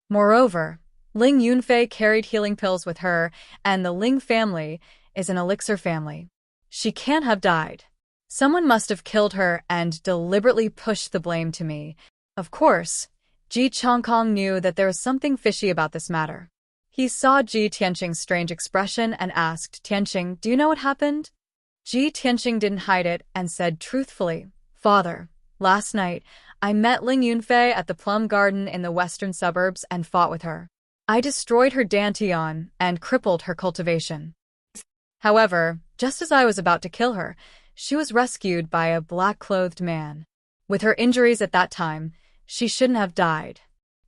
Moreover, Ling Yunfei carried healing pills with her, and the Ling family is an elixir family. She can't have died. Someone must have killed her and deliberately pushed the blame to me. Of course, Ji Changkong knew that there was something fishy about this matter. He saw Ji Tianxing's strange expression and asked, "Tianxing, do you know what happened?" Ji Tianxing didn't hide it and said truthfully, "Father, last night, I met Ling Yunfei at the plum garden in the western suburbs and fought with her. I destroyed her dantian and crippled her cultivation. However, just as I was about to kill her, she was rescued by a black-clothed man. With her injuries at that time, she shouldn't have died."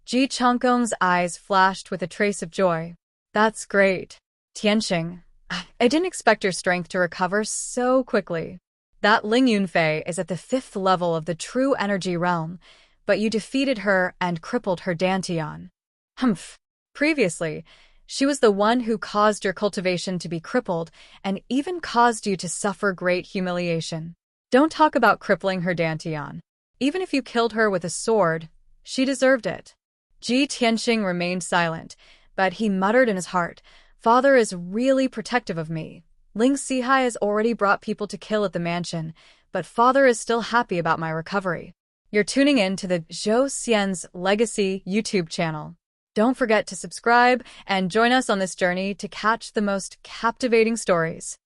Ji Changkong's eyes flashed with a trace of joy. "That's great. Tianxing, I didn't expect your strength to recover so quickly. That Ling Yunfei is at the 5th level of the true energy realm, but you defeated her and crippled her dantian. Humph. Previously, she was the one who caused your cultivation to be crippled and even caused you to suffer great humiliation. Don't talk about crippling her dantian. Even if you killed her with a sword, she deserved it." Ji Tianxing remained silent, but he muttered in his heart, "Father is really protective of me. Ling Sihai has already brought people to kill at the mansion, but Father is still happy about my recovery. You're tuning in to the Zhou Xian's Legacy YouTube channel. Don't forget to subscribe and join us on this journey to catch the most captivating stories.